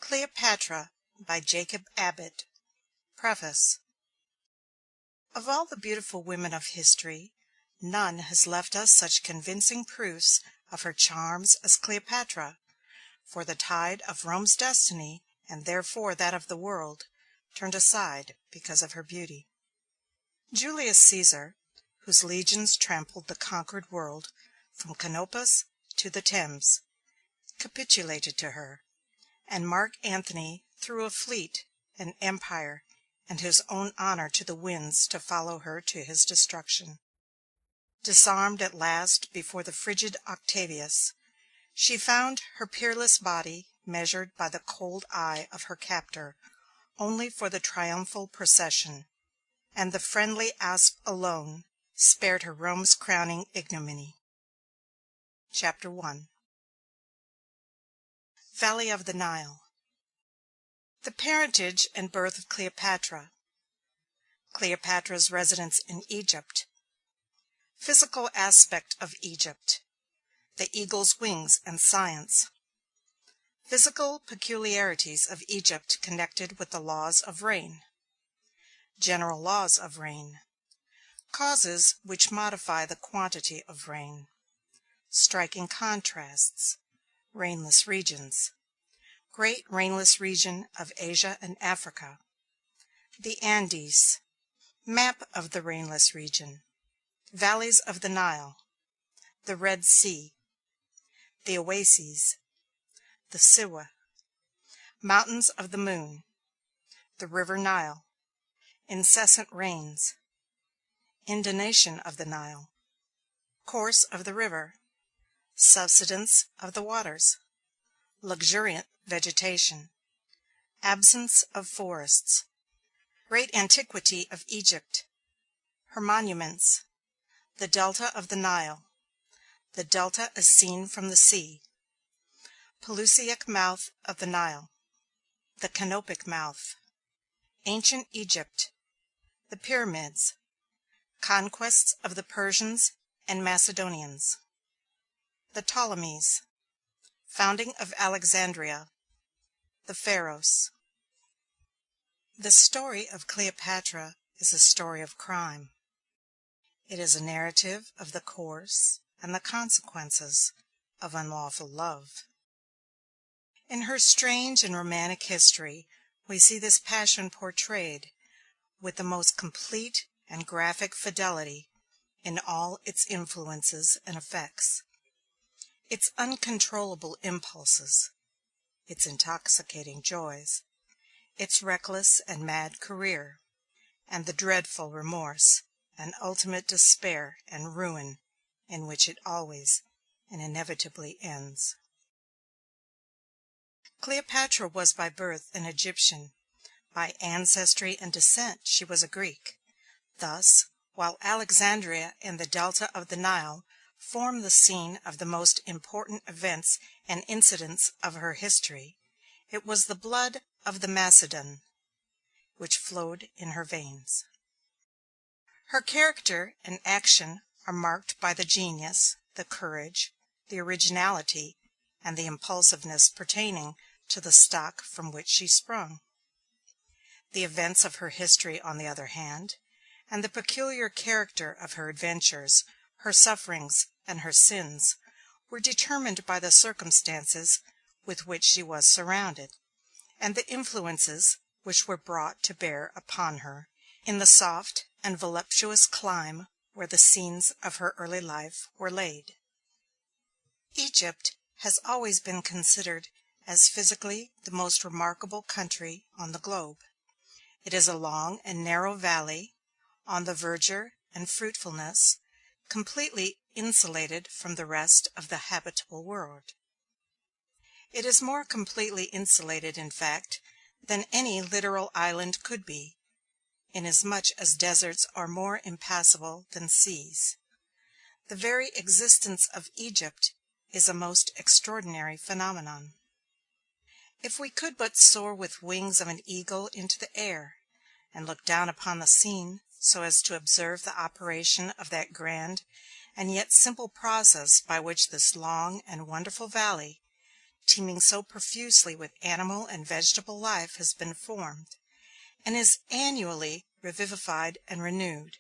Cleopatra by Jacob Abbott. Preface. Of all the beautiful women of history, none has left us such convincing proofs of her charms as Cleopatra, for the tide of Rome's destiny, and therefore that of the world, turned aside because of her beauty. Julius Caesar, whose legions trampled the conquered world from Canopus to the Thames, capitulated to her, and Mark Antony threw a fleet, an empire, and his own honor to the winds to follow her to his destruction. Disarmed at last before the frigid Octavius, she found her peerless body measured by the cold eye of her captor only for the triumphal procession, and the friendly asp alone spared her Rome's crowning ignominy. Chapter 1. Valley of the Nile. The parentage and birth of Cleopatra. Cleopatra's residence in Egypt. Physical aspect of Egypt. The eagle's wings and science. Physical peculiarities of Egypt connected with the laws of rain. General laws of rain. Causes which modify the quantity of rain. Striking contrasts. Rainless regions. Great rainless region of Asia and Africa. The Andes. Map of the rainless region. Valleys of the Nile. The Red Sea. The oases. The Siwa. Mountains of the Moon. The River Nile. Incessant rains. Inundation of the Nile. Course of the river. Subsidence of the waters. Luxuriant vegetation. Absence of forests. Great antiquity of Egypt. Her monuments. The delta of the Nile. The delta as seen from the sea. Pelusiac mouth of the Nile. The canopic mouth. Ancient Egypt. The pyramids. Conquests of the Persians and Macedonians. The Ptolemies. Founding of Alexandria. The Pharaohs. The story of Cleopatra is a story of crime. It is a narrative of the course and the consequences of unlawful love. In her strange and romantic history we see this passion portrayed with the most complete and graphic fidelity in all its influences and effects. Its uncontrollable impulses, its intoxicating joys, its reckless and mad career, and the dreadful remorse and ultimate despair and ruin in which it always and inevitably ends. Cleopatra was by birth an Egyptian. By ancestry and descent she was a Greek. Thus, while Alexandria and the delta of the Nile form the scene of the most important events and incidents of her history, it was the blood of the Macedon which flowed in her veins. Her character and action are marked by the genius, the courage, the originality, and the impulsiveness pertaining to the stock from which she sprung. The events of her history, on the other hand, and the peculiar character of her adventures, her sufferings, and her sins, were determined by the circumstances with which she was surrounded, and the influences which were brought to bear upon her in the soft and voluptuous clime where the scenes of her early life were laid. Egypt has always been considered as physically the most remarkable country on the globe. It is a long and narrow valley, on the verdure and fruitfulness, completely insulated from the rest of the habitable world. It is more completely insulated, in fact, than any littoral island could be, inasmuch as deserts are more impassable than seas. The very existence of Egypt is a most extraordinary phenomenon. If we could but soar with wings of an eagle into the air, and look down upon the scene so as to observe the operation of that grand and yet simple process by which this long and wonderful valley, teeming so profusely with animal and vegetable life has been formed, and is annually revivified and renewed,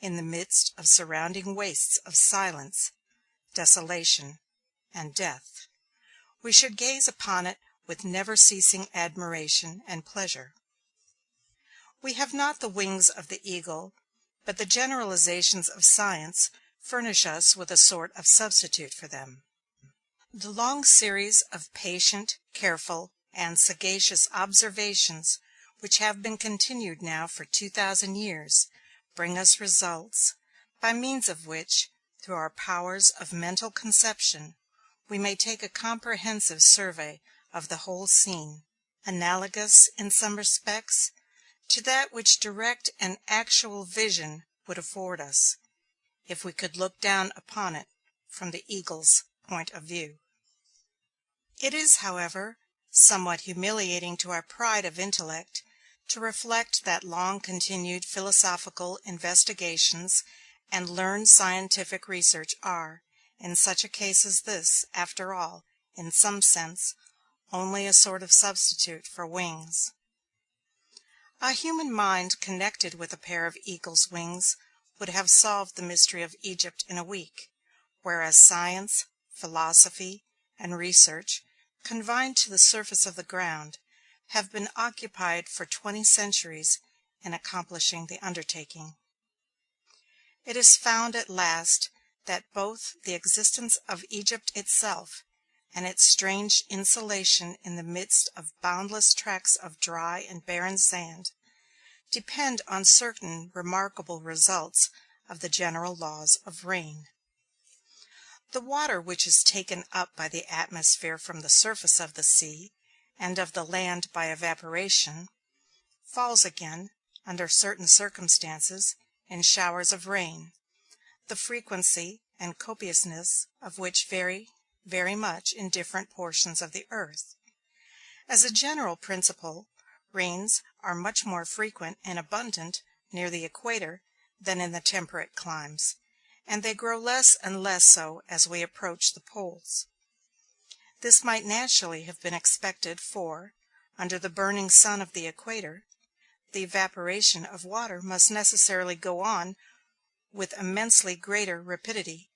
in the midst of surrounding wastes of silence, desolation, and death, we should gaze upon it with never-ceasing admiration and pleasure. We have not the wings of the eagle, but the generalizations of science furnish us with a sort of substitute for them. The long series of patient, careful, and sagacious observations which have been continued now for 2,000 years bring us results, by means of which, through our powers of mental conception, we may take a comprehensive survey of the whole scene, analogous, in some respects, to that which direct and actual vision would afford us, if we could look down upon it from the eagle's point of view. It is, however, somewhat humiliating to our pride of intellect to reflect that long-continued philosophical investigations and learned scientific research are, in such a case as this, after all, in some sense, only a sort of substitute for wings. A human mind connected with a pair of eagle's wings would have solved the mystery of Egypt in a week, whereas science, philosophy, and research, confined to the surface of the ground, have been occupied for 20 centuries in accomplishing the undertaking. It is found at last that both the existence of Egypt itself and its strange insulation in the midst of boundless tracts of dry and barren sand depend on certain remarkable results of the general laws of rain. The water which is taken up by the atmosphere from the surface of the sea and of the land by evaporation, falls again, under certain circumstances, in showers of rain, the frequency and copiousness of which vary very much in different portions of the earth. As a general principle, rains are much more frequent and abundant near the equator than in the temperate climes, and they grow less and less so as we approach the poles. This might naturally have been expected, for, under the burning sun of the equator, the evaporation of water must necessarily go on with immensely greater rapidity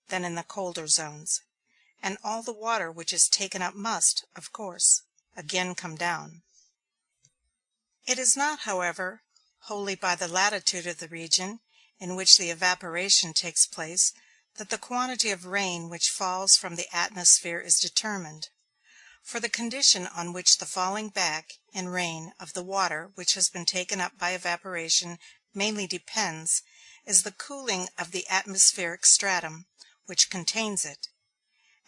than in the colder zones, and all the water which is taken up must, of course, again come down. It is not, however, wholly by the latitude of the region in which the evaporation takes place that the quantity of rain which falls from the atmosphere is determined, for the condition on which the falling back, in rain, of the water which has been taken up by evaporation mainly depends, is the cooling of the atmospheric stratum which contains it,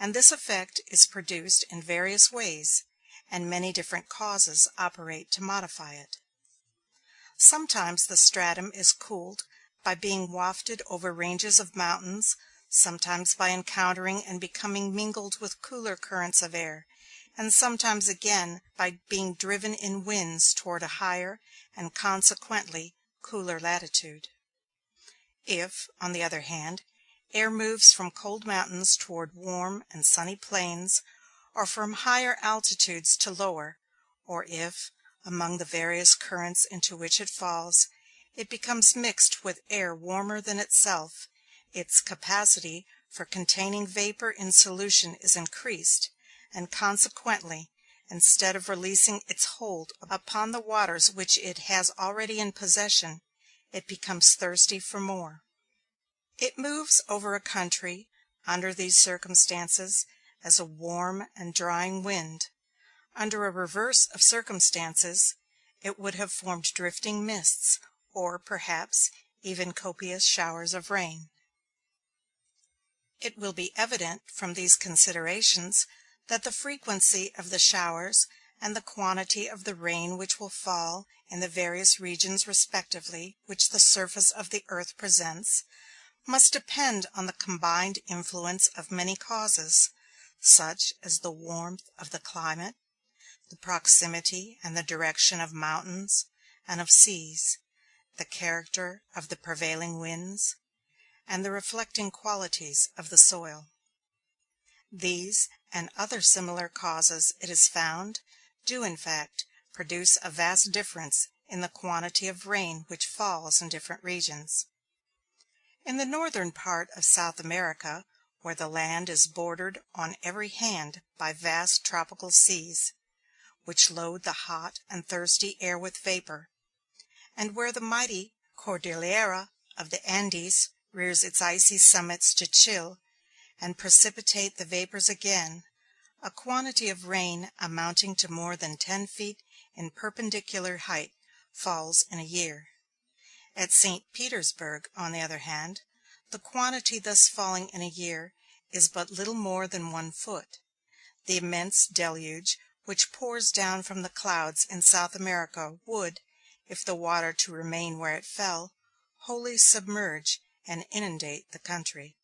and this effect is produced in various ways, and many different causes operate to modify it. Sometimes the stratum is cooled by being wafted over ranges of mountains, sometimes by encountering and becoming mingled with cooler currents of air, and sometimes again by being driven in winds toward a higher and consequently cooler latitude. If, on the other hand, air moves from cold mountains toward warm and sunny plains, or from higher altitudes to lower, or if, among the various currents into which it falls, it becomes mixed with air warmer than itself, its capacity for containing vapor in solution is increased, and consequently, instead of releasing its hold upon the waters which it has already in possession, it becomes thirsty for more. It moves over a country, under these circumstances, as a warm and drying wind. Under a reverse of circumstances, it would have formed drifting mists, or, perhaps, even copious showers of rain. It will be evident from these considerations that the frequency of the showers and the quantity of the rain which will fall in the various regions respectively which the surface of the earth presents must depend on the combined influence of many causes, such as the warmth of the climate, the proximity and the direction of mountains and of seas, the character of the prevailing winds, and the reflecting qualities of the soil. These and other similar causes, it is found, do in fact produce a vast difference in the quantity of rain which falls in different regions. In the northern part of South America, where the land is bordered on every hand by vast tropical seas, which load the hot and thirsty air with vapor, and where the mighty Cordillera of the Andes rears its icy summits to chill and precipitate the vapors again, a quantity of rain amounting to more than 10 feet in perpendicular height falls in a year. At St. Petersburg, on the other hand, the quantity thus falling in a year is but little more than 1 foot. The immense deluge which pours down from the clouds in South America would, if the water to remain where it fell, wholly submerge and inundate the country.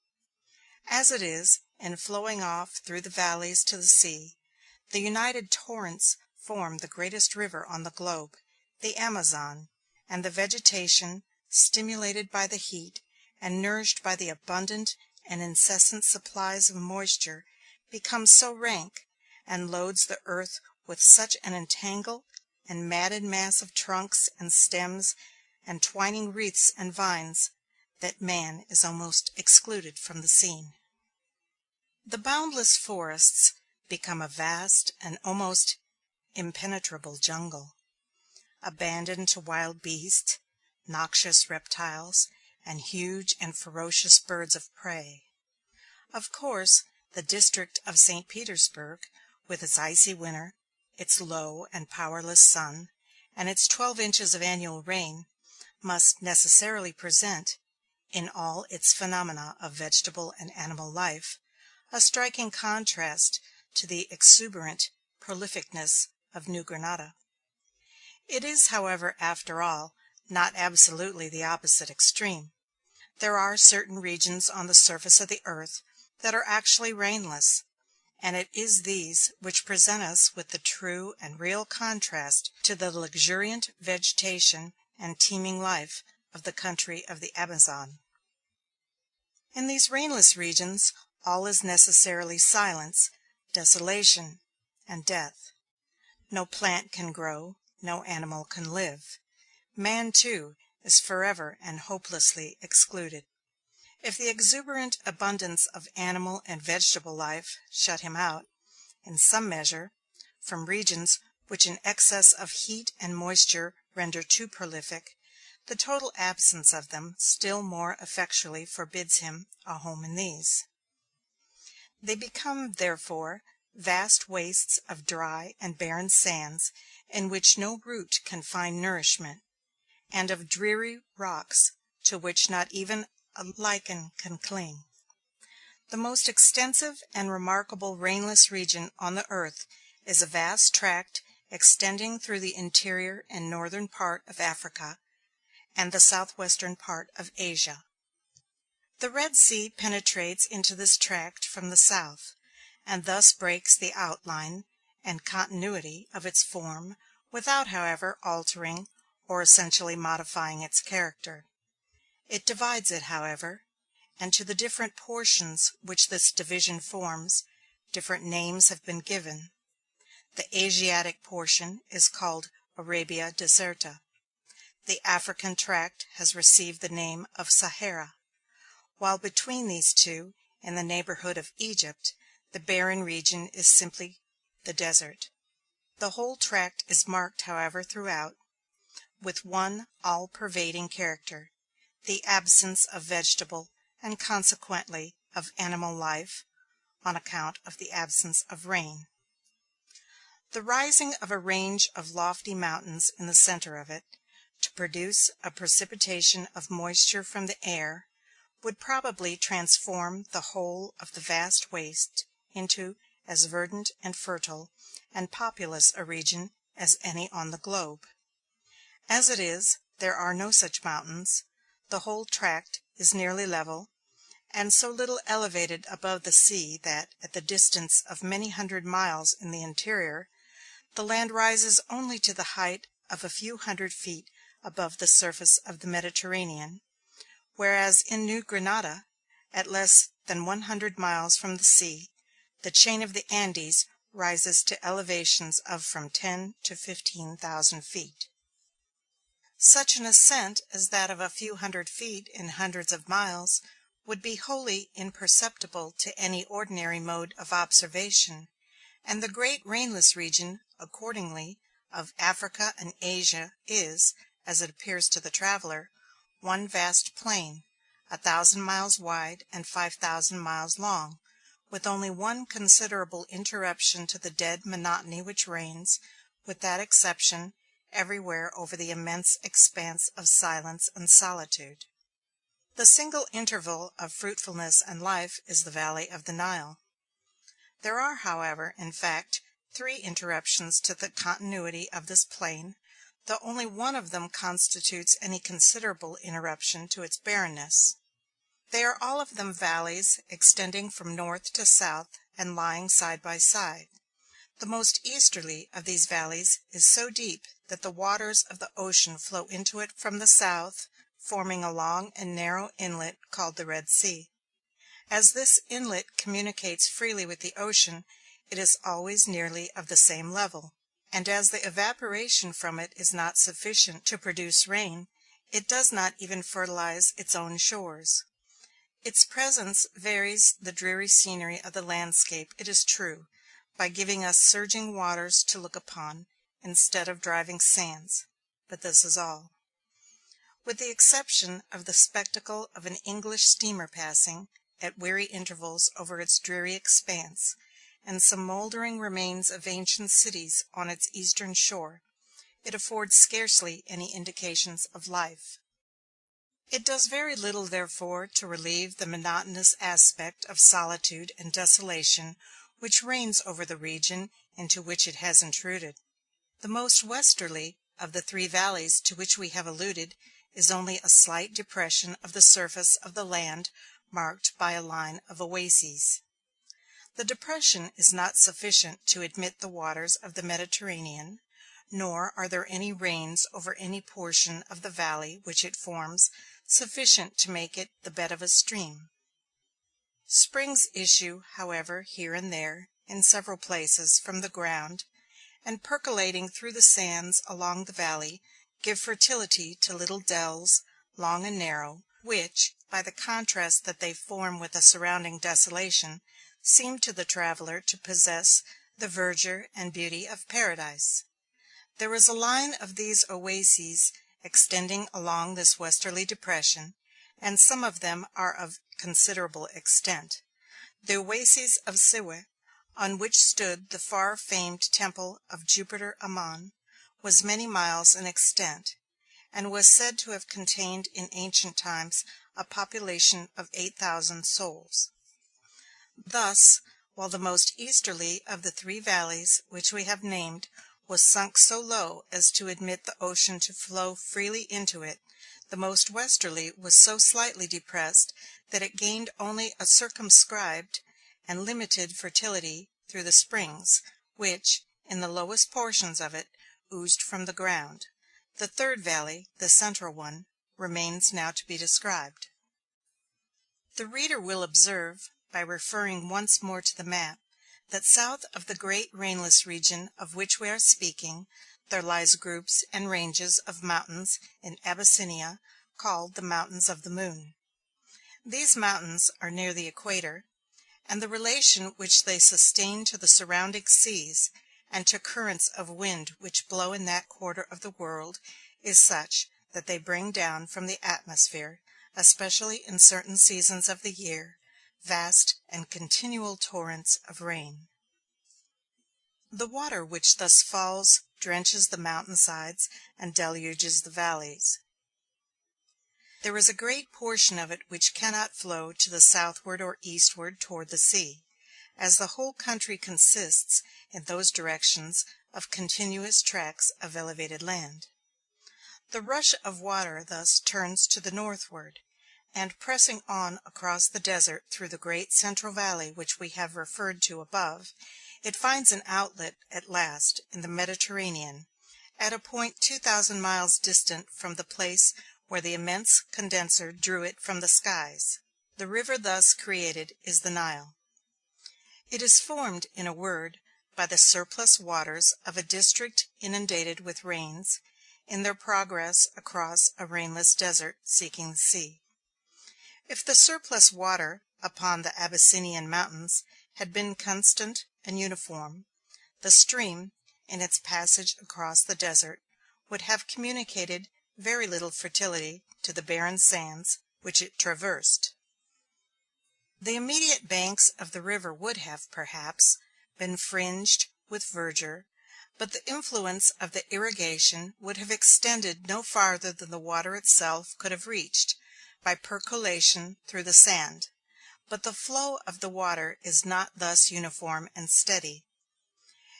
As it is, in flowing off through the valleys to the sea, the united torrents form the greatest river on the globe, the Amazon, and the vegetation, stimulated by the heat, and nourished by the abundant and incessant supplies of moisture, becomes so rank, and loads the earth with such an entangled and matted mass of trunks and stems and twining wreaths and vines, that man is almost excluded from the scene. The boundless forests become a vast and almost impenetrable jungle, abandoned to wild beasts, noxious reptiles, and huge and ferocious birds of prey. Of course, the district of St. Petersburg, with its icy winter, its low and powerless sun, and its 12 inches of annual rain, must necessarily present, in all its phenomena of vegetable and animal life, a striking contrast to the exuberant prolificness of New Granada. It is, however, after all, not absolutely the opposite extreme. There are certain regions on the surface of the earth that are actually rainless, and it is these which present us with the true and real contrast to the luxuriant vegetation and teeming life of the country of the Amazon. In these rainless regions all is necessarily silence, desolation, and death. No plant can grow, no animal can live. Man, too, is forever and hopelessly excluded. If the exuberant abundance of animal and vegetable life shut him out, in some measure, from regions which an excess of heat and moisture render too prolific, the total absence of them still more effectually forbids him a home in these. They become, therefore, vast wastes of dry and barren sands in which no root can find nourishment, and of dreary rocks to which not even a lichen can cling. The most extensive and remarkable rainless region on the earth is a vast tract extending through the interior and northern part of Africa and the southwestern part of Asia. The Red Sea penetrates into this tract from the south, and thus breaks the outline and continuity of its form, without, however, altering or essentially modifying its character. It divides it, however, and to the different portions which this division forms, different names have been given. The Asiatic portion is called Arabia Deserta. The African tract has received the name of Sahara, while between these two, in the neighborhood of Egypt, the barren region is simply the desert. The whole tract is marked, however, throughout, with one all-pervading character, the absence of vegetable and consequently of animal life, on account of the absence of rain. The rising of a range of lofty mountains in the center of it, to produce a precipitation of moisture from the air, would probably transform the whole of the vast waste into as verdant and fertile and populous a region as any on the globe. As it is, there are no such mountains. The whole tract is nearly level, and so little elevated above the sea that, at the distance of many hundred miles in the interior, the land rises only to the height of a few hundred feet above the surface of the Mediterranean, whereas in New Granada, at less than 100 miles from the sea, The chain of the Andes rises to elevations of from 10 to 15,000 feet. Such an ascent as that of a few hundred feet in hundreds of miles would be wholly imperceptible to any ordinary mode of observation, and the great rainless region, accordingly, of Africa and Asia is, as it appears to the traveler, one vast plain, 1,000 miles wide and 5,000 miles long, with only one considerable interruption to the dead monotony which reigns, with that exception, everywhere over the immense expanse of silence and solitude. The single interval of fruitfulness and life is the valley of the Nile. There are, however, in fact, 3 interruptions to the continuity of this plain, though only one of them constitutes any considerable interruption to its barrenness. They are all of them valleys, extending from north to south, and lying side by side. The most easterly of these valleys is so deep that the waters of the ocean flow into it from the south, forming a long and narrow inlet called the Red Sea. As this inlet communicates freely with the ocean, it is always nearly of the same level, and as the evaporation from it is not sufficient to produce rain, it does not even fertilize its own shores. Its presence varies the dreary scenery of the landscape, it is true, by giving us surging waters to look upon, instead of driving sands, but this is all. With the exception of the spectacle of an English steamer passing, at weary intervals over its dreary expanse, and some mouldering remains of ancient cities on its eastern shore, it affords scarcely any indications of life. It does very little, therefore, to relieve the monotonous aspect of solitude and desolation which reigns over the region into which it has intruded. The most westerly of the 3 valleys to which we have alluded is only a slight depression of the surface of the land marked by a line of oases. The depression is not sufficient to admit the waters of the Mediterranean, nor are there any rains over any portion of the valley which it forms sufficient to make it the bed of a stream. Springs issue, however, here and there, in several places, from the ground, and percolating through the sands along the valley, give fertility to little dells, long and narrow, which, by the contrast that they form with the surrounding desolation, seem to the traveler to possess the verdure and beauty of paradise. There is a line of these oases extending along this westerly depression, and some of them are of considerable extent. The oasis of Siweh, on which stood the far-famed temple of Jupiter Ammon, was many miles in extent, and was said to have contained in ancient times a population of 8,000 souls. Thus, while the most easterly of the 3 valleys which we have named was sunk so low as to admit the ocean to flow freely into it, the most westerly was so slightly depressed that it gained only a circumscribed and limited fertility through the springs, which, in the lowest portions of it, oozed from the ground. The 3rd valley, the central one, remains now to be described. The reader will observe, by referring once more to the map, that south of the great rainless region of which we are speaking, there lies groups and ranges of mountains in Abyssinia, called the Mountains of the Moon. These mountains are near the equator, and the relation which they sustain to the surrounding seas, and to currents of wind which blow in that quarter of the world, is such that they bring down from the atmosphere, especially in certain seasons of the year, vast and continual torrents of rain. The water which thus falls drenches the mountain sides and deluges the valleys. There is a great portion of it which cannot flow to the southward or eastward toward the sea, as the whole country consists, in those directions, of continuous tracts of elevated land. The rush of water thus turns to the northward, and pressing on across the desert through the great central valley which we have referred to above, it finds an outlet at last in the Mediterranean, at a point 2,000 miles distant from the place where the immense condenser drew it from the skies. The river thus created is the Nile. It is formed, in a word, by the surplus waters of a district inundated with rains, in their progress across a rainless desert seeking the sea. If the surplus water upon the Abyssinian mountains had been constant and uniform, the stream, in its passage across the desert, would have communicated very little fertility to the barren sands which it traversed. The immediate banks of the river would have, perhaps, been fringed with verdure, but the influence of the irrigation would have extended no farther than the water itself could have reached, by percolation through the sand. But the flow of the water is not thus uniform and steady.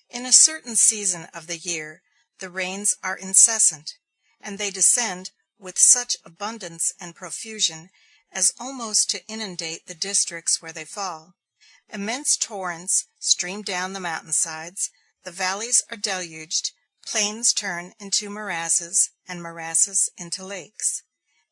In a certain season of the year the rains are incessant, and they descend with such abundance and profusion as almost to inundate the districts where they fall. Immense torrents stream down the mountainsides, the valleys are deluged, plains turn into morasses, and morasses into lakes.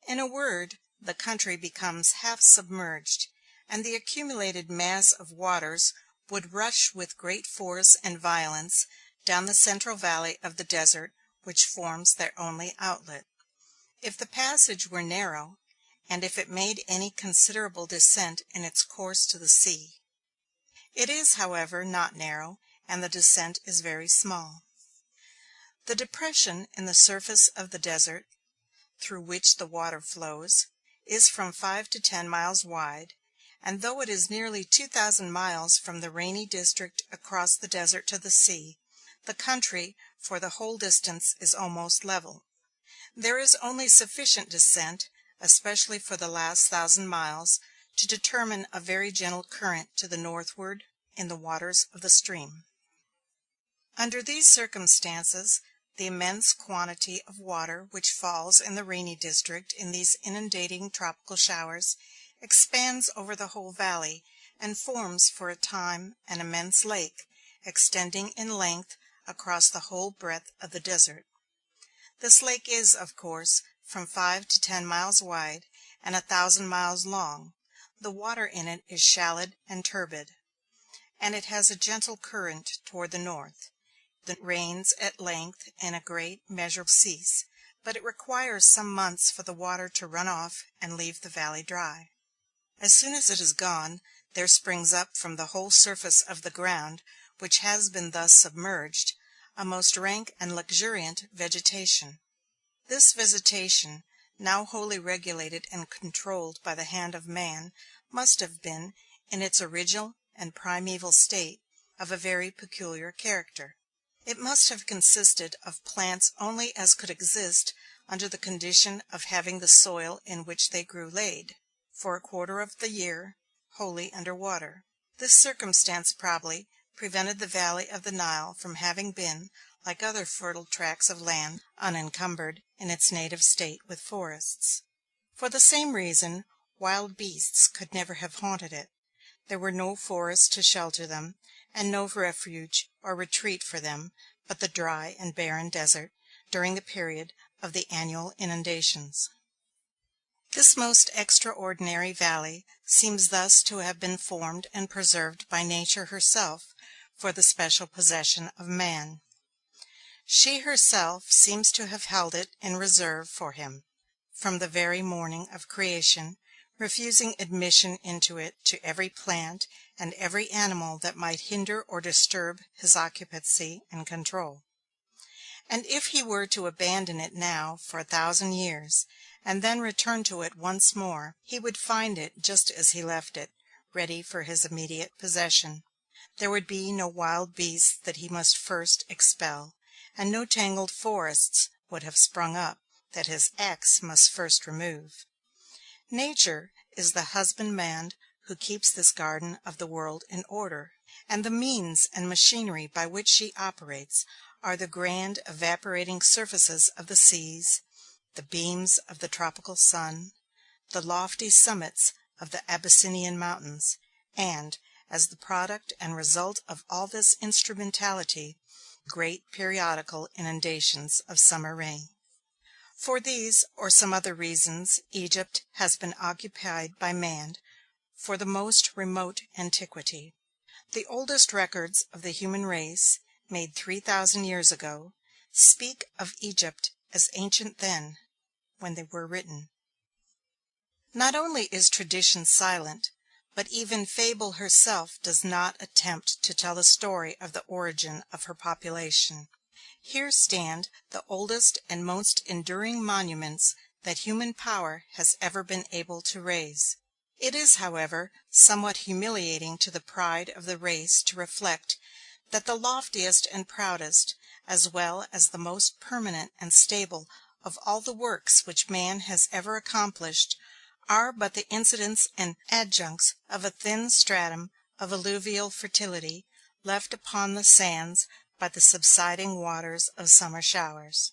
In a word, the country becomes half submerged, and the accumulated mass of waters would rush with great force and violence down the central valley of the desert which forms their only outlet. If the passage were narrow, and if it made any considerable descent in its course to the sea. It is, however, not narrow, and the descent is very small. The depression in the surface of the desert, through which the water flows, is from 5 to 10 miles wide, and though it is nearly 2,000 miles from the rainy district across the desert to the sea, the country for the whole distance is almost level. There is only sufficient descent, especially for the last 1,000 miles, to determine a very gentle current to the northward in the waters of the stream. Under these circumstances, the immense quantity of water which falls in the rainy district in these inundating tropical showers expands over the whole valley, and forms for a time an immense lake, extending in length across the whole breadth of the desert. This lake is, of course, from 5 to 10 miles wide, and 1,000 miles long. The water in it is shallow and turbid, and it has a gentle current toward the north. The rains at length in a great measure cease, but it requires some months for the water to run off and leave the valley dry. As soon as it is gone, there springs up from the whole surface of the ground, which has been thus submerged, a most rank and luxuriant vegetation. This vegetation, now wholly regulated and controlled by the hand of man, must have been, in its original and primeval state, of a very peculiar character. It must have consisted of plants only as could exist under the condition of having the soil in which they grew laid, for a quarter of the year, wholly under water. This circumstance probably prevented the valley of the Nile from having been, like other fertile tracts of land, unencumbered in its native state with forests. For the same reason, wild beasts could never have haunted it. There were no forests to shelter them, and no refuge or retreat for them but the dry and barren desert during the period of the annual inundations. This most extraordinary valley seems thus to have been formed and preserved by Nature herself for the special possession of man. She herself seems to have held it in reserve for him, from the very morning of creation, refusing admission into it to every plant and every animal that might hinder or disturb his occupancy and control. And if he were to abandon it now for 1,000 years, and then return to it once more, he would find it just as he left it, ready for his immediate possession. There would be no wild beasts that he must first expel, and no tangled forests would have sprung up that his axe must first remove. Nature is the husbandman who keeps this garden of the world in order, and the means and machinery by which she operates are the grand evaporating surfaces of the seas, the beams of the tropical sun, the lofty summits of the Abyssinian mountains, and, as the product and result of all this instrumentality, great periodical inundations of summer rain. For these or some other reasons Egypt has been occupied by man for the most remote antiquity. The oldest records of the human race, made 3,000 years ago, speak of Egypt as ancient then, when they were written. Not only is tradition silent, but even fable herself does not attempt to tell the story of the origin of her population. Here stand the oldest and most enduring monuments that human power has ever been able to raise. It is, however, somewhat humiliating to the pride of the race to reflect that the loftiest and proudest, as well as the most permanent and stable of all the works which man has ever accomplished, are but the incidents and adjuncts of a thin stratum of alluvial fertility left upon the sands by the subsiding waters of summer showers.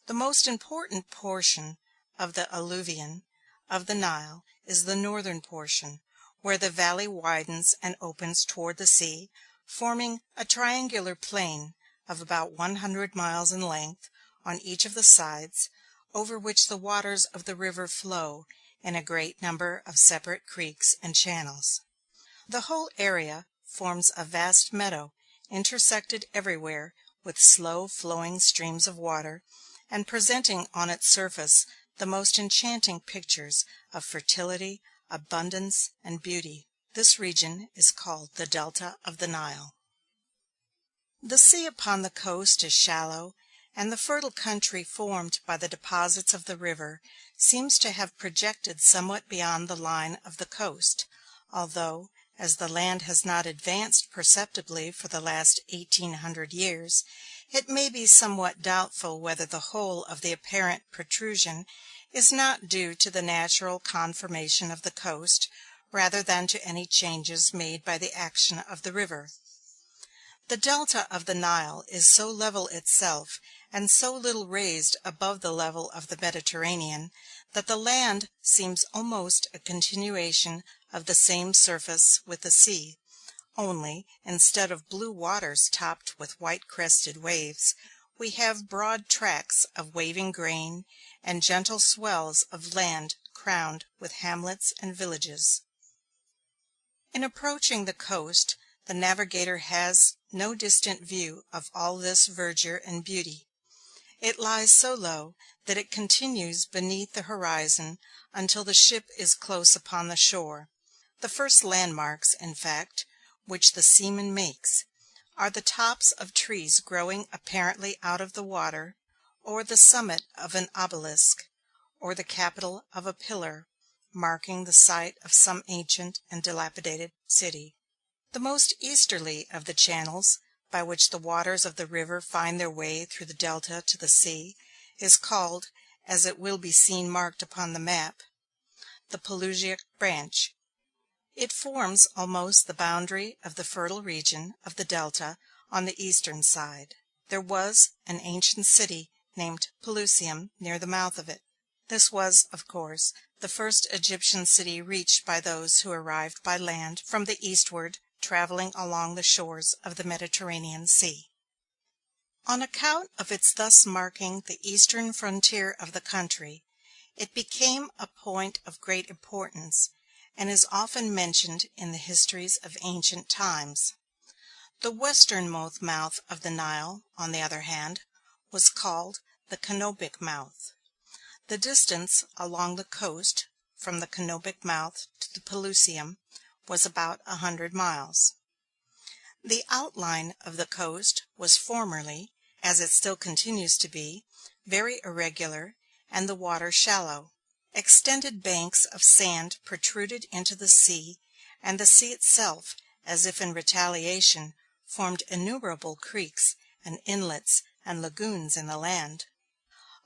The most important portion of the alluvion of the Nile is the northern portion, where the valley widens and opens toward the sea, forming a triangular plain of about 100 miles in length on each of the sides, over which the waters of the river flow in a great number of separate creeks and channels. The whole area forms a vast meadow, intersected everywhere with slow-flowing streams of water, and presenting on its surface the most enchanting pictures of fertility, abundance, and beauty. This region is called the Delta of the Nile. The sea upon the coast is shallow, and the fertile country formed by the deposits of the river seems to have projected somewhat beyond the line of the coast, although, as the land has not advanced perceptibly for the last 1,800 years, it may be somewhat doubtful whether the whole of the apparent protrusion is not due to the natural conformation of the coast rather than to any changes made by the action of the river. The delta of the Nile is so level itself, and so little raised above the level of the Mediterranean, that the land seems almost a continuation of the same surface with the sea, only, instead of blue waters topped with white-crested waves, we have broad tracts of waving grain, and gentle swells of land crowned with hamlets and villages. In approaching the coast, the navigator has no distant view of all this verdure and beauty. It lies so low that it continues beneath the horizon until the ship is close upon the shore. The first landmarks, in fact, which the seaman makes, are the tops of trees growing apparently out of the water, or the summit of an obelisk, or the capital of a pillar, marking the site of some ancient and dilapidated city. The most easterly of the channels by which the waters of the river find their way through the delta to the sea is called, as it will be seen marked upon the map, the Pelusiac branch. It forms almost the boundary of the fertile region of the delta on the eastern side. There was an ancient city named Pelusium near the mouth of it. This was, of course, the first Egyptian city reached by those who arrived by land from the eastward, traveling along the shores of the Mediterranean Sea. On account of its thus marking the eastern frontier of the country, it became a point of great importance, and is often mentioned in the histories of ancient times. The westernmost mouth of the Nile, on the other hand, was called the Canopic mouth. The distance along the coast from the Canopic mouth to the Pelusium was about 100 miles. The outline of the coast was formerly, as it still continues to be, very irregular, and the water shallow. Extended banks of sand protruded into the sea, and the sea itself, as if in retaliation, formed innumerable creeks and inlets and lagoons in the land.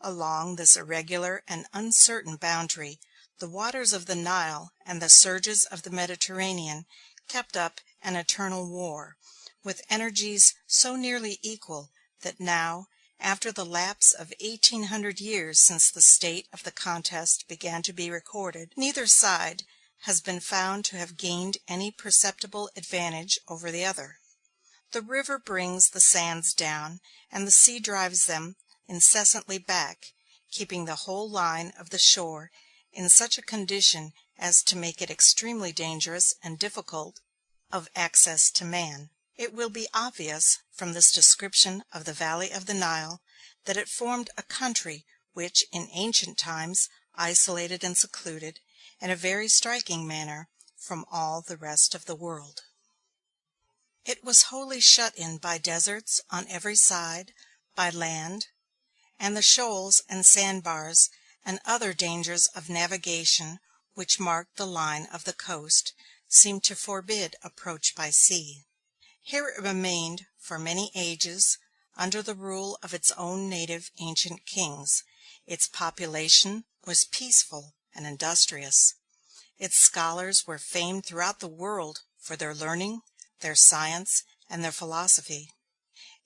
Along this irregular and uncertain boundary, the waters of the Nile and the surges of the Mediterranean kept up an eternal war, with energies so nearly equal that now, after the lapse of 1,800 years since the state of the contest began to be recorded, neither side has been found to have gained any perceptible advantage over the other. The river brings the sands down, and the sea drives them incessantly back, keeping the whole line of the shore in such a condition as to make it extremely dangerous and difficult of access to man. It will be obvious from this description of the valley of the Nile that it formed a country which in ancient times isolated and secluded, in a very striking manner, from all the rest of the world. It was wholly shut in by deserts on every side, by land, and the shoals and sandbars and other dangers of navigation which marked the line of the coast seemed to forbid approach by sea. Here it remained for many ages under the rule of its own native ancient kings. Its population was peaceful and industrious. Its scholars were famed throughout the world for their learning, their science, and their philosophy.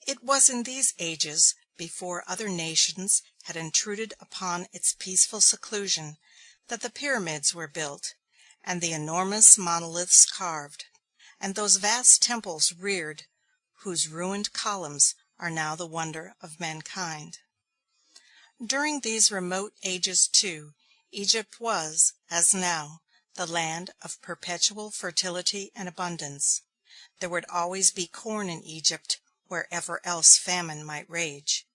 It was in these ages, before other nations had intruded upon its peaceful seclusion, that the pyramids were built, and the enormous monoliths carved, and those vast temples reared, whose ruined columns are now the wonder of mankind. During these remote ages, too, Egypt was, as now, the land of perpetual fertility and abundance. There would always be corn in Egypt, wherever else famine might rage.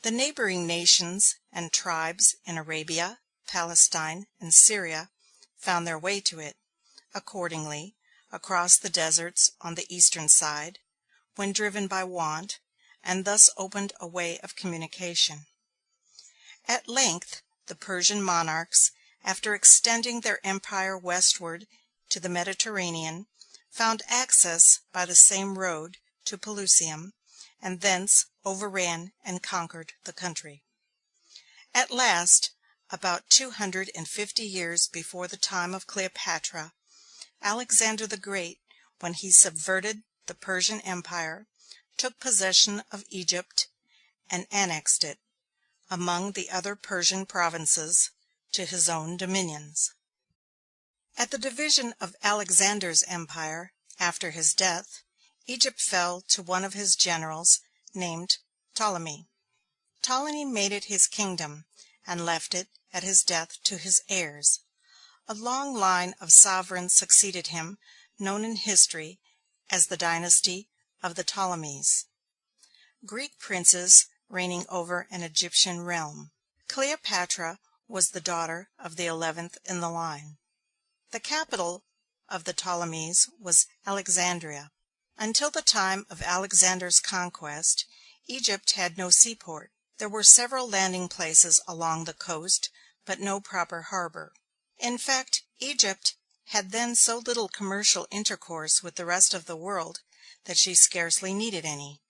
The neighboring nations and tribes in Arabia, Palestine, and Syria found their way to it, accordingly, across the deserts on the eastern side, when driven by want, and thus opened a way of communication. At length the Persian monarchs, after extending their empire westward to the Mediterranean, found access by the same road to Pelusium, and thence overran and conquered the country. At last, about 250 years before the time of Cleopatra, Alexander the Great, when he subverted the Persian Empire, took possession of Egypt and annexed it, among the other Persian provinces, to his own dominions. At the division of Alexander's empire, after his death, Egypt fell to one of his generals, named Ptolemy. Ptolemy made it his kingdom, and left it, at his death, to his heirs. A long line of sovereigns succeeded him, known in history as the dynasty of the Ptolemies, Greek princes reigning over an Egyptian realm. Cleopatra was the daughter of the 11th in the line. The capital of the Ptolemies was Alexandria. Until the time of Alexander's conquest, Egypt had no seaport. There were several landing places along the coast, but no proper harbor. In fact, Egypt had then so little commercial intercourse with the rest of the world that she scarcely needed any.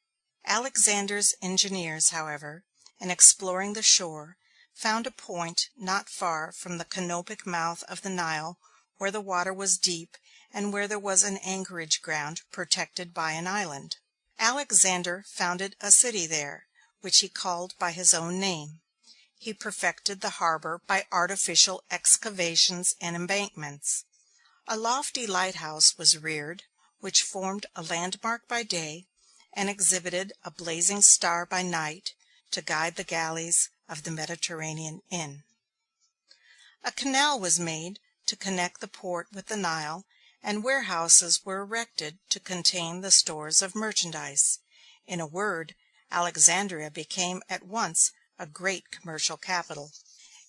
Alexander's engineers, however, in exploring the shore, found a point not far from the canopic mouth of the Nile, where the water was deep, and where there was an anchorage ground protected by an island. Alexander founded a city there, which he called by his own name. He perfected the harbor by artificial excavations and embankments. A lofty lighthouse was reared, which formed a landmark by day, and exhibited a blazing star by night, to guide the galleys of the Mediterranean in. A canal was made to connect the port with the Nile, and warehouses were erected to contain the stores of merchandise. In a word, Alexandria became at once a great commercial capital.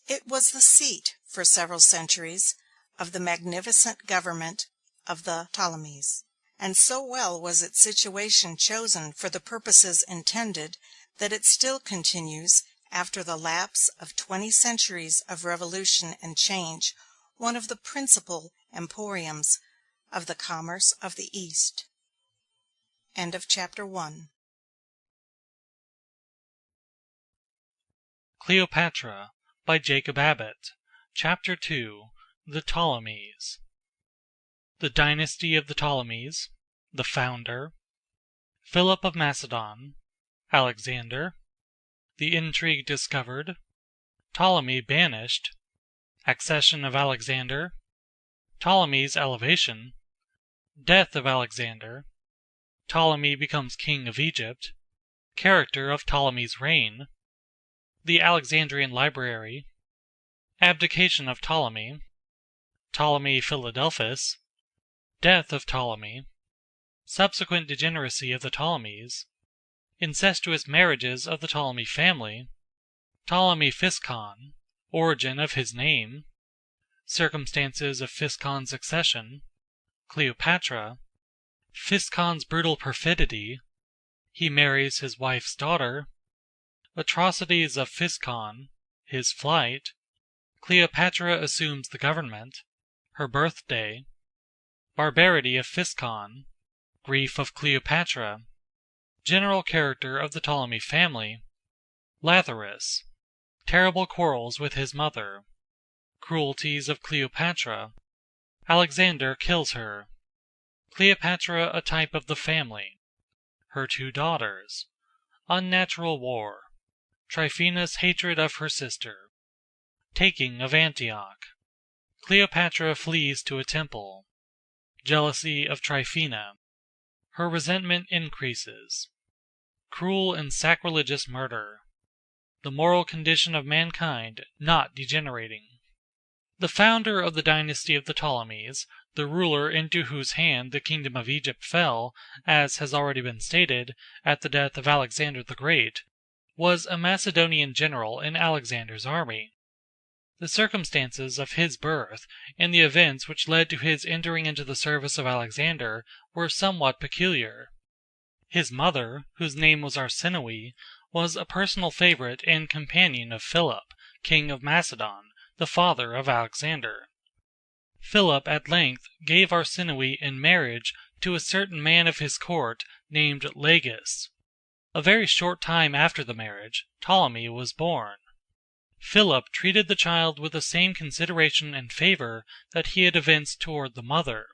It was the seat, for several centuries, of the magnificent government of the Ptolemies, and so well was its situation chosen for the purposes intended that it still continues, after the lapse of 20 centuries of revolution and change, one of the principal emporiums of the commerce of the East. End of chapter 1. Cleopatra by Jacob Abbott. Chapter 2. The Ptolemies. The dynasty of the Ptolemies. The founder. Philip of Macedon. Alexander. The intrigue discovered. Ptolemy banished. Accession of Alexander. Ptolemy's elevation. Death of Alexander. Ptolemy becomes king of Egypt. Character of Ptolemy's reign. The Alexandrian Library. Abdication of Ptolemy. Ptolemy Philadelphus. Death of Ptolemy. subsequent degeneracy of the Ptolemies, incestuous marriages of the Ptolemy family, Ptolemy Physcon, origin of his name, circumstances of Physcon's accession, Cleopatra, Physcon's brutal perfidy, he marries his wife's daughter, atrocities of Physcon, his flight, Cleopatra assumes the government, her birthday, barbarity of Physcon, grief of Cleopatra, general character of the Ptolemy family, Lathyrus, terrible quarrels with his mother, cruelties of Cleopatra, Alexander kills her, Cleopatra a type of the family, her 2 daughters, unnatural war, Tryphaena's hatred of her sister, taking of Antioch, Cleopatra flees to a temple, jealousy of Tryphaena, her resentment increases, cruel and sacrilegious murder, the moral condition of mankind not degenerating. The founder of the dynasty of the Ptolemies, the ruler into whose hand the kingdom of Egypt fell, as has already been stated, at the death of Alexander the Great, was a Macedonian general in Alexander's army. The circumstances of his birth and the events which led to his entering into the service of Alexander were somewhat peculiar. His mother, whose name was Arsinoe, was a personal favorite and companion of Philip, king of Macedon, the father of Alexander. Philip at length gave Arsinoe in marriage to a certain man of his court named Lagus. A very short time after the marriage, Ptolemy was born. Philip treated the child with the same consideration and favor that he had evinced toward the mother.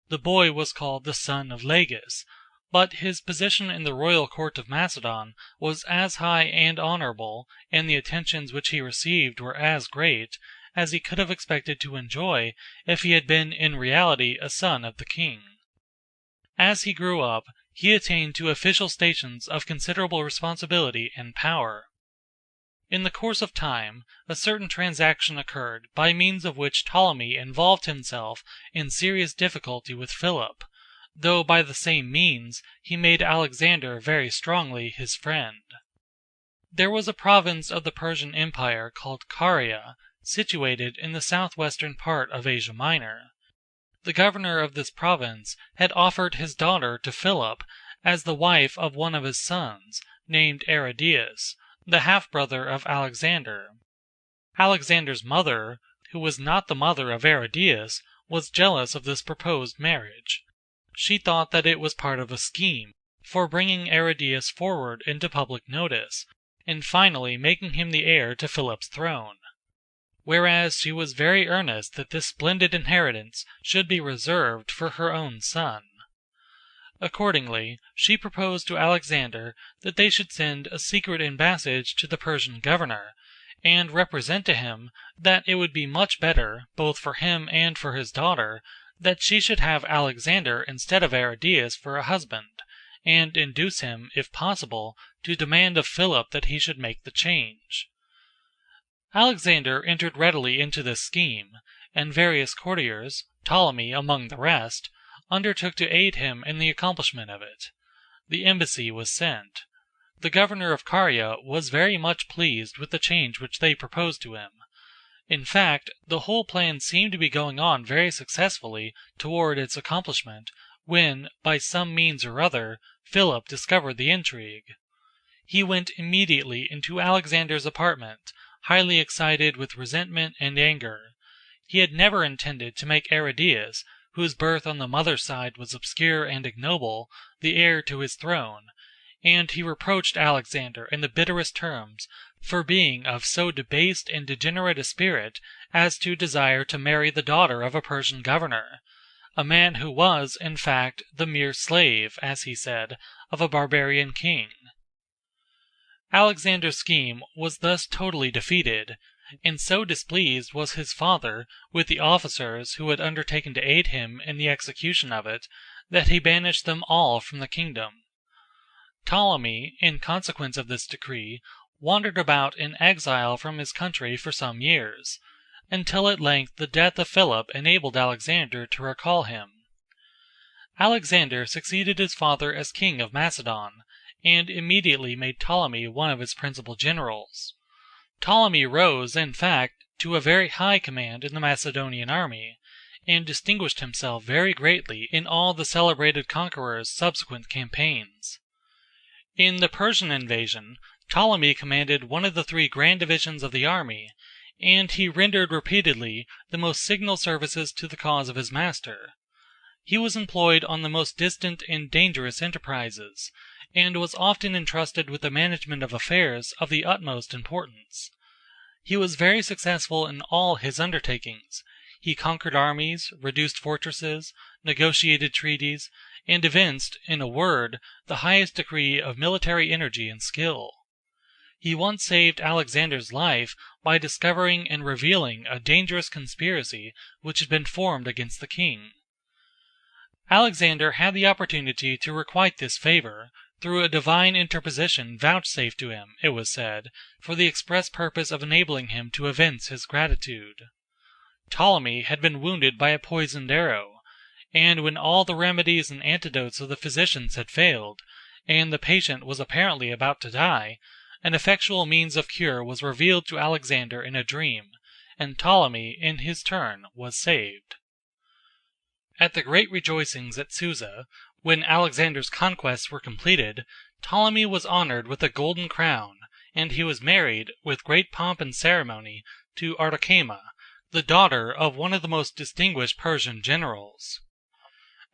The boy was called the son of Lagus, but his position in the royal court of Macedon was as high and honorable, and the attentions which he received were as great, as he could have expected to enjoy if he had been in reality a son of the king. As he grew up, he attained to official stations of considerable responsibility and power. In the course of time, a certain transaction occurred by means of which Ptolemy involved himself in serious difficulty with Philip, though by the same means he made Alexander very strongly his friend. There was a province of the Persian Empire called Caria, situated in the southwestern part of Asia Minor. The governor of this province had offered his daughter to Philip as the wife of one of his sons, named Aridaeus, the half-brother of Alexander. Alexander's mother, who was not the mother of Aridaeus, was jealous of this proposed marriage. She thought that it was part of a scheme for bringing Aridaeus forward into public notice, and finally making him the heir to Philip's throne. Whereas she was very earnest that this splendid inheritance should be reserved for her own son. Accordingly, she proposed to Alexander that they should send a secret embassage to the Persian governor, and represent to him that it would be much better, both for him and for his daughter, that she should have Alexander instead of Aridaeus for a husband, and induce him, if possible, to demand of Philip that he should make the change. Alexander entered readily into this scheme, and various courtiers, Ptolemy among the rest, undertook to aid him in the accomplishment of it. The embassy was sent. The governor of Caria was very much pleased with the change which they proposed to him. In fact, the whole plan seemed to be going on very successfully toward its accomplishment, when, by some means or other, Philip discovered the intrigue. He went immediately into Alexander's apartment, highly excited with resentment and anger. He had never intended to make Aridaeus, whose birth on the mother's side was obscure and ignoble, the heir to his throne, and he reproached Alexander in the bitterest terms for being of so debased and degenerate a spirit as to desire to marry the daughter of a Persian governor, a man who was, in fact, the mere slave, as he said, of a barbarian king. Alexander's scheme was thus totally defeated, and so displeased was his father with the officers who had undertaken to aid him in the execution of it, that he banished them all from the kingdom. Ptolemy, in consequence of this decree, wandered about in exile from his country for some years, until at length the death of Philip enabled Alexander to recall him. Alexander succeeded his father as king of Macedon, and immediately made Ptolemy one of his principal generals. Ptolemy rose, in fact, to a very high command in the Macedonian army, and distinguished himself very greatly in all the celebrated conqueror's subsequent campaigns. In the Persian invasion, Ptolemy commanded one of the 3 grand divisions of the army, and he rendered repeatedly the most signal services to the cause of his master. He was employed on the most distant and dangerous enterprises, and was often entrusted with the management of affairs of the utmost importance. He was very successful in all his undertakings. He conquered armies, reduced fortresses, negotiated treaties, and evinced, in a word, the highest degree of military energy and skill. He once saved Alexander's life by discovering and revealing a dangerous conspiracy which had been formed against the king. Alexander had the opportunity to requite this favor through a divine interposition vouchsafed to him, it was said, for the express purpose of enabling him to evince his gratitude. Ptolemy had been wounded by a poisoned arrow, and when all the remedies and antidotes of the physicians had failed, and the patient was apparently about to die, an effectual means of cure was revealed to Alexander in a dream, and Ptolemy, in his turn, was saved. At the great rejoicings at Susa, when Alexander's conquests were completed, Ptolemy was honored with a golden crown, and he was married, with great pomp and ceremony, to Artachema, the daughter of one of the most distinguished Persian generals.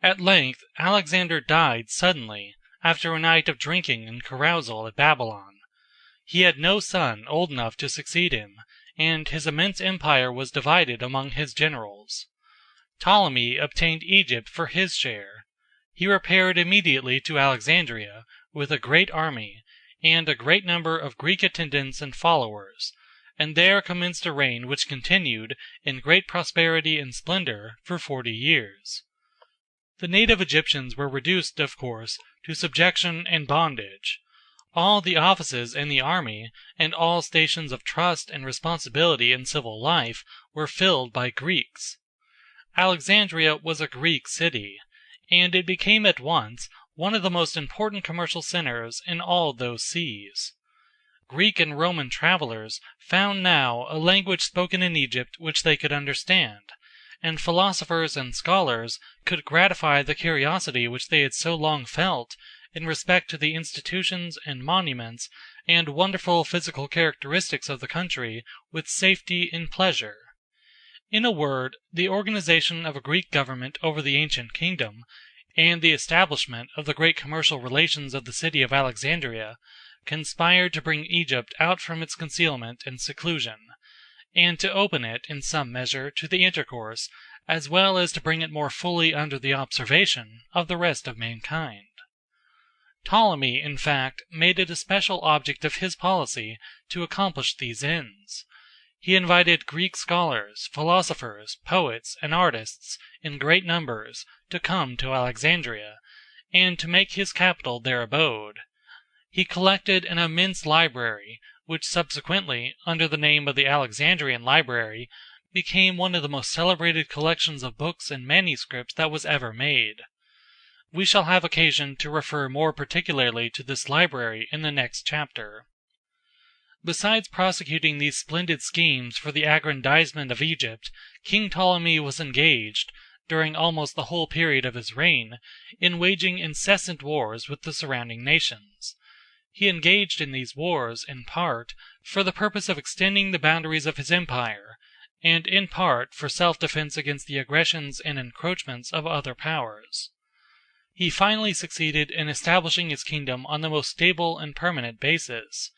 At length Alexander died suddenly, after a night of drinking and carousal at Babylon. He had no son old enough to succeed him, and his immense empire was divided among his generals. Ptolemy obtained Egypt for his share. He repaired immediately to Alexandria with a great army, and a great number of Greek attendants and followers, and there commenced a reign which continued, in great prosperity and splendor, for 40 years. The native Egyptians were reduced, of course, to subjection and bondage. All the offices in the army, and all stations of trust and responsibility in civil life, were filled by Greeks. Alexandria was a Greek city, and it became at once one of the most important commercial centers in all those seas. Greek and Roman travelers found now a language spoken in Egypt which they could understand, and philosophers and scholars could gratify the curiosity which they had so long felt in respect to the institutions and monuments and wonderful physical characteristics of the country with safety and pleasure. In a word, the organization of a Greek government over the ancient kingdom, and the establishment of the great commercial relations of the city of Alexandria, conspired to bring Egypt out from its concealment and seclusion, and to open it, in some measure, to the intercourse, as well as to bring it more fully under the observation of the rest of mankind. Ptolemy, in fact, made it a special object of his policy to accomplish these ends. He invited Greek scholars, philosophers, poets, and artists, in great numbers, to come to Alexandria, and to make his capital their abode. He collected an immense library, which subsequently, under the name of the Alexandrian Library, became one of the most celebrated collections of books and manuscripts that was ever made. We shall have occasion to refer more particularly to this library in the next chapter. Besides prosecuting these splendid schemes for the aggrandizement of Egypt, King Ptolemy was engaged, during almost the whole period of his reign, in waging incessant wars with the surrounding nations. He engaged in these wars, in part, for the purpose of extending the boundaries of his empire, and in part for self-defense against the aggressions and encroachments of other powers. He finally succeeded in establishing his kingdom on the most stable and permanent basis,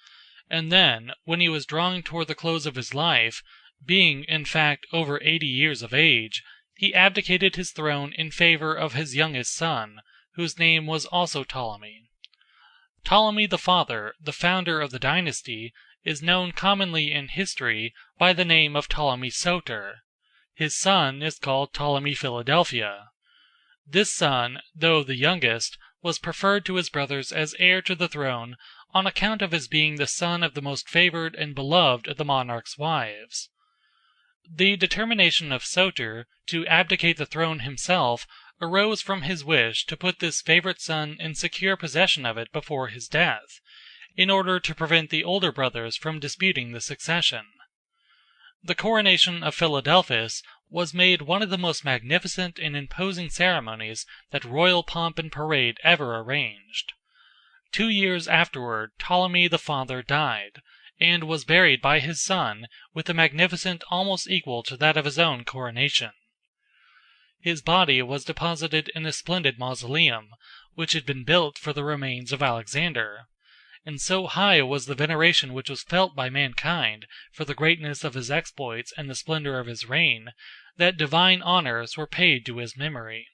and then, when he was drawing toward the close of his life, being, in fact, over 80 years of age, he abdicated his throne in favor of his youngest son, whose name was also Ptolemy. Ptolemy the father, the founder of the dynasty, is known commonly in history by the name of Ptolemy Soter. His son is called Ptolemy Philadelphia. This son, though the youngest, was preferred to his brothers as heir to the throne on account of his being the son of the most favored and beloved of the monarch's wives. The determination of Soter to abdicate the throne himself arose from his wish to put this favorite son in secure possession of it before his death, in order to prevent the older brothers from disputing the succession. The coronation of Philadelphus was made one of the most magnificent and imposing ceremonies that royal pomp and parade ever arranged. 2 years afterward Ptolemy the father died, and was buried by his son with a magnificence almost equal to that of his own coronation. His body was deposited in a splendid mausoleum, which had been built for the remains of Alexander, and so high was the veneration which was felt by mankind for the greatness of his exploits and the splendor of his reign, that divine honors were paid to his memory.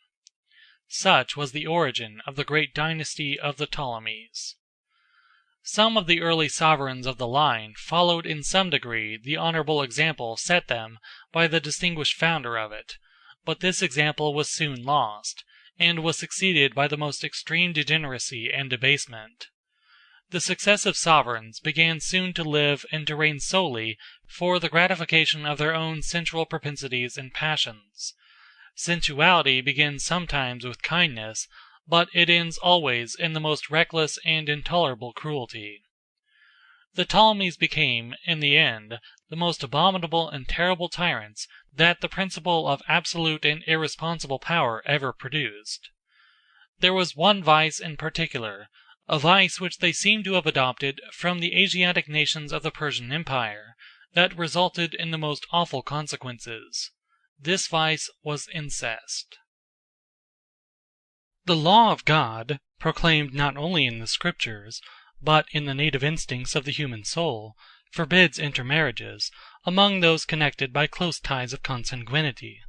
Such was the origin of the great dynasty of the Ptolemies. Some of the early sovereigns of the line followed in some degree the honorable example set them by the distinguished founder of it, but this example was soon lost, and was succeeded by the most extreme degeneracy and debasement. The successive sovereigns began soon to live and to reign solely for the gratification of their own sensual propensities and passions. Sensuality begins sometimes with kindness, but it ends always in the most reckless and intolerable cruelty. The Ptolemies became, in the end, the most abominable and terrible tyrants that the principle of absolute and irresponsible power ever produced. There was one vice in particular, a vice which they seem to have adopted from the Asiatic nations of the Persian Empire, that resulted in the most awful consequences. This vice was incest. The law of God, proclaimed not only in the Scriptures, but in the native instincts of the human soul, forbids intermarriages among those connected by close ties of consanguinity.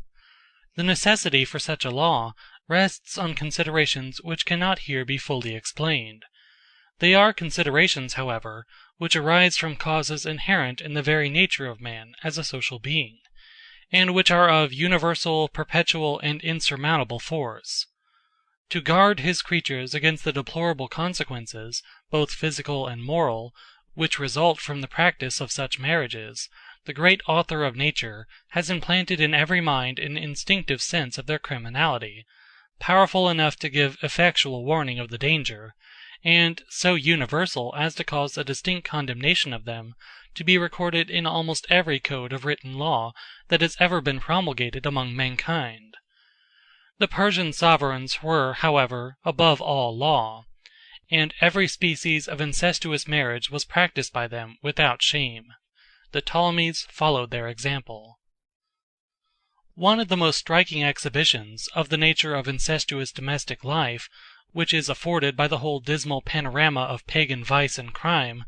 The necessity for such a law rests on considerations which cannot here be fully explained. They are considerations, however, which arise from causes inherent in the very nature of man as a social being, and which are of universal, perpetual, and insurmountable force. To guard his creatures against the deplorable consequences, both physical and moral, which result from the practice of such marriages, the great Author of nature has implanted in every mind an instinctive sense of their criminality, powerful enough to give effectual warning of the danger, and so universal as to cause a distinct condemnation of them to be recorded in almost every code of written law that has ever been promulgated among mankind. The Persian sovereigns were, however, above all law, and every species of incestuous marriage was practiced by them without shame. The Ptolemies followed their example. One of the most striking exhibitions of the nature of incestuous domestic life, which is afforded by the whole dismal panorama of pagan vice and crime,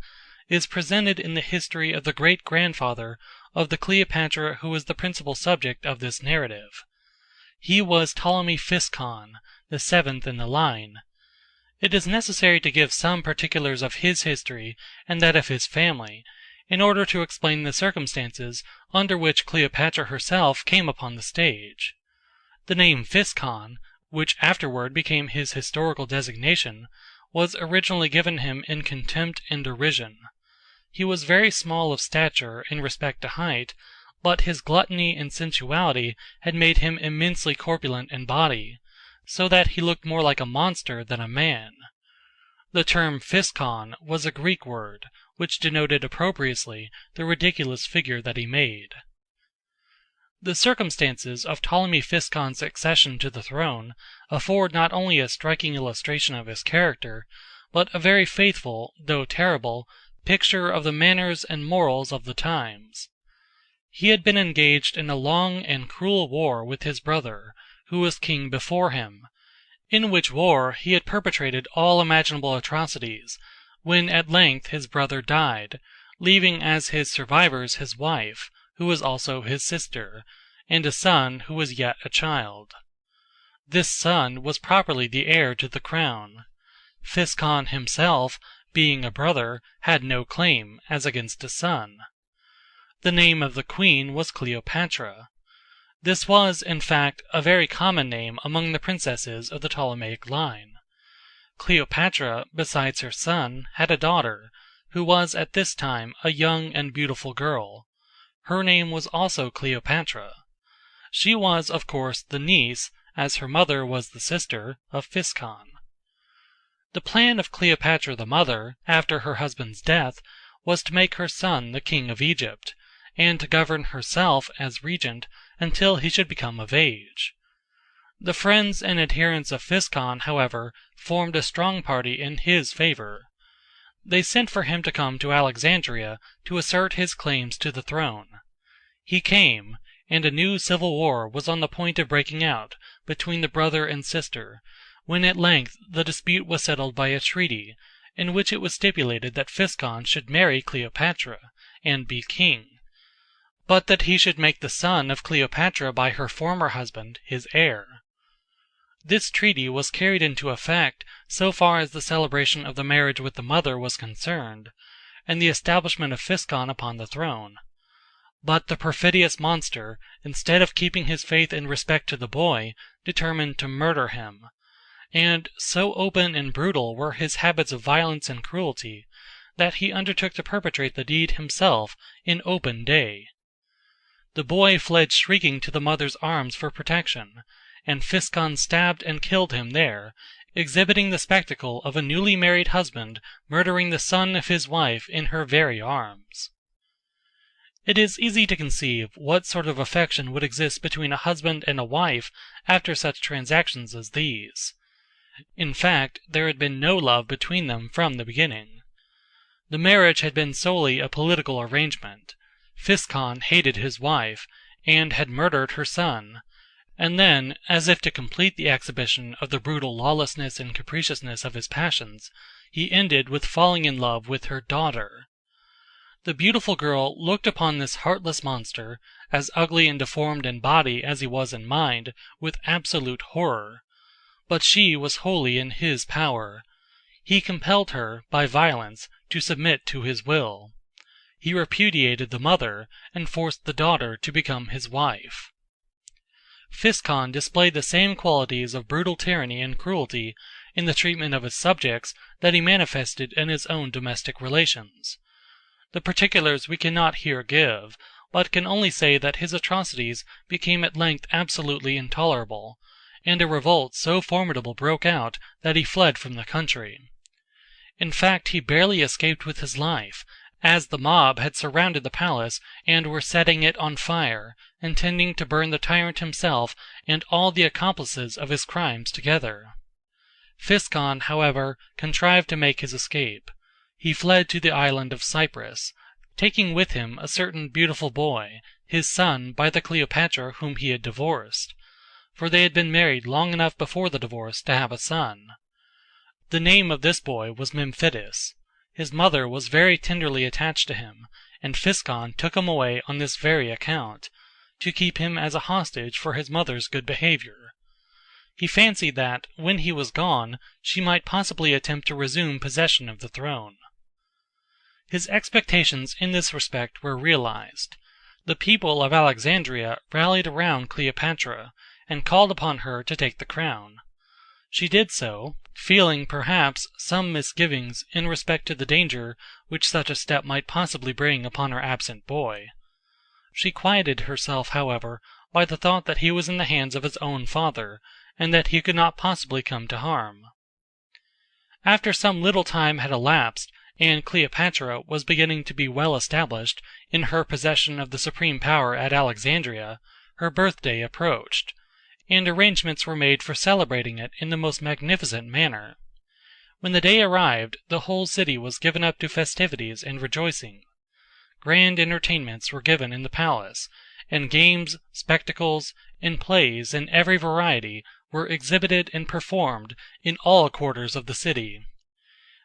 is presented in the history of the great-grandfather of the Cleopatra who is the principal subject of this narrative. He was Ptolemy Physcon, the seventh in the line. It is necessary to give some particulars of his history and that of his family, in order to explain the circumstances under which Cleopatra herself came upon the stage. The name Physcon, which afterward became his historical designation, was originally given him in contempt and derision. He was very small of stature in respect to height, but his gluttony and sensuality had made him immensely corpulent in body, so that he looked more like a monster than a man. The term Physcon was a Greek word, which denoted opprobriously the ridiculous figure that he made. The circumstances of Ptolemy Physcon's accession to the throne afford not only a striking illustration of his character, but a very faithful, though terrible, picture of the manners and morals of the times. He had been engaged in a long and cruel war with his brother, who was king before him, in which war he had perpetrated all imaginable atrocities, when at length his brother died, leaving as his survivors his wife, who was also his sister, and a son who was yet a child. This son was properly the heir to the crown. Physcon himself, being a brother, had no claim, as against a son. The name of the queen was Cleopatra. This was, in fact, a very common name among the princesses of the Ptolemaic line. Cleopatra, besides her son, had a daughter, who was at this time a young and beautiful girl. Her name was also Cleopatra. She was, of course, the niece, as her mother was the sister of Physcon. The plan of Cleopatra the mother, after her husband's death, was to make her son the king of Egypt, and to govern herself as regent until he should become of age. The friends and adherents of Physcon, however, formed a strong party in his favor. They sent for him to come to Alexandria to assert his claims to the throne. He came, and a new civil war was on the point of breaking out between the brother and sister, when at length the dispute was settled by a treaty, in which it was stipulated that Physcon should marry Cleopatra, and be king, but that he should make the son of Cleopatra by her former husband his heir. This treaty was carried into effect so far as the celebration of the marriage with the mother was concerned, and the establishment of Physcon upon the throne. But the perfidious monster, instead of keeping his faith in respect to the boy, determined to murder him, and so open and brutal were his habits of violence and cruelty, that he undertook to perpetrate the deed himself in open day. The boy fled shrieking to the mother's arms for protection, and Physcon stabbed and killed him there, exhibiting the spectacle of a newly married husband murdering the son of his wife in her very arms. It is easy to conceive what sort of affection would exist between a husband and a wife after such transactions as these. In fact, there had been no love between them from the beginning. The marriage had been solely a political arrangement. Physcon hated his wife, and had murdered her son, and then, as if to complete the exhibition of the brutal lawlessness and capriciousness of his passions, he ended with falling in love with her daughter. The beautiful girl looked upon this heartless monster, as ugly and deformed in body as he was in mind, with absolute horror. But she was wholly in his power. He compelled her, by violence, to submit to his will. He repudiated the mother, and forced the daughter to become his wife. Physcon displayed the same qualities of brutal tyranny and cruelty in the treatment of his subjects that he manifested in his own domestic relations. The particulars we cannot here give, but can only say that his atrocities became at length absolutely intolerable, and a revolt so formidable broke out that he fled from the country. In fact, he barely escaped with his life, as the mob had surrounded the palace and were setting it on fire, intending to burn the tyrant himself and all the accomplices of his crimes together. Physcon, however, contrived to make his escape. He fled to the island of Cyprus, taking with him a certain beautiful boy, his son by the Cleopatra whom he had divorced, for they had been married long enough before the divorce to have a son. The name of this boy was Memphitis. His mother was very tenderly attached to him, and Physcon took him away on this very account, to keep him as a hostage for his mother's good behavior. He fancied that, when he was gone, she might possibly attempt to resume possession of the throne. His expectations in this respect were realized. The people of Alexandria rallied around Cleopatra, and called upon her to take the crown. She did so, feeling perhaps some misgivings in respect to the danger which such a step might possibly bring upon her absent boy. She quieted herself, however, by the thought that he was in the hands of his own father, and that he could not possibly come to harm. After some little time had elapsed, and Cleopatra was beginning to be well established in her possession of the supreme power at Alexandria, her birthday approached, and arrangements were made for celebrating it in the most magnificent manner. When the day arrived, the whole city was given up to festivities and rejoicing. Grand entertainments were given in the palace, and games, spectacles, and plays in every variety were exhibited and performed in all quarters of the city.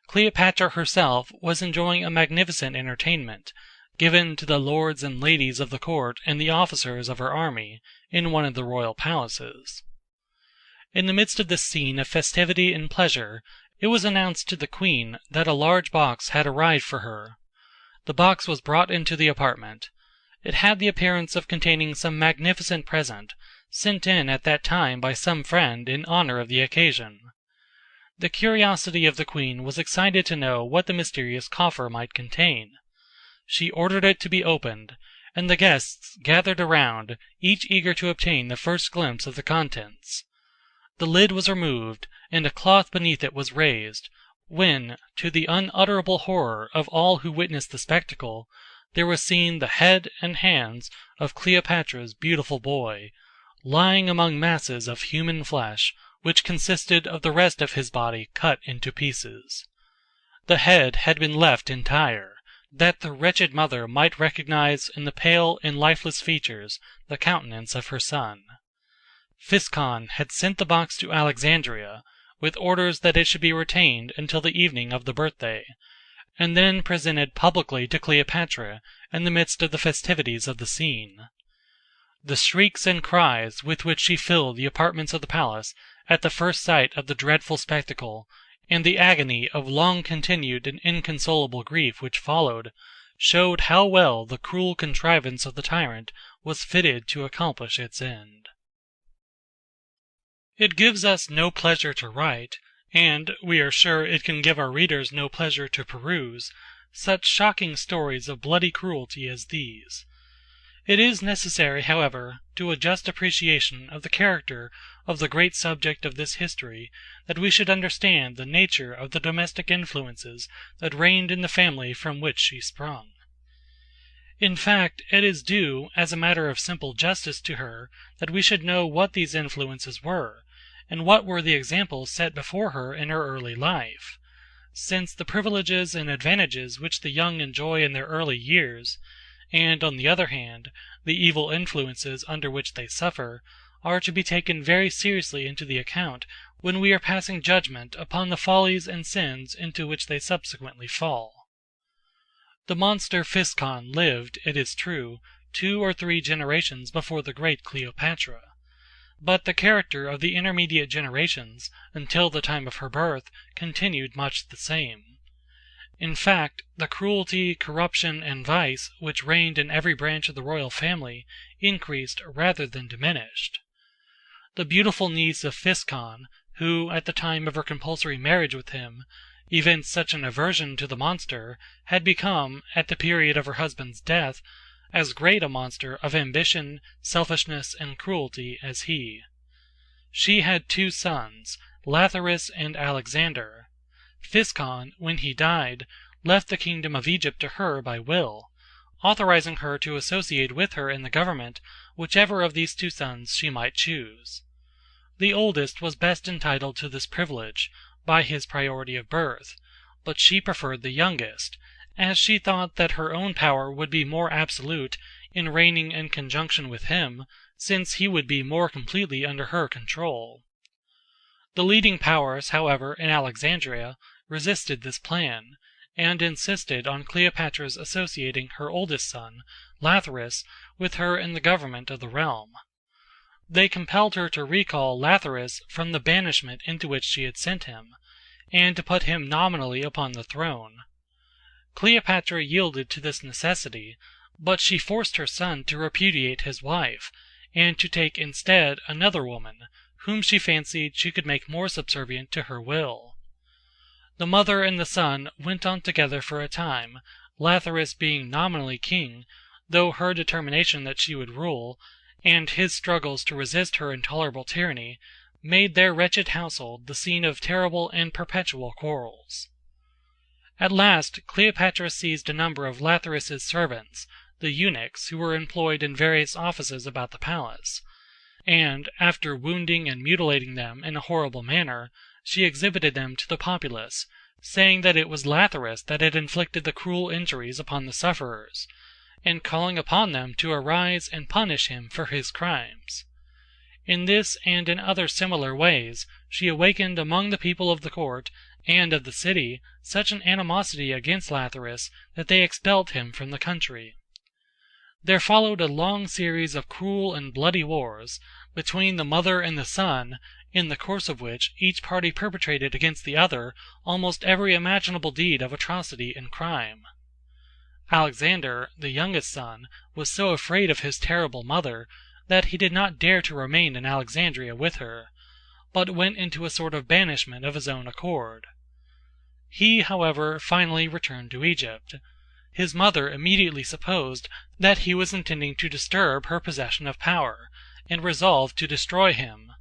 Cleopatra herself was enjoying a magnificent entertainment, given to the lords and ladies of the court and the officers of her army, in one of the royal palaces. In the midst of this scene of festivity and pleasure, it was announced to the Queen that a large box had arrived for her. The box was brought into the apartment. It had the appearance of containing some magnificent present, sent in at that time by some friend in honor of the occasion. The curiosity of the Queen was excited to know what the mysterious coffer might contain. She ordered it to be opened, and the guests gathered around, each eager to obtain the first glimpse of the contents. The lid was removed, and a cloth beneath it was raised, when, to the unutterable horror of all who witnessed the spectacle, there was seen the head and hands of Cleopatra's beautiful boy, lying among masses of human flesh, which consisted of the rest of his body cut into pieces. The head had been left entire, that the wretched mother might recognize in the pale and lifeless features the countenance of her son. Physcon had sent the box to Alexandria, with orders that it should be retained until the evening of the birthday, and then presented publicly to Cleopatra in the midst of the festivities of the scene. The shrieks and cries with which she filled the apartments of the palace at the first sight of the dreadful spectacle, and the agony of long-continued and inconsolable grief which followed, showed how well the cruel contrivance of the tyrant was fitted to accomplish its end. It gives us no pleasure to write, and we are sure it can give our readers no pleasure to peruse, such shocking stories of bloody cruelty as these. It is necessary, however, to a just appreciation of the character of the great subject of this history, that we should understand the nature of the domestic influences that reigned in the family from which she sprung. In fact, it is due, as a matter of simple justice to her, that we should know what these influences were, and what were the examples set before her in her early life, since the privileges and advantages which the young enjoy in their early years, and, on the other hand, the evil influences under which they suffer, are to be taken very seriously into the account when we are passing judgment upon the follies and sins into which they subsequently fall. The monster Physcon lived, it is true, 2 or 3 generations before the great Cleopatra, but the character of the intermediate generations, until the time of her birth, continued much the same. In fact, the cruelty, corruption, and vice which reigned in every branch of the royal family increased rather than diminished. The beautiful niece of Physcon, who, at the time of her compulsory marriage with him, evinced such an aversion to the monster, had become, at the period of her husband's death, as great a monster of ambition, selfishness, and cruelty as he. She had 2 sons, Lathyrus and Alexander. Physcon, when he died, left the kingdom of Egypt to her by will, authorizing her to associate with her in the government whichever of these 2 sons she might choose. The oldest was best entitled to this privilege, by his priority of birth, but she preferred the youngest, as she thought that her own power would be more absolute in reigning in conjunction with him, since he would be more completely under her control. The leading powers, however, in Alexandria, resisted this plan, and insisted on Cleopatra's associating her oldest son, Lathyrus, with her in the government of the realm. They compelled her to recall Lathyrus from the banishment into which she had sent him, and to put him nominally upon the throne. Cleopatra yielded to this necessity, but she forced her son to repudiate his wife, and to take instead another woman, whom she fancied she could make more subservient to her will. The mother and the son went on together for a time, Lathyrus being nominally king, though her determination that she would rule, and his struggles to resist her intolerable tyranny, made their wretched household the scene of terrible and perpetual quarrels. At last Cleopatra seized a number of Lathyrus's servants, the eunuchs who were employed in various offices about the palace, and, after wounding and mutilating them in a horrible manner, she exhibited them to the populace, saying that it was Lathyrus that had inflicted the cruel injuries upon the sufferers, and calling upon them to arise and punish him for his crimes. In this and in other similar ways she awakened among the people of the court and of the city such an animosity against Lathyrus that they expelled him from the country. There followed a long series of cruel and bloody wars between the mother and the son, in the course of which each party perpetrated against the other almost every imaginable deed of atrocity and crime. Alexander, the youngest son, was so afraid of his terrible mother that he did not dare to remain in Alexandria with her, but went into a sort of banishment of his own accord. He, however, finally returned to Egypt. His mother immediately supposed that he was intending to disturb her possession of power, and resolved to destroy him.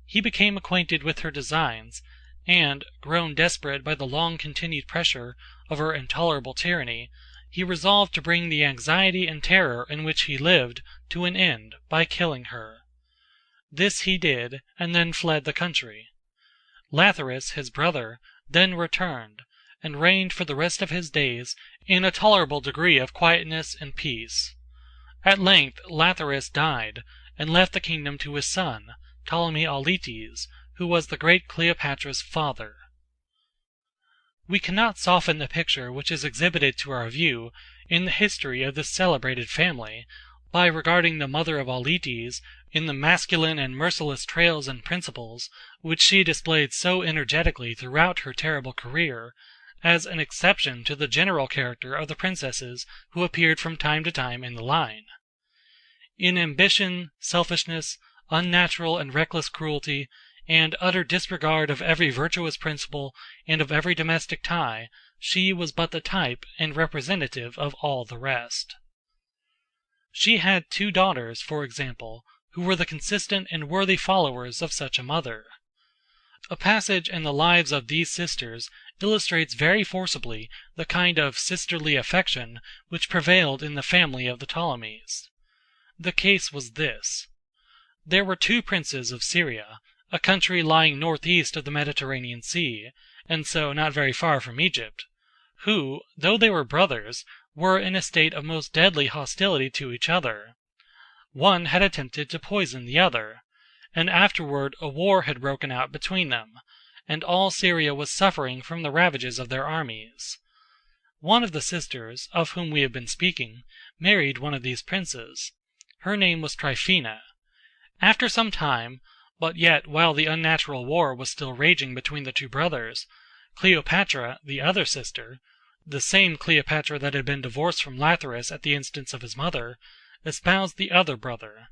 he became acquainted with her designs, and, grown desperate by the long-continued pressure of her intolerable tyranny, he resolved to bring the anxiety and terror in which he lived to an end by killing her. This he did, and then fled the country. Lathyrus, his brother, then returned, and reigned for the rest of his days in a tolerable degree of quietness and peace. At length Lathyrus died, and left the kingdom to his son, Ptolemy Auletes, who was the great Cleopatra's father. We cannot soften the picture which is exhibited to our view in the history of this celebrated family, by regarding the mother of Auletes in the masculine and merciless trails and principles which she displayed so energetically throughout her terrible career, as an exception to the general character of the princesses who appeared from time to time in the line. In ambition, selfishness, unnatural and reckless cruelty, and utter disregard of every virtuous principle and of every domestic tie, she was but the type and representative of all the rest. She had 2 daughters, for example, who were the consistent and worthy followers of such a mother. A passage in the lives of these sisters illustrates very forcibly the kind of sisterly affection which prevailed in the family of the Ptolemies. The case was this. There were 2 princes of Syria, a country lying northeast of the Mediterranean Sea, and so not very far from Egypt, who, though they were brothers, were in a state of most deadly hostility to each other. One had attempted to poison the other, and afterward a war had broken out between them, and all Syria was suffering from the ravages of their armies. One of the sisters, of whom we have been speaking, married one of these princes. Her name was Tryphena. After some time, but yet while the unnatural war was still raging between the 2 brothers, Cleopatra, the other sister, the same Cleopatra that had been divorced from Lathyrus at the instance of his mother, espoused the other brother.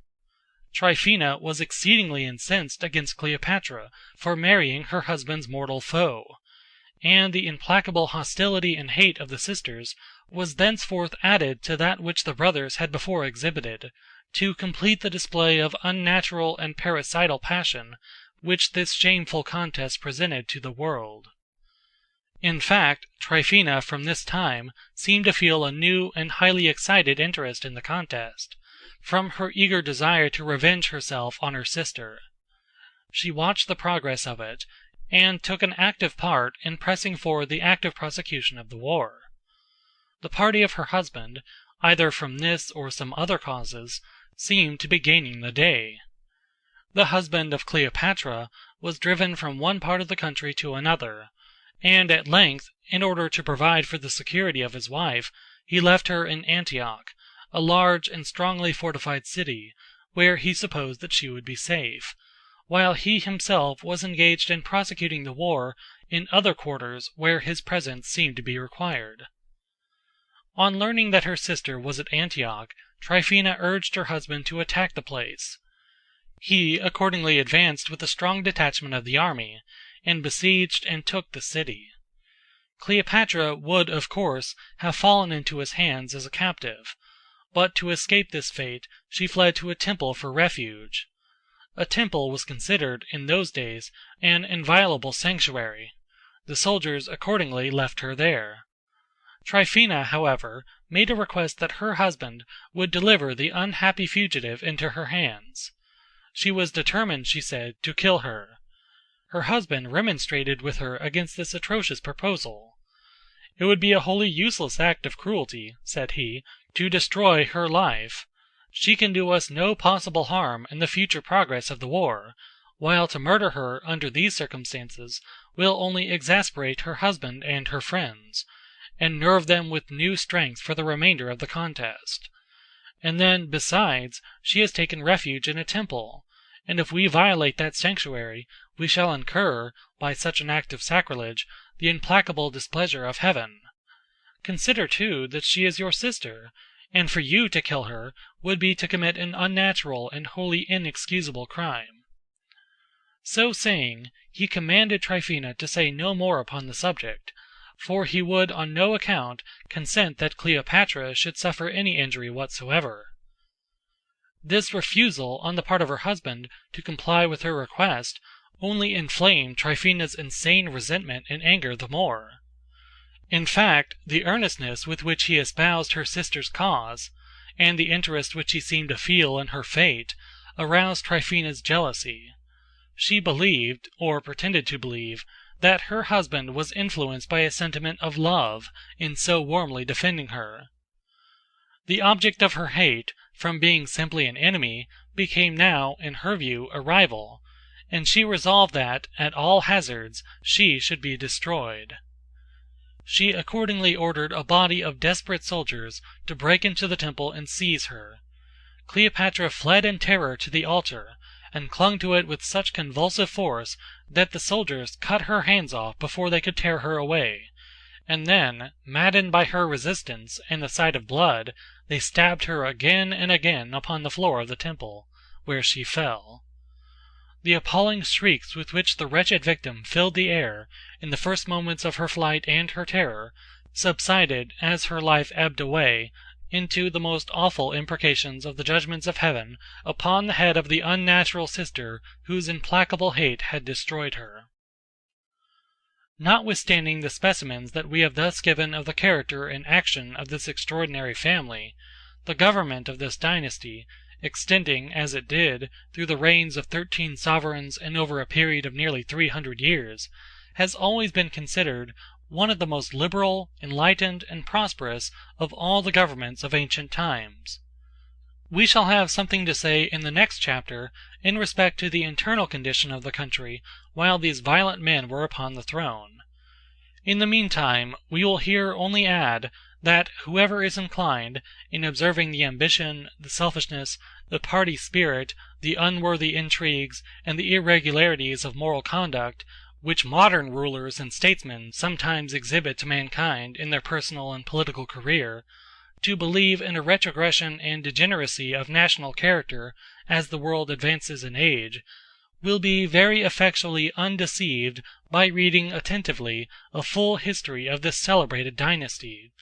Tryphena was exceedingly incensed against Cleopatra for marrying her husband's mortal foe, and the implacable hostility and hate of the sisters was thenceforth added to that which the brothers had before exhibited, to complete the display of unnatural and parricidal passion which this shameful contest presented to the world. In fact, Tryphena from this time seemed to feel a new and highly excited interest in the contest, from her eager desire to revenge herself on her sister. She watched the progress of it, and took an active part in pressing forward the active prosecution of the war. The party of her husband, either from this or some other causes, seemed to be gaining the day. The husband of Cleopatra was driven from one part of the country to another, and at length, in order to provide for the security of his wife, he left her in Antioch, a large and strongly fortified city, where he supposed that she would be safe, while he himself was engaged in prosecuting the war in other quarters where his presence seemed to be required. On learning that her sister was at Antioch, Tryphena urged her husband to attack the place. He accordingly advanced with a strong detachment of the army, and besieged and took the city. Cleopatra would, of course, have fallen into his hands as a captive, but to escape this fate she fled to a temple for refuge. A temple was considered, in those days, an inviolable sanctuary. The soldiers accordingly left her there. Tryphena, however, made a request that her husband would deliver the unhappy fugitive into her hands. She was determined, she said, to kill her. Her husband remonstrated with her against this atrocious proposal. "It would be a wholly useless act of cruelty," said he, "to destroy her life. She can do us no possible harm in the future progress of the war, while to murder her under these circumstances will only exasperate her husband and her friends, and nerve them with new strength for the remainder of the contest. And then, besides, she has taken refuge in a temple, and if we violate that sanctuary, we shall incur, by such an act of sacrilege, the implacable displeasure of Heaven. Consider, too, that she is your sister, and for you to kill her would be to commit an unnatural and wholly inexcusable crime." So saying, he commanded Tryphena to say no more upon the subject, for he would on no account consent that Cleopatra should suffer any injury whatsoever. This refusal on the part of her husband to comply with her request only inflamed Tryphaena's insane resentment and anger the more. In fact, the earnestness with which he espoused her sister's cause, and the interest which he seemed to feel in her fate, aroused Tryphaena's jealousy. She believed, or pretended to believe, that her husband was influenced by a sentiment of love in so warmly defending her. The object of her hate, from being simply an enemy, became now, in her view, a rival, and she resolved that, at all hazards, she should be destroyed. She accordingly ordered a body of desperate soldiers to break into the temple and seize her. Cleopatra fled in terror to the altar, and clung to it with such convulsive force that the soldiers cut her hands off before they could tear her away, and then, maddened by her resistance and the sight of blood, they stabbed her again and again upon the floor of the temple, where she fell. The appalling shrieks with which the wretched victim filled the air in the first moments of her flight and her terror, subsided as her life ebbed away into the most awful imprecations of the judgments of heaven upon the head of the unnatural sister whose implacable hate had destroyed her. Notwithstanding the specimens that we have thus given of the character and action of this extraordinary family, the government of this dynasty, extending, as it did, through the reigns of 13 sovereigns and over a period of nearly 300 years, has always been considered one of the most liberal, enlightened, and prosperous of all the governments of ancient times. We shall have something to say in the next chapter in respect to the internal condition of the country while these violent men were upon the throne. In the meantime, we will here only add that whoever is inclined, in observing the ambition, the selfishness, the party spirit, the unworthy intrigues, and the irregularities of moral conduct, which modern rulers and statesmen sometimes exhibit to mankind in their personal and political career, to believe in a retrogression and degeneracy of national character as the world advances in age, will be very effectually undeceived by reading attentively a full history of this celebrated dynasty,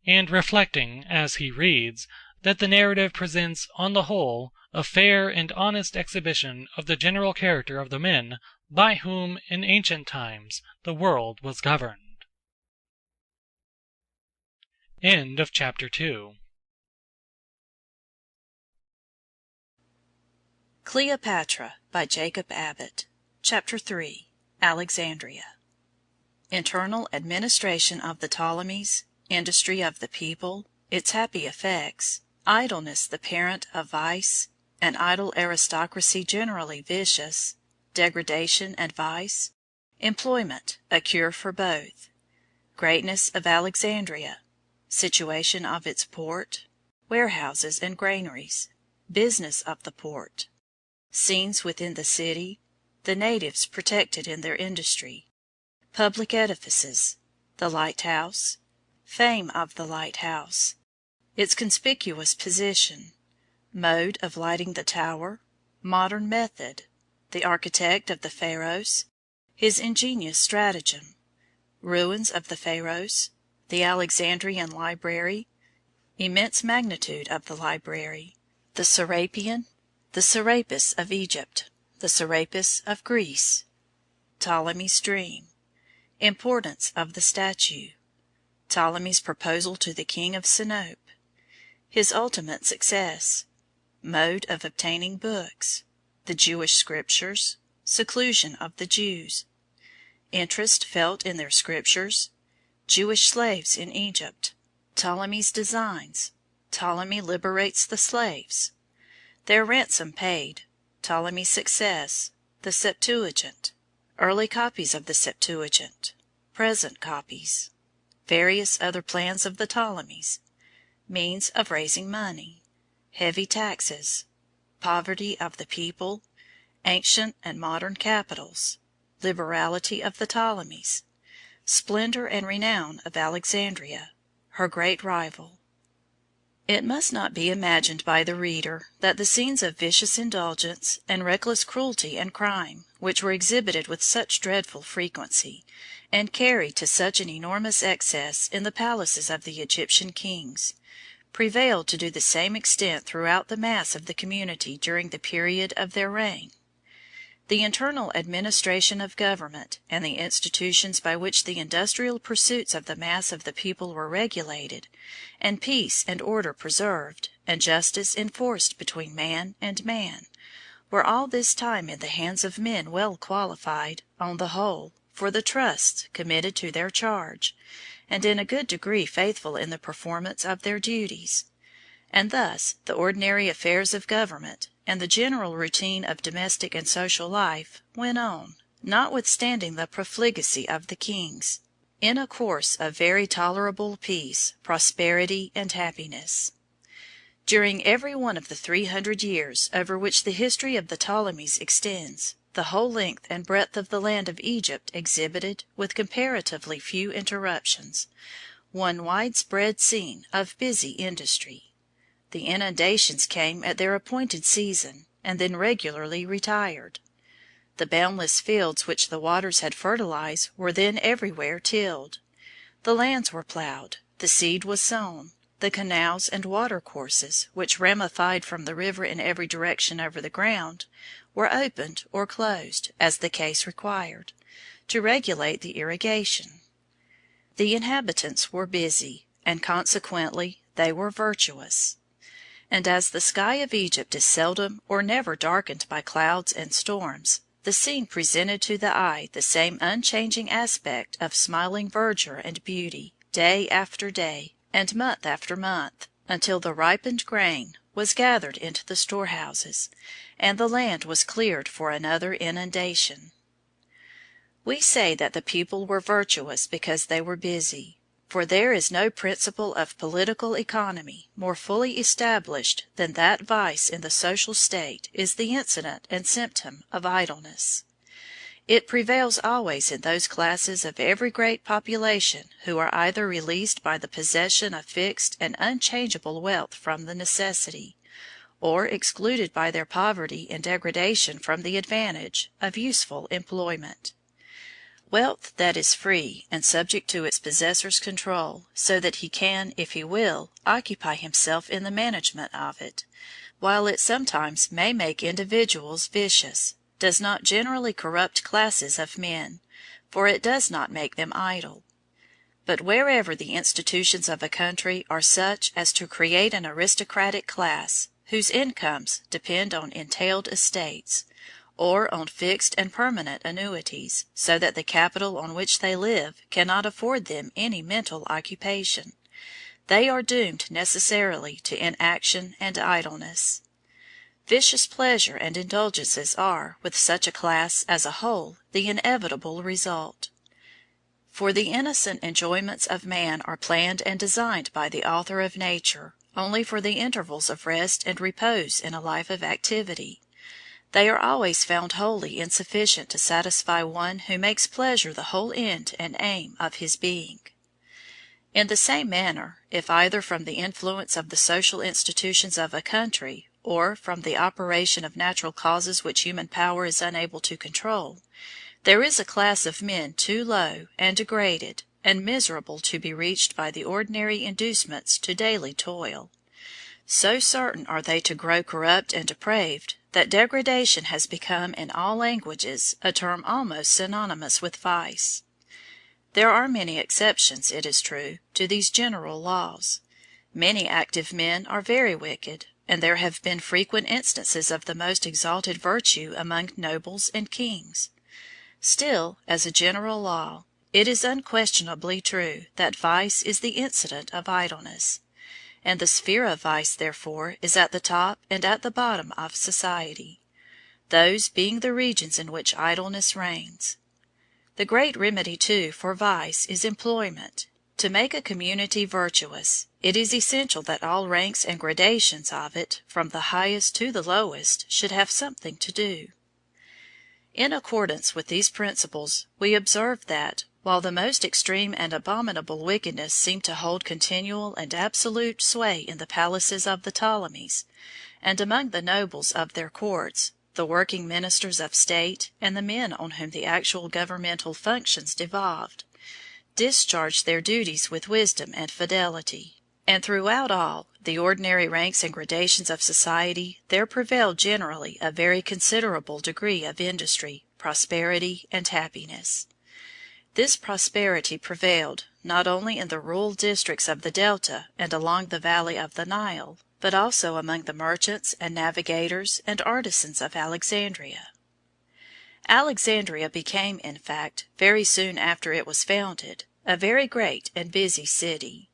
and reflecting, as he reads, that the narrative presents, on the whole, a fair and honest exhibition of the general character of the men by whom, in ancient times, the world was governed. End of Chapter 2. Cleopatra by Jacob Abbott. Chapter 3. Alexandria. Internal administration of the Ptolemies, industry of the people, its happy effects, idleness the parent of vice, an idle aristocracy generally vicious, degradation and vice, employment a cure for both, greatness of Alexandria, situation of its port, warehouses and granaries, business of the port, scenes within the city, the natives protected in their industry, public edifices, the lighthouse, fame of the lighthouse, its conspicuous position, mode of lighting the tower, modern method, the architect of the Pharos, his ingenious stratagem, ruins of the Pharos, the Alexandrian library, immense magnitude of the library, the Serapion, the Serapis of Egypt, the Serapis of Greece, Ptolemy's dream, importance of the statue, Ptolemy's proposal to the king of Sinope, his ultimate success, mode of obtaining books, the Jewish scriptures, seclusion of the Jews, interest felt in their scriptures, Jewish slaves in Egypt, Ptolemy's designs, Ptolemy liberates the slaves, their ransom paid, Ptolemy's success, the Septuagint, early copies of the Septuagint, present copies, various other plans of the Ptolemies, means of raising money, heavy taxes, poverty of the people, ancient and modern capitals, liberality of the Ptolemies, splendor and renown of Alexandria, her great rival. It must not be imagined by the reader that the scenes of vicious indulgence and reckless cruelty and crime, which were exhibited with such dreadful frequency, and carried to such an enormous excess in the palaces of the Egyptian kings, prevailed to the same extent throughout the mass of the community during the period of their reign. The internal administration of government, and the institutions by which the industrial pursuits of the mass of the people were regulated, and peace and order preserved, and justice enforced between man and man, were all this time in the hands of men well qualified, on the whole, for the trusts committed to their charge, and in a good degree faithful in the performance of their duties. And thus the ordinary affairs of government, and the general routine of domestic and social life, went on, notwithstanding the profligacy of the kings, in a course of very tolerable peace, prosperity, and happiness. During every one of the 300 years over which the history of the Ptolemies extends, the whole length and breadth of the land of Egypt exhibited, with comparatively few interruptions, one widespread scene of busy industry. The inundations came at their appointed season, and then regularly retired. The boundless fields which the waters had fertilized were then everywhere tilled. The lands were plowed, the seed was sown, the canals and watercourses, which ramified from the river in every direction over the ground, were opened or closed, as the case required, to regulate the irrigation. The inhabitants were busy, and consequently they were virtuous. And as the sky of Egypt is seldom or never darkened by clouds and storms, the scene presented to the eye the same unchanging aspect of smiling verdure and beauty, day after day, and month after month, until the ripened grain was gathered into the storehouses, and the land was cleared for another inundation. We say that the people were virtuous because they were busy. For there is no principle of political economy more fully established than that vice in the social state is the incident and symptom of idleness. It prevails always in those classes of every great population who are either released by the possession of fixed and unchangeable wealth from the necessity, or excluded by their poverty and degradation from the advantage, of useful employment. Wealth that is free and subject to its possessor's control, so that he can, if he will, occupy himself in the management of it, while it sometimes may make individuals vicious, does not generally corrupt classes of men, for it does not make them idle. But wherever the institutions of a country are such as to create an aristocratic class, whose incomes depend on entailed estates, or on fixed and permanent annuities, so that the capital on which they live cannot afford them any mental occupation, they are doomed necessarily to inaction and idleness. Vicious pleasure and indulgences are, with such a class as a whole, the inevitable result. For the innocent enjoyments of man are planned and designed by the Author of nature only for the intervals of rest and repose in a life of activity. They are always found wholly insufficient to satisfy one who makes pleasure the whole end and aim of his being. In the same manner, if either from the influence of the social institutions of a country, or from the operation of natural causes which human power is unable to control, there is a class of men too low and degraded and miserable to be reached by the ordinary inducements to daily toil, so certain are they to grow corrupt and depraved, that degradation has become in all languages a term almost synonymous with vice. There are many exceptions, it is true, to these general laws. Many active men are very wicked, and there have been frequent instances of the most exalted virtue among nobles and kings. Still, as a general law, it is unquestionably true that vice is the incident of idleness, and the sphere of vice, therefore, is at the top and at the bottom of society, those being the regions in which idleness reigns. The great remedy, too, for vice is employment. To make a community virtuous, it is essential that all ranks and gradations of it, from the highest to the lowest, should have something to do. In accordance with these principles, we observe that, while the most extreme and abominable wickedness seemed to hold continual and absolute sway in the palaces of the Ptolemies, and among the nobles of their courts, the working ministers of state, and the men on whom the actual governmental functions devolved, discharged their duties with wisdom and fidelity, and throughout all the ordinary ranks and gradations of society, there prevailed generally a very considerable degree of industry, prosperity, and happiness. This prosperity prevailed not only in the rural districts of the Delta and along the valley of the Nile, but also among the merchants and navigators and artisans of Alexandria. Alexandria became, in fact, very soon after it was founded, a very great and busy city.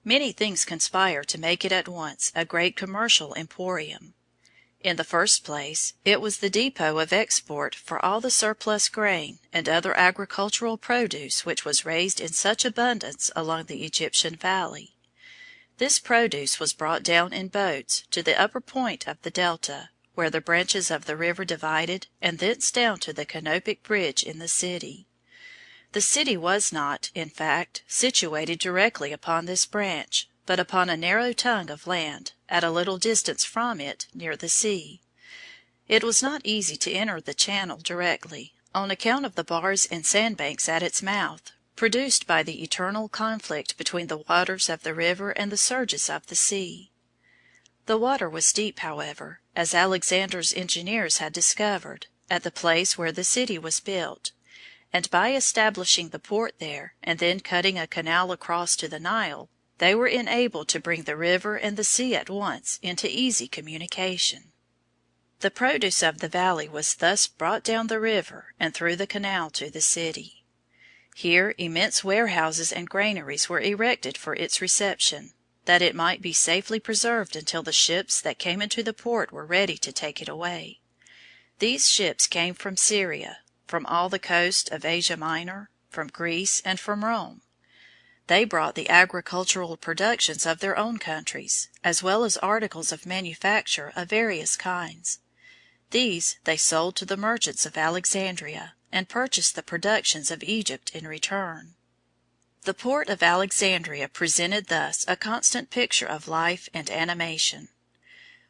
Many things conspired to make it at once a great commercial emporium. In the first place, it was the depot of export for all the surplus grain and other agricultural produce which was raised in such abundance along the Egyptian valley. This produce was brought down in boats to the upper point of the delta, where the branches of the river divided, and thence down to the canopic bridge in the city. The city was not, in fact, situated directly upon this branch, but upon a narrow tongue of land, at a little distance from it, near the sea. It was not easy to enter the channel directly, on account of the bars and sandbanks at its mouth, produced by the eternal conflict between the waters of the river and the surges of the sea. The water was deep, however, as Alexander's engineers had discovered, at the place where the city was built, and by establishing the port there, and then cutting a canal across to the Nile, they were enabled to bring the river and the sea at once into easy communication. The produce of the valley was thus brought down the river and through the canal to the city. Here immense warehouses and granaries were erected for its reception, that it might be safely preserved until the ships that came into the port were ready to take it away. These ships came from Syria, from all the coast of Asia Minor, from Greece, and from Rome. They brought the agricultural productions of their own countries, as well as articles of manufacture of various kinds. These they sold to the merchants of Alexandria, and purchased the productions of Egypt in return. The port of Alexandria presented thus a constant picture of life and animation.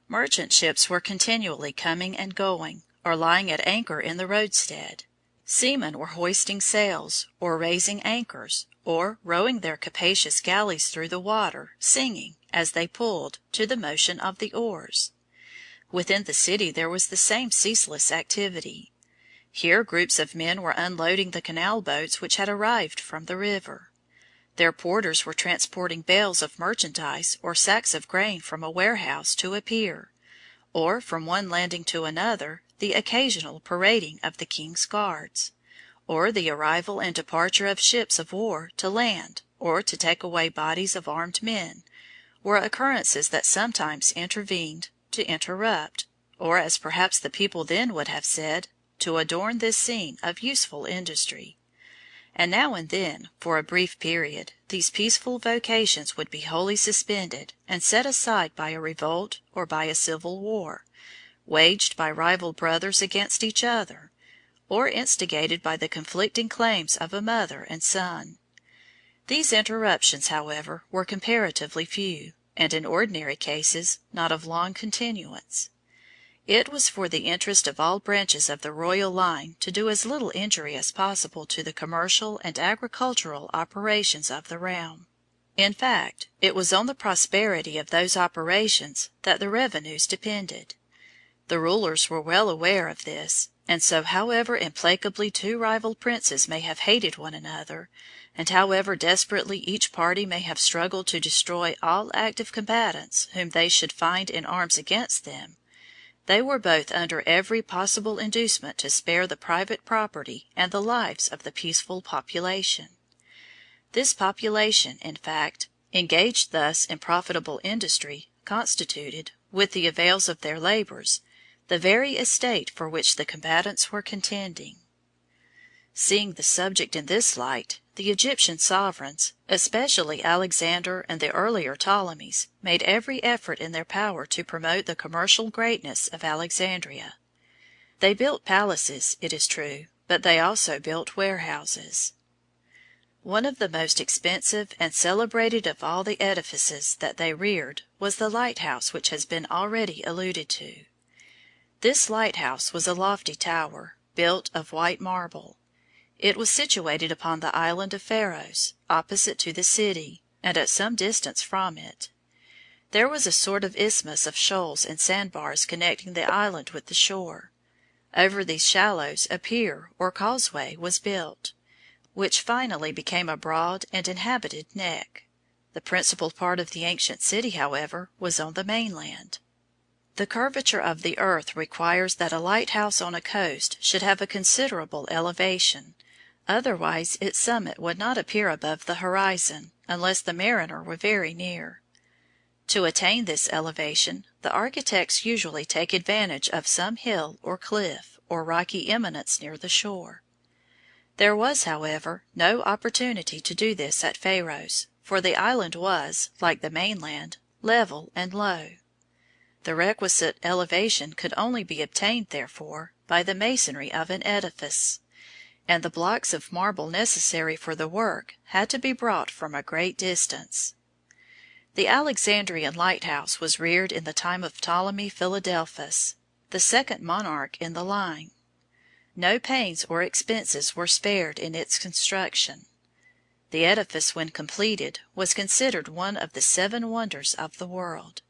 Merchant ships were continually coming and going, or lying at anchor in the roadstead. Seamen were hoisting sails, or raising anchors, or rowing their capacious galleys through the water, singing, as they pulled, to the motion of the oars. Within the city there was the same ceaseless activity. Here groups of men were unloading the canal boats which had arrived from the river. Their porters were transporting bales of merchandise or sacks of grain from a warehouse to a pier, or from one landing to another, the occasional parading of the king's guards, or the arrival and departure of ships of war to land or to take away bodies of armed men, were occurrences that sometimes intervened to interrupt, or, as perhaps the people then would have said, to adorn this scene of useful industry. And now and then, for a brief period, these peaceful vocations would be wholly suspended and set aside by a revolt or by a civil war, waged by rival brothers against each other, or instigated by the conflicting claims of a mother and son. These interruptions, however, were comparatively few, and in ordinary cases not of long continuance. It was for the interest of all branches of the royal line to do as little injury as possible to the commercial and agricultural operations of the realm. In fact, it was on the prosperity of those operations that the revenues depended. The rulers were well aware of this, and so however implacably two rival princes may have hated one another, and however desperately each party may have struggled to destroy all active combatants whom they should find in arms against them, they were both under every possible inducement to spare the private property and the lives of the peaceful population. This population, in fact, engaged thus in profitable industry, constituted, with the avails of their labors, the very estate for which the combatants were contending. Seeing the subject in this light, the Egyptian sovereigns, especially Alexander and the earlier Ptolemies, made every effort in their power to promote the commercial greatness of Alexandria. They built palaces, it is true, but they also built warehouses. One of the most expensive and celebrated of all the edifices that they reared was the lighthouse which has been already alluded to. This lighthouse was a lofty tower, built of white marble. It was situated upon the island of Pharos, opposite to the city, and at some distance from it. There was a sort of isthmus of shoals and sandbars connecting the island with the shore. Over these shallows a pier or causeway was built, which finally became a broad and inhabited neck. The principal part of the ancient city, however, was on the mainland. The curvature of the earth requires that a lighthouse on a coast should have a considerable elevation, otherwise its summit would not appear above the horizon, unless the mariner were very near. To attain this elevation, the architects usually take advantage of some hill or cliff or rocky eminence near the shore. There was, however, no opportunity to do this at Pharos, for the island was, like the mainland, level and low. The requisite elevation could only be obtained, therefore, by the masonry of an edifice, and the blocks of marble necessary for the work had to be brought from a great distance. The Alexandrian lighthouse was reared in the time of Ptolemy Philadelphus, the second monarch in the line. No pains or expenses were spared in its construction. The edifice, when completed, was considered one of the 7 wonders of the world.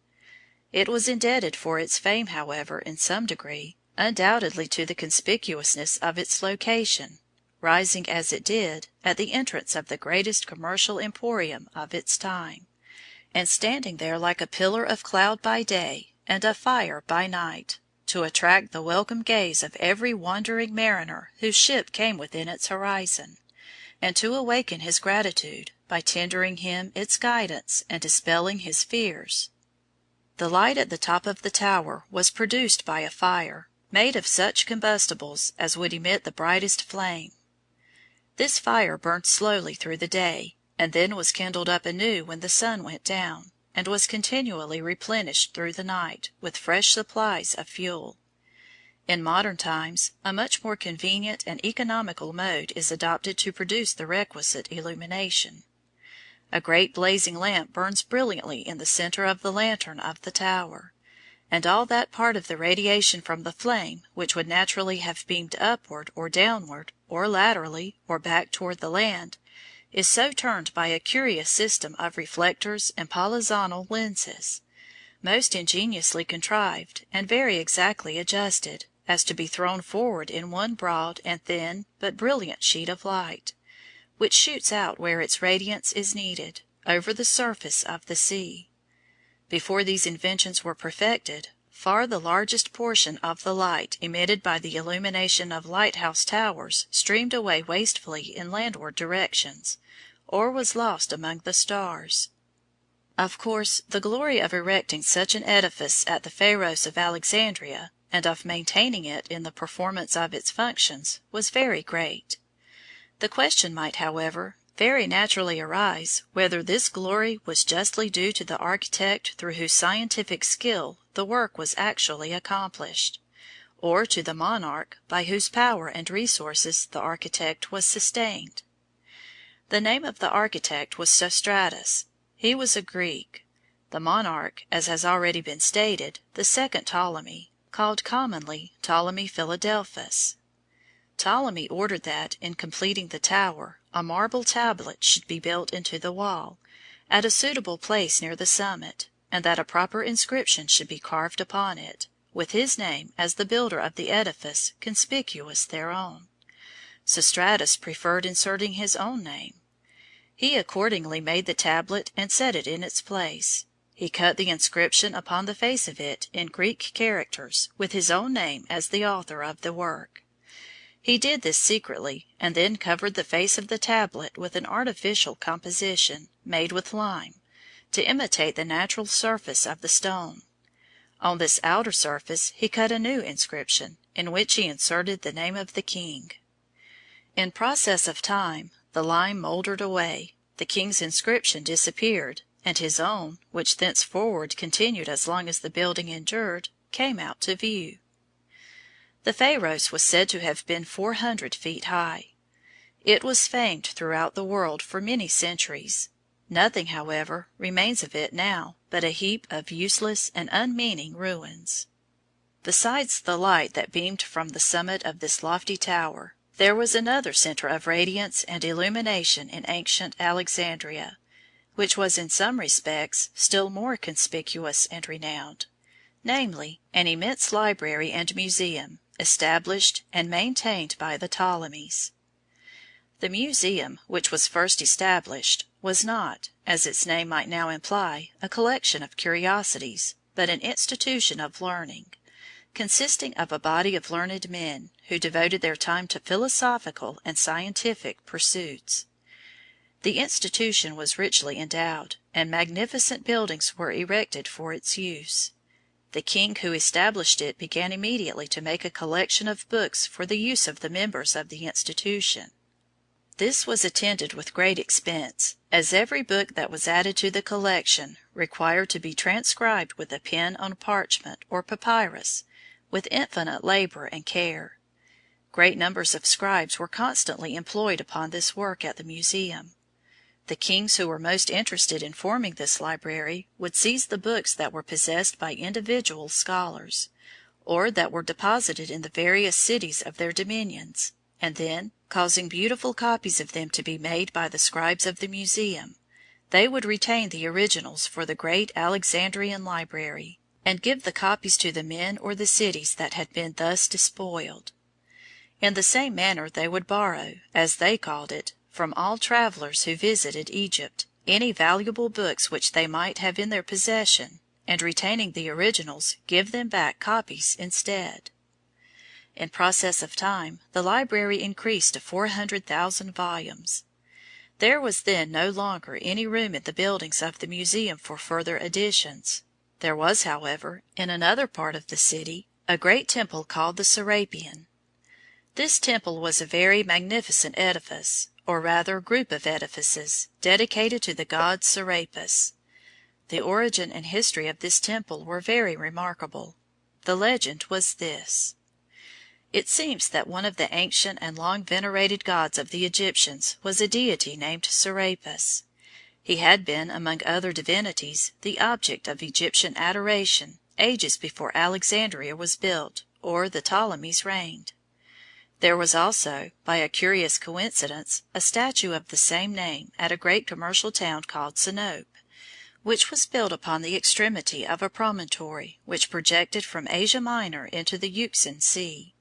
It was indebted for its fame, however, in some degree, undoubtedly to the conspicuousness of its location, rising as it did at the entrance of the greatest commercial emporium of its time, and standing there like a pillar of cloud by day and of fire by night, to attract the welcome gaze of every wandering mariner whose ship came within its horizon, and to awaken his gratitude by tendering him its guidance and dispelling his fears. The light at the top of the tower was produced by a fire, made of such combustibles as would emit the brightest flame. This fire burned slowly through the day, and then was kindled up anew when the sun went down, and was continually replenished through the night with fresh supplies of fuel. In modern times, a much more convenient and economical mode is adopted to produce the requisite illumination. A great blazing lamp burns brilliantly in the center of the lantern of the tower, and all that part of the radiation from the flame which would naturally have beamed upward or downward, or laterally, or back toward the land, is so turned by a curious system of reflectors and polyzonal lenses, most ingeniously contrived and very exactly adjusted, as to be thrown forward in one broad and thin but brilliant sheet of light, which shoots out where its radiance is needed, over the surface of the sea. Before these inventions were perfected, far the largest portion of the light emitted by the illumination of lighthouse towers streamed away wastefully in landward directions, or was lost among the stars. Of course, the glory of erecting such an edifice at the Pharos of Alexandria, and of maintaining it in the performance of its functions, was very great. The question might, however, very naturally arise whether this glory was justly due to the architect through whose scientific skill the work was actually accomplished, or to the monarch by whose power and resources the architect was sustained. The name of the architect was Sostratus. He was a Greek. The monarch, as has already been stated, the second Ptolemy, called commonly Ptolemy Philadelphus. Ptolemy ordered that, in completing the tower, a marble tablet should be built into the wall, at a suitable place near the summit, and that a proper inscription should be carved upon it, with his name as the builder of the edifice conspicuous thereon. Sostratus preferred inserting his own name. He accordingly made the tablet and set it in its place. He cut the inscription upon the face of it in Greek characters, with his own name as the author of the work. He did this secretly, and then covered the face of the tablet with an artificial composition, made with lime, to imitate the natural surface of the stone. On this outer surface he cut a new inscription, in which he inserted the name of the king. In process of time, the lime mouldered away, the king's inscription disappeared, and his own, which thenceforward continued as long as the building endured, came out to view. The Pharos was said to have been 400 feet high. It was famed throughout the world for many centuries. Nothing, however, remains of it now but a heap of useless and unmeaning ruins. Besides the light that beamed from the summit of this lofty tower, there was another center of radiance and illumination in ancient Alexandria, which was in some respects still more conspicuous and renowned, namely, an immense library and museum, established and maintained by the Ptolemies. The museum, which was first established, was not, as its name might now imply, a collection of curiosities, but an institution of learning, consisting of a body of learned men who devoted their time to philosophical and scientific pursuits. The institution was richly endowed, and magnificent buildings were erected for its use. The king who established it began immediately to make a collection of books for the use of the members of the institution. This was attended with great expense, as every book that was added to the collection required to be transcribed with a pen on parchment or papyrus, with infinite labor and care. Great numbers of scribes were constantly employed upon this work at the museum. The kings who were most interested in forming this library would seize the books that were possessed by individual scholars, or that were deposited in the various cities of their dominions, and then, causing beautiful copies of them to be made by the scribes of the museum, they would retain the originals for the great Alexandrian library, and give the copies to the men or the cities that had been thus despoiled. In the same manner they would borrow, as they called it, from all travelers who visited Egypt, any valuable books which they might have in their possession, and retaining the originals, give them back copies instead. In process of time, the library increased to 400,000 volumes. There was then no longer any room in the buildings of the museum for further additions. There was, however, in another part of the city, a great temple called the Serapeum. This temple was a very magnificent edifice, or rather group of edifices, dedicated to the god Serapis. The origin and history of this temple were very remarkable. The legend was this. It seems that one of the ancient and long venerated gods of the Egyptians was a deity named Serapis. He had been, among other divinities, the object of Egyptian adoration ages before Alexandria was built or the Ptolemies reigned. There was also, by a curious coincidence, a statue of the same name at a great commercial town called Sinope, which was built upon the extremity of a promontory which projected from Asia Minor into the Euxine Sea.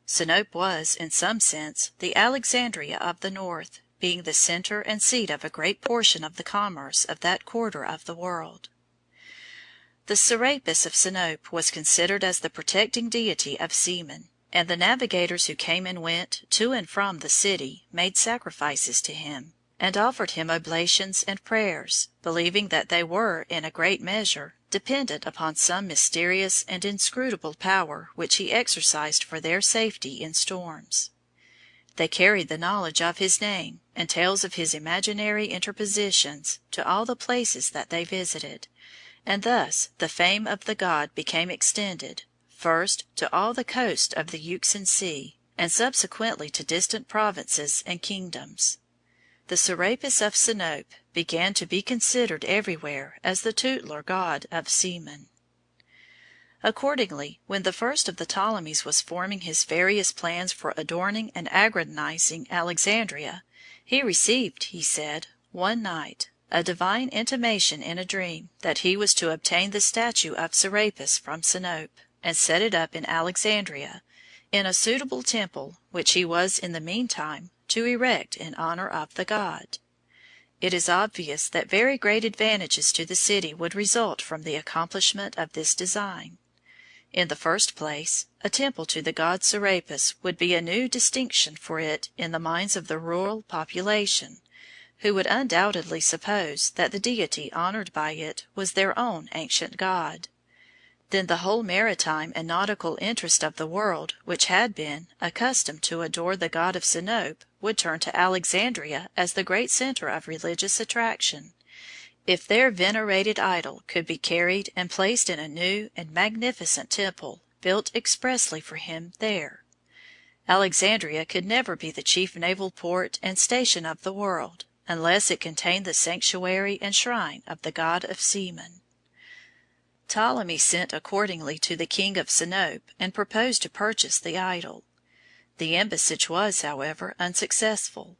Sinope was, in some sense, the Alexandria of the north, being the center and seat of a great portion of the commerce of that quarter of the world. The Serapis of Sinope was considered as the protecting deity of seamen, and the navigators who came and went to and from the city made sacrifices to him, and offered him oblations and prayers, believing that they were, in a great measure, dependent upon some mysterious and inscrutable power which he exercised for their safety in storms. They carried the knowledge of his name and tales of his imaginary interpositions to all the places that they visited, and thus the fame of the god became extended, first to all the coast of the Euxine Sea, and subsequently to distant provinces and kingdoms. The Serapis of Sinope began to be considered everywhere as the tutelar god of seamen. Accordingly, when the first of the Ptolemies was forming his various plans for adorning and aggrandizing Alexandria, he received, he said, one night, a divine intimation in a dream that he was to obtain the statue of Serapis from Sinope, and set it up in Alexandria, in a suitable temple which he was in the meantime to erect in honor of the god. It is obvious that very great advantages to the city would result from the accomplishment of this design. In the first place, a temple to the god Serapis would be a new distinction for it in the minds of the rural population, who would undoubtedly suppose that the deity honored by it was their own ancient god. Then the whole maritime and nautical interest of the world, which had been accustomed to adore the god of Sinope, would turn to Alexandria as the great center of religious attraction, if their venerated idol could be carried and placed in a new and magnificent temple built expressly for him there. Alexandria could never be the chief naval port and station of the world unless it contained the sanctuary and shrine of the god of seamen. Ptolemy sent accordingly to the king of Sinope and proposed to purchase the idol. The embassage was, however, unsuccessful.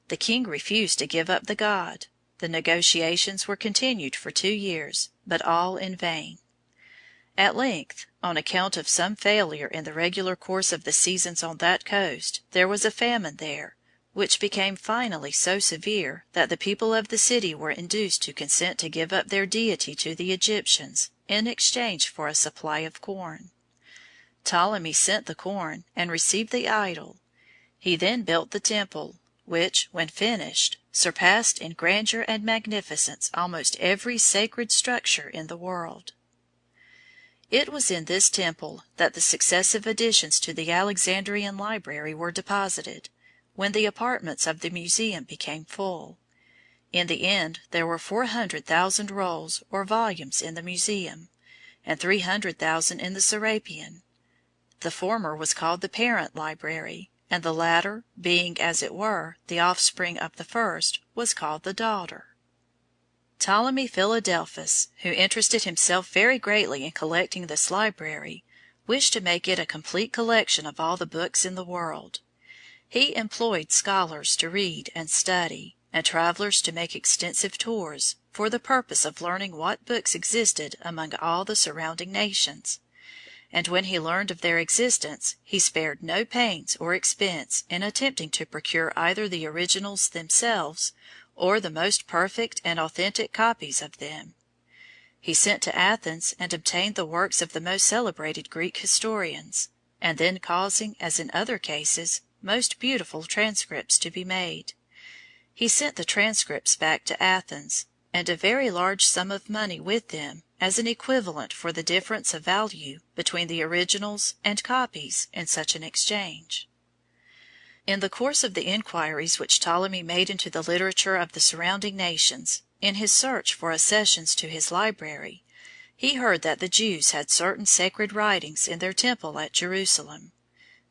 The king refused to give up the god. The negotiations were continued for 2 years, but all in vain. At length, on account of some failure in the regular course of the seasons on that coast, there was a famine there, which became finally so severe that the people of the city were induced to consent to give up their deity to the Egyptians in exchange for a supply of corn. Ptolemy sent the corn and received the idol. He then built the temple, which, when finished, surpassed in grandeur and magnificence almost every sacred structure in the world. It was in this temple that the successive additions to the Alexandrian library were deposited, when the apartments of the museum became full. In the end there were 400,000 rolls or volumes in the museum, and 300,000 in the Serapeum. The former was called the parent library, and the latter, being, as it were, the offspring of the first, was called the daughter. Ptolemy Philadelphus, who interested himself very greatly in collecting this library, wished to make it a complete collection of all the books in the world. He employed scholars to read and study, and travelers to make extensive tours, for the purpose of learning what books existed among all the surrounding nations. And when he learned of their existence, he spared no pains or expense in attempting to procure either the originals themselves or the most perfect and authentic copies of them. He sent to Athens and obtained the works of the most celebrated Greek historians, and then causing, as in other cases, most beautiful transcripts to be made. He sent the transcripts back to Athens, and a very large sum of money with them as an equivalent for the difference of value between the originals and copies in such an exchange. In the course of the inquiries which Ptolemy made into the literature of the surrounding nations, in his search for accessions to his library, he heard that the Jews had certain sacred writings in their temple at Jerusalem,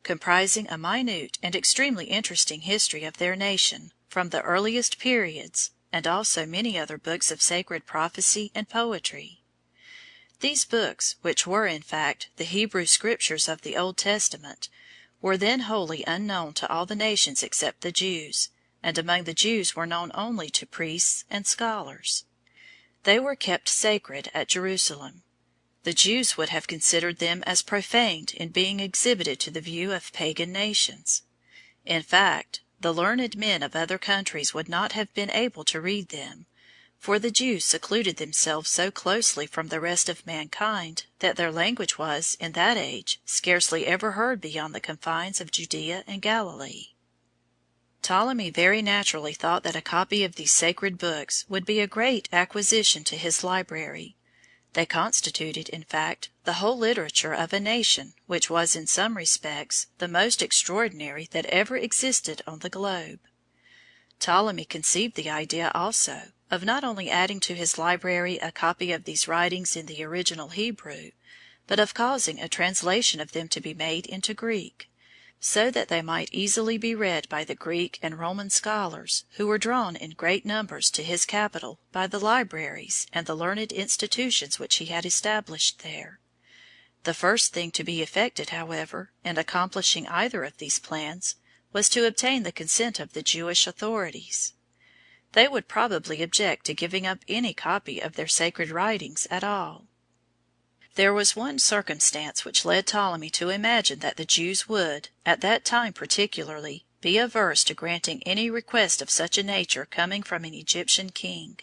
comprising a minute and extremely interesting history of their nation from the earliest periods, and also many other books of sacred prophecy and poetry. These books, which were, in fact, the Hebrew Scriptures of the Old Testament, were then wholly unknown to all the nations except the Jews, and among the Jews were known only to priests and scholars. They were kept sacred at Jerusalem. The Jews would have considered them as profaned in being exhibited to the view of pagan nations. In fact, the learned men of other countries would not have been able to read them, for the Jews secluded themselves so closely from the rest of mankind that their language was, in that age, scarcely ever heard beyond the confines of Judea and Galilee. Ptolemy very naturally thought that a copy of these sacred books would be a great acquisition to his library. They constituted, in fact, the whole literature of a nation which was in some respects the most extraordinary that ever existed on the globe. Ptolemy conceived the idea also of not only adding to his library a copy of these writings in the original Hebrew, but of causing a translation of them to be made into Greek, so that they might easily be read by the Greek and Roman scholars who were drawn in great numbers to his capital by the libraries and the learned institutions which he had established there. The first thing to be effected, however, in accomplishing either of these plans, was to obtain the consent of the Jewish authorities. They would probably object to giving up any copy of their sacred writings at all. There was one circumstance which led Ptolemy to imagine that the Jews would, at that time particularly, be averse to granting any request of such a nature coming from an Egyptian king,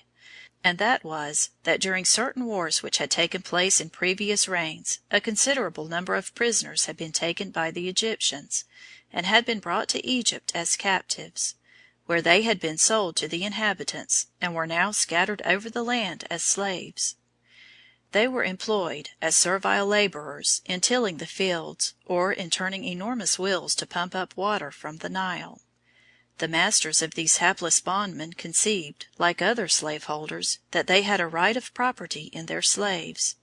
and that was, that during certain wars which had taken place in previous reigns a considerable number of prisoners had been taken by the Egyptians, and had been brought to Egypt as captives, where they had been sold to the inhabitants, and were now scattered over the land as slaves. They were employed as servile laborers in tilling the fields, or in turning enormous wheels to pump up water from the Nile. The masters of these hapless bondmen conceived, like other slaveholders, that they had a right of property in their slaves.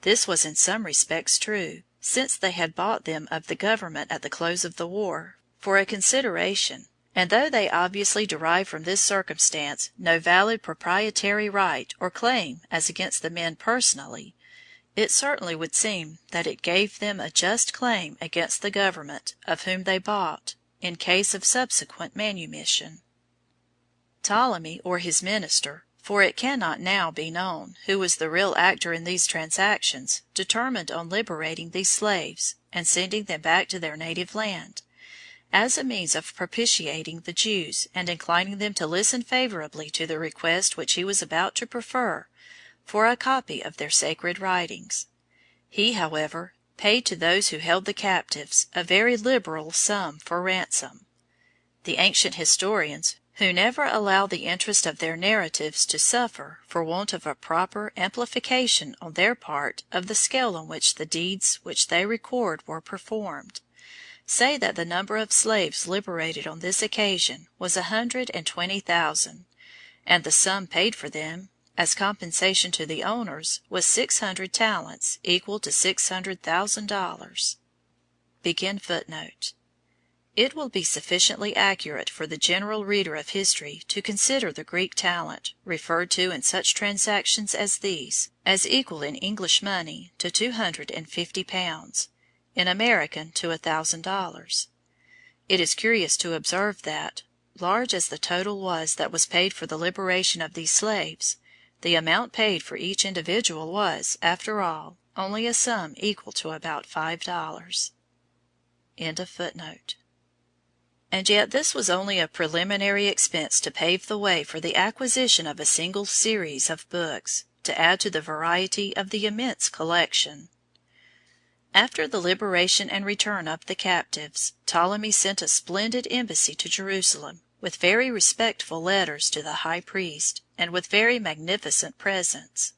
This was in some respects true, since they had bought them of the government at the close of the war for a consideration, and though they obviously derived from this circumstance no valid proprietary right or claim as against the men personally, it certainly would seem that it gave them a just claim against the government of whom they bought, in case of subsequent manumission. Ptolemy, or his minister, for it cannot now be known who was the real actor in these transactions, determined on liberating these slaves and sending them back to their native land, as a means of propitiating the Jews and inclining them to listen favorably to the request which he was about to prefer for a copy of their sacred writings. He, however, paid to those who held the captives a very liberal sum for ransom. The ancient historians, who never allow the interest of their narratives to suffer for want of a proper amplification on their part of the scale on which the deeds which they record were performed, say that the number of slaves liberated on this occasion was 120,000, and the sum paid for them, as compensation to the owners, was 600 talents, equal to $600,000. It will be sufficiently accurate for the general reader of history to consider the Greek talent, referred to in such transactions as these, as equal in English money to £250, in American to $1,000. It is curious to observe that, large as the total was that was paid for the liberation of these slaves, the amount paid for each individual was, after all, only a sum equal to about $5. And yet this was only a preliminary expense to pave the way for the acquisition of a single series of books, to add to the variety of the immense collection. After the liberation and return of the captives, Ptolemy sent a splendid embassy to Jerusalem, with very respectful letters to the high priest, and with very magnificent presents.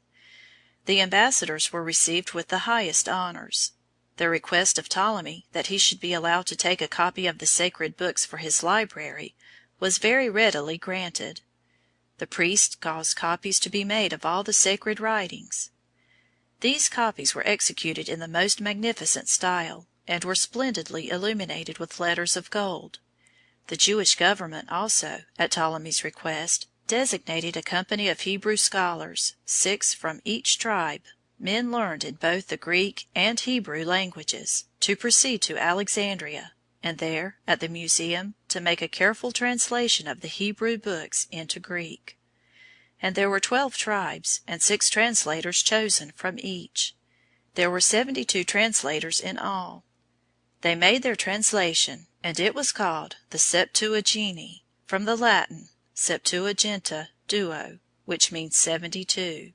The ambassadors were received with the highest honors. The request of Ptolemy that he should be allowed to take a copy of the sacred books for his library was very readily granted. The priest caused copies to be made of all the sacred writings. These copies were executed in the most magnificent style, and were splendidly illuminated with letters of gold. The Jewish government also, at Ptolemy's request, designated a company of Hebrew scholars, 6 from each tribe, men learned in both the Greek and Hebrew languages, to proceed to Alexandria, and there, at the museum, to make a careful translation of the Hebrew books into Greek. And there were 12 tribes, and 6 translators chosen from each. There were 72 translators in all. They made their translation, and it was called the Septuagint, from the Latin Septuaginta duo, which means 72.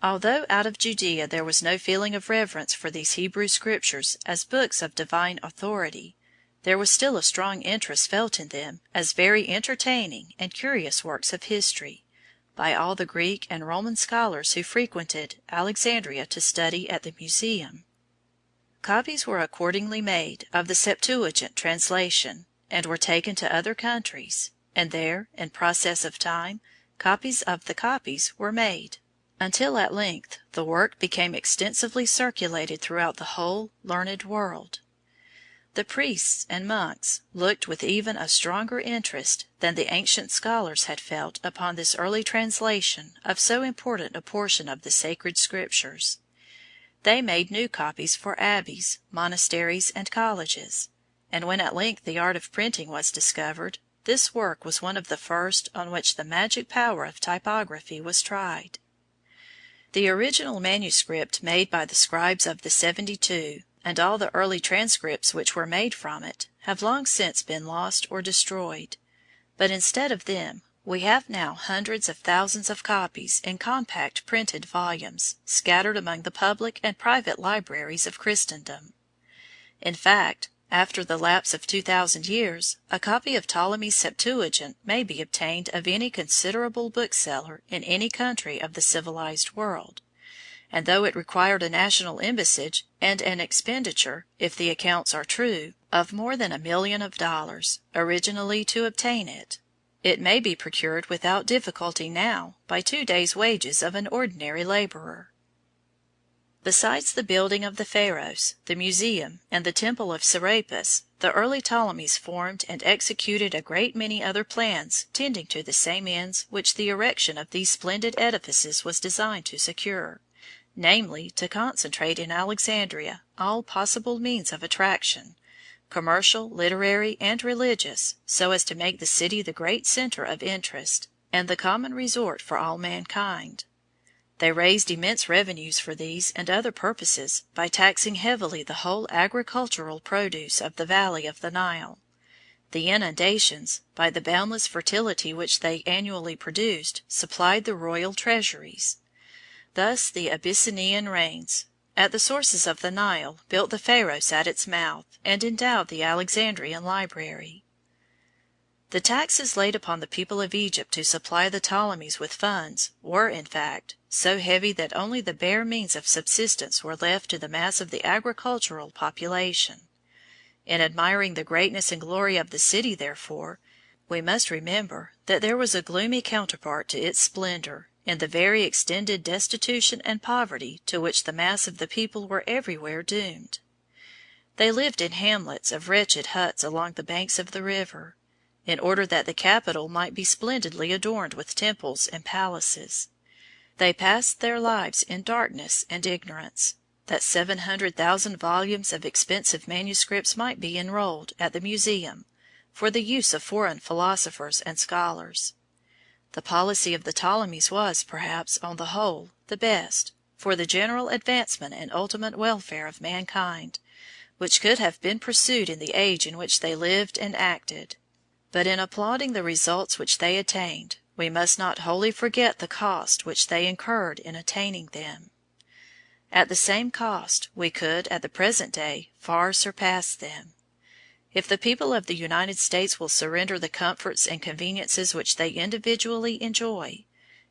Although out of Judea there was no feeling of reverence for these Hebrew Scriptures as books of divine authority, there was still a strong interest felt in them as very entertaining and curious works of history, by all the Greek and Roman scholars who frequented Alexandria to study at the museum. Copies were accordingly made of the Septuagint translation, and were taken to other countries, and there, in process of time, copies of the copies were made, until at length the work became extensively circulated throughout the whole learned world. The priests and monks looked with even a stronger interest than the ancient scholars had felt upon this early translation of so important a portion of the sacred Scriptures. They made new copies for abbeys, monasteries, and colleges, and when at length the art of printing was discovered, this work was one of the first on which the magic power of typography was tried. The original manuscript made by the scribes of the 72, and all the early transcripts which were made from it, have long since been lost or destroyed, but instead of them we have now hundreds of thousands of copies in compact printed volumes, scattered among the public and private libraries of Christendom. In fact, after the lapse of 2,000 years, a copy of Ptolemy's Septuagint may be obtained of any considerable bookseller in any country of the civilized world, and though it required a national embassage and an expenditure, if the accounts are true, of more than $1,000,000 originally to obtain it, it may be procured without difficulty now by 2 days' wages of an ordinary laborer. Besides the building of the Pharos, the museum, and the temple of Serapis, the early Ptolemies formed and executed a great many other plans tending to the same ends which the erection of these splendid edifices was designed to secure, namely, to concentrate in Alexandria all possible means of attraction, commercial, literary, and religious, so as to make the city the great center of interest and the common resort for all mankind. They raised immense revenues for these and other purposes by taxing heavily the whole agricultural produce of the valley of the Nile. The inundations, by the boundless fertility which they annually produced, supplied the royal treasuries. Thus the Abyssinian rains, at the sources of the Nile, built the Pharos at its mouth, and endowed the Alexandrian library. The taxes laid upon the people of Egypt to supply the Ptolemies with funds were, in fact, so heavy that only the bare means of subsistence were left to the mass of the agricultural population. In admiring the greatness and glory of the city, therefore, we must remember that there was a gloomy counterpart to its splendor in the very extended destitution and poverty to which the mass of the people were everywhere doomed. They lived in hamlets of wretched huts along the banks of the river, in order that the capital might be splendidly adorned with temples and palaces. They passed their lives in darkness and ignorance, that 700,000 volumes of expensive manuscripts might be enrolled at the museum for the use of foreign philosophers and scholars. The policy of the Ptolemies was, perhaps, on the whole, the best, for the general advancement and ultimate welfare of mankind, which could have been pursued in the age in which they lived and acted. But in applauding the results which they attained, we must not wholly forget the cost which they incurred in attaining them. At the same cost we could, at the present day, far surpass them. If the people of the United States will surrender the comforts and conveniences which they individually enjoy,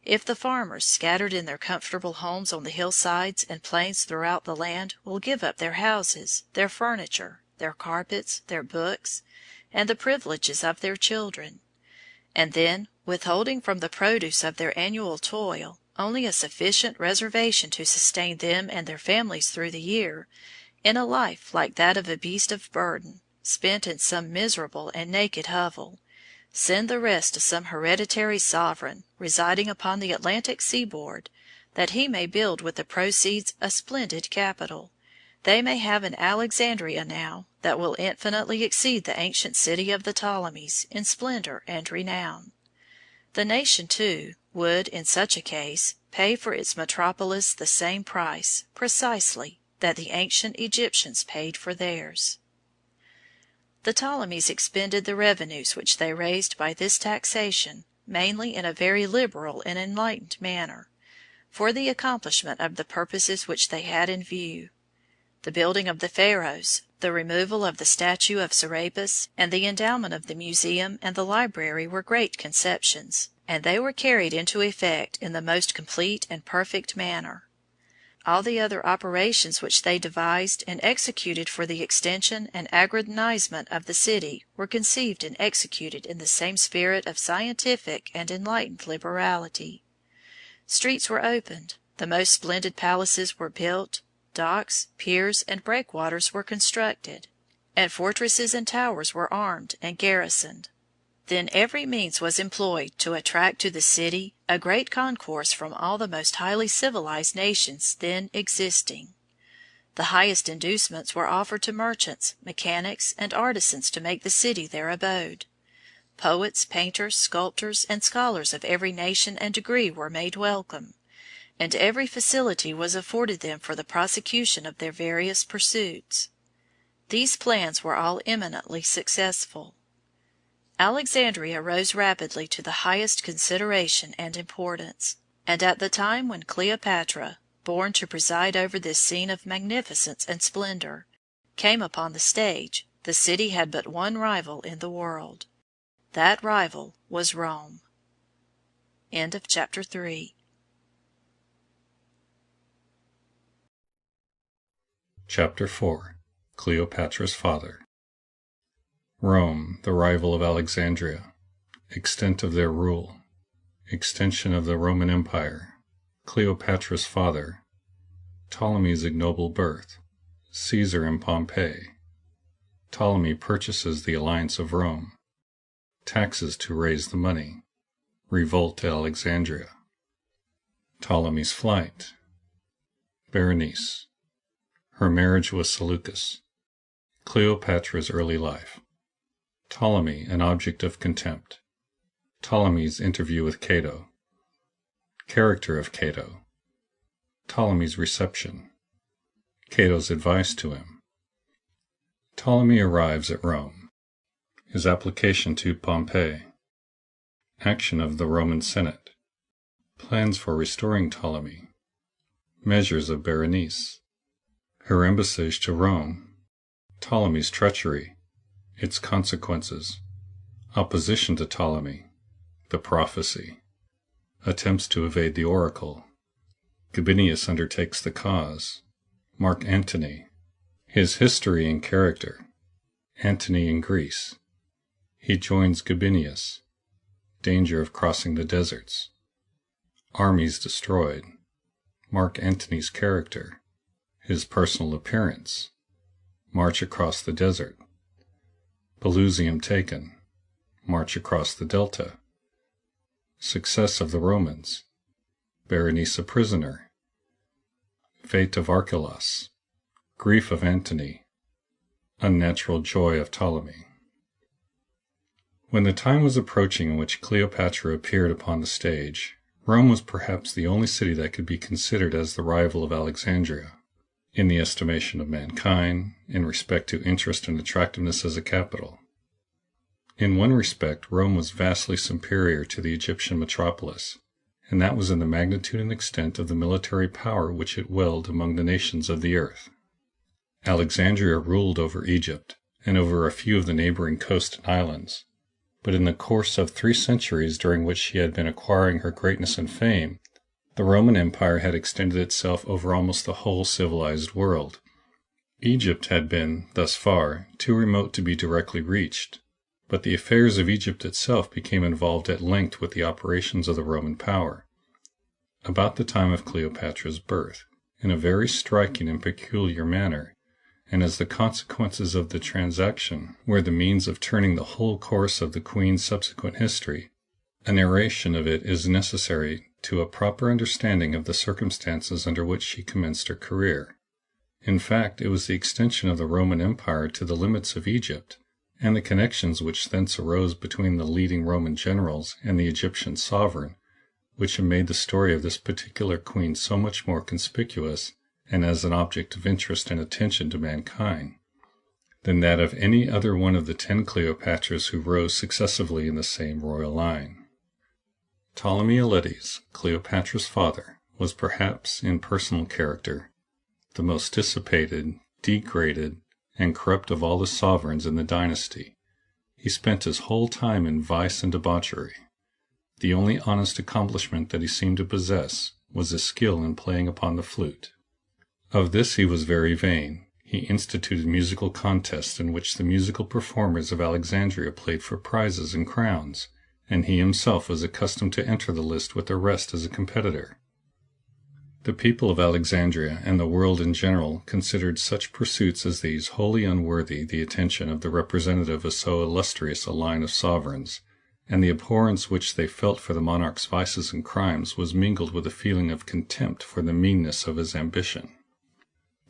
if the farmers scattered in their comfortable homes on the hillsides and plains throughout the land will give up their houses, their furniture, their carpets, their books, and the privileges of their children, and then, withholding from the produce of their annual toil only a sufficient reservation to sustain them and their families through the year, in a life like that of a beast of burden, spent in some miserable and naked hovel, send the rest to some hereditary sovereign residing upon the Atlantic seaboard, that he may build with the proceeds a splendid capital, they may have an Alexandria now that will infinitely exceed the ancient city of the Ptolemies in splendor and renown. The nation, too, would, in such a case, pay for its metropolis the same price, precisely, that the ancient Egyptians paid for theirs. The Ptolemies expended the revenues which they raised by this taxation mainly in a very liberal and enlightened manner, for the accomplishment of the purposes which they had in view. The building of the Pharos, the removal of the statue of Serapis, and the endowment of the museum and the library were great conceptions, and they were carried into effect in the most complete and perfect manner. All the other operations which they devised and executed for the extension and aggrandizement of the city were conceived and executed in the same spirit of scientific and enlightened liberality. Streets were opened, the most splendid palaces were built, docks, piers, and breakwaters were constructed, and fortresses and towers were armed and garrisoned. Then every means was employed to attract to the city a great concourse from all the most highly civilized nations then existing. The highest inducements were offered to merchants, mechanics, and artisans to make the city their abode. Poets, painters, sculptors, and scholars of every nation and degree were made welcome, and every facility was afforded them for the prosecution of their various pursuits. These plans were all eminently successful. Alexandria rose rapidly to the highest consideration and importance, and at the time when Cleopatra, born to preside over this scene of magnificence and splendor, came upon the stage, the city had but one rival in the world. That rival was Rome. Chapter 4 Cleopatra's Father. Rome, the rival of Alexandria. Extent of their rule. Extension of the Roman Empire. Cleopatra's father. Ptolemy's ignoble birth. Caesar in Pompeii. Ptolemy purchases the alliance of Rome. Taxes to raise the money. Revolt at Alexandria. Ptolemy's flight. Berenice. Her marriage with Seleucus. Cleopatra's early life. Ptolemy, an object of contempt. Ptolemy's interview with Cato. Character of Cato. Ptolemy's reception. Cato's advice to him. Ptolemy arrives at Rome. His application to Pompey. Action of the Roman Senate. Plans for restoring Ptolemy. Measures of Berenice. Her embassage to Rome. Ptolemy's treachery. Its consequences. Opposition to Ptolemy. The prophecy. Attempts to evade the oracle. Gabinius undertakes the cause. Mark Antony. His history and character. Antony in Greece. He joins Gabinius. Danger of crossing the deserts. Armies destroyed. Mark Antony's character. His personal appearance. March across the desert. Pelusium taken. March across the delta. Success of the Romans. Berenice a prisoner. Fate of Archelaus. Grief of Antony. Unnatural joy of Ptolemy. When the time was approaching in which Cleopatra appeared upon the stage, Rome was perhaps the only city that could be considered as the rival of Alexandria, in the estimation of mankind, in respect to interest and attractiveness as a capital. In one respect, Rome was vastly superior to the Egyptian metropolis, and that was in the magnitude and extent of the military power which it wielded among the nations of the earth. Alexandria ruled over Egypt, and over a few of the neighboring coast and islands, but in the course of 3 centuries during which she had been acquiring her greatness and fame, the Roman Empire had extended itself over almost the whole civilized world. Egypt had been, thus far, too remote to be directly reached, but the affairs of Egypt itself became involved at length with the operations of the Roman power. About the time of Cleopatra's birth, in a very striking and peculiar manner, and as the consequences of the transaction were the means of turning the whole course of the Queen's subsequent history, a narration of it is necessary to a proper understanding of the circumstances under which she commenced her career. In fact, it was the extension of the Roman Empire to the limits of Egypt, and the connections which thence arose between the leading Roman generals and the Egyptian sovereign, which have made the story of this particular queen so much more conspicuous and as an object of interest and attention to mankind, than that of any other one of the 10 Cleopatras who rose successively in the same royal line. Ptolemy Auletes, Cleopatra's father, was perhaps, in personal character, the most dissipated, degraded, and corrupt of all the sovereigns in the dynasty. He spent his whole time in vice and debauchery. The only honest accomplishment that he seemed to possess was his skill in playing upon the flute. Of this he was very vain. He instituted musical contests in which the musical performers of Alexandria played for prizes and crowns, and he himself was accustomed to enter the list with the rest as a competitor. The people of Alexandria and the world in general considered such pursuits as these wholly unworthy the attention of the representative of so illustrious a line of sovereigns, and the abhorrence which they felt for the monarch's vices and crimes was mingled with a feeling of contempt for the meanness of his ambition.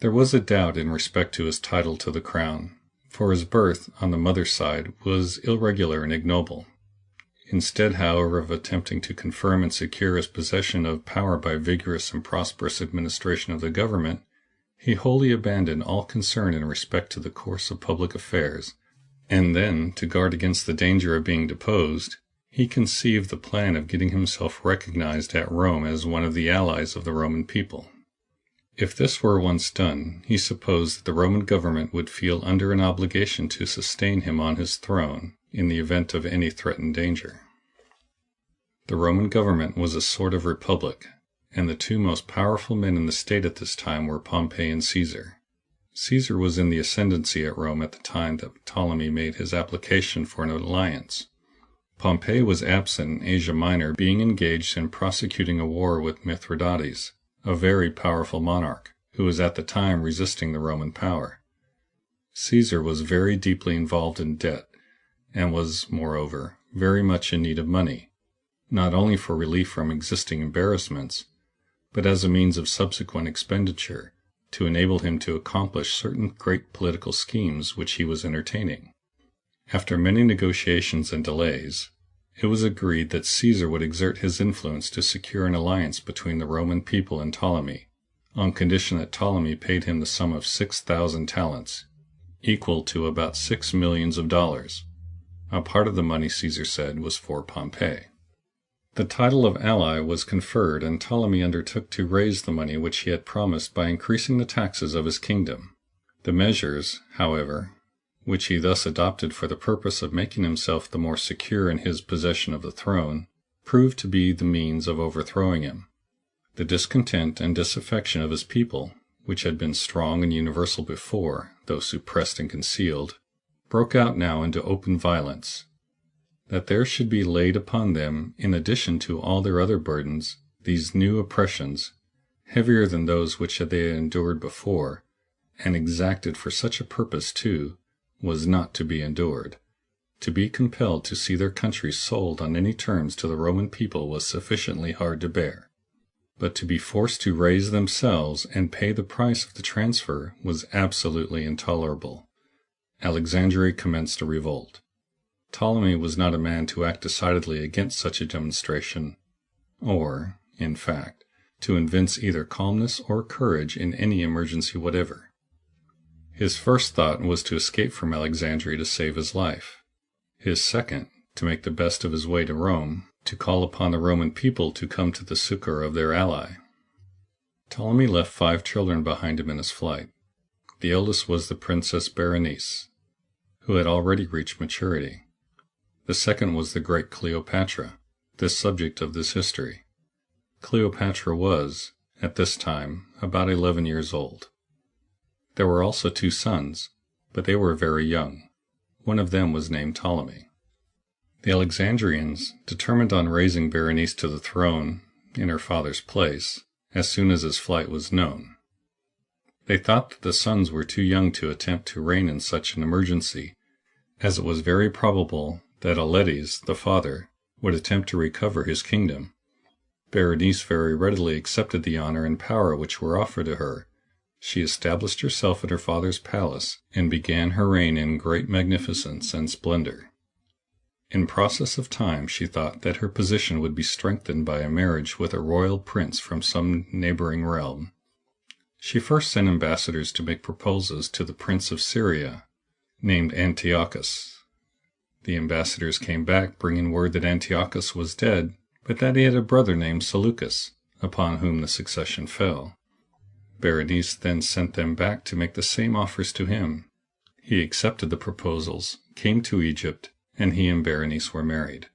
There was a doubt in respect to his title to the crown, for his birth, on the mother's side, was irregular and ignoble. Instead, however, of attempting to confirm and secure his possession of power by vigorous and prosperous administration of the government, he wholly abandoned all concern in respect to the course of public affairs, and then, to guard against the danger of being deposed, he conceived the plan of getting himself recognized at Rome as one of the allies of the Roman people. If this were once done, he supposed that the Roman government would feel under an obligation to sustain him on his throne in the event of any threatened danger. The Roman government was a sort of republic, and the 2 most powerful men in the state at this time were Pompey and Caesar. Caesar was in the ascendancy at Rome at the time that Ptolemy made his application for an alliance. Pompey was absent in Asia Minor, being engaged in prosecuting a war with Mithridates, a very powerful monarch, who was at the time resisting the Roman power. Caesar was very deeply involved in debt, and was, moreover, very much in need of money, not only for relief from existing embarrassments, but as a means of subsequent expenditure, to enable him to accomplish certain great political schemes which he was entertaining. After many negotiations and delays, it was agreed that Caesar would exert his influence to secure an alliance between the Roman people and Ptolemy, on condition that Ptolemy paid him the sum of 6,000 talents, equal to about $6 millions. A part of the money, Caesar said, was for Pompey. The title of ally was conferred, and Ptolemy undertook to raise the money which he had promised by increasing the taxes of his kingdom. The measures, however, which he thus adopted for the purpose of making himself the more secure in his possession of the throne, proved to be the means of overthrowing him. The discontent and disaffection of his people, which had been strong and universal before, though suppressed and concealed, broke out now into open violence. That there should be laid upon them, in addition to all their other burdens, these new oppressions, heavier than those which they had endured before, and exacted for such a purpose too, was not to be endured. To be compelled to see their country sold on any terms to the Roman people was sufficiently hard to bear. But to be forced to raise themselves and pay the price of the transfer was absolutely intolerable. Alexandria commenced a revolt. Ptolemy was not a man to act decidedly against such a demonstration, or, in fact, to evince either calmness or courage in any emergency whatever. His first thought was to escape from Alexandria to save his life. His second, to make the best of his way to Rome, to call upon the Roman people to come to the succor of their ally. Ptolemy left 5 children behind him in his flight. The eldest was the Princess Berenice, who had already reached maturity. The second was the great Cleopatra, the subject of this history. Cleopatra was, at this time, about 11 years old. There were also 2 sons, but they were very young. One of them was named Ptolemy. The Alexandrians, determined on raising Berenice to the throne in her father's place, as soon as his flight was known. They thought that the sons were too young to attempt to reign in such an emergency, as it was very probable that Audeides, the father, would attempt to recover his kingdom. Berenice very readily accepted the honor and power which were offered to her. She established herself in her father's palace, and began her reign in great magnificence and splendor. In process of time she thought that her position would be strengthened by a marriage with a royal prince from some neighboring realm. She first sent ambassadors to make proposals to the prince of Syria, named Antiochus. The ambassadors came back bringing word that Antiochus was dead, but that he had a brother named Seleucus, upon whom the succession fell. Berenice then sent them back to make the same offers to him. He accepted the proposals, came to Egypt, and he and Berenice were married.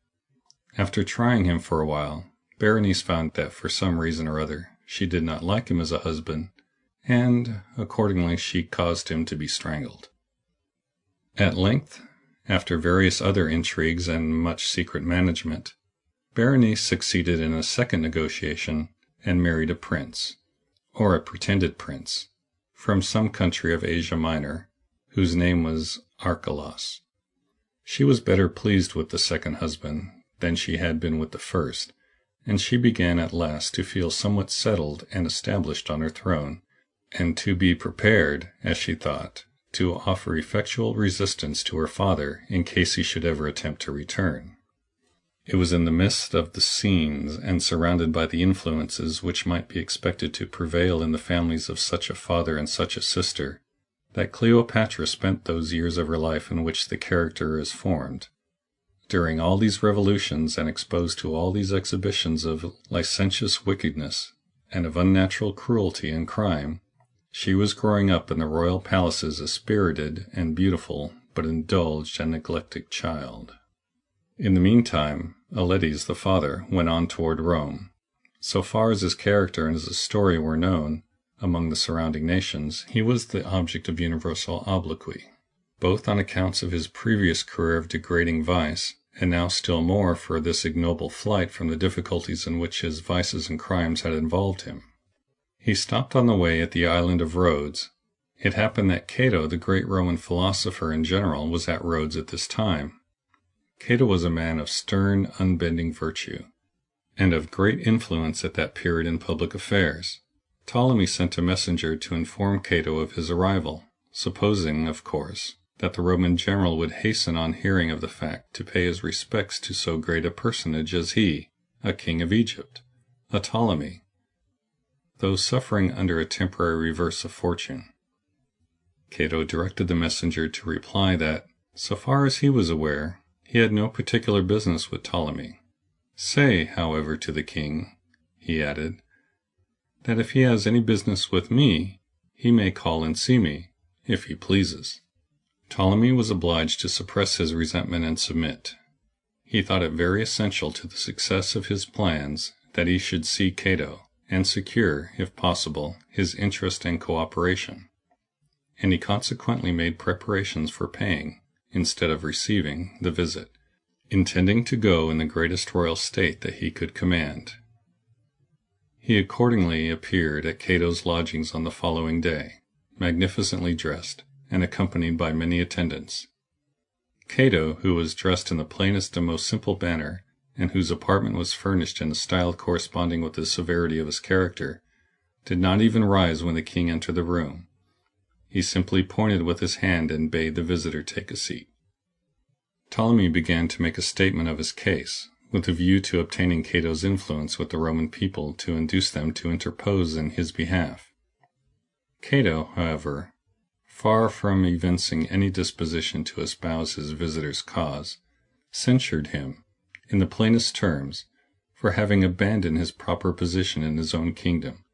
After trying him for a while, Berenice found that for some reason or other she did not like him as a husband, and accordingly she caused him to be strangled. At length, after various other intrigues and much secret management, Berenice succeeded in a second negotiation and married a prince, or a pretended prince, from some country of Asia Minor, whose name was Auralis. She was better pleased with the second husband than she had been with the first, and she began at last to feel somewhat settled and established on her throne, and to be prepared, as she thought, to offer effectual resistance to her father in case he should ever attempt to return. It was in the midst of the scenes and surrounded by the influences which might be expected to prevail in the families of such a father and such a sister, that Cleopatra spent those years of her life in which the character is formed. During all these revolutions, and exposed to all these exhibitions of licentious wickedness and of unnatural cruelty and crime, she was growing up in the royal palaces a spirited and beautiful but indulged and neglected child. In the meantime, Audeides the father went on toward Rome. So far as his character and his story were known among the surrounding nations, he was the object of universal obloquy, both on accounts of his previous career of degrading vice, and now still more for this ignoble flight from the difficulties in which his vices and crimes had involved him. He stopped on the way at the island of Rhodes. It happened that Cato, the great Roman philosopher and general, was at Rhodes at this time. Cato was a man of stern, unbending virtue, and of great influence at that period in public affairs. Ptolemy sent a messenger to inform Cato of his arrival, supposing, of course, that the Roman general would hasten on hearing of the fact to pay his respects to so great a personage as he, a king of Egypt, a Ptolemy, though suffering under a temporary reverse of fortune. Cato directed the messenger to reply that, so far as he was aware, he had no particular business with Ptolemy. Say, however, to the king, he added, that if he has any business with me, he may call and see me, if he pleases. Ptolemy was obliged to suppress his resentment and submit. He thought it very essential to the success of his plans that he should see Cato, and secure, if possible, his interest and cooperation, and he consequently made preparations for paying, instead of receiving, the visit, intending to go in the greatest royal state that he could command. He accordingly appeared at Cato's lodgings on the following day, magnificently dressed, and accompanied by many attendants. Cato, who was dressed in the plainest and most simple manner, and whose apartment was furnished in a style corresponding with the severity of his character, did not even rise when the king entered the room. He simply pointed with his hand and bade the visitor take a seat. Ptolemy began to make a statement of his case, with a view to obtaining Cato's influence with the Roman people to induce them to interpose in his behalf. Cato, however, far from evincing any disposition to espouse his visitor's cause, censured him, in the plainest terms, for having abandoned his proper position in his own kingdom,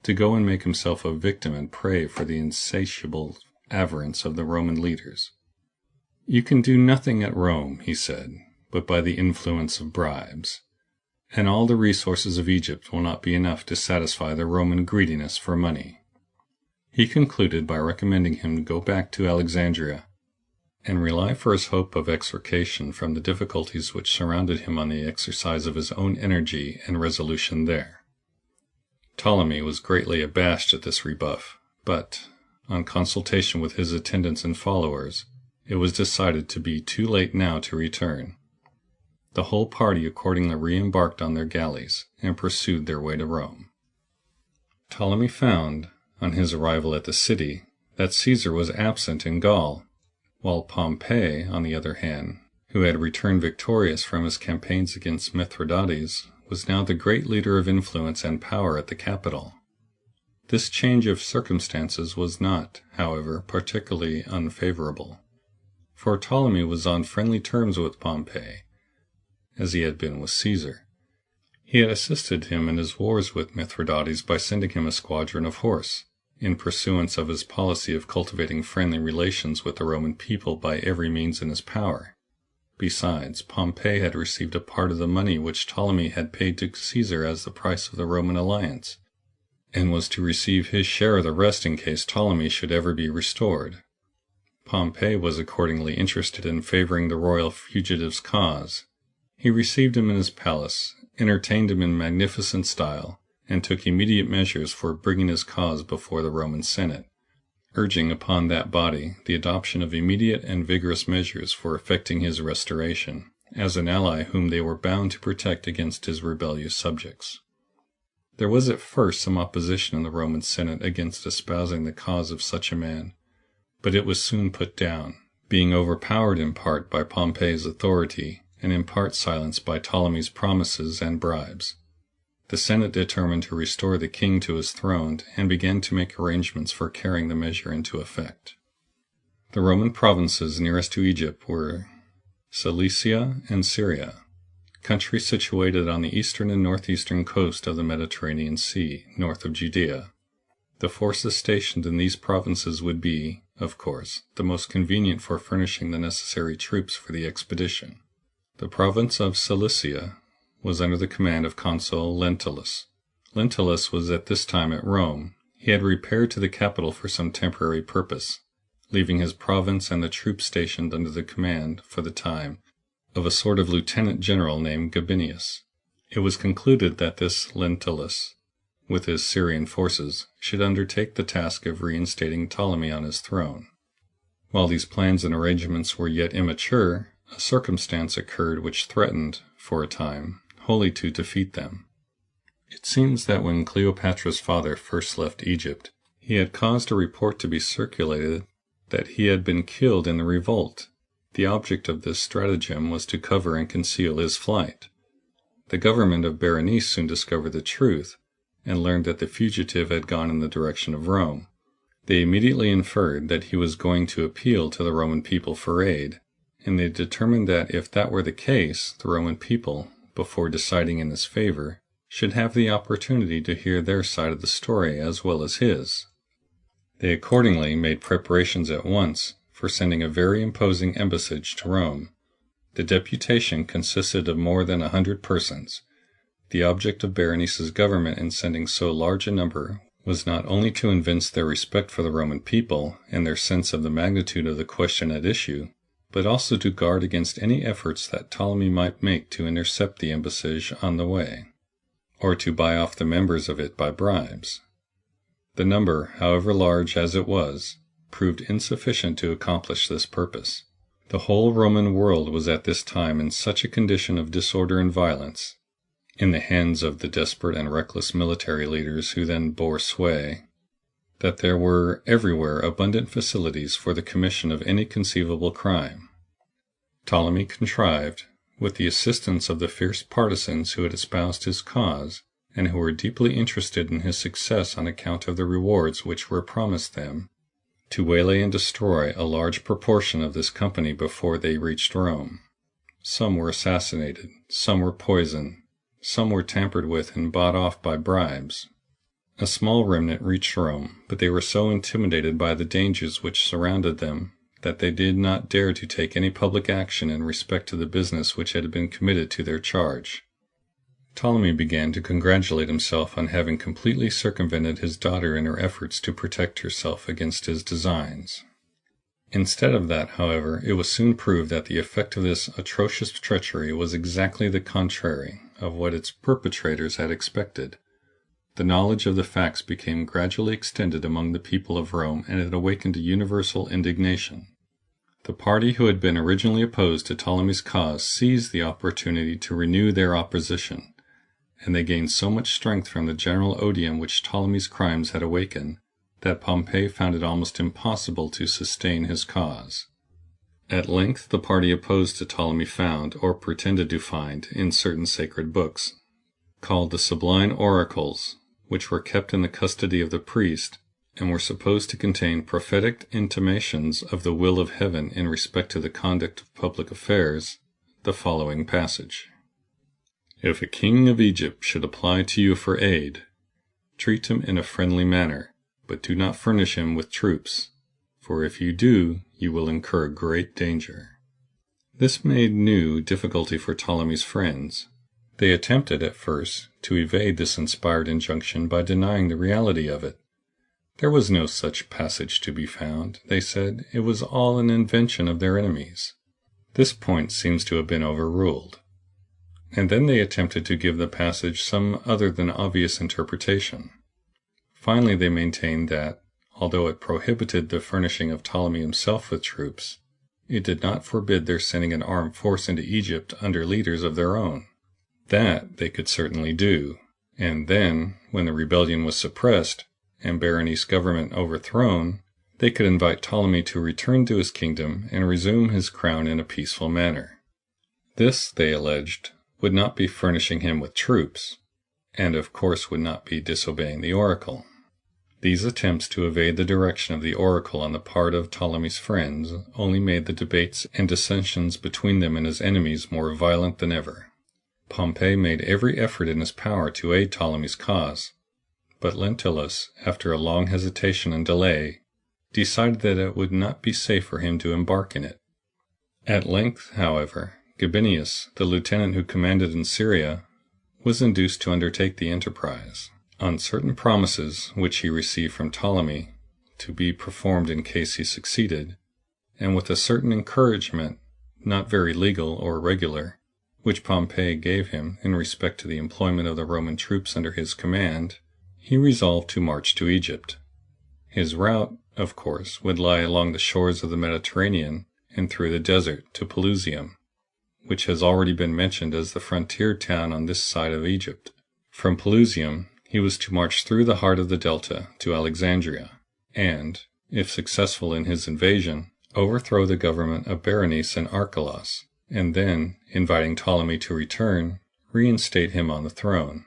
to go and make himself a victim and prey for the insatiable avarice of the Roman leaders. You can do nothing at Rome, he said, but by the influence of bribes, and all the resources of Egypt will not be enough to satisfy the Roman greediness for money. He concluded by recommending him to go back to Alexandria, and rely for his hope of extrication from the difficulties which surrounded him on the exercise of his own energy and resolution there. Ptolemy was greatly abashed at this rebuff, but, on consultation with his attendants and followers, it was decided to be too late now to return. The whole party accordingly re-embarked on their galleys, and pursued their way to Rome. Ptolemy found, on his arrival at the city, that Caesar was absent in Gaul, while Pompey, on the other hand, who had returned victorious from his campaigns against Mithridates, was now the great leader of influence and power at the capital. This change of circumstances was not, however, particularly unfavorable, for Ptolemy was on friendly terms with Pompey, as he had been with Caesar. He had assisted him in his wars with Mithridates by sending him a squadron of horse, in pursuance of his policy of cultivating friendly relations with the Roman people by every means in his power. Besides, Pompey had received a part of the money which Ptolemy had paid to Caesar as the price of the Roman alliance, and was to receive his share of the rest in case Ptolemy should ever be restored. Pompey was accordingly interested in favoring the royal fugitive's cause. He received him in his palace, entertained him in magnificent style, and took immediate measures for bringing his cause before the Roman Senate, urging upon that body the adoption of immediate and vigorous measures for effecting his restoration, as an ally whom they were bound to protect against his rebellious subjects. There was at first some opposition in the Roman Senate against espousing the cause of such a man, but it was soon put down, being overpowered in part by Pompey's authority, and in part silenced by Ptolemy's promises and bribes. The Senate determined to restore the king to his throne, and began to make arrangements for carrying the measure into effect. The Roman provinces nearest to Egypt were Cilicia and Syria, countries situated on the eastern and northeastern coast of the Mediterranean Sea, north of Judea. The forces stationed in these provinces would be, of course, the most convenient for furnishing the necessary troops for the expedition. The province of Cilicia was under the command of Consul Lentulus. Lentulus was at this time at Rome. He had repaired to the capital for some temporary purpose, leaving his province and the troops stationed under the command, for the time, of a sort of lieutenant general named Gabinius. It was concluded that this Lentulus, with his Syrian forces, should undertake the task of reinstating Ptolemy on his throne. While these plans and arrangements were yet immature, a circumstance occurred which threatened, for a time, wholly to defeat them. It seems that when Cleopatra's father first left Egypt, he had caused a report to be circulated that he had been killed in the revolt. The object of this stratagem was to cover and conceal his flight. The government of Berenice soon discovered the truth, and learned that the fugitive had gone in the direction of Rome. They immediately inferred that he was going to appeal to the Roman people for aid, and they determined that if that were the case, the Roman people, before deciding in his favor, should have the opportunity to hear their side of the story as well as his. They accordingly made preparations at once for sending a very imposing embassage to Rome. The deputation consisted of more than 100 persons. The object of Berenice's government in sending so large a number was not only to evince their respect for the Roman people and their sense of the magnitude of the question at issue, but also to guard against any efforts that Ptolemy might make to intercept the embassage on the way, or to buy off the members of it by bribes. The number, however large as it was, proved insufficient to accomplish this purpose. The whole Roman world was at this time in such a condition of disorder and violence, in the hands of the desperate and reckless military leaders who then bore sway, that there were everywhere abundant facilities for the commission of any conceivable crime. Ptolemy contrived, with the assistance of the fierce partisans who had espoused his cause, and who were deeply interested in his success on account of the rewards which were promised them, to waylay and destroy a large proportion of this company before they reached Rome. Some were assassinated, some were poisoned, some were tampered with and bought off by bribes. A small remnant reached Rome, but they were so intimidated by the dangers which surrounded them that they did not dare to take any public action in respect to the business which had been committed to their charge. Ptolemy began to congratulate himself on having completely circumvented his daughter in her efforts to protect herself against his designs. Instead of that, however, it was soon proved that the effect of this atrocious treachery was exactly the contrary of what its perpetrators had expected. The knowledge of the facts became gradually extended among the people of Rome, and it awakened a universal indignation. The party who had been originally opposed to Ptolemy's cause seized the opportunity to renew their opposition, and they gained so much strength from the general odium which Ptolemy's crimes had awakened, that Pompey found it almost impossible to sustain his cause. At length the party opposed to Ptolemy found, or pretended to find, in certain sacred books, called the Sublime Oracles, which were kept in the custody of the priest, and were supposed to contain prophetic intimations of the will of heaven in respect to the conduct of public affairs, the following passage: "If a king of Egypt should apply to you for aid, treat him in a friendly manner, but do not furnish him with troops, for if you do, you will incur great danger." This made new difficulty for Ptolemy's friends. They attempted at first to evade this inspired injunction by denying the reality of it. There was no such passage to be found, they said. It was all an invention of their enemies. This point seems to have been overruled. And then they attempted to give the passage some other than obvious interpretation. Finally they maintained that, although it prohibited the furnishing of Ptolemy himself with troops, it did not forbid their sending an armed force into Egypt under leaders of their own. That they could certainly do, and then, when the rebellion was suppressed, and Berenice's government overthrown, they could invite Ptolemy to return to his kingdom and resume his crown in a peaceful manner. This, they alleged, would not be furnishing him with troops, and of course would not be disobeying the oracle. These attempts to evade the direction of the oracle on the part of Ptolemy's friends only made the debates and dissensions between them and his enemies more violent than ever. Pompey made every effort in his power to aid Ptolemy's cause, but Lentulus, after a long hesitation and delay, decided that it would not be safe for him to embark in it. At length, however, Gabinius, the lieutenant who commanded in Syria, was induced to undertake the enterprise, on certain promises which he received from Ptolemy, to be performed in case he succeeded, and with a certain encouragement, not very legal or regular, which Pompey gave him in respect to the employment of the Roman troops under his command, he resolved to march to Egypt. His route, of course, would lie along the shores of the Mediterranean and through the desert to Pelusium, which has already been mentioned as the frontier town on this side of Egypt. From Pelusium he was to march through the heart of the Delta to Alexandria, and, if successful in his invasion, overthrow the government of Berenice and Archelaus, and then, inviting Ptolemy to return, reinstate him on the throne.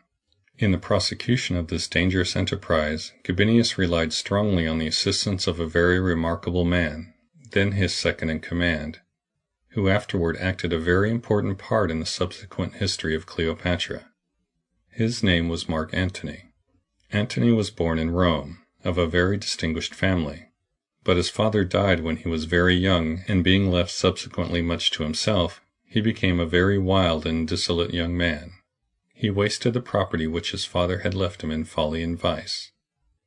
In the prosecution of this dangerous enterprise, Gabinius relied strongly on the assistance of a very remarkable man, then his second in command, who afterward acted a very important part in the subsequent history of Cleopatra. His name was Mark Antony. Antony was born in Rome, of a very distinguished family, but his father died when he was very young, and being left subsequently much to himself, he became a very wild and dissolute young man. He wasted the property which his father had left him in folly and vice,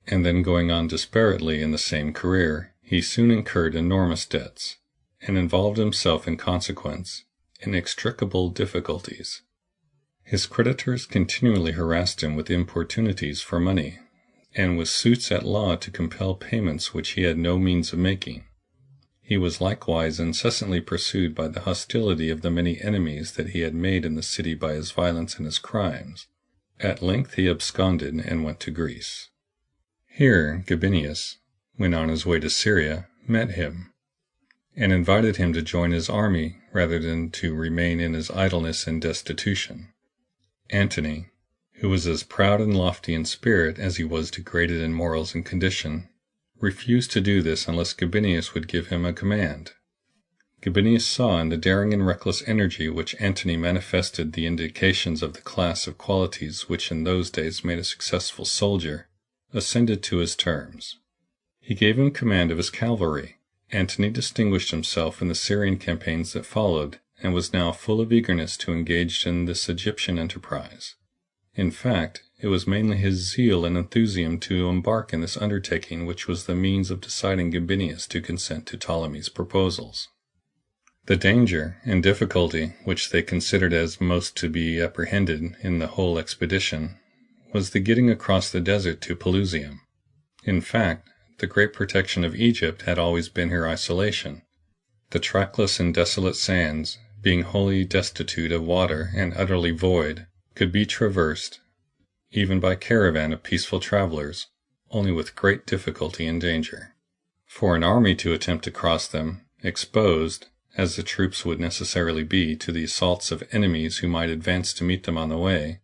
and then going on desperately in the same career, he soon incurred enormous debts, and involved himself in consequence in inextricable difficulties. His creditors continually harassed him with importunities for money, and with suits at law to compel payments which he had no means of making. He was likewise incessantly pursued by the hostility of the many enemies that he had made in the city by his violence and his crimes. At length he absconded and went to Greece. Here Gabinius, when on his way to Syria, met him, and invited him to join his army rather than to remain in his idleness and destitution. Antony, who was as proud and lofty in spirit as he was degraded in morals and condition, refused to do this unless Gabinius would give him a command. Gabinius saw in the daring and reckless energy which Antony manifested the indications of the class of qualities which in those days made a successful soldier, ascended to his terms. He gave him command of his cavalry. Antony distinguished himself in the Syrian campaigns that followed, and was now full of eagerness to engage in this Egyptian enterprise. In fact, it was mainly his zeal and enthusiasm to embark in this undertaking which was the means of deciding Gabinius to consent to Ptolemy's proposals. The danger and difficulty which they considered as most to be apprehended in the whole expedition was the getting across the desert to Pelusium. In fact, the great protection of Egypt had always been her isolation. The trackless and desolate sands, being wholly destitute of water and utterly void, could be traversed, even by caravan of peaceful travelers, only with great difficulty and danger. For an army to attempt to cross them, exposed, as the troops would necessarily be, to the assaults of enemies who might advance to meet them on the way,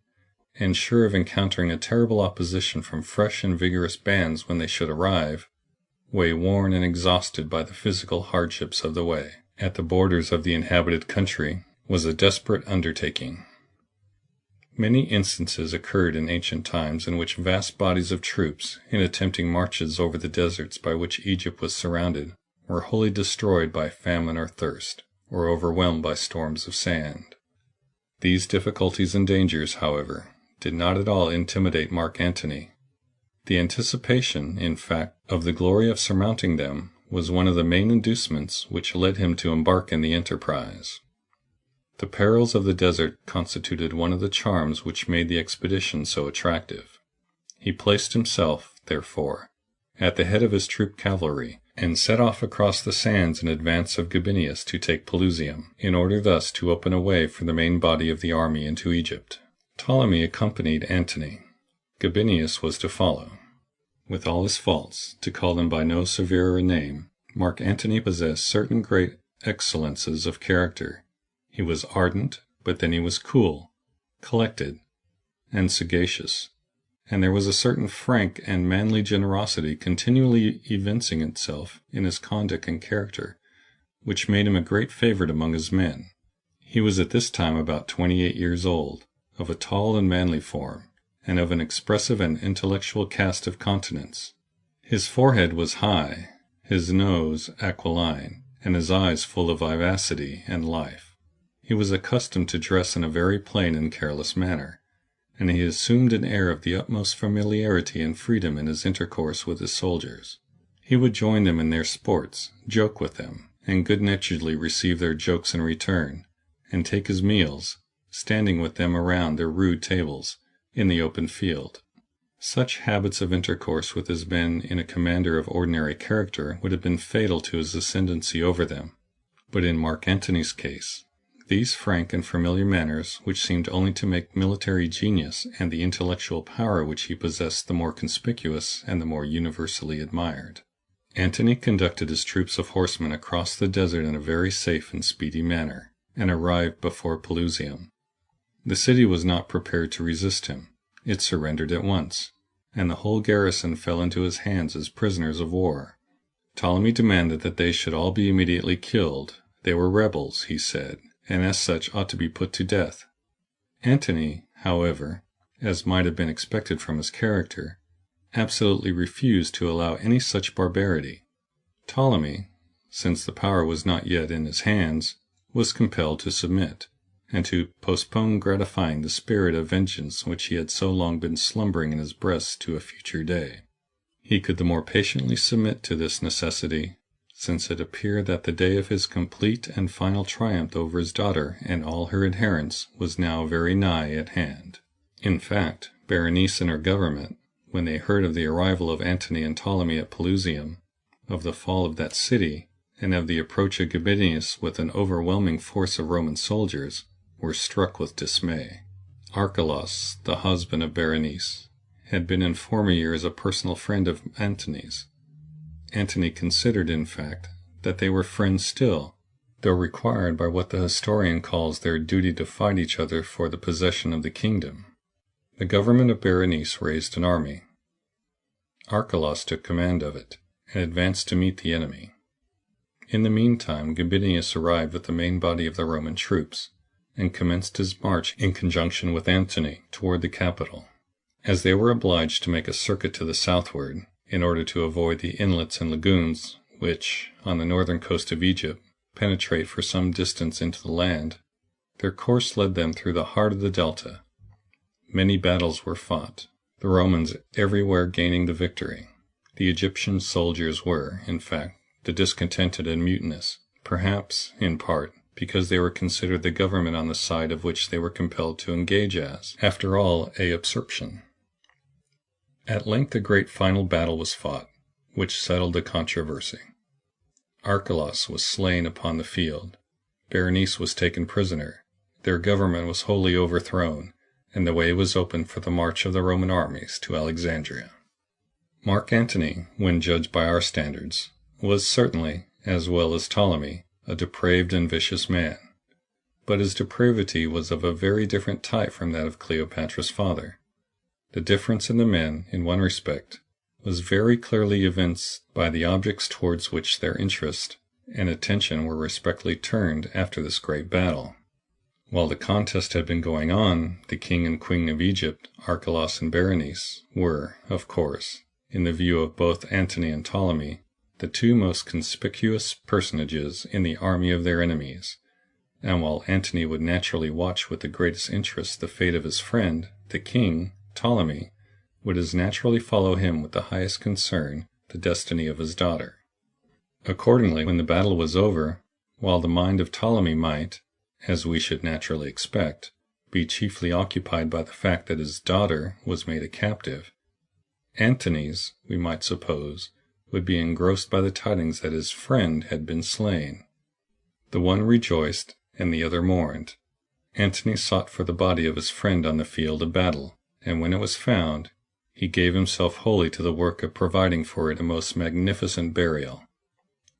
and sure of encountering a terrible opposition from fresh and vigorous bands when they should arrive, wayworn and exhausted by the physical hardships of the way, at the borders of the inhabited country, was a desperate undertaking. Many instances occurred in ancient times in which vast bodies of troops, in attempting marches over the deserts by which Egypt was surrounded, were wholly destroyed by famine or thirst, or overwhelmed by storms of sand. These difficulties and dangers, however, did not at all intimidate Mark Antony. The anticipation, in fact, of the glory of surmounting them was one of the main inducements which led him to embark in the enterprise. The perils of the desert constituted one of the charms which made the expedition so attractive. He placed himself, therefore, at the head of his troop cavalry, and set off across the sands in advance of Gabinius to take Pelusium, in order thus to open a way for the main body of the army into Egypt. Ptolemy accompanied Antony. Gabinius was to follow. With all his faults, to call them by no severer name, Mark Antony possessed certain great excellences of character. He was ardent, but then he was cool, collected, and sagacious, and there was a certain frank and manly generosity continually evincing itself in his conduct and character, which made him a great favorite among his men. He was at this time about 28 years old, of a tall and manly form, and of an expressive and intellectual cast of countenance. His forehead was high, his nose aquiline, and his eyes full of vivacity and life. He was accustomed to dress in a very plain and careless manner, and he assumed an air of the utmost familiarity and freedom in his intercourse with his soldiers. He would join them in their sports, joke with them, and good-naturedly receive their jokes in return, and take his meals, standing with them around their rude tables, in the open field. Such habits of intercourse with his men in a commander of ordinary character would have been fatal to his ascendancy over them, but in Mark Antony's case, These frank and familiar manners, which seemed only to make military genius and the intellectual power which he possessed the more conspicuous and the more universally admired. Antony conducted his troops of horsemen across the desert in a very safe and speedy manner, and arrived before Pelusium. The city was not prepared to resist him. It surrendered at once, and the whole garrison fell into his hands as prisoners of war. Ptolemy demanded that they should all be immediately killed. They were rebels, he said, and as such ought to be put to death. Antony, however, as might have been expected from his character, absolutely refused to allow any such barbarity. Ptolemy, since the power was not yet in his hands, was compelled to submit, and to postpone gratifying the spirit of vengeance which he had so long been slumbering in his breast to a future day. He could the more patiently submit to this necessity, since it appeared that the day of his complete and final triumph over his daughter and all her adherents was now very nigh at hand. In fact, Berenice and her government, when they heard of the arrival of Antony and Ptolemy at Pelusium, of the fall of that city, and of the approach of Gabinius with an overwhelming force of Roman soldiers, were struck with dismay. Archelaus, the husband of Berenice, had been in former years a personal friend of Antony's. Antony considered, in fact, that they were friends still, though required by what the historian calls their duty to fight each other for the possession of the kingdom. The government of Berenice raised an army. Archelaus took command of it, and advanced to meet the enemy. In the meantime Gabinius arrived with the main body of the Roman troops, and commenced his march in conjunction with Antony toward the capital. As they were obliged to make a circuit to the southward, in order to avoid the inlets and lagoons which, on the northern coast of Egypt, penetrate for some distance into the land, their course led them through the heart of the delta. Many battles were fought, the Romans everywhere gaining the victory. The Egyptian soldiers were, in fact, the discontented and mutinous, perhaps, in part, because they were considered the government on the side of which they were compelled to engage as, after all, a usurpation. At length a great final battle was fought, which settled the controversy. Archelaus was slain upon the field. Berenice was taken prisoner. Their government was wholly overthrown, and the way was open for the march of the Roman armies to Alexandria. Mark Antony, when judged by our standards, was certainly, as well as Ptolemy, a depraved and vicious man. But his depravity was of a very different type from that of Cleopatra's father. The difference in the men, in one respect, was very clearly evinced by the objects towards which their interest and attention were respectively turned after this great battle. While the contest had been going on, the king and queen of Egypt, Archelaus and Berenice, were, of course, in the view of both Antony and Ptolemy, the two most conspicuous personages in the army of their enemies, and while Antony would naturally watch with the greatest interest the fate of his friend, the king, Ptolemy, would as naturally follow him with the highest concern the destiny of his daughter. Accordingly, when the battle was over, while the mind of Ptolemy might, as we should naturally expect, be chiefly occupied by the fact that his daughter was made a captive, Antony's, we might suppose, would be engrossed by the tidings that his friend had been slain. The one rejoiced, and the other mourned. Antony sought for the body of his friend on the field of battle, and when it was found, he gave himself wholly to the work of providing for it a most magnificent burial.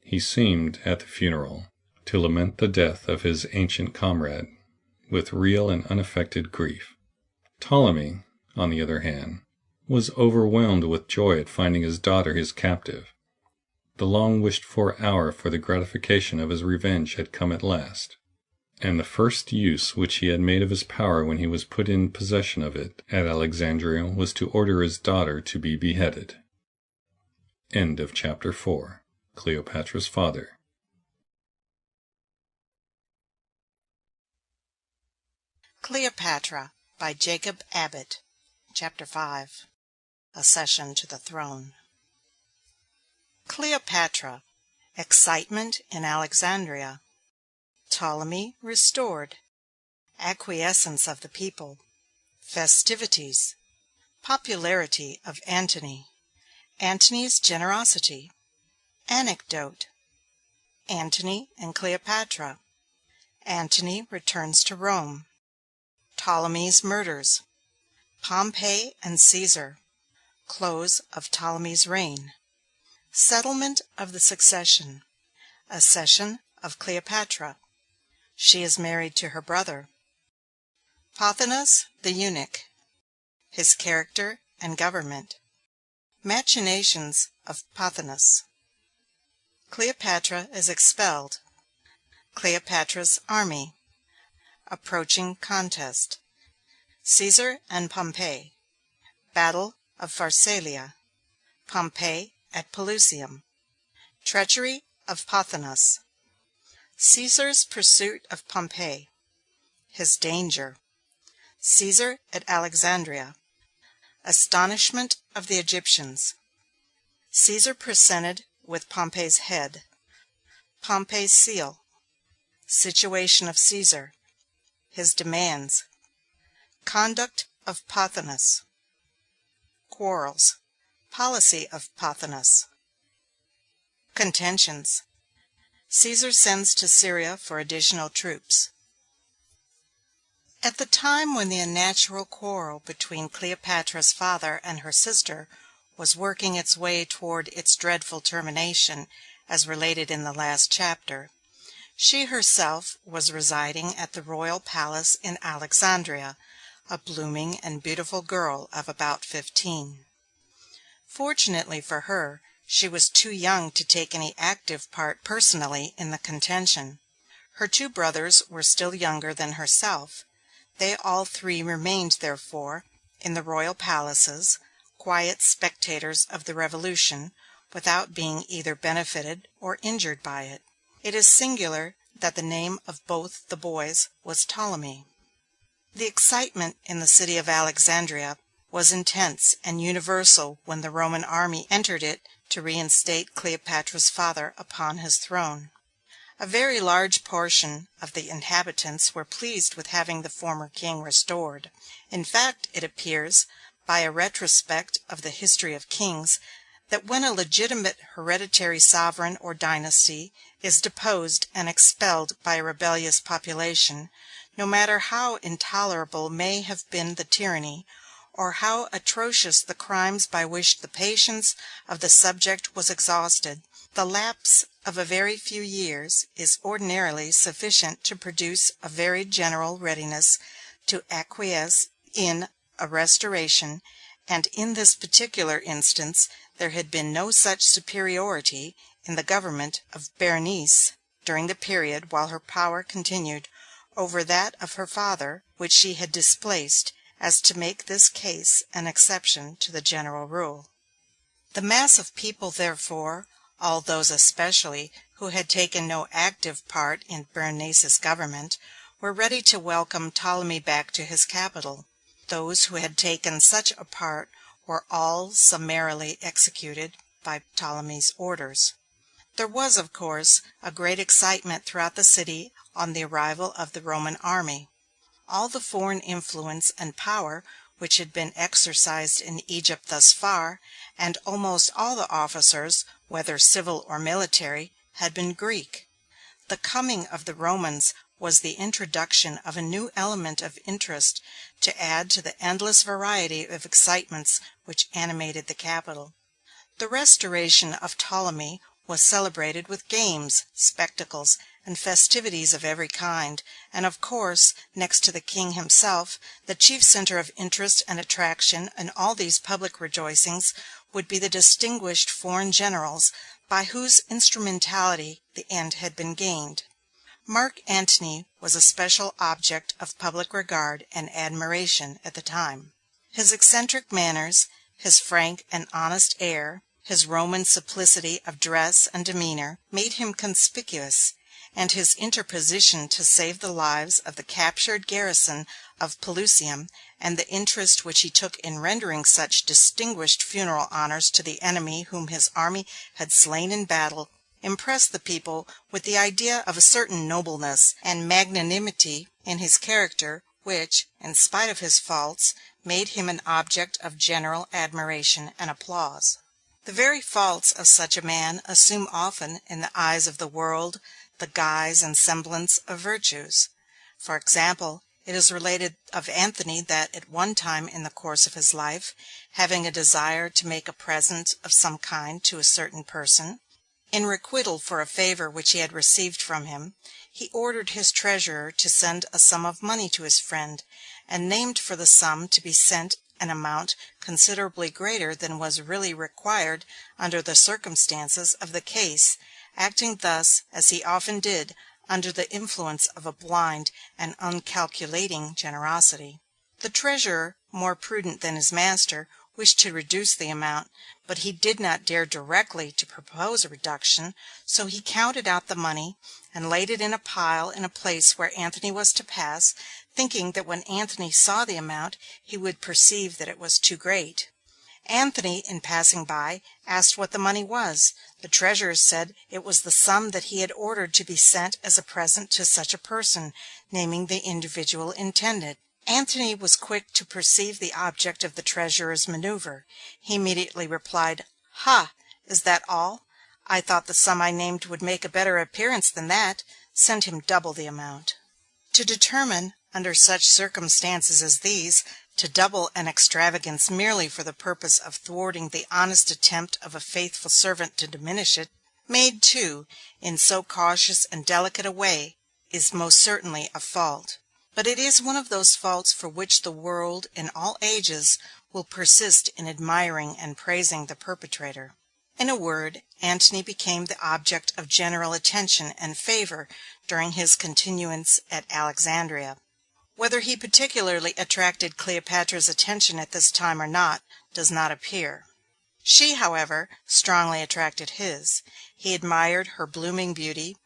He seemed, at the funeral, to lament the death of his ancient comrade, with real and unaffected grief. Ptolemy, on the other hand, was overwhelmed with joy at finding his daughter his captive. The long-wished-for hour for the gratification of his revenge had come at last, and the first use which he had made of his power when he was put in possession of it at Alexandria was to order his daughter to be beheaded. End of Chapter 4. Cleopatra's Father. Cleopatra by Jacob Abbott. Chapter 5. Accession to the Throne. Cleopatra. Excitement in Alexandria. Ptolemy restored. Acquiescence of the people. Festivities. Popularity of Antony. Antony's generosity. Anecdote. Antony and Cleopatra. Antony returns to Rome. Ptolemy's murders. Pompey and Caesar. Close of Ptolemy's reign. Settlement of the succession. Accession of Cleopatra. She is married to her brother. Pothinus the eunuch. His character and government. Machinations of Pothinus. Cleopatra is expelled. Cleopatra's army. Approaching contest. Caesar and Pompey. Battle of Pharsalia. Pompey at Pelusium. Treachery of Pothinus. Caesar's pursuit of Pompey. His danger. Caesar at Alexandria. Astonishment of the Egyptians. Caesar presented with Pompey's head. Pompey's seal. Situation of Caesar. His demands. Conduct of Pothinus. Quarrels. Policy of Pothinus. Contentions. Caesar sends to Syria for additional troops. At the time when the unnatural quarrel between Cleopatra's father and her sister was working its way toward its dreadful termination, as related in the last chapter, she herself was residing at the royal palace in Alexandria, a blooming and beautiful girl of about 15. Fortunately for her, she was too young to take any active part personally in the contention. Her two brothers were still younger than herself. They all three remained, therefore, in the royal palaces, quiet spectators of the revolution, without being either benefited or injured by it. It is singular that the name of both the boys was Ptolemy. The excitement in the city of Alexandria was intense and universal when the Roman army entered it to reinstate Cleopatra's father upon his throne. A very large portion of the inhabitants were pleased with having the former king restored. In fact, it appears, by a retrospect of the history of kings, that when a legitimate hereditary sovereign or dynasty is deposed and expelled by a rebellious population, no matter how intolerable may have been the tyranny, or how atrocious the crimes by which the patience of the subject was exhausted, the lapse of a very few years is ordinarily sufficient to produce a very general readiness to acquiesce in a restoration, and in this particular instance there had been no such superiority in the government of Berenice during the period while her power continued over that of her father, which she had displaced, as to make this case an exception to the general rule. The mass of people, therefore, all those especially who had taken no active part in Berenice's government, were ready to welcome Ptolemy back to his capital. Those who had taken such a part were all summarily executed by Ptolemy's orders. There was, of course, a great excitement throughout the city on the arrival of the Roman army. All the foreign influence and power which had been exercised in Egypt thus far, and almost all the officers, whether civil or military, had been Greek. The coming of the Romans was the introduction of a new element of interest to add to the endless variety of excitements which animated the capital. The restoration of Ptolemy was celebrated with games, spectacles, and festivities of every kind, and of course, next to the king himself, the chief center of interest and attraction in all these public rejoicings would be the distinguished foreign generals by whose instrumentality the end had been gained. Mark Antony was a special object of public regard and admiration at the time. His eccentric manners, his frank and honest air, his Roman simplicity of dress and demeanor, made him conspicuous, and his interposition to save the lives of the captured garrison of Pelusium, and the interest which he took in rendering such distinguished funeral honors to the enemy whom his army had slain in battle, impressed the people with the idea of a certain nobleness and magnanimity in his character which, in spite of his faults, made him an object of general admiration and applause. The very faults of such a man assume often, in the eyes of the world, the guise and semblance of virtues. For example, it is related of Antony that at one time in the course of his life, having a desire to make a present of some kind to a certain person, in requital for a favor which he had received from him, he ordered his treasurer to send a sum of money to his friend, and named for the sum to be sent an amount considerably greater than was really required under the circumstances of the case, acting thus, as he often did, under the influence of a blind and uncalculating generosity. The treasurer, more prudent than his master, wished to reduce the amount, but he did not dare directly to propose a reduction, so he counted out the money, and laid it in a pile in a place where Antony was to pass, thinking that when Antony saw the amount he would perceive that it was too great. Antony, in passing by, asked what the money was. The treasurer said it was the sum that he had ordered to be sent as a present to such a person, naming the individual intended. Antony was quick to perceive the object of the treasurer's maneuver. He immediately replied, "Ha! Is that all? I thought the sum I named would make a better appearance than that. Send him double the amount." To determine, under such circumstances as these, to double an extravagance merely for the purpose of thwarting the honest attempt of a faithful servant to diminish it, made, too, in so cautious and delicate a way, is most certainly a fault. But it is one of those faults for which the world, in all ages, will persist in admiring and praising the perpetrator. In a word, Antony became the object of general attention and favor during his continuance at Alexandria. Whether he particularly attracted Cleopatra's attention at this time or not, does not appear. She, however, strongly attracted his. He admired her blooming beauty,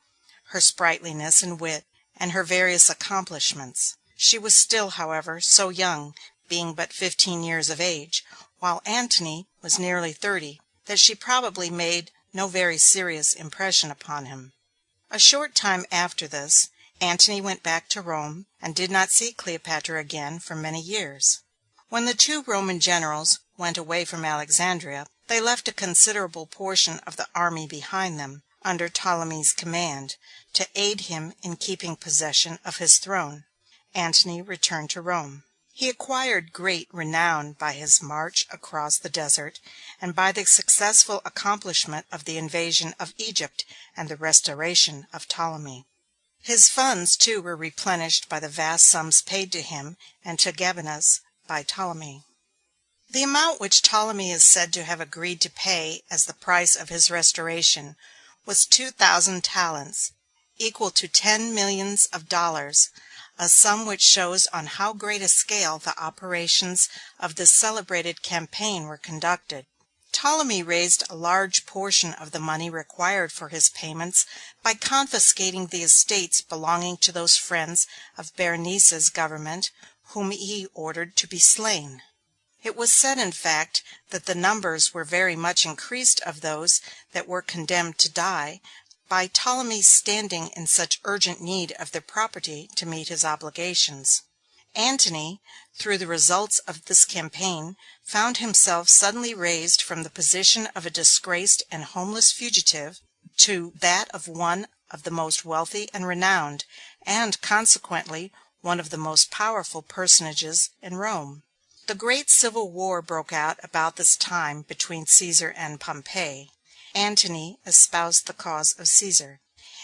her sprightliness and wit, and her various accomplishments. She was still, however, so young, being but 15 years of age, while Antony was nearly 30, that she probably made no very serious impression upon him. A short time after this, Antony went back to Rome, and did not see Cleopatra again for many years. When the two Roman generals went away from Alexandria, they left a considerable portion of the army behind them, under Ptolemy's command, to aid him in keeping possession of his throne. Antony returned to Rome. He acquired great renown by his march across the desert, and by the successful accomplishment of the invasion of Egypt and the restoration of Ptolemy. His funds, too, were replenished by the vast sums paid to him and to Gabinius by Ptolemy. The amount which Ptolemy is said to have agreed to pay as the price of his restoration was 2,000 talents, equal to $10 millions, a sum which shows on how great a scale the operations of this celebrated campaign were conducted. Ptolemy raised a large portion of the money required for his payments by confiscating the estates belonging to those friends of Berenice's government whom he ordered to be slain. It was said, in fact, that the numbers were very much increased of those that were condemned to die, by Ptolemy's standing in such urgent need of their property to meet his obligations. Antony, through the results of this campaign, found himself suddenly raised from the position of a disgraced and homeless fugitive to that of one of the most wealthy and renowned, and, consequently, one of the most powerful personages in Rome. The great civil war broke out about this time between Caesar and Pompey. Antony espoused the cause of Caesar.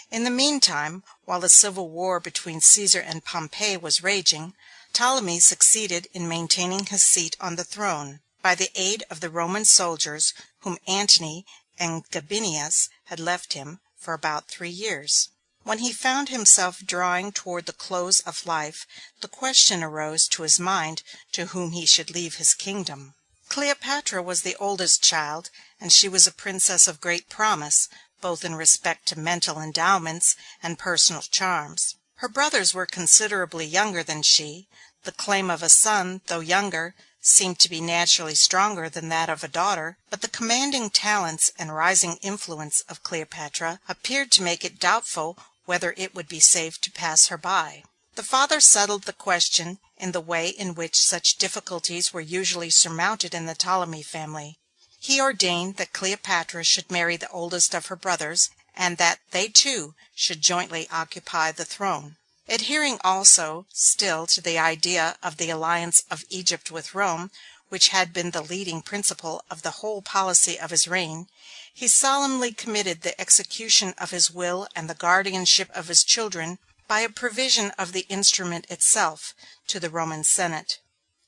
In the meantime, while the civil war between Caesar and Pompey was raging, Ptolemy succeeded in maintaining his seat on the throne, by the aid of the Roman soldiers whom Antony and Gabinius had left him for about 3 years. When he found himself drawing toward the close of life, the question arose to his mind to whom he should leave his kingdom. Cleopatra was the oldest child, and she was a princess of great promise, both in respect to mental endowments and personal charms. Her brothers were considerably younger than she. The claim of a son, though younger, seemed to be naturally stronger than that of a daughter, but the commanding talents and rising influence of Cleopatra appeared to make it doubtful whether it would be safe to pass her by. The father settled the question in the way in which such difficulties were usually surmounted in the Ptolemy family. He ordained that Cleopatra should marry the oldest of her brothers, and that they two should jointly occupy the throne. Adhering also still to the idea of the alliance of Egypt with Rome, which had been the leading principle of the whole policy of his reign, he solemnly committed the execution of his will and the guardianship of his children, by a provision of the instrument itself, to the Roman Senate.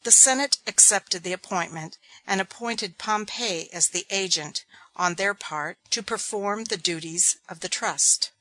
The Senate accepted the appointment, and appointed Pompey as the agent, on their part, to perform the duties of the trust.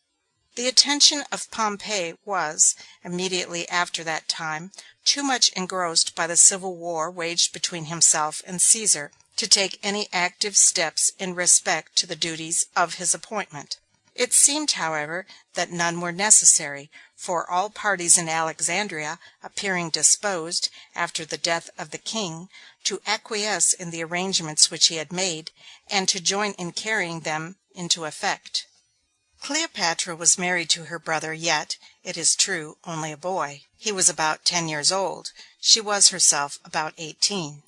The attention of Pompey was, immediately after that time, too much engrossed by the civil war waged between himself and Caesar to take any active steps in respect to the duties of his appointment. It seemed, however, that none were necessary, for all parties in Alexandria appearing disposed, after the death of the king, to acquiesce in the arrangements which he had made, and to join in carrying them into effect. Cleopatra was married to her brother, yet, it is true, only a boy. He was about 10 years old. She was herself about 18.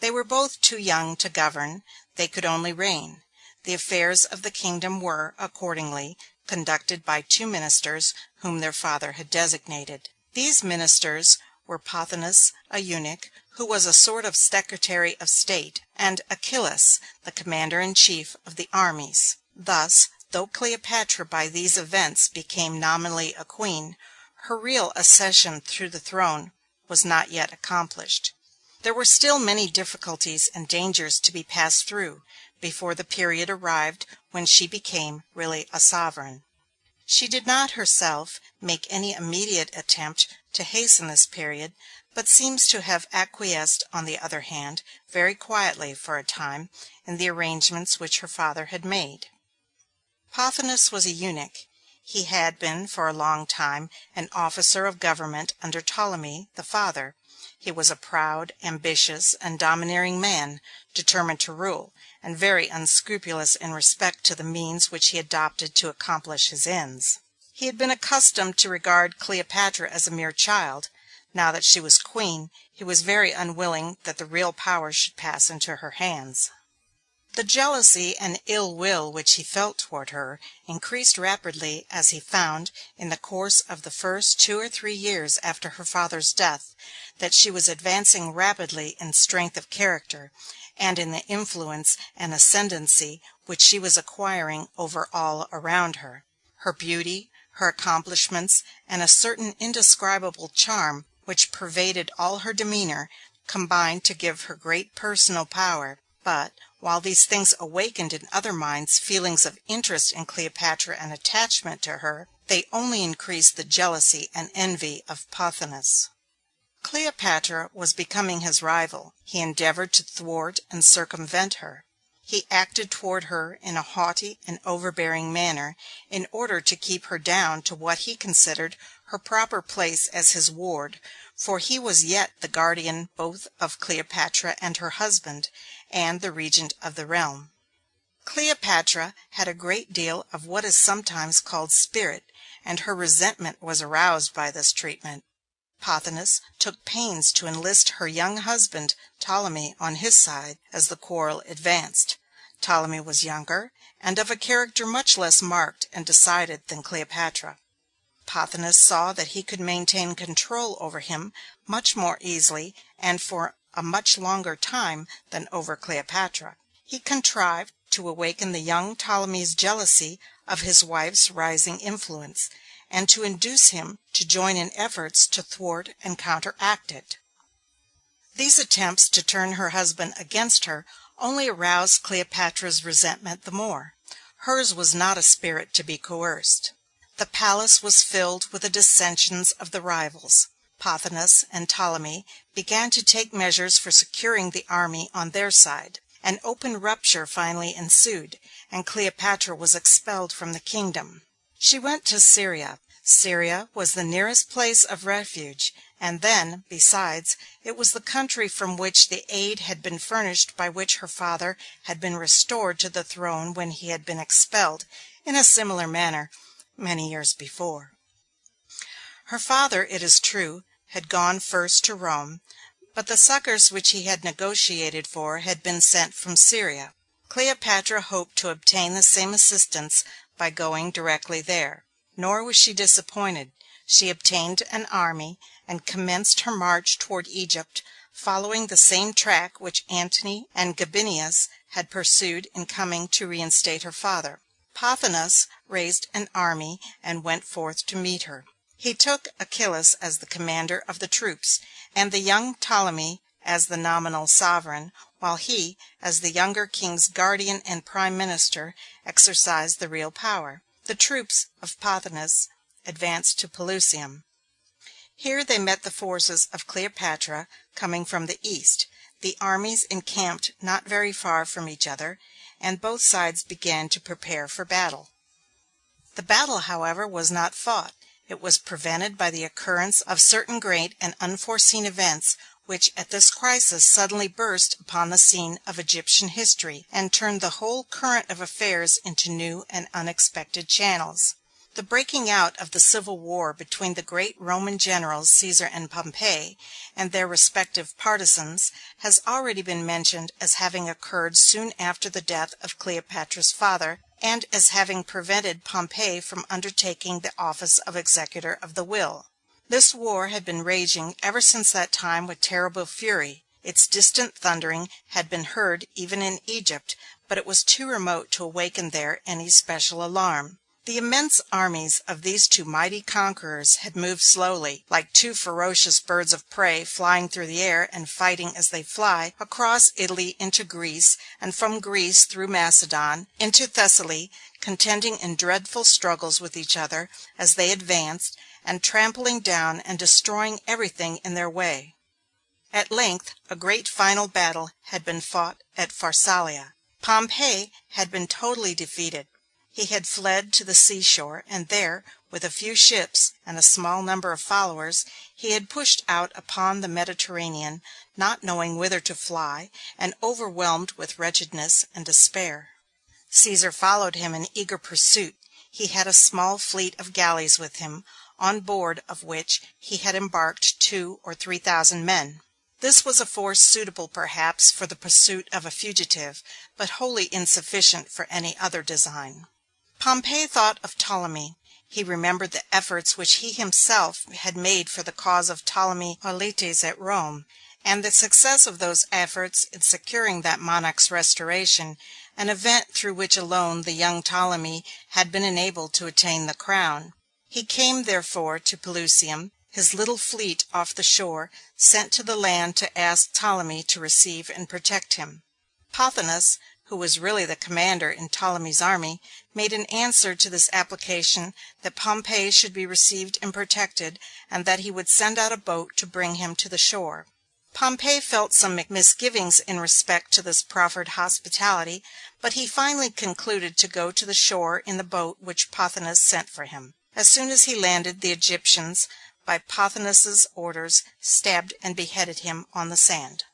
They were both too young to govern. They could only reign. The affairs of the kingdom were, accordingly, conducted by 2 ministers whom their father had designated. These ministers were Pothinus, a eunuch, who was a sort of secretary of state, and Achillas, the commander-in-chief of the armies. Thus, though Cleopatra by these events became nominally a queen, her real accession to the throne was not yet accomplished. There were still many difficulties and dangers to be passed through before the period arrived when she became really a sovereign. She did not herself make any immediate attempt to hasten this period, but seems to have acquiesced, on the other hand, very quietly for a time, in the arrangements which her father had made. Pothinus was a eunuch. He had been for a long time an officer of government under Ptolemy, the father. He was a proud, ambitious, and domineering man, determined to rule, and very unscrupulous in respect to the means which he adopted to accomplish his ends. He had been accustomed to regard Cleopatra as a mere child. Now that she was queen, he was very unwilling that the real power should pass into her hands. The jealousy and ill will which he felt toward her increased rapidly as he found, in the course of the first 2 or 3 years after her father's death, that she was advancing rapidly in strength of character, and in the influence and ascendancy which she was acquiring over all around her. Her beauty, her accomplishments, and a certain indescribable charm which pervaded all her demeanor, combined to give her great personal power. But, while these things awakened in other minds feelings of interest in Cleopatra and attachment to her, they only increased the jealousy and envy of Pothinus. Cleopatra was becoming his rival. He endeavored to thwart and circumvent her. He acted toward her in a haughty and overbearing manner, in order to keep her down to what he considered her proper place as his ward, for he was yet the guardian both of Cleopatra and her husband, and the regent of the realm. Cleopatra had a great deal of what is sometimes called spirit, and her resentment was aroused by this treatment. Pothinus took pains to enlist her young husband Ptolemy on his side as the quarrel advanced. Ptolemy was younger, and of a character much less marked and decided than Cleopatra. Pothinus saw that he could maintain control over him much more easily and for a much longer time than over Cleopatra. He contrived to awaken the young Ptolemy's jealousy of his wife's rising influence, and to induce him to join in efforts to thwart and counteract it. These attempts to turn her husband against her only aroused Cleopatra's resentment the more. Hers was not a spirit to be coerced. The palace was filled with the dissensions of the rivals. Pothinus and Ptolemy began to take measures for securing the army on their side. An open rupture finally ensued, and Cleopatra was expelled from the kingdom. She went to Syria. Syria was the nearest place of refuge, and then, besides, it was the country from which the aid had been furnished by which her father had been restored to the throne when he had been expelled, in a similar manner, many years before. Her father, it is true, had gone first to Rome, but the succors which he had negotiated for had been sent from Syria. Cleopatra hoped to obtain the same assistance by going directly there. Nor was she disappointed. She obtained an army, and commenced her march toward Egypt, following the same track which Antony and Gabinius had pursued in coming to reinstate her father. Pothinus raised an army and went forth to meet her. He took Achillas as the commander of the troops, and the young Ptolemy as the nominal sovereign, while he, as the younger king's guardian and prime minister, exercised the real power. The troops of Pothinus advanced to Pelusium. Here they met the forces of Cleopatra coming from the east. The armies encamped not very far from each other, and both sides began to prepare for battle. The battle, however, was not fought. It was prevented by the occurrence of certain great and unforeseen events which at this crisis suddenly burst upon the scene of Egyptian history, and turned the whole current of affairs into new and unexpected channels. The breaking out of the civil war between the great Roman generals Caesar and Pompey, and their respective partisans, has already been mentioned as having occurred soon after the death of Cleopatra's father, and as having prevented Pompey from undertaking the office of executor of the will. This war had been raging ever since that time with terrible fury. Its distant thundering had been heard even in Egypt, but it was too remote to awaken there any special alarm. The immense armies of these two mighty conquerors had moved slowly, like two ferocious birds of prey flying through the air and fighting as they fly, across Italy into Greece, and from Greece through Macedon into Thessaly, contending in dreadful struggles with each other as they advanced, and trampling down and destroying everything in their way. At length a great final battle had been fought at Pharsalia. Pompey had been totally defeated. He had fled to the seashore, and there, with a few ships and a small number of followers, he had pushed out upon the Mediterranean, not knowing whither to fly, and overwhelmed with wretchedness and despair. Caesar followed him in eager pursuit. He had a small fleet of galleys with him, on board of which he had embarked 2,000 or 3,000 men. This was a force suitable perhaps for the pursuit of a fugitive, but wholly insufficient for any other design. Pompey thought of Ptolemy. He remembered the efforts which he himself had made for the cause of Ptolemy Auletes at Rome, and the success of those efforts in securing that monarch's restoration, an event through which alone the young Ptolemy had been enabled to attain the crown. He came, therefore, to Pelusium, his little fleet off the shore, sent to the land to ask Ptolemy to receive and protect him. Pothinus, who was really the commander in Ptolemy's army, made an answer to this application that Pompey should be received and protected, and that he would send out a boat to bring him to the shore. Pompey felt some misgivings in respect to this proffered hospitality, but he finally concluded to go to the shore in the boat which Pothinus sent for him. As soon as he landed, the Egyptians, by Pothinus's orders, stabbed and beheaded him on the sand.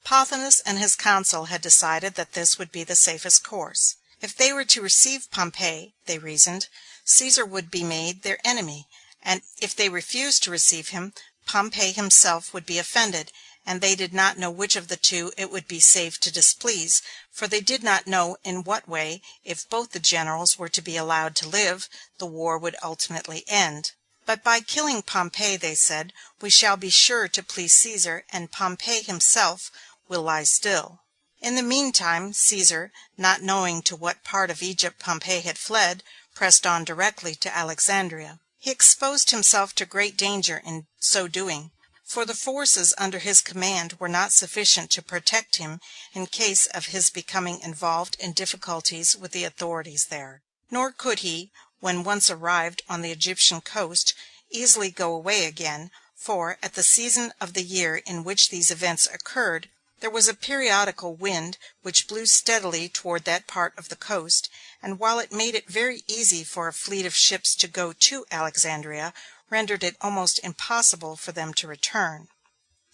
Pothinus and his council had decided that this would be the safest course. If they were to receive Pompey, they reasoned, Caesar would be made their enemy, and if they refused to receive him, Pompey himself would be offended, and they did not know which of the two it would be safe to displease, for they did not know in what way, if both the generals were to be allowed to live, the war would ultimately end. But by killing Pompey, they said, we shall be sure to please Caesar, and Pompey himself will lie still. In the meantime, Caesar, not knowing to what part of Egypt Pompey had fled, pressed on directly to Alexandria. He exposed himself to great danger in so doing, for the forces under his command were not sufficient to protect him in case of his becoming involved in difficulties with the authorities there. Nor could he, when once arrived on the Egyptian coast, easily go away again, for, at the season of the year in which these events occurred, there was a periodical wind which blew steadily toward that part of the coast, and while it made it very easy for a fleet of ships to go to Alexandria, rendered it almost impossible for them to return.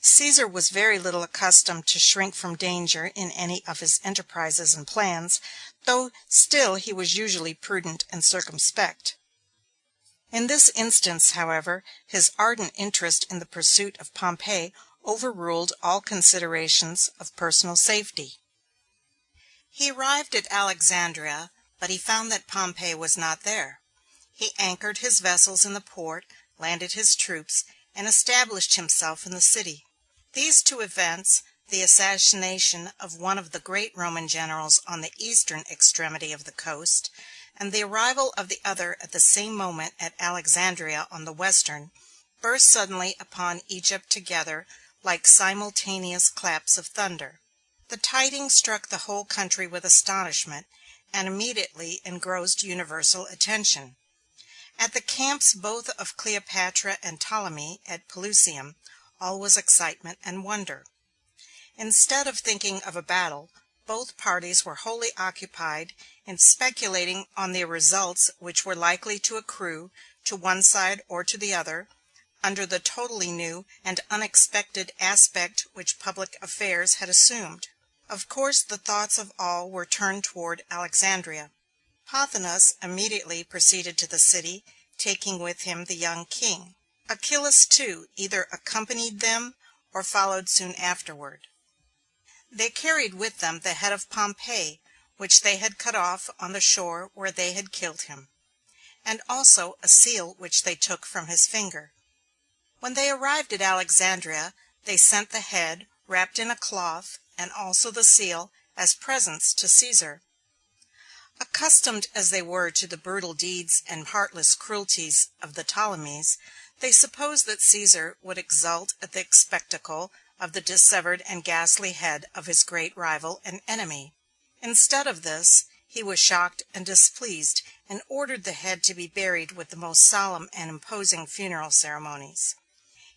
Caesar was very little accustomed to shrink from danger in any of his enterprises and plans, though still he was usually prudent and circumspect. In this instance, however, his ardent interest in the pursuit of Pompey overruled all considerations of personal safety. He arrived at Alexandria, but he found that Pompey was not there. He anchored his vessels in the port, landed his troops, and established himself in the city. These two events, the assassination of one of the great Roman generals on the eastern extremity of the coast, and the arrival of the other at the same moment at Alexandria on the western, burst suddenly upon Egypt together like simultaneous claps of thunder. The tidings struck the whole country with astonishment, and immediately engrossed universal attention. At the camps both of Cleopatra and Ptolemy at Pelusium, all was excitement and wonder. Instead of thinking of a battle, both parties were wholly occupied in speculating on the results which were likely to accrue to one side or to the other, under the totally new and unexpected aspect which public affairs had assumed. Of course the thoughts of all were turned toward Alexandria. Pothinus immediately proceeded to the city, taking with him the young king. Achillas, too, either accompanied them or followed soon afterward. They carried with them the head of Pompey, which they had cut off on the shore where they had killed him, and also a seal which they took from his finger. When they arrived at Alexandria, they sent the head, wrapped in a cloth, and also the seal, as presents to Caesar. Accustomed as they were to the brutal deeds and heartless cruelties of the Ptolemies, they supposed that Caesar would exult at the spectacle of the dissevered and ghastly head of his great rival and enemy. Instead of this, he was shocked and displeased, and ordered the head to be buried with the most solemn and imposing funeral ceremonies.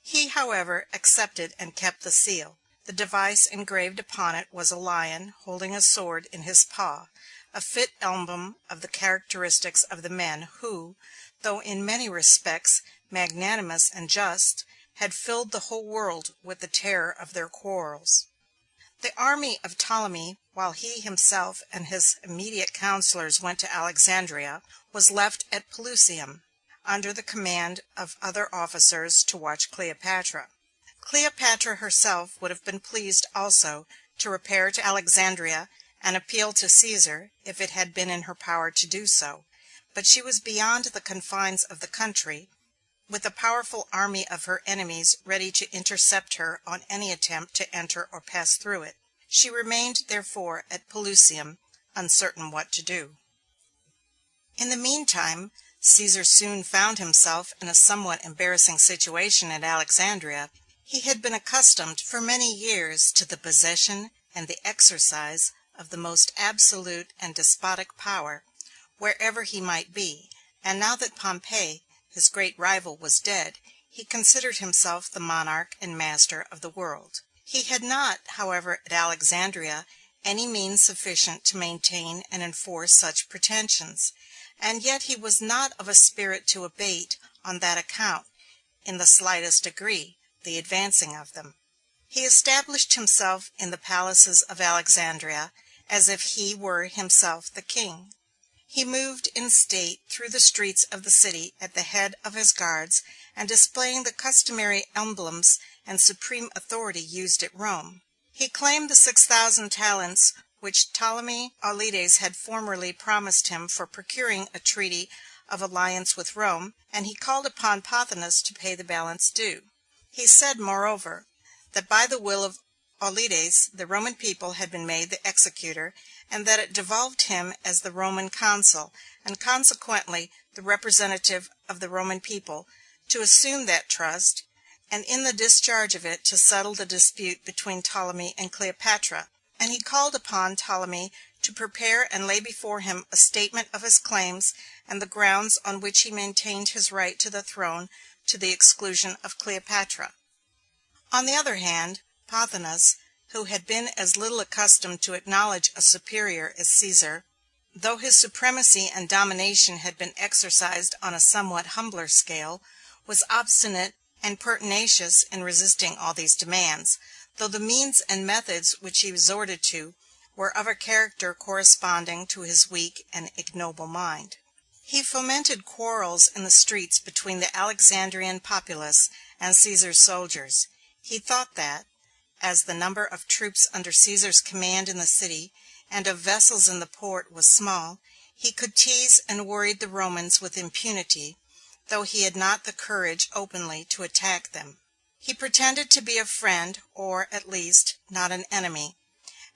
He, however, accepted and kept the seal. The device engraved upon it was a lion holding a sword in his paw, a fit emblem of the characteristics of the men who, though in many respects magnanimous and just, had filled the whole world with the terror of their quarrels. The army of Ptolemy, while he himself and his immediate counselors went to Alexandria, was left at Pelusium, under the command of other officers, to watch Cleopatra. Cleopatra herself would have been pleased also to repair to Alexandria and appeal to Caesar, if it had been in her power to do so, but she was beyond the confines of the country, with a powerful army of her enemies ready to intercept her on any attempt to enter or pass through it. She remained, therefore, at Pelusium, uncertain what to do. In the meantime, Caesar soon found himself in a somewhat embarrassing situation at Alexandria. He had been accustomed for many years to the possession and the exercise of the most absolute and despotic power, wherever he might be, and now that Pompey, his great rival, was dead, he considered himself the monarch and master of the world. He had not, however, at Alexandria, any means sufficient to maintain and enforce such pretensions, and yet he was not of a spirit to abate, on that account, in the slightest degree, the advancing of them. He established himself in the palaces of Alexandria, as if he were himself the king. He moved in state through the streets of the city at the head of his guards, and displaying the customary emblems and supreme authority used at Rome. He claimed the 6,000 talents which Ptolemy Auletes had formerly promised him for procuring a treaty of alliance with Rome, and he called upon Pothinus to pay the balance due. He said, moreover, that by the will of Auletes the Roman people had been made the executor, and that it devolved him as the Roman consul, and consequently the representative of the Roman people, to assume that trust, and in the discharge of it to settle the dispute between Ptolemy and Cleopatra. And he called upon Ptolemy to prepare and lay before him a statement of his claims and the grounds on which he maintained his right to the throne to the exclusion of Cleopatra. On the other hand, Pothinus, who had been as little accustomed to acknowledge a superior as Caesar, though his supremacy and domination had been exercised on a somewhat humbler scale, was obstinate and pertinacious in resisting all these demands, though the means and methods which he resorted to were of a character corresponding to his weak and ignoble mind. He fomented quarrels in the streets between the Alexandrian populace and Caesar's soldiers. He thought that, as the number of troops under Caesar's command in the city, and of vessels in the port was small, he could tease and worry the Romans with impunity, though he had not the courage openly to attack them. He pretended to be a friend, or, at least, not an enemy,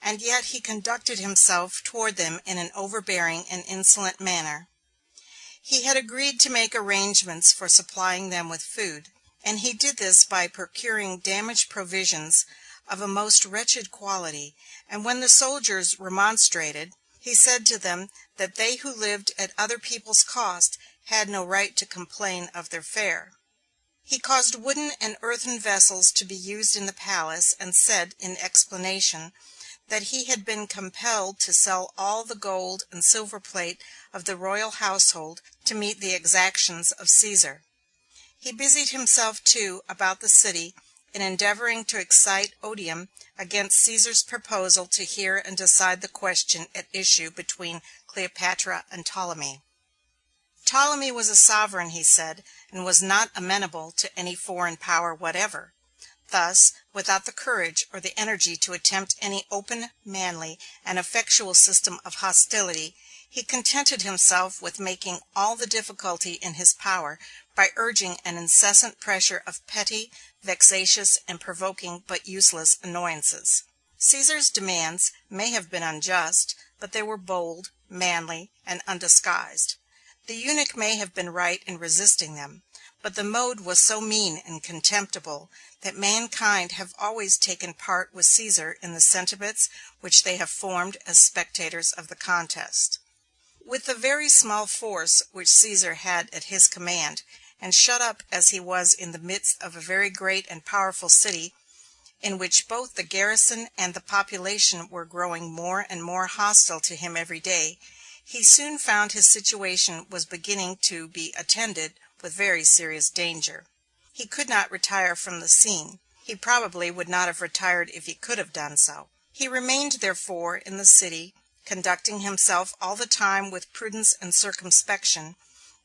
and yet he conducted himself toward them in an overbearing and insolent manner. He had agreed to make arrangements for supplying them with food, and he did this by procuring damaged provisions of a most wretched quality, and when the soldiers remonstrated, he said to them that they who lived at other people's cost had no right to complain of their fare. He caused wooden and earthen vessels to be used in the palace, and said, in explanation, that he had been compelled to sell all the gold and silver plate of the royal household to meet the exactions of Caesar. He busied himself, too, about the city in endeavoring to excite odium against Caesar's proposal to hear and decide the question at issue between Cleopatra and Ptolemy. Ptolemy was a sovereign, he said, and was not amenable to any foreign power whatever. Thus, without the courage or the energy to attempt any open, manly, and effectual system of hostility, he contented himself with making all the difficulty in his power by urging an incessant pressure of petty, vexatious, and provoking but useless annoyances. Caesar's demands may have been unjust, but they were bold, manly, and undisguised. The eunuch may have been right in resisting them, but the mode was so mean and contemptible that mankind have always taken part with Caesar in the sentiments which they have formed as spectators of the contest. With the very small force which Caesar had at his command, and shut up as he was in the midst of a very great and powerful city, in which both the garrison and the population were growing more and more hostile to him every day, he soon found his situation was beginning to be attended with very serious danger. He could not retire from the scene. He probably would not have retired if he could have done so. He remained, therefore, in the city, conducting himself all the time with prudence and circumspection,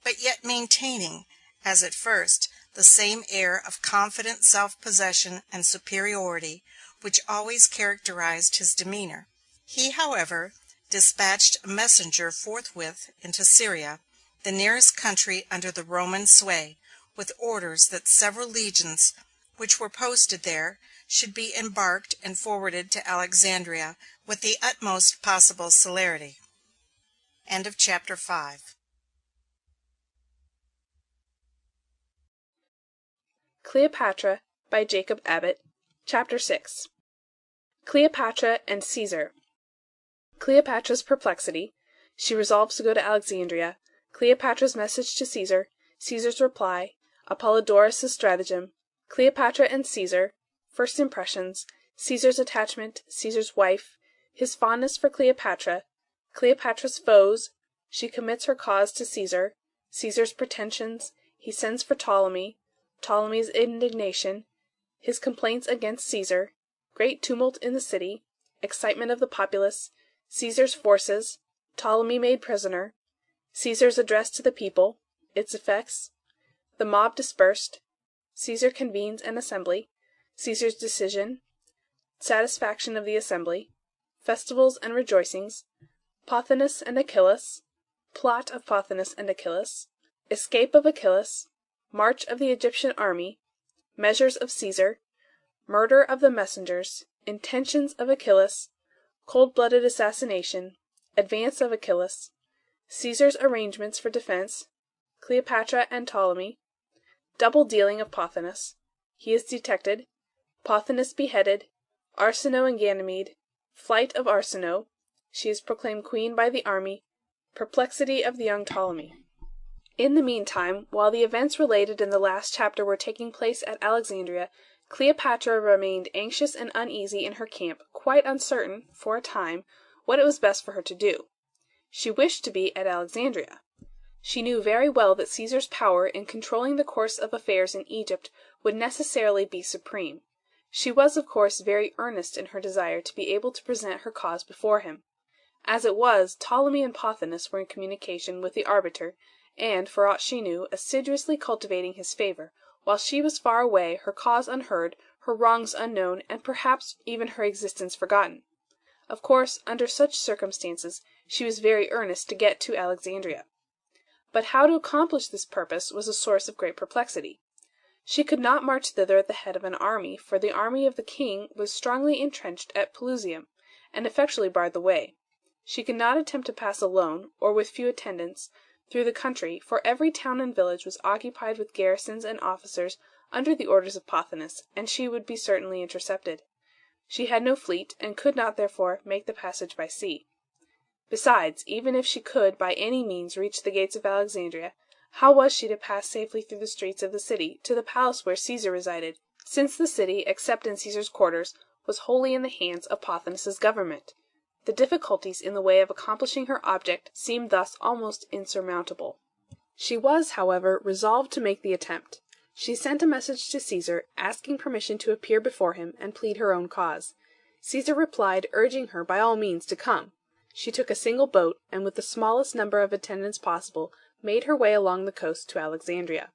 but yet maintaining, as at first, the same air of confident self-possession and superiority which always characterized his demeanor. He, however, dispatched a messenger forthwith into Syria, the nearest country under the Roman sway, with orders that several legions which were posted there should be embarked and forwarded to Alexandria with the utmost possible celerity. End of chapter 5. Cleopatra by Jacob Abbott. Chapter 6. Cleopatra and Caesar. Cleopatra's perplexity. She resolves to go to Alexandria. Cleopatra's message to Caesar. Caesar's reply. Apollodorus' stratagem. Cleopatra and Caesar. First impressions. Caesar's attachment. Caesar's wife. His fondness for Cleopatra. Cleopatra's foes. She commits her cause to Caesar. Caesar's pretensions. He sends for Ptolemy. Ptolemy's indignation. His complaints against Caesar. Great tumult in the city. Excitement of the populace. Caesar's forces. Ptolemy made prisoner. Caesar's address to the people. Its effects. The mob dispersed. Caesar convenes an assembly. Caesar's decision. Satisfaction of the assembly. Festivals and rejoicings. Pothinus and Achillas. Plot of Pothinus and Achillas. Escape of Achillas. March of the Egyptian army. Measures of Caesar. Murder of the messengers. Intentions of Achillas. Cold-blooded assassination. Advance of Achillas. Caesar's arrangements for defense. Cleopatra and Ptolemy. Double dealing of Pothinus. He is detected. Pothinus beheaded. Arsinoe and Ganymede. Flight of Arsinoe. She is proclaimed queen by the army. Perplexity of the young Ptolemy. In the meantime, while the events related in the last chapter were taking place at Alexandria, Cleopatra remained anxious and uneasy in her camp, quite uncertain, for a time, what it was best for her to do. She wished to be at Alexandria. She knew very well that Caesar's power in controlling the course of affairs in Egypt would necessarily be supreme. She was, of course, very earnest in her desire to be able to present her cause before him. As it was, Ptolemy and Pothinus were in communication with the arbiter, and, for aught she knew, assiduously cultivating his favor, while she was far away, her cause unheard, her wrongs unknown, and perhaps even her existence forgotten. Of course, under such circumstances, she was very earnest to get to Alexandria. But how to accomplish this purpose was a source of great perplexity. She could not march thither at the head of an army, for the army of the king was strongly entrenched at Pelusium, and effectually barred the way. She could not attempt to pass alone, or with few attendants, through the country, for every town and village was occupied with garrisons and officers under the orders of Pothinus, and she would be certainly intercepted. She had no fleet, and could not therefore make the passage by sea. Besides, even if she could by any means reach the gates of Alexandria, how was she to pass safely through the streets of the city to the palace where Caesar resided, since the city, except in Caesar's quarters, was wholly in the hands of Pothinus's government? The difficulties in the way of accomplishing her object seemed thus almost insurmountable. She was, however, resolved to make the attempt. She sent a message to Caesar, asking permission to appear before him and plead her own cause. Caesar replied, urging her by all means to come. She took a single boat, and with the smallest number of attendants possible, made her way along the coast to Alexandria.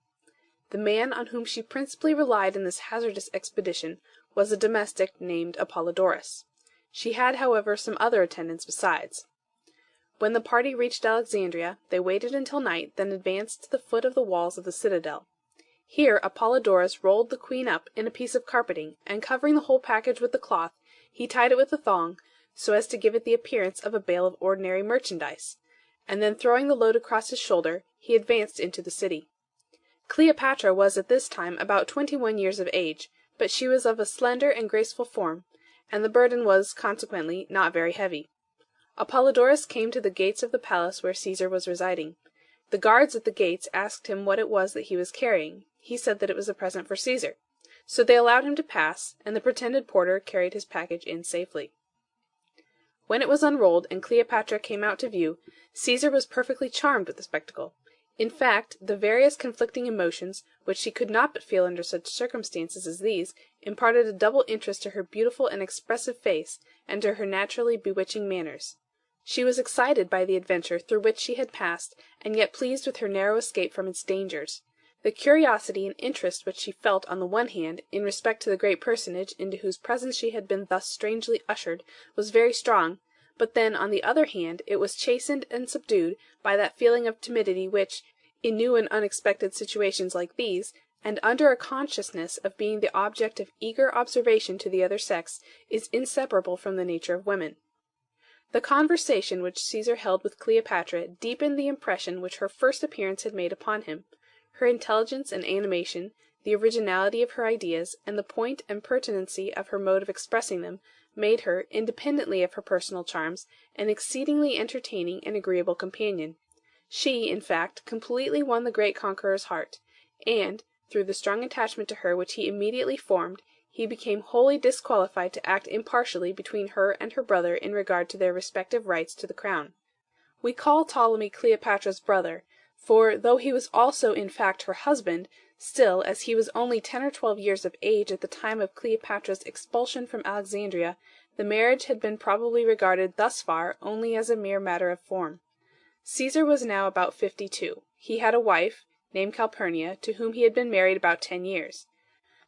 The man on whom she principally relied in this hazardous expedition was a domestic named Apollodorus. She had, however, some other attendants besides. When the party reached Alexandria, they waited until night, then advanced to the foot of the walls of the citadel. Here Apollodorus rolled the queen up in a piece of carpeting, and covering the whole package with the cloth, he tied it with a thong, so as to give it the appearance of a bale of ordinary merchandise, and then throwing the load across his shoulder, he advanced into the city. Cleopatra was at this time about 21 years of age, but she was of a slender and graceful form, and the burden was, consequently, not very heavy. Apollodorus came to the gates of the palace where Caesar was residing. The guards at the gates asked him what it was that he was carrying. He said that it was a present for Caesar. So they allowed him to pass, and the pretended porter carried his package in safely. When it was unrolled, and Cleopatra came out to view, Caesar was perfectly charmed with the spectacle. In fact, the various conflicting emotions, which she could not but feel under such circumstances as these, imparted a double interest to her beautiful and expressive face, and to her naturally bewitching manners. She was excited by the adventure through which she had passed, and yet pleased with her narrow escape from its dangers. The curiosity and interest which she felt on the one hand, in respect to the great personage into whose presence she had been thus strangely ushered, was very strong, but then, on the other hand, it was chastened and subdued by that feeling of timidity which, in new and unexpected situations like these, and under a consciousness of being the object of eager observation to the other sex, is inseparable from the nature of women. The conversation which Caesar held with Cleopatra deepened the impression which her first appearance had made upon him. Her intelligence and animation, the originality of her ideas, and the point and pertinency of her mode of expressing them, made her, independently of her personal charms, an exceedingly entertaining and agreeable companion. She, in fact, completely won the great conqueror's heart, and, through the strong attachment to her which he immediately formed, he became wholly disqualified to act impartially between her and her brother in regard to their respective rights to the crown. We call Ptolemy Cleopatra's brother, for, though he was also in fact her husband, still, as he was only 10 or 12 years of age at the time of Cleopatra's expulsion from Alexandria, the marriage had been probably regarded thus far only as a mere matter of form. Caesar was now about 52. He had a wife, named Calpurnia, to whom he had been married about 10 years.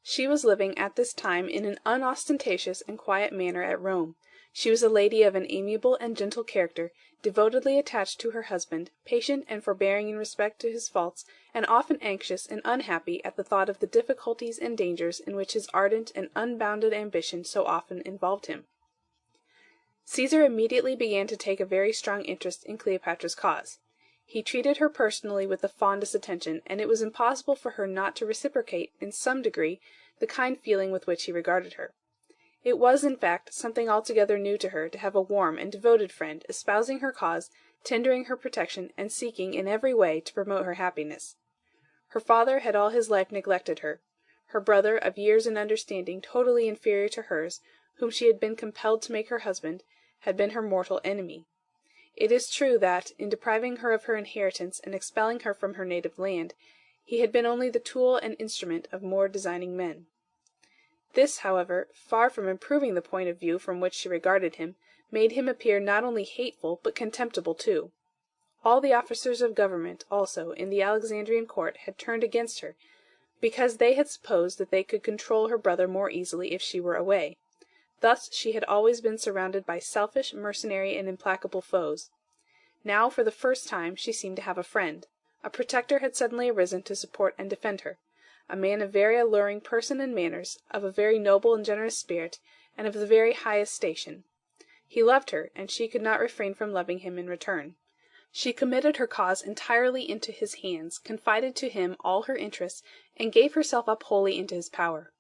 She was living at this time in an unostentatious and quiet manner at Rome. She was a lady of an amiable and gentle character, devotedly attached to her husband, patient and forbearing in respect to his faults, and often anxious and unhappy at the thought of the difficulties and dangers in which his ardent and unbounded ambition so often involved him. Caesar immediately began to take a very strong interest in Cleopatra's cause. He treated her personally with the fondest attention, and it was impossible for her not to reciprocate, in some degree, the kind feeling with which he regarded her. It was, in fact, something altogether new to her to have a warm and devoted friend espousing her cause, tendering her protection, and seeking in every way to promote her happiness. Her father had all his life neglected her. Her brother, of years and understanding totally inferior to hers, whom she had been compelled to make her husband, had been her mortal enemy. It is true that, in depriving her of her inheritance and expelling her from her native land, he had been only the tool and instrument of more designing men. This, however, far from improving the point of view from which she regarded him, made him appear not only hateful but contemptible too. All the officers of government, also, in the Alexandrian court had turned against her, because they had supposed that they could control her brother more easily if she were away. Thus she had always been surrounded by selfish, mercenary, and implacable foes. Now, for the first time, she seemed to have a friend. A protector had suddenly arisen to support and defend her, a man of very alluring person and manners, of a very noble and generous spirit, and of the very highest station. He loved her, and she could not refrain from loving him in return. She committed her cause entirely into his hands, confided to him all her interests, and gave herself up wholly into his power.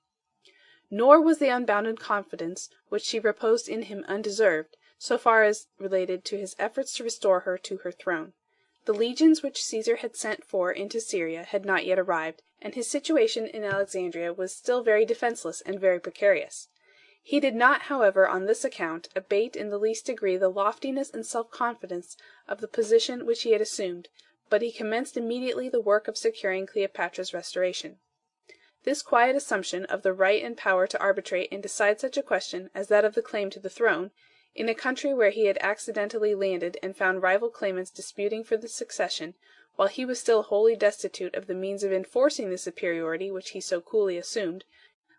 Nor was the unbounded confidence which she reposed in him undeserved, so far as related to his efforts to restore her to her throne. The legions which Caesar had sent for into Syria had not yet arrived, and his situation in Alexandria was still very defenceless and very precarious. He did not, however, on this account, abate in the least degree the loftiness and self-confidence of the position which he had assumed, but he commenced immediately the work of securing Cleopatra's restoration. This quiet assumption of the right and power to arbitrate and decide such a question as that of the claim to the throne, in a country where he had accidentally landed and found rival claimants disputing for the succession, while he was still wholly destitute of the means of enforcing the superiority which he so coolly assumed,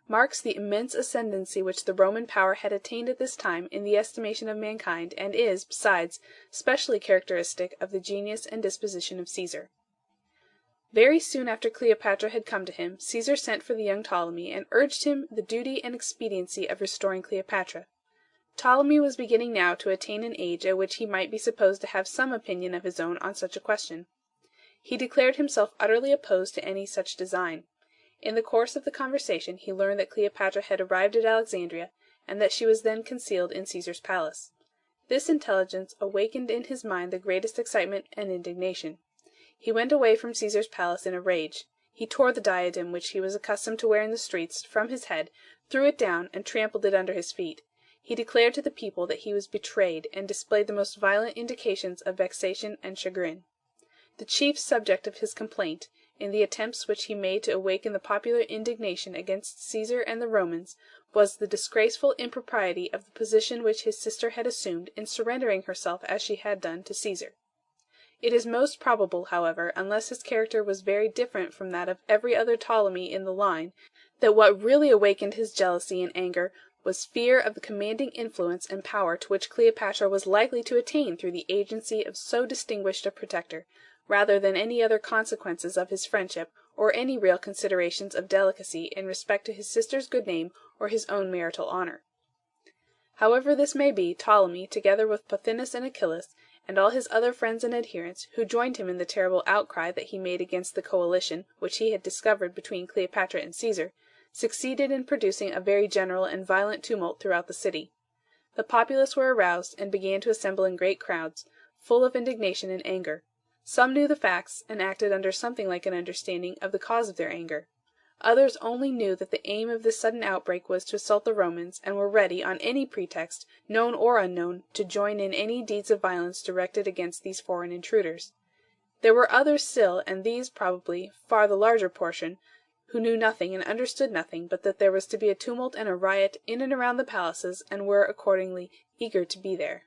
marks the immense ascendancy which the Roman power had attained at this time in the estimation of mankind, and is, besides, specially characteristic of the genius and disposition of Caesar. Very soon after Cleopatra had come to him, Caesar sent for the young Ptolemy, and urged him the duty and expediency of restoring Cleopatra. Ptolemy was beginning now to attain an age at which he might be supposed to have some opinion of his own on such a question. He declared himself utterly opposed to any such design. In the course of the conversation he learned that Cleopatra had arrived at Alexandria, and that she was then concealed in Caesar's palace. This intelligence awakened in his mind the greatest excitement and indignation. He went away from Caesar's palace in a rage. He tore the diadem which he was accustomed to wear in the streets from his head, threw it down, and trampled it under his feet. He declared to the people that he was betrayed, and displayed the most violent indications of vexation and chagrin. The chief subject of his complaint, in the attempts which he made to awaken the popular indignation against Caesar and the Romans, was the disgraceful impropriety of the position which his sister had assumed in surrendering herself as she had done to Caesar. It is most probable, however, unless his character was very different from that of every other Ptolemy in the line, that what really awakened his jealousy and anger was fear of the commanding influence and power to which Cleopatra was likely to attain through the agency of so distinguished a protector, rather than any other consequences of his friendship, or any real considerations of delicacy in respect to his sister's good name or his own marital honor. However this may be, Ptolemy, together with Pothinus and Achillas, and all his other friends and adherents, who joined him in the terrible outcry that he made against the coalition which he had discovered between Cleopatra and Caesar, succeeded in producing a very general and violent tumult throughout the city. The populace were aroused, and began to assemble in great crowds, full of indignation and anger. Some knew the facts, and acted under something like an understanding of the cause of their anger. Others only knew that the aim of this sudden outbreak was to assault the Romans, and were ready, on any pretext, known or unknown, to join in any deeds of violence directed against these foreign intruders. There were others still, and these, probably, far the larger portion, who knew nothing and understood nothing but that there was to be a tumult and a riot in and around the palaces, and were, accordingly, eager to be there.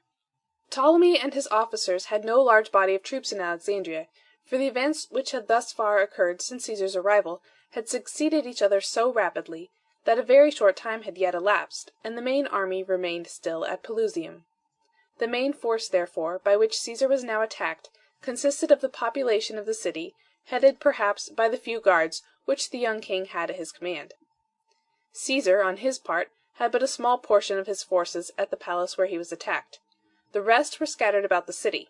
Ptolemy and his officers had no large body of troops in Alexandria, for the events which had thus far occurred since Caesar's arrival had succeeded each other so rapidly that a very short time had yet elapsed, and the main army remained still at Pelusium. The main force, therefore, by which Caesar was now attacked, consisted of the population of the city, headed perhaps by the few guards which the young king had at his command. Caesar, on his part, had but a small portion of his forces at the palace where he was attacked. The rest were scattered about the city.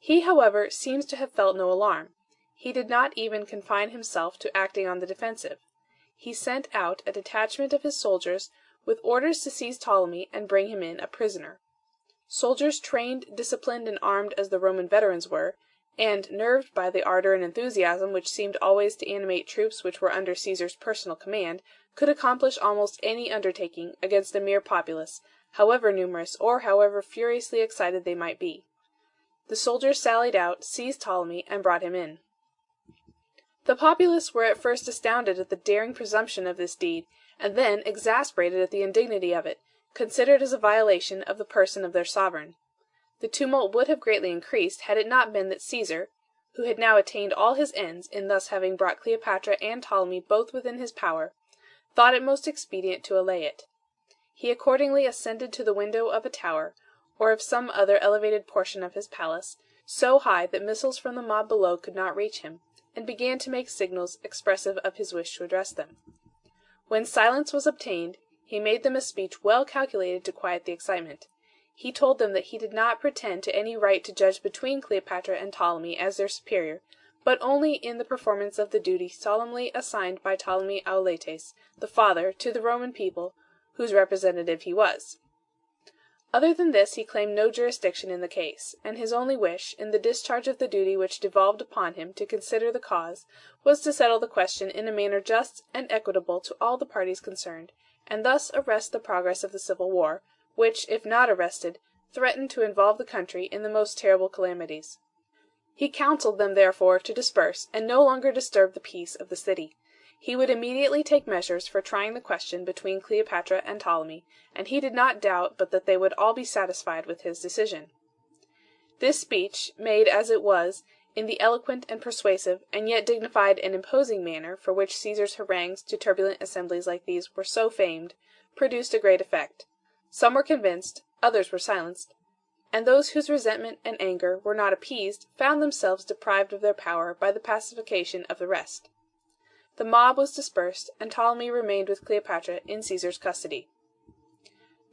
He, however, seems to have felt no alarm. He did not even confine himself to acting on the defensive. He sent out a detachment of his soldiers with orders to seize Ptolemy and bring him in a prisoner. Soldiers trained, disciplined, and armed as the Roman veterans were, and nerved by the ardor and enthusiasm which seemed always to animate troops which were under Caesar's personal command, could accomplish almost any undertaking against a mere populace, however numerous or however furiously excited they might be. The soldiers sallied out, seized Ptolemy, and brought him in. The populace were at first astounded at the daring presumption of this deed, and then exasperated at the indignity of it, considered as a violation of the person of their sovereign. The tumult would have greatly increased, had it not been that Caesar, who had now attained all his ends in thus having brought Cleopatra and Ptolemy both within his power, thought it most expedient to allay it. He accordingly ascended to the window of a tower, or of some other elevated portion of his palace, so high that missiles from the mob below could not reach him, and began to make signals expressive of his wish to address them. When silence was obtained, he made them a speech well calculated to quiet the excitement. He told them that he did not pretend to any right to judge between Cleopatra and Ptolemy as their superior, but only in the performance of the duty solemnly assigned by Ptolemy Auletes, the father, to the Roman people, whose representative he was. Other than this he claimed no jurisdiction in the case, and his only wish, in the discharge of the duty which devolved upon him to consider the cause, was to settle the question in a manner just and equitable to all the parties concerned, and thus arrest the progress of the civil war, which, if not arrested, threatened to involve the country in the most terrible calamities. He counseled them therefore to disperse, and no longer disturb the peace of the city. He would immediately take measures for trying the question between Cleopatra and Ptolemy, and he did not doubt but that they would all be satisfied with his decision. This speech, made as it was, in the eloquent and persuasive, and yet dignified and imposing manner for which Caesar's harangues to turbulent assemblies like these were so famed, produced a great effect. Some were convinced, others were silenced, and those whose resentment and anger were not appeased found themselves deprived of their power by the pacification of the rest. The mob was dispersed, and Ptolemy remained with Cleopatra in Caesar's custody.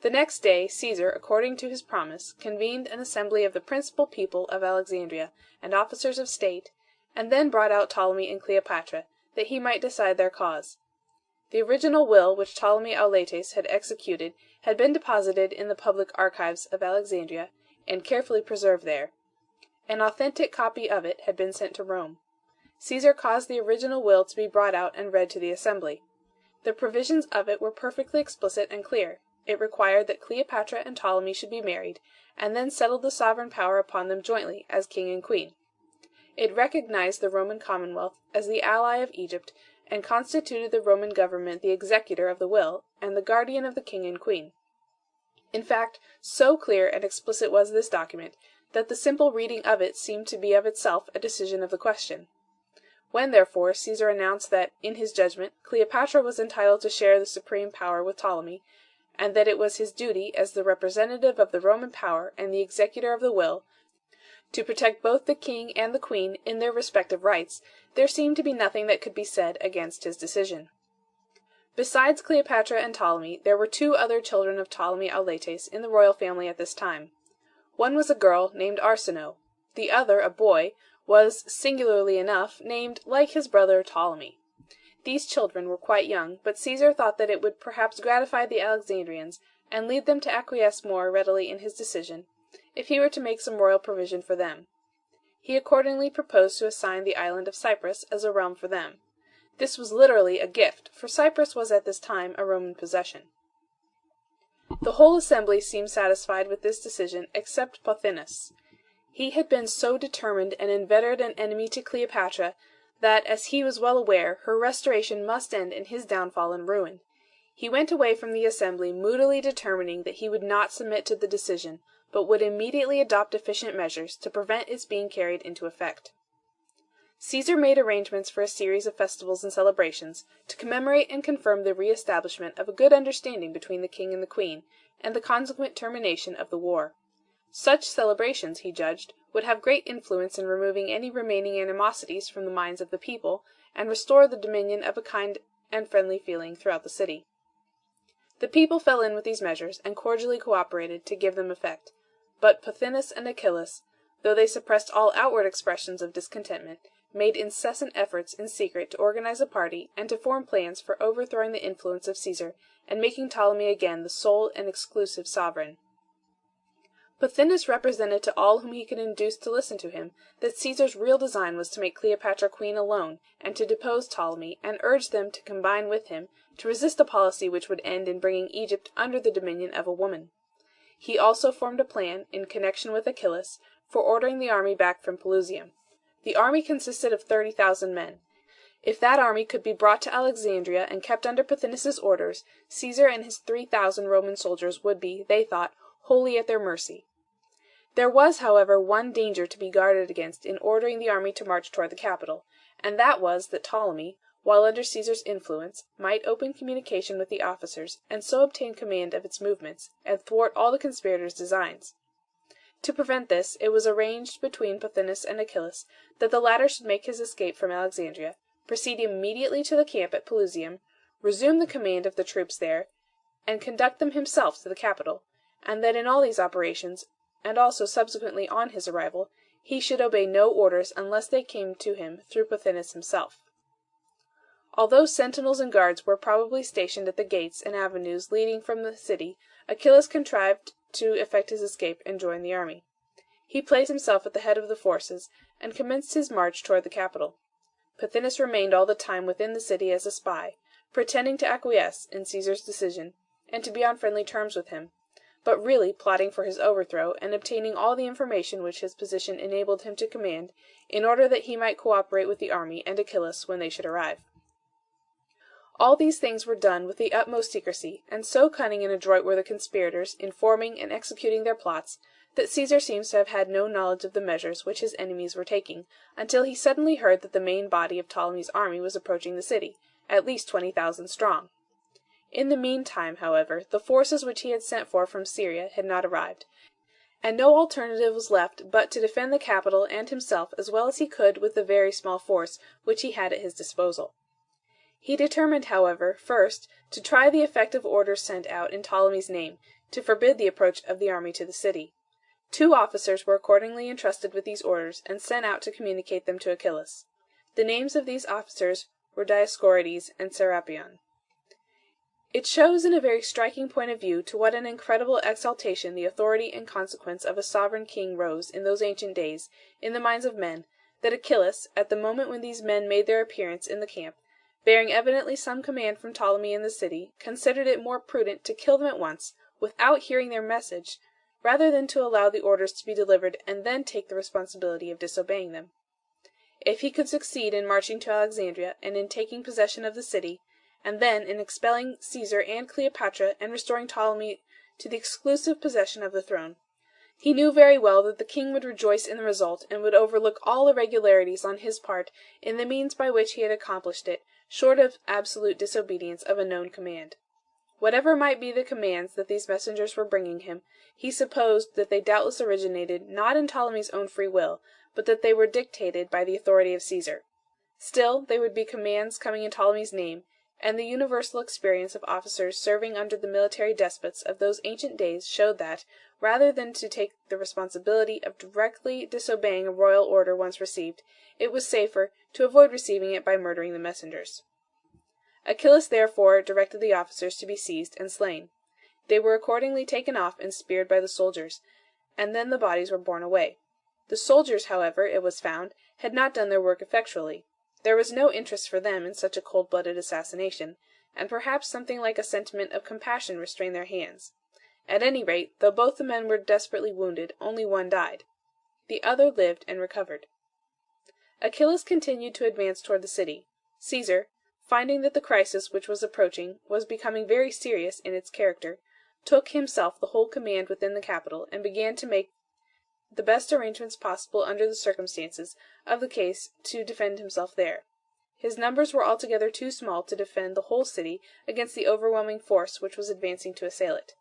The next day Caesar, according to his promise, convened an assembly of the principal people of Alexandria and officers of state, and then brought out Ptolemy and Cleopatra, that he might decide their cause. The original will which Ptolemy Auletes had executed had been deposited in the public archives of Alexandria, and carefully preserved there. An authentic copy of it had been sent to Rome. Caesar caused the original will to be brought out and read to the assembly. The provisions of it were perfectly explicit and clear. It required that Cleopatra and Ptolemy should be married, and then settled the sovereign power upon them jointly, as king and queen. It recognized the Roman Commonwealth as the ally of Egypt, and constituted the Roman government the executor of the will, and the guardian of the king and queen. In fact, so clear and explicit was this document, that the simple reading of it seemed to be of itself a decision of the question. When, therefore, Caesar announced that, in his judgment, Cleopatra was entitled to share the supreme power with Ptolemy, and that it was his duty, as the representative of the Roman power and the executor of the will, to protect both the king and the queen in their respective rights, there seemed to be nothing that could be said against his decision. Besides Cleopatra and Ptolemy, there were two other children of Ptolemy Auletes in the royal family at this time. One was a girl named Arsinoe. The other, a boy, was, singularly enough, named, like his brother, Ptolemy. These children were quite young, but Caesar thought that it would perhaps gratify the Alexandrians, and lead them to acquiesce more readily in his decision, if he were to make some royal provision for them. He accordingly proposed to assign the island of Cyprus as a realm for them. This was literally a gift, for Cyprus was at this time a Roman possession. The whole assembly seemed satisfied with this decision except Pothinus. He had been so determined and inveterate an enemy to Cleopatra that, as he was well aware, her restoration must end in his downfall and ruin. He went away from the assembly moodily determining that he would not submit to the decision, but would immediately adopt efficient measures to prevent its being carried into effect. Caesar made arrangements for a series of festivals and celebrations, to commemorate and confirm the re-establishment of a good understanding between the king and the queen, and the consequent termination of the war. Such celebrations, he judged, would have great influence in removing any remaining animosities from the minds of the people, and restore the dominion of a kind and friendly feeling throughout the city. The people fell in with these measures, and cordially cooperated to give them effect. But Pothinus and Achillas, though they suppressed all outward expressions of discontentment, made incessant efforts in secret to organize a party, and to form plans for overthrowing the influence of Caesar, and making Ptolemy again the sole and exclusive sovereign. Pothinus represented to all whom he could induce to listen to him that Caesar's real design was to make Cleopatra queen alone, and to depose Ptolemy, and urged them to combine with him to resist a policy which would end in bringing Egypt under the dominion of a woman. He also formed a plan, in connection with Achillas, for ordering the army back from Pelusium. The army consisted of 30,000 men. If that army could be brought to Alexandria and kept under Pothinus's orders, Caesar and his 3,000 Roman soldiers would be, they thought, wholly at their mercy. There was, however, one danger to be guarded against in ordering the army to march toward the capital, and that was that Ptolemy, while under Caesar's influence, might open communication with the officers, and so obtain command of its movements, and thwart all the conspirators' designs. To prevent this, it was arranged between Pothinus and Achillas that the latter should make his escape from Alexandria, proceed immediately to the camp at Pelusium, resume the command of the troops there, and conduct them himself to the capital, and that in all these operations, and also subsequently on his arrival, he should obey no orders unless they came to him through Pothinus himself. Although sentinels and guards were probably stationed at the gates and avenues leading from the city, Achillas contrived to effect his escape and join the army. He placed himself at the head of the forces, and commenced his march toward the capital. Pothinus remained all the time within the city as a spy, pretending to acquiesce in Caesar's decision, and to be on friendly terms with him, but really plotting for his overthrow, and obtaining all the information which his position enabled him to command, in order that he might cooperate with the army and Achillas when they should arrive. All these things were done with the utmost secrecy, and so cunning and adroit were the conspirators in forming and executing their plots, that Caesar seems to have had no knowledge of the measures which his enemies were taking, until he suddenly heard that the main body of Ptolemy's army was approaching the city, at least 20,000 strong. In the meantime, however, the forces which he had sent for from Syria had not arrived, and no alternative was left but to defend the capital and himself as well as he could with the very small force which he had at his disposal. He determined, however, first, to try the effect of orders sent out in Ptolemy's name, to forbid the approach of the army to the city. 2 officers were accordingly entrusted with these orders, and sent out to communicate them to Achillas. The names of these officers were Dioscorides and Serapion. It shows in a very striking point of view to what an incredible exaltation the authority and consequence of a sovereign king rose in those ancient days in the minds of men, that Achillas, at the moment when these men made their appearance in the camp, bearing evidently some command from Ptolemy in the city, considered it more prudent to kill them at once, without hearing their message, rather than to allow the orders to be delivered and then take the responsibility of disobeying them. If he could succeed in marching to Alexandria and in taking possession of the city, and then in expelling Caesar and Cleopatra and restoring Ptolemy to the exclusive possession of the throne, he knew very well that the king would rejoice in the result and would overlook all irregularities on his part in the means by which he had accomplished it, short of absolute disobedience of a known command. Whatever might be the commands that these messengers were bringing him, he supposed that they doubtless originated not in Ptolemy's own free will, but that they were dictated by the authority of Caesar. Still, they would be commands coming in Ptolemy's name, and the universal experience of officers serving under the military despots of those ancient days showed that, rather than to take the responsibility of directly disobeying a royal order once received, it was safer to avoid receiving it by murdering the messengers. Achillas therefore directed the officers to be seized and slain. They were accordingly taken off and speared by the soldiers, and then the bodies were borne away. The soldiers, however, it was found, had not done their work effectually. There was no interest for them in such a cold-blooded assassination, and perhaps something like a sentiment of compassion restrained their hands. At any rate, though both the men were desperately wounded, only one died. The other lived and recovered. Achillas continued to advance toward the city. Caesar, finding that the crisis which was approaching was becoming very serious in its character, took himself the whole command within the capital, and began to make the best arrangements possible under the circumstances of the case to defend himself there. His numbers were altogether too small to defend the whole city against the overwhelming force which was advancing to assail it.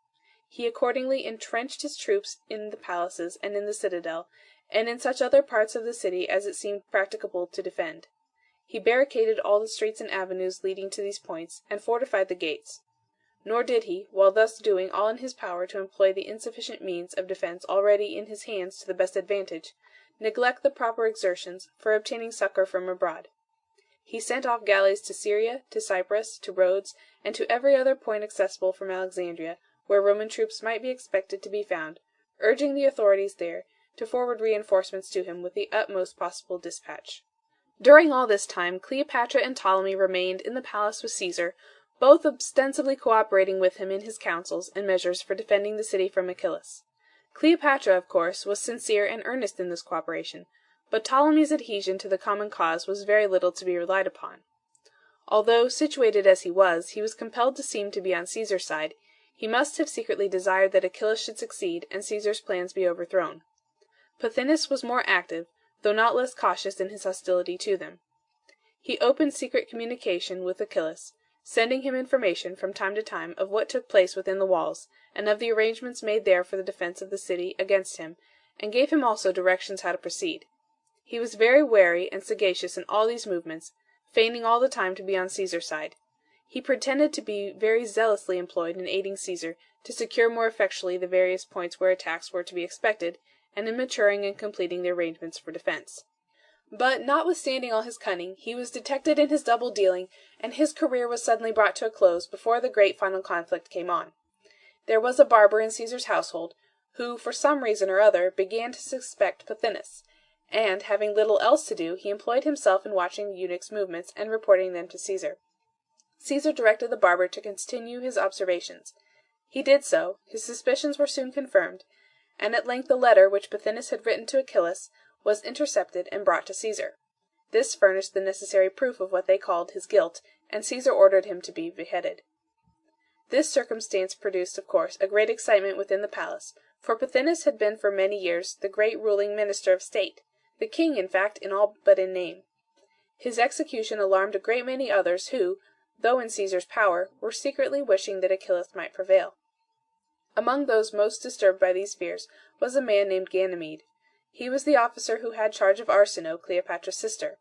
He accordingly entrenched his troops in the palaces and in the citadel, and in such other parts of the city as it seemed practicable to defend. He barricaded all the streets and avenues leading to these points, and fortified the gates. Nor did he, while thus doing all in his power to employ the insufficient means of defense already in his hands to the best advantage, neglect the proper exertions for obtaining succor from abroad. He sent off galleys to Syria, to Cyprus, to Rhodes, and to every other point accessible from Alexandria, where Roman troops might be expected to be found, urging the authorities there to forward reinforcements to him with the utmost possible dispatch. During all this time, Cleopatra and Ptolemy remained in the palace with Caesar, both ostensibly cooperating with him in his counsels and measures for defending the city from Achillas. Cleopatra, of course, was sincere and earnest in this cooperation, but Ptolemy's adhesion to the common cause was very little to be relied upon. Although, situated as he was compelled to seem to be on Caesar's side. He must have secretly desired that Achillas should succeed and Caesar's plans be overthrown. Pothinus was more active, though not less cautious in his hostility to them. He opened secret communication with Achillas, sending him information from time to time of what took place within the walls, and of the arrangements made there for the defense of the city against him, and gave him also directions how to proceed. He was very wary and sagacious in all these movements, feigning all the time to be on Caesar's side. He pretended to be very zealously employed in aiding Caesar to secure more effectually the various points where attacks were to be expected, and in maturing and completing the arrangements for defense. But, notwithstanding all his cunning, he was detected in his double dealing, and his career was suddenly brought to a close before the great final conflict came on. There was a barber in Caesar's household, who, for some reason or other, began to suspect Pothinus, and, having little else to do, he employed himself in watching the eunuch's movements and reporting them to Caesar. Caesar directed the barber to continue his observations. He did so, his suspicions were soon confirmed, and at length the letter which Pothinus had written to Achillas was intercepted and brought to Caesar. This furnished the necessary proof of what they called his guilt, and Caesar ordered him to be beheaded. This circumstance produced, of course, a great excitement within the palace, for Pothinus had been for many years the great ruling minister of state, the king, in fact, in all but in name. His execution alarmed a great many others who, though in Caesar's power, were secretly wishing that Achillas might prevail. Among those most disturbed by these fears was a man named Ganymede. He was the officer who had charge of Arsinoe, Cleopatra's sister.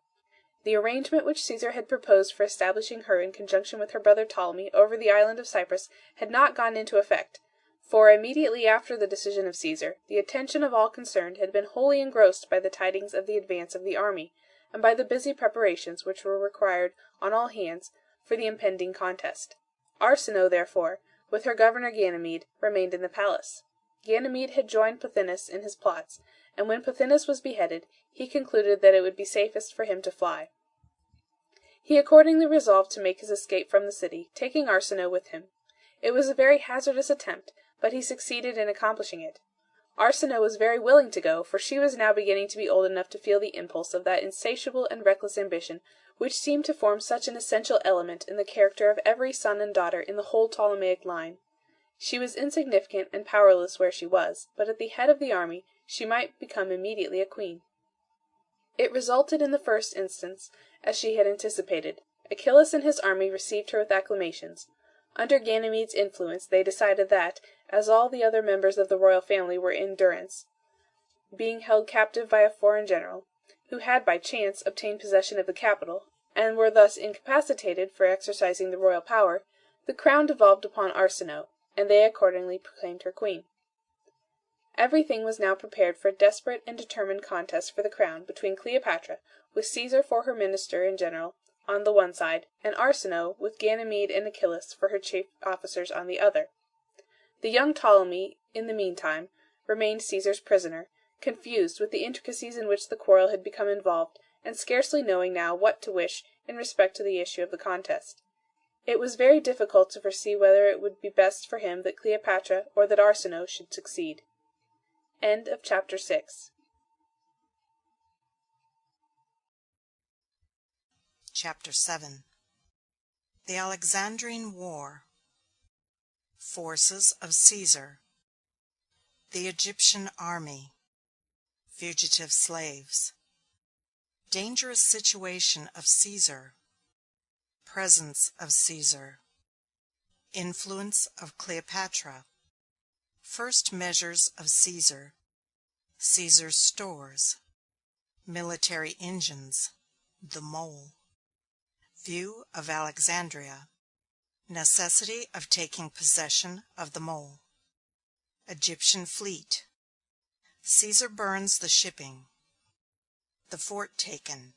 The arrangement which Caesar had proposed for establishing her in conjunction with her brother Ptolemy over the island of Cyprus had not gone into effect, for immediately after the decision of Caesar, the attention of all concerned had been wholly engrossed by the tidings of the advance of the army, and by the busy preparations which were required on all hands for the impending contest. Arsinoe, therefore, with her governor Ganymede, remained in the palace. Ganymede had joined Pothinus in his plots, and when Pothinus was beheaded, he concluded that it would be safest for him to fly. He accordingly resolved to make his escape from the city, taking Arsinoe with him. It was a very hazardous attempt, but he succeeded in accomplishing it. Arsinoe was very willing to go, for she was now beginning to be old enough to feel the impulse of that insatiable and reckless ambition which seemed to form such an essential element in the character of every son and daughter in the whole Ptolemaic line. She was insignificant and powerless where she was, but at the head of the army she might become immediately a queen. It resulted in the first instance, as she had anticipated. Achillas and his army received her with acclamations. Under Ganymede's influence they decided that, as all the other members of the royal family were in durance, being held captive by a foreign general, who had by chance obtained possession of the capital, and were thus incapacitated for exercising the royal power, the crown devolved upon Arsinoe, and they accordingly proclaimed her queen. Everything was now prepared for a desperate and determined contest for the crown between Cleopatra, with Caesar for her minister and general, on the one side, and Arsinoe, with Ganymede and Achillas for her chief officers on the other. The young Ptolemy, in the meantime, remained Caesar's prisoner, confused with the intricacies in which the quarrel had become involved, and scarcely knowing now what to wish in respect to the issue of the contest. It was very difficult to foresee whether it would be best for him that Cleopatra or that Arsinoe should succeed. End of chapter 6. Chapter 7. The Alexandrine War. Forces of Caesar. The Egyptian army. Fugitive slaves. Dangerous situation of Caesar. Presence of Caesar. Influence of Cleopatra. First measures of Caesar. Caesar's stores. Military engines. The mole. View of Alexandria. Necessity of taking possession of the mole. Egyptian fleet. Caesar burns the shipping. The fort taken.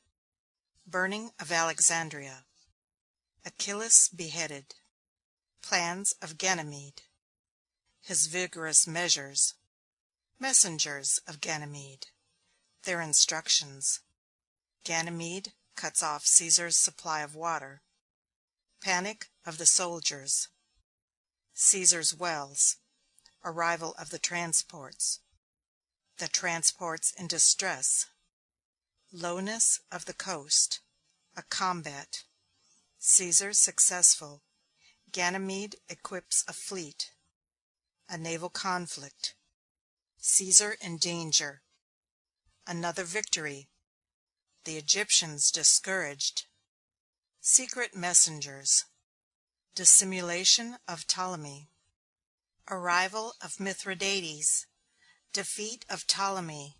Burning of Alexandria. Achillas beheaded. Plans of Ganymede. His vigorous measures. Messengers of Ganymede. Their instructions. Ganymede cuts off Caesar's supply of water. Panic of the soldiers. Caesar's wells. Arrival of the transports. The transports in distress. Lowness of the coast. A combat. Caesar successful. Ganymede equips a fleet. A naval conflict. Caesar in danger. Another victory. The Egyptians discouraged. Secret messengers. Dissimulation of Ptolemy. Arrival of Mithridates. Defeat of Ptolemy.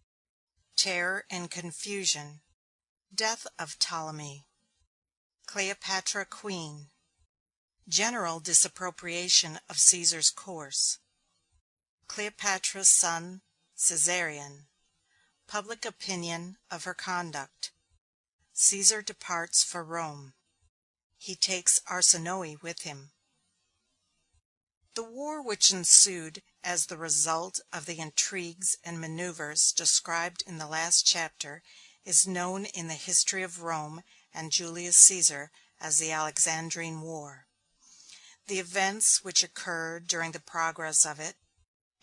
Terror and confusion. Death of Ptolemy. Cleopatra queen. General disapprobation of Caesar's course. Cleopatra's son, Caesarion. Public opinion of her conduct. Caesar departs for Rome. He takes Arsinoe with him. The war which ensued as the result of the intrigues and maneuvers described in the last chapter is known in the history of Rome and Julius Caesar as the Alexandrine War. The events which occurred during the progress of it,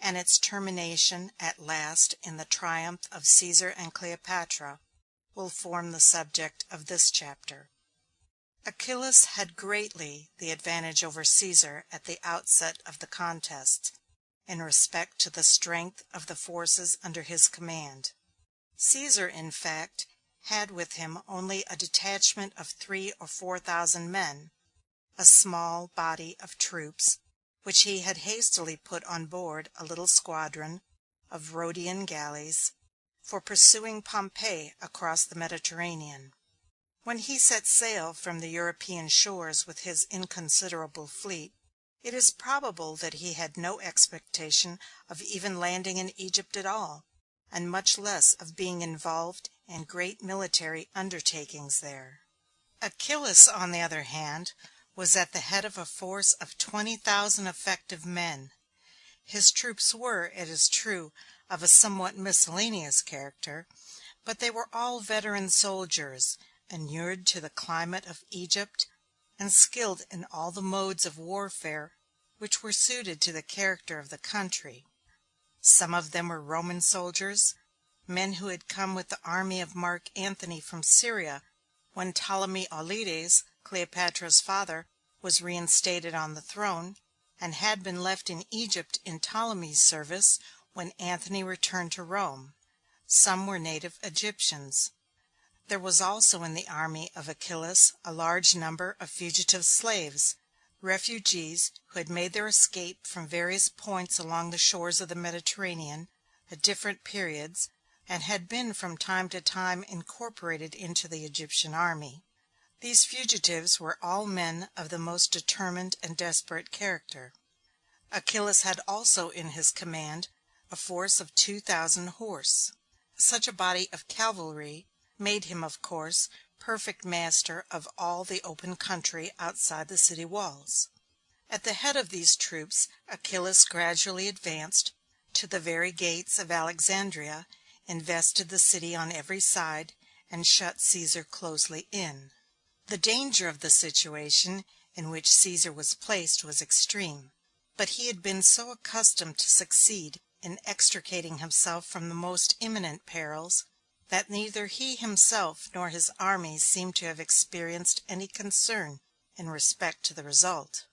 and its termination at last in the triumph of Caesar and Cleopatra, will form the subject of this chapter. Achillas had greatly the advantage over Caesar at the outset of the contest, in respect to the strength of the forces under his command. Caesar, in fact, had with him only a detachment of 3,000 or 4,000 men, a small body of troops, which he had hastily put on board a little squadron of Rhodian galleys, for pursuing Pompey across the Mediterranean. When he set sail from the European shores with his inconsiderable fleet, it is probable that he had no expectation of even landing in Egypt at all, and much less of being involved in great military undertakings there. Achillas, on the other hand, was at the head of a force of 20,000 effective men. His troops were, it is true, of a somewhat miscellaneous character, but they were all veteran soldiers, inured to the climate of Egypt, and skilled in all the modes of warfare which were suited to the character of the country. Some of them were Roman soldiers, men who had come with the army of Mark Antony from Syria when Ptolemy Auletes, Cleopatra's father, was reinstated on the throne, and had been left in Egypt in Ptolemy's service when Antony returned to Rome. Some were native Egyptians. There was also in the army of Achillas a large number of fugitive slaves, refugees who had made their escape from various points along the shores of the Mediterranean at different periods, and had been from time to time incorporated into the Egyptian army. These fugitives were all men of the most determined and desperate character. Achillas had also in his command a force of 2,000 horse. Such a body of cavalry made him, of course, perfect master of all the open country outside the city walls. At the head of these troops Achillas gradually advanced to the very gates of Alexandria, invested the city on every side, and shut Caesar closely in. The danger of the situation in which Caesar was placed was extreme, but he had been so accustomed to succeed in extricating himself from the most imminent perils that neither he himself nor his armies seemed to have experienced any concern in respect to the result.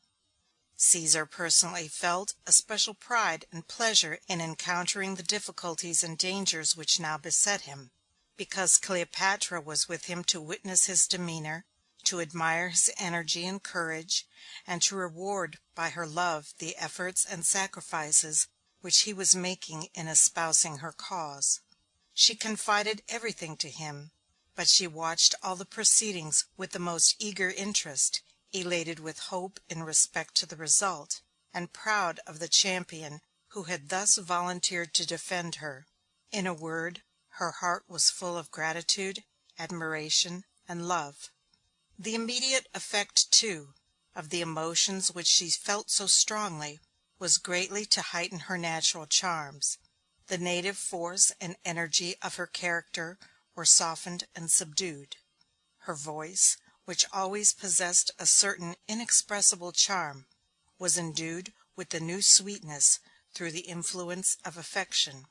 Caesar personally felt a special pride and pleasure in encountering the difficulties and dangers which now beset him, because Cleopatra was with him to witness his demeanor, to admire his energy and courage, and to reward by her love the efforts and sacrifices which he was making in espousing her cause. She confided everything to him, but she watched all the proceedings with the most eager interest, elated with hope in respect to the result, and proud of the champion who had thus volunteered to defend her. In a word, her heart was full of gratitude, admiration, and love. The immediate effect, too, of the emotions which she felt so strongly was greatly to heighten her natural charms. The native force and energy of her character were softened and subdued. Her voice, which always possessed a certain inexpressible charm, was endued with a new sweetness through the influence of affection.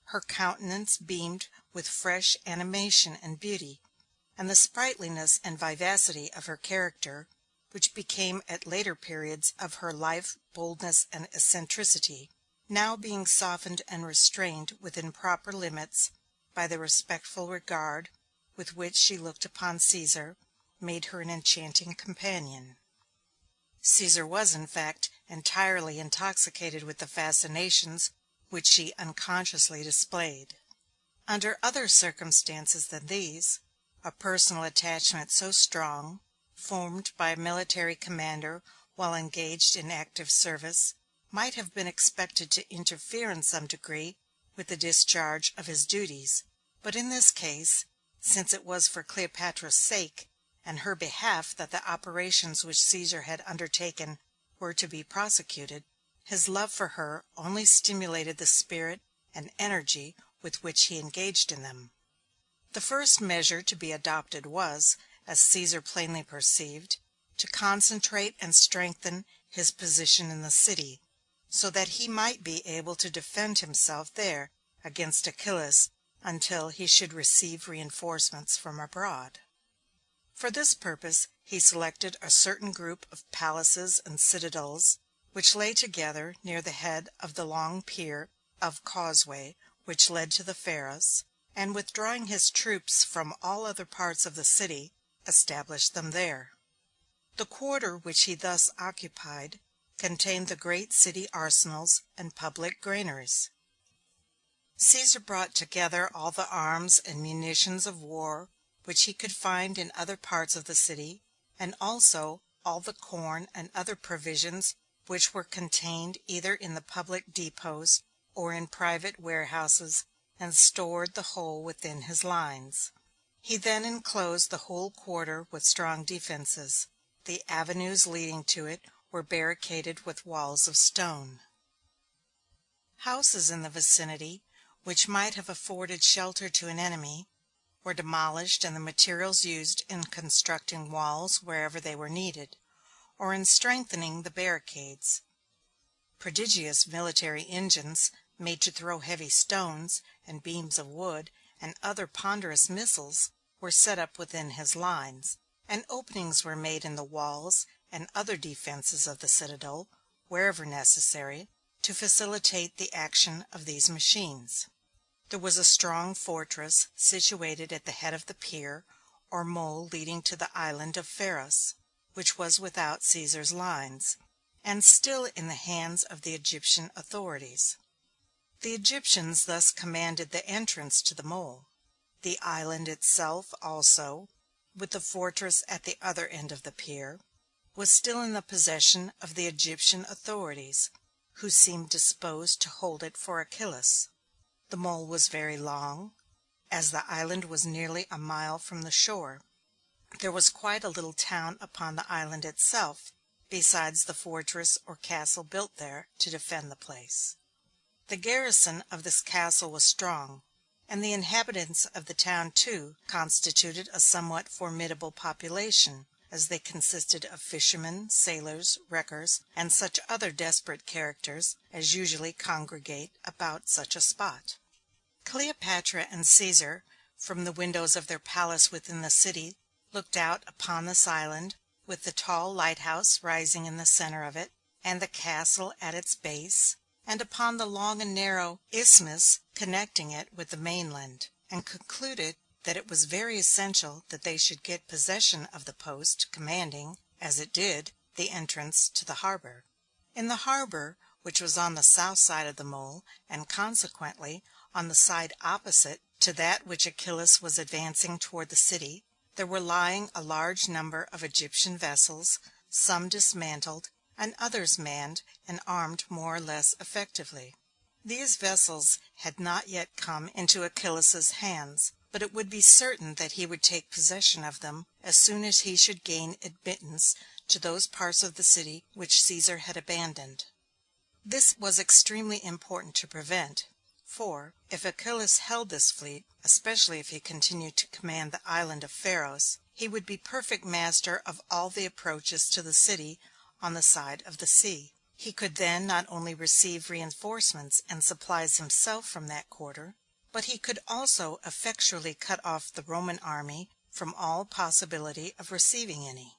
Her countenance beamed with fresh animation and beauty, and the sprightliness and vivacity of her character, which became at later periods of her life boldness and eccentricity, now being softened and restrained within proper limits by the respectful regard with which she looked upon Caesar, made her an enchanting companion. Caesar was, in fact, entirely intoxicated with the fascinations which she unconsciously displayed. Under other circumstances than these, a personal attachment so strong, formed by a military commander while engaged in active service, might have been expected to interfere in some degree with the discharge of his duties, but in this case, since it was for Cleopatra's sake and her behalf that the operations which Caesar had undertaken were to be prosecuted, his love for her only stimulated the spirit and energy with which he engaged in them. The first measure to be adopted was, as Caesar plainly perceived, to concentrate and strengthen his position in the city, so that he might be able to defend himself there against Achillas until he should receive reinforcements from abroad. For this purpose he selected a certain group of palaces and citadels which lay together near the head of the long pier of causeway which led to the Pharos, and withdrawing his troops from all other parts of the city, established them there. The quarter which he thus occupied contained the great city arsenals and public granaries. Caesar brought together all the arms and munitions of war which he could find in other parts of the city, and also all the corn and other provisions which were contained either in the public depots or in private warehouses, and stored the whole within his lines. He then enclosed the whole quarter with strong defenses. The avenues leading to it were barricaded with walls of stone. Houses in the vicinity, which might have afforded shelter to an enemy, were demolished and the materials used in constructing walls wherever they were needed, or in strengthening the barricades. Prodigious military engines, made to throw heavy stones, and beams of wood, and other ponderous missiles, were set up within his lines, and openings were made in the walls and other defenses of the citadel, wherever necessary, to facilitate the action of these machines. There was a strong fortress situated at the head of the pier, or mole leading to the island of Pharos, which was without Caesar's lines, and still in the hands of the Egyptian authorities. The Egyptians thus commanded the entrance to the mole. The island itself also, with the fortress at the other end of the pier, was still in the possession of the Egyptian authorities, who seemed disposed to hold it for Achillas. The mole was very long, as the island was nearly a mile from the shore. There was quite a little town upon the island itself, besides the fortress or castle built there to defend the place. The garrison of this castle was strong, and the inhabitants of the town, too, constituted a somewhat formidable population, as they consisted of fishermen, sailors, wreckers, and such other desperate characters as usually congregate about such a spot. Cleopatra and Caesar, from the windows of their palace within the city, looked out upon this island, with the tall lighthouse rising in the center of it, and the castle at its base, and upon the long and narrow isthmus connecting it with the mainland, and concluded that it was very essential that they should get possession of the post commanding, as it did, the entrance to the harbor. In the harbor, which was on the south side of the mole, and consequently on the side opposite to that which Achillas was advancing toward the city, there were lying a large number of Egyptian vessels, some dismantled, and others manned and armed more or less effectively. These vessels had not yet come into Achillas's hands, but it would be certain that he would take possession of them as soon as he should gain admittance to those parts of the city which Caesar had abandoned. This was extremely important to prevent, for, if Achillas held this fleet, especially if he continued to command the island of Pharos, he would be perfect master of all the approaches to the city on the side of the sea. He could then not only receive reinforcements and supplies himself from that quarter, but he could also effectually cut off the Roman army from all possibility of receiving any.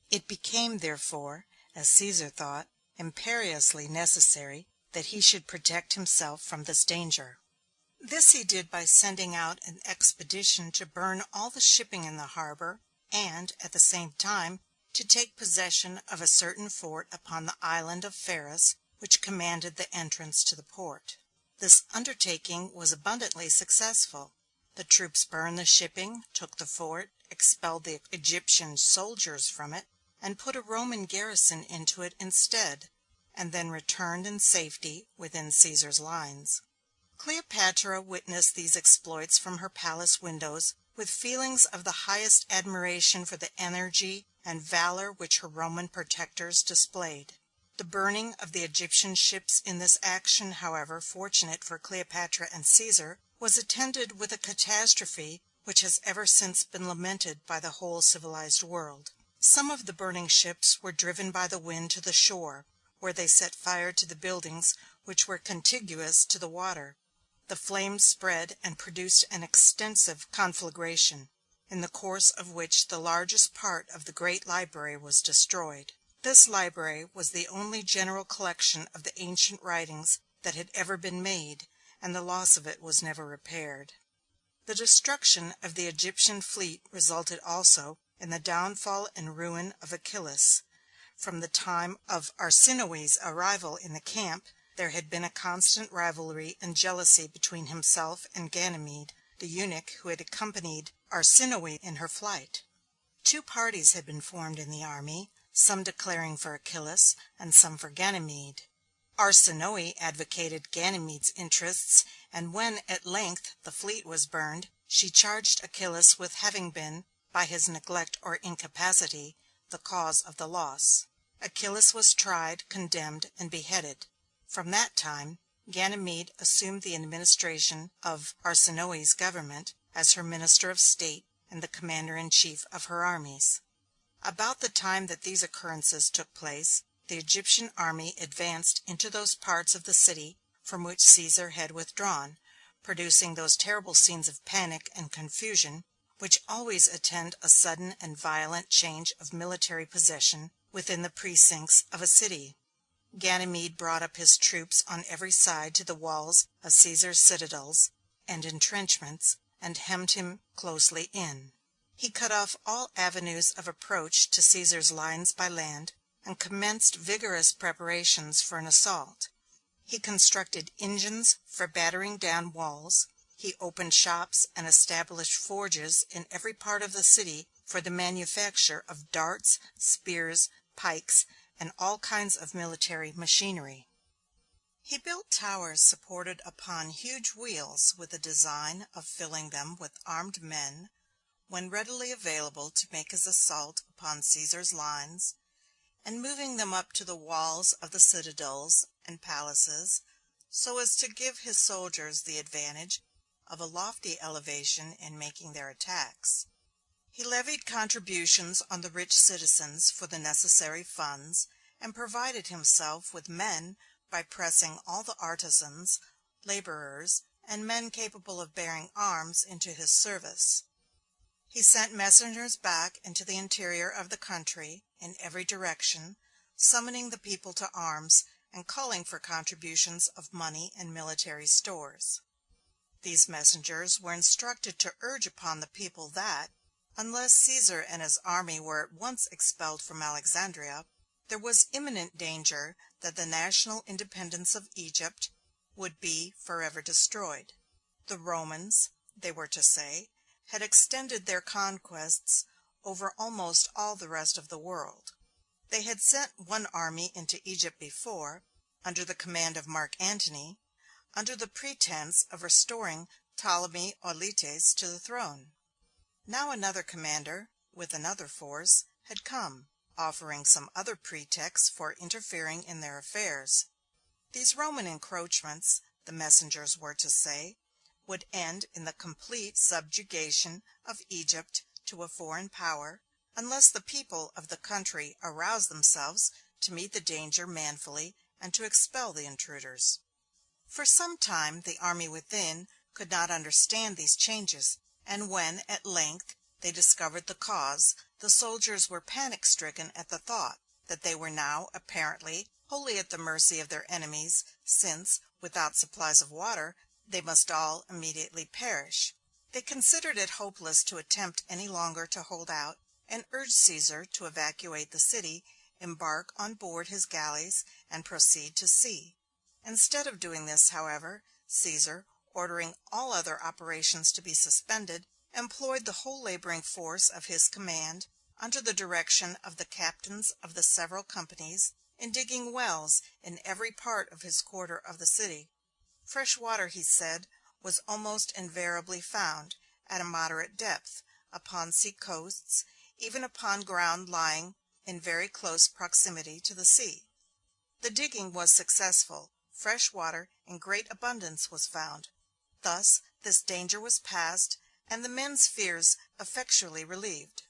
It became, therefore, as Caesar thought, imperiously necessary that he should protect himself from this danger. This he did by sending out an expedition to burn all the shipping in the harbor, and, at the same time, to take possession of a certain fort upon the island of Pharos, which commanded the entrance to the port. This undertaking was abundantly successful. The troops burned the shipping, took the fort, expelled the Egyptian soldiers from it, and put a Roman garrison into it instead, and then returned in safety within Caesar's lines. Cleopatra witnessed these exploits from her palace windows with feelings of the highest admiration for the energy and valor which her Roman protectors displayed. The burning of the Egyptian ships in this action, however fortunate for Cleopatra and Caesar, was attended with a catastrophe which has ever since been lamented by the whole civilized world. Some of the burning ships were driven by the wind to the shore, where they set fire to the buildings which were contiguous to the water. The flames spread and produced an extensive conflagration, in the course of which the largest part of the great library was destroyed. This library was the only general collection of the ancient writings that had ever been made, and the loss of it was never repaired. The destruction of the Egyptian fleet resulted also in the downfall and ruin of Achillas. From the time of Arsinoe's arrival in the camp, there had been a constant rivalry and jealousy between himself and Ganymede, the eunuch who had accompanied Arsinoe in her flight. Two parties had been formed in the army, some declaring for Achillas, and some for Ganymede. Arsinoe advocated Ganymede's interests, and when at length the fleet was burned, she charged Achillas with having been, by his neglect or incapacity, the cause of the loss. Achillas was tried, condemned, and beheaded. From that time, Ganymede assumed the administration of Arsinoe's government, as her minister of state and the commander-in-chief of her armies. About the time that these occurrences took place, the Egyptian army advanced into those parts of the city from which Caesar had withdrawn, producing those terrible scenes of panic and confusion which always attend a sudden and violent change of military possession within the precincts of a city. Ganymede brought up his troops on every side to the walls of Caesar's citadels and entrenchments, and hemmed him closely in. He cut off all avenues of approach to Caesar's lines by land, and commenced vigorous preparations for an assault. He constructed engines for battering down walls. He opened shops and established forges in every part of the city for the manufacture of darts, spears, pikes, and all kinds of military machinery. He built towers supported upon huge wheels with the design of filling them with armed men when readily available to make his assault upon Caesar's lines, and moving them up to the walls of the citadels and palaces, so as to give his soldiers the advantage of a lofty elevation in making their attacks. He levied contributions on the rich citizens for the necessary funds, and provided himself with men by pressing all the artisans, laborers, and men capable of bearing arms into his service. He sent messengers back into the interior of the country, in every direction, summoning the people to arms, and calling for contributions of money and military stores. These messengers were instructed to urge upon the people that, unless Caesar and his army were at once expelled from Alexandria, there was imminent danger that the national independence of Egypt would be forever destroyed. The Romans, they were to say, had extended their conquests over almost all the rest of the world. They had sent one army into Egypt before, under the command of Mark Antony, under the pretense of restoring Ptolemy Auletes to the throne. Now another commander, with another force, had come, offering some other pretext for interfering in their affairs. These Roman encroachments, the messengers were to say, would end in the complete subjugation of Egypt to a foreign power, unless the people of the country aroused themselves to meet the danger manfully and to expel the intruders. For some time the army within could not understand these changes, and when, at length, they discovered the cause, the soldiers were panic-stricken at the thought that they were now, apparently, wholly at the mercy of their enemies, since, without supplies of water, they must all immediately perish. They considered it hopeless to attempt any longer to hold out, and urged Caesar to evacuate the city, embark on board his galleys, and proceed to sea. Instead of doing this, however, Caesar, ordering all other operations to be suspended, employed the whole laboring force of his command, under the direction of the captains of the several companies, in digging wells in every part of his quarter of the city. Fresh water, he said, was almost invariably found, at a moderate depth, upon sea coasts, even upon ground lying in very close proximity to the sea. The digging was successful. Fresh water in great abundance was found. Thus this danger was passed, and the men's fears effectually relieved.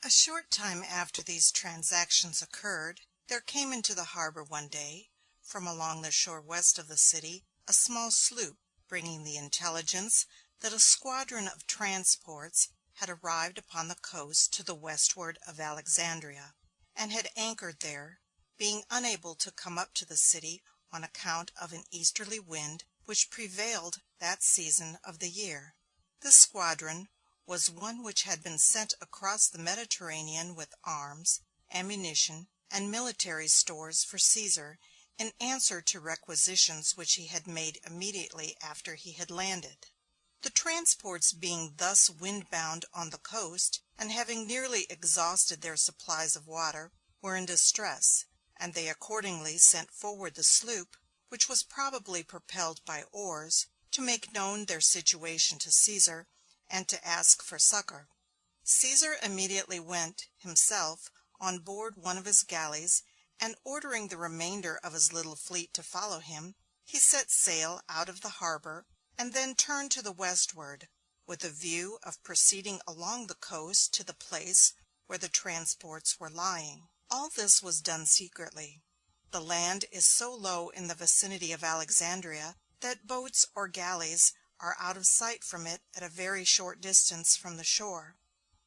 A short time after these transactions occurred, there came into the harbor one day, from along the shore west of the city, a small sloop, bringing the intelligence that a squadron of transports had arrived upon the coast to the westward of Alexandria, and had anchored there, being unable to come up to the city on account of an easterly wind which prevailed that season of the year. This squadron was one which had been sent across the Mediterranean with arms, ammunition, and military stores for Caesar, in answer to requisitions which he had made immediately after he had landed. The transports being thus windbound on the coast, and having nearly exhausted their supplies of water, were in distress, and they accordingly sent forward the sloop, which was probably propelled by oars, to make known their situation to Caesar, and to ask for succor. Caesar immediately went, himself, on board one of his galleys, and ordering the remainder of his little fleet to follow him, he set sail out of the harbor, and then turned to the westward, with a view of proceeding along the coast to the place where the transports were lying. All this was done secretly. The land is so low in the vicinity of Alexandria that boats or galleys are out of sight from it at a very short distance from the shore.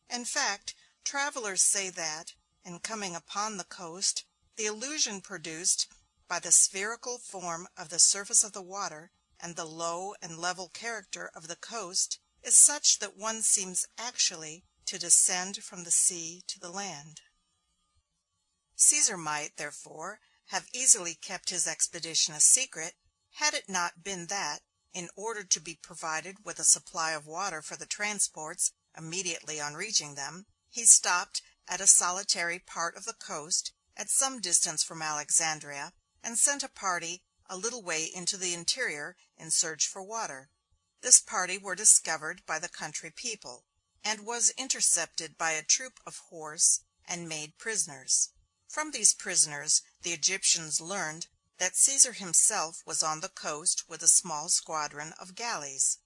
In fact, travelers say that, in coming upon the coast, the illusion produced by the spherical form of the surface of the water and the low and level character of the coast is such that one seems actually to descend from the sea to the land. Caesar might, therefore, have easily kept his expedition a secret, had it not been that, in order to be provided with a supply of water for the transports immediately on reaching them, he stopped at a solitary part of the coast, at some distance from Alexandria, and sent a party a little way into the interior in search for water. This party were discovered by the country people, and was intercepted by a troop of horse, and made prisoners. From these prisoners the Egyptians learned that Caesar himself was on the coast with a small squadron of galleys.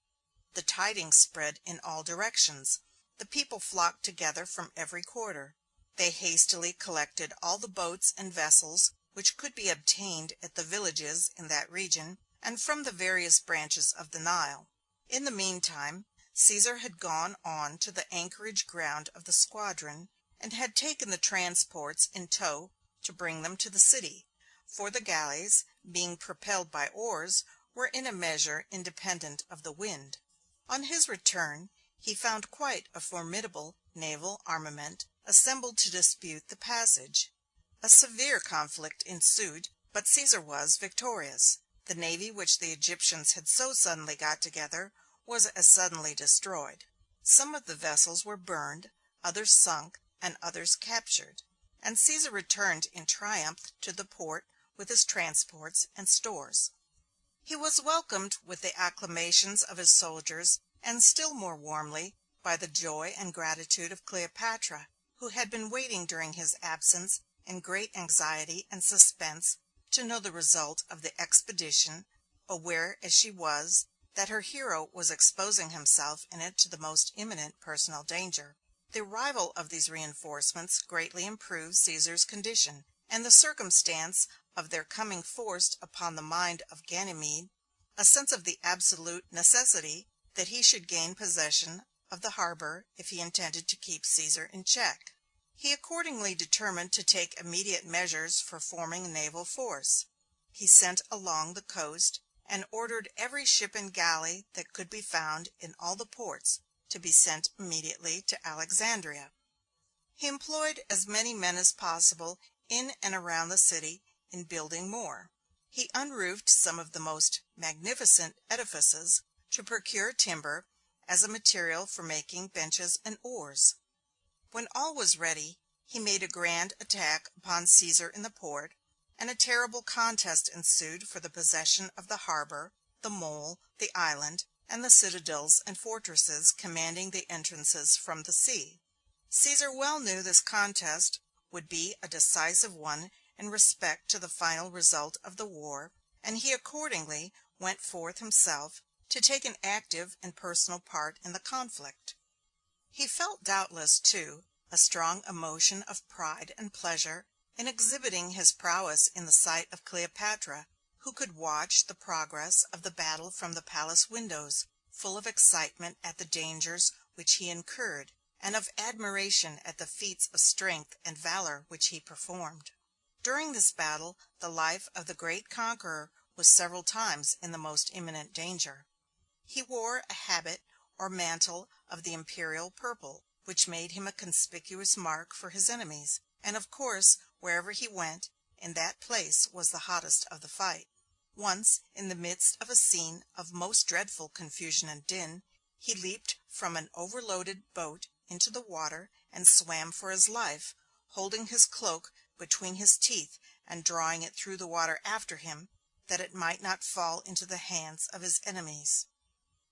The tidings spread in all directions. The people flocked together from every quarter. They hastily collected all the boats and vessels which could be obtained at the villages in that region, and from the various branches of the Nile. In the meantime, Caesar had gone on to the anchorage ground of the squadron, and had taken the transports in tow to bring them to the city, for the galleys, being propelled by oars, were in a measure independent of the wind. On his return, he found quite a formidable naval armament assembled to dispute the passage. A severe conflict ensued, but Caesar was victorious. The navy which the Egyptians had so suddenly got together was as suddenly destroyed. Some of the vessels were burned, others sunk, and others captured, and Caesar returned in triumph to the port with his transports and stores. He was welcomed with the acclamations of his soldiers, and still more warmly by the joy and gratitude of Cleopatra, who had been waiting during his absence in great anxiety and suspense to know the result of the expedition, aware as she was that her hero was exposing himself in it to the most imminent personal danger. The arrival of these reinforcements greatly improved Caesar's condition, and the circumstance of their coming forced upon the mind of Ganymede a sense of the absolute necessity that he should gain possession of the harbor if he intended to keep Caesar in check. He accordingly determined to take immediate measures for forming a naval force. He sent along the coast, and ordered every ship and galley that could be found in all the ports to be sent immediately to Alexandria. He employed as many men as possible in and around the city in building more. He unroofed some of the most magnificent edifices to procure timber as a material for making benches and oars. When all was ready, he made a grand attack upon Caesar in the port, and a terrible contest ensued for the possession of the harbor, the mole, the island, and the citadels and fortresses commanding the entrances from the sea. Caesar well knew this contest would be a decisive one in respect to the final result of the war, and he accordingly went forth himself to take an active and personal part in the conflict. He felt doubtless, too, a strong emotion of pride and pleasure in exhibiting his prowess in the sight of Cleopatra, who could watch the progress of the battle from the palace windows, full of excitement at the dangers which he incurred, and of admiration at the feats of strength and valor which he performed. During this battle the life of the great conqueror was several times in the most imminent danger. He wore a habit or mantle of the imperial purple, which made him a conspicuous mark for his enemies, and of course wherever he went, in that place was the hottest of the fight. Once, in the midst of a scene of most dreadful confusion and din, he leaped from an overloaded boat into the water and swam for his life, holding his cloak between his teeth and drawing it through the water after him, that it might not fall into the hands of his enemies.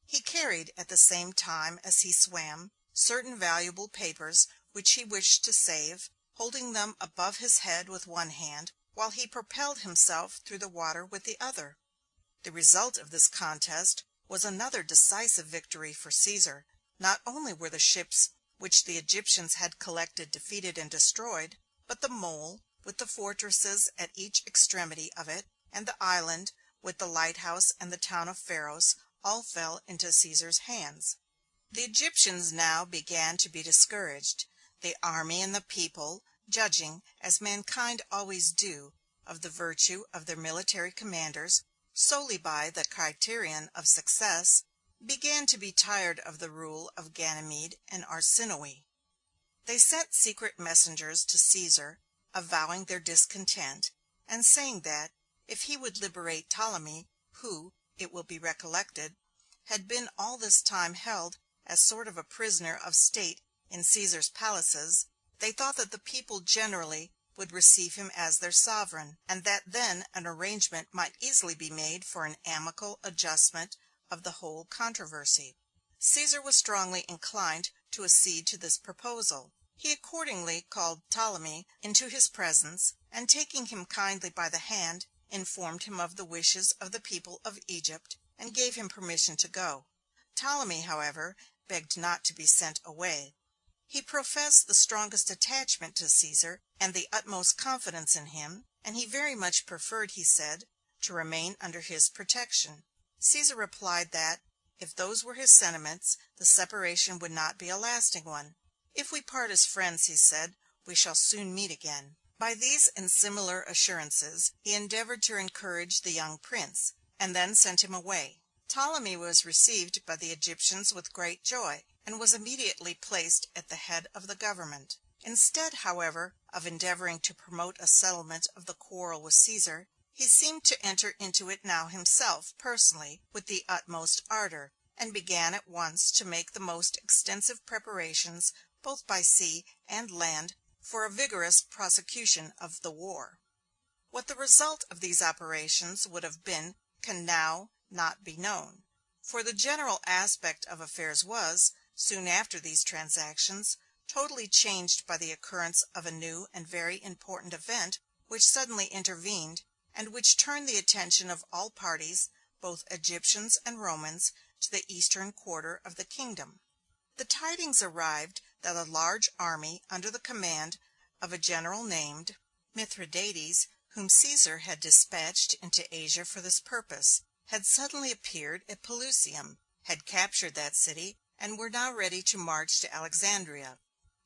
He carried, at the same time as he swam, certain valuable papers which he wished to save, holding them above his head with one hand, while he propelled himself through the water with the other. The result of this contest was another decisive victory for Caesar. Not only were the ships which the Egyptians had collected defeated and destroyed, but the mole, with the fortresses at each extremity of it, and the island, with the lighthouse and the town of Pharos, all fell into Caesar's hands. The Egyptians now began to be discouraged. The army and the people, judging, as mankind always do, of the virtue of their military commanders solely by the criterion of success, began to be tired of the rule of Ganymede and Arsinoe. They sent secret messengers to Caesar, avowing their discontent, and saying that, if he would liberate Ptolemy, who, it will be recollected, had been all this time held as sort of a prisoner of state in Caesar's palaces, they thought that the people generally would receive him as their sovereign, and that then an arrangement might easily be made for an amicable adjustment of the whole controversy. Caesar was strongly inclined to accede to this proposal. He accordingly called Ptolemy into his presence, and taking him kindly by the hand, informed him of the wishes of the people of Egypt, and gave him permission to go. Ptolemy, however, begged not to be sent away. He professed the strongest attachment to Caesar and the utmost confidence in him, and he very much preferred, he said, to remain under his protection. Caesar replied that, if those were his sentiments, the separation would not be a lasting one. "If we part as friends," he said, "we shall soon meet again." By these and similar assurances he endeavored to encourage the young prince, and then sent him away. Ptolemy was received by the Egyptians with great joy, and was immediately placed at the head of the government. Instead, however, of endeavoring to promote a settlement of the quarrel with Caesar, he seemed to enter into it now himself, personally, with the utmost ardor, and began at once to make the most extensive preparations, both by sea and land, for a vigorous prosecution of the war. What the result of these operations would have been can now not be known, for the general aspect of affairs was, soon after these transactions, totally changed by the occurrence of a new and very important event which suddenly intervened, and which turned the attention of all parties, both Egyptians and Romans, to the eastern quarter of the kingdom. The tidings arrived that a large army under the command of a general named Mithridates, whom Caesar had dispatched into Asia for this purpose, had suddenly appeared at Pelusium, had captured that city, and were now ready to march to Alexandria.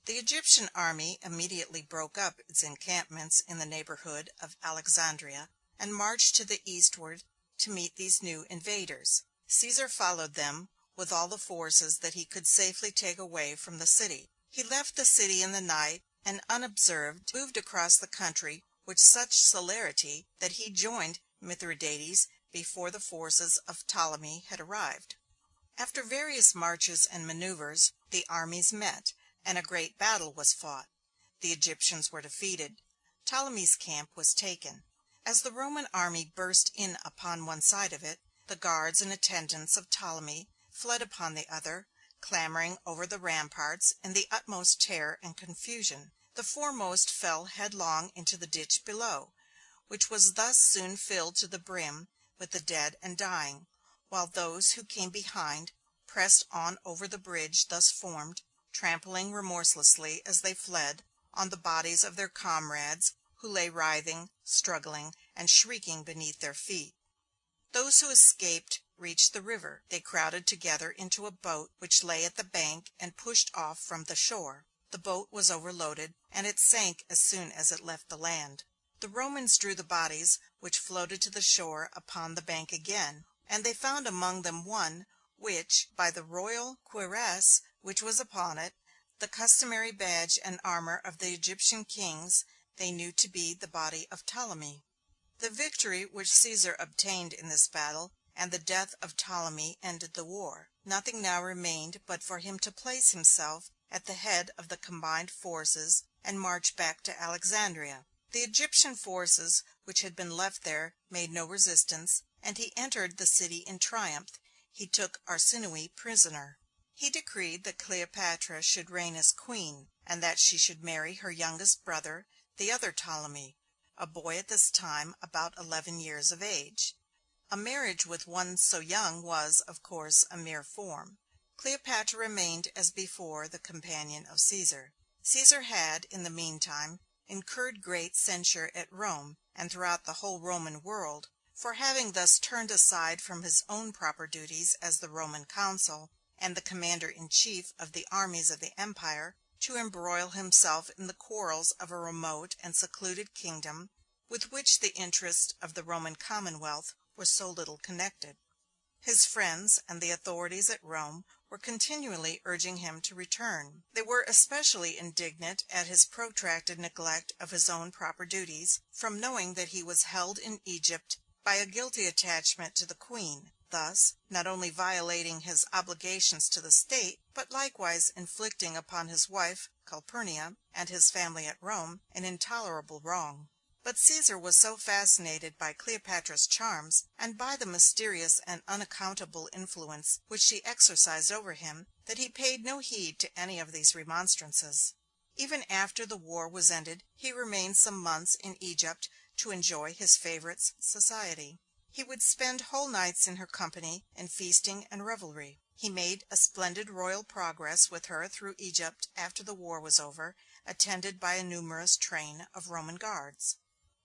The Egyptian army immediately broke up its encampments in the neighborhood of Alexandria, and marched to the eastward to meet these new invaders. Caesar followed them with all the forces that he could safely take away from the city. He left the city in the night, and unobserved, moved across the country with such celerity that he joined Mithridates before the forces of Ptolemy had arrived. After various marches and maneuvers, the armies met, and a great battle was fought. The Egyptians were defeated. Ptolemy's camp was taken. As the Roman army burst in upon one side of it, the guards and attendants of Ptolemy fled upon the other, clambering over the ramparts in the utmost terror and confusion. The foremost fell headlong into the ditch below, which was thus soon filled to the brim with the dead and dying, while those who came behind pressed on over the bridge thus formed, trampling remorselessly as they fled on the bodies of their comrades who lay writhing, struggling, and shrieking beneath their feet. Those who escaped reached the river. They crowded together into a boat which lay at the bank and pushed off from the shore. The boat was overloaded, and it sank as soon as it left the land. The Romans drew the bodies, which floated to the shore, upon the bank again, and they found among them one which, by the royal cuirass which was upon it, the customary badge and armor of the Egyptian kings, they knew to be the body of Ptolemy. The victory which Caesar obtained in this battle and the death of Ptolemy ended the war. Nothing now remained but for him to place himself at the head of the combined forces and march back to Alexandria. The Egyptian forces which had been left there made no resistance, and he entered the city in triumph. He took Arsinoe prisoner. He decreed that Cleopatra should reign as queen, and that she should marry her youngest brother, the other Ptolemy, a boy at this time about 11 years of age. A marriage with one so young was, of course, a mere form. Cleopatra remained as before the companion of Caesar. Caesar had, in the meantime, incurred great censure at Rome, and throughout the whole Roman world, for having thus turned aside from his own proper duties as the Roman consul, and the commander-in-chief of the armies of the empire, to embroil himself in the quarrels of a remote and secluded kingdom, with which the interests of the Roman commonwealth were so little connected. His friends and the authorities at Rome were continually urging him to return. They were especially indignant at his protracted neglect of his own proper duties, from knowing that he was held in Egypt by a guilty attachment to the queen, thus not only violating his obligations to the state, but likewise inflicting upon his wife Calpurnia and his family at Rome an intolerable wrong. But Caesar was so fascinated by Cleopatra's charms, and by the mysterious and unaccountable influence which she exercised over him, that he paid no heed to any of these remonstrances. Even after the war was ended, he remained some months in Egypt to enjoy his favorite's society. He would spend whole nights in her company, in feasting and revelry. He made a splendid royal progress with her through Egypt after the war was over, attended by a numerous train of Roman guards.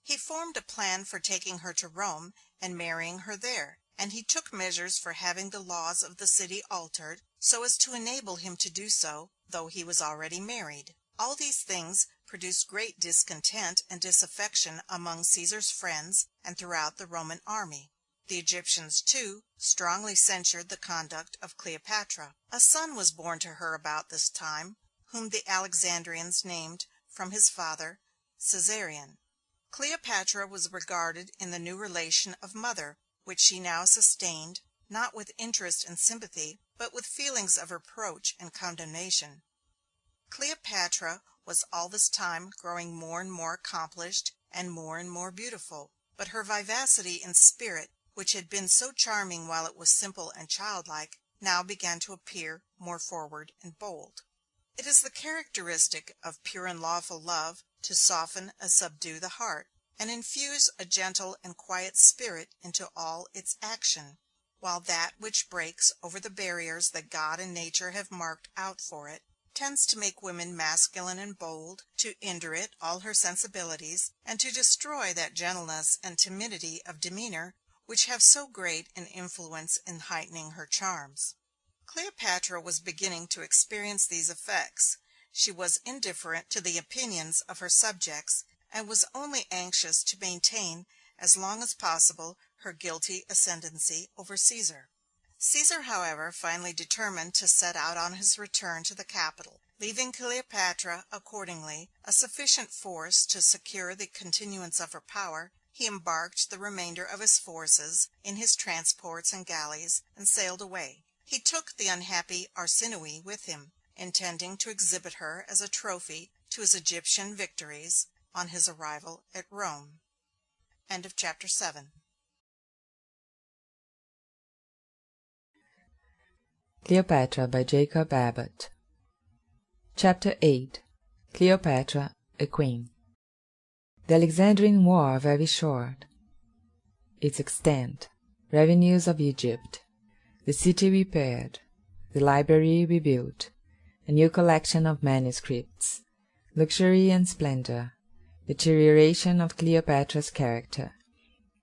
He formed a plan for taking her to Rome and marrying her there, and he took measures for having the laws of the city altered, so as to enable him to do so, though he was already married. All these things produced great discontent and disaffection among Caesar's friends and throughout the Roman army. The Egyptians, too, strongly censured the conduct of Cleopatra. A son was born to her about this time, whom the Alexandrians named, from his father, Caesarion. Cleopatra was regarded in the new relation of mother, which she now sustained, not with interest and sympathy, but with feelings of reproach and condemnation. Cleopatra was all this time growing more and more accomplished and more beautiful, but her vivacity and spirit, which had been so charming while it was simple and childlike, now began to appear more forward and bold. It is the characteristic of pure and lawful love to soften and subdue the heart, and infuse a gentle and quiet spirit into all its action, while that which breaks over the barriers that God and nature have marked out for it tends to make women masculine and bold, to indurate all her sensibilities, and to destroy that gentleness and timidity of demeanor which have so great an influence in heightening her charms. Cleopatra was beginning to experience these effects. She was indifferent to the opinions of her subjects, and was only anxious to maintain as long as possible her guilty ascendancy over Caesar. Caesar, however, finally determined to set out on his return to the capital. Leaving Cleopatra, accordingly, a sufficient force to secure the continuance of her power, he embarked the remainder of his forces in his transports and galleys, and sailed away. He took the unhappy Arsinoe with him, intending to exhibit her as a trophy to his Egyptian victories on his arrival at Rome. End of chapter 7. Cleopatra by Jacob Abbott. Chapter 8. Cleopatra, a Queen. The Alexandrian War very short. Its extent. Revenues of Egypt. The city repaired. The library rebuilt. A new collection of manuscripts. Luxury and splendor. Deterioration of Cleopatra's character.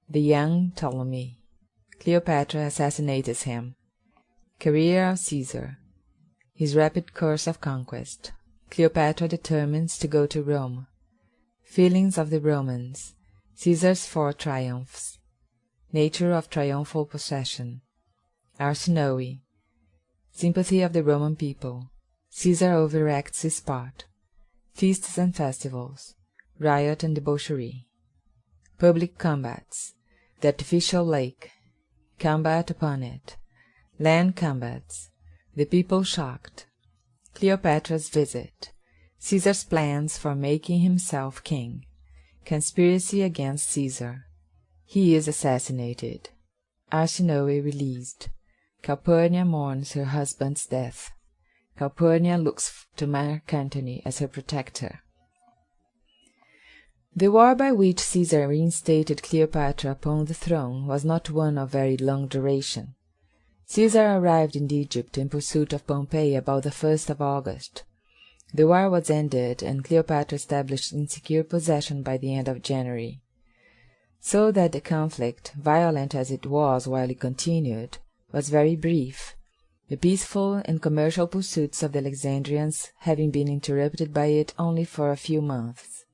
The young Ptolemy. Cleopatra assassinates him. Career of Caesar. His rapid course of conquest. Cleopatra determines to go to Rome. Feelings of the Romans. Caesar's 4 triumphs. Nature of triumphal procession. Arsinoe. Sympathy of the Roman people. Caesar overacts his part. Feasts and festivals. Riot and debauchery. Public combats. The artificial lake. Combat upon it. Land combats. The people shocked. Cleopatra's visit. Caesar's plans for making himself king. Conspiracy against Caesar. He is assassinated. Arsinoe released. Calpurnia mourns her husband's death. Calpurnia looks to Mark Antony as her protector. The war by which Caesar reinstated Cleopatra upon the throne was not one of very long duration. Caesar arrived in Egypt in pursuit of Pompey about the 1st of August. The war was ended, and Cleopatra established in secure possession by the end of January. So that the conflict, violent as it was while it continued, was very brief, the peaceful and commercial pursuits of the Alexandrians having been interrupted by it only for a few months.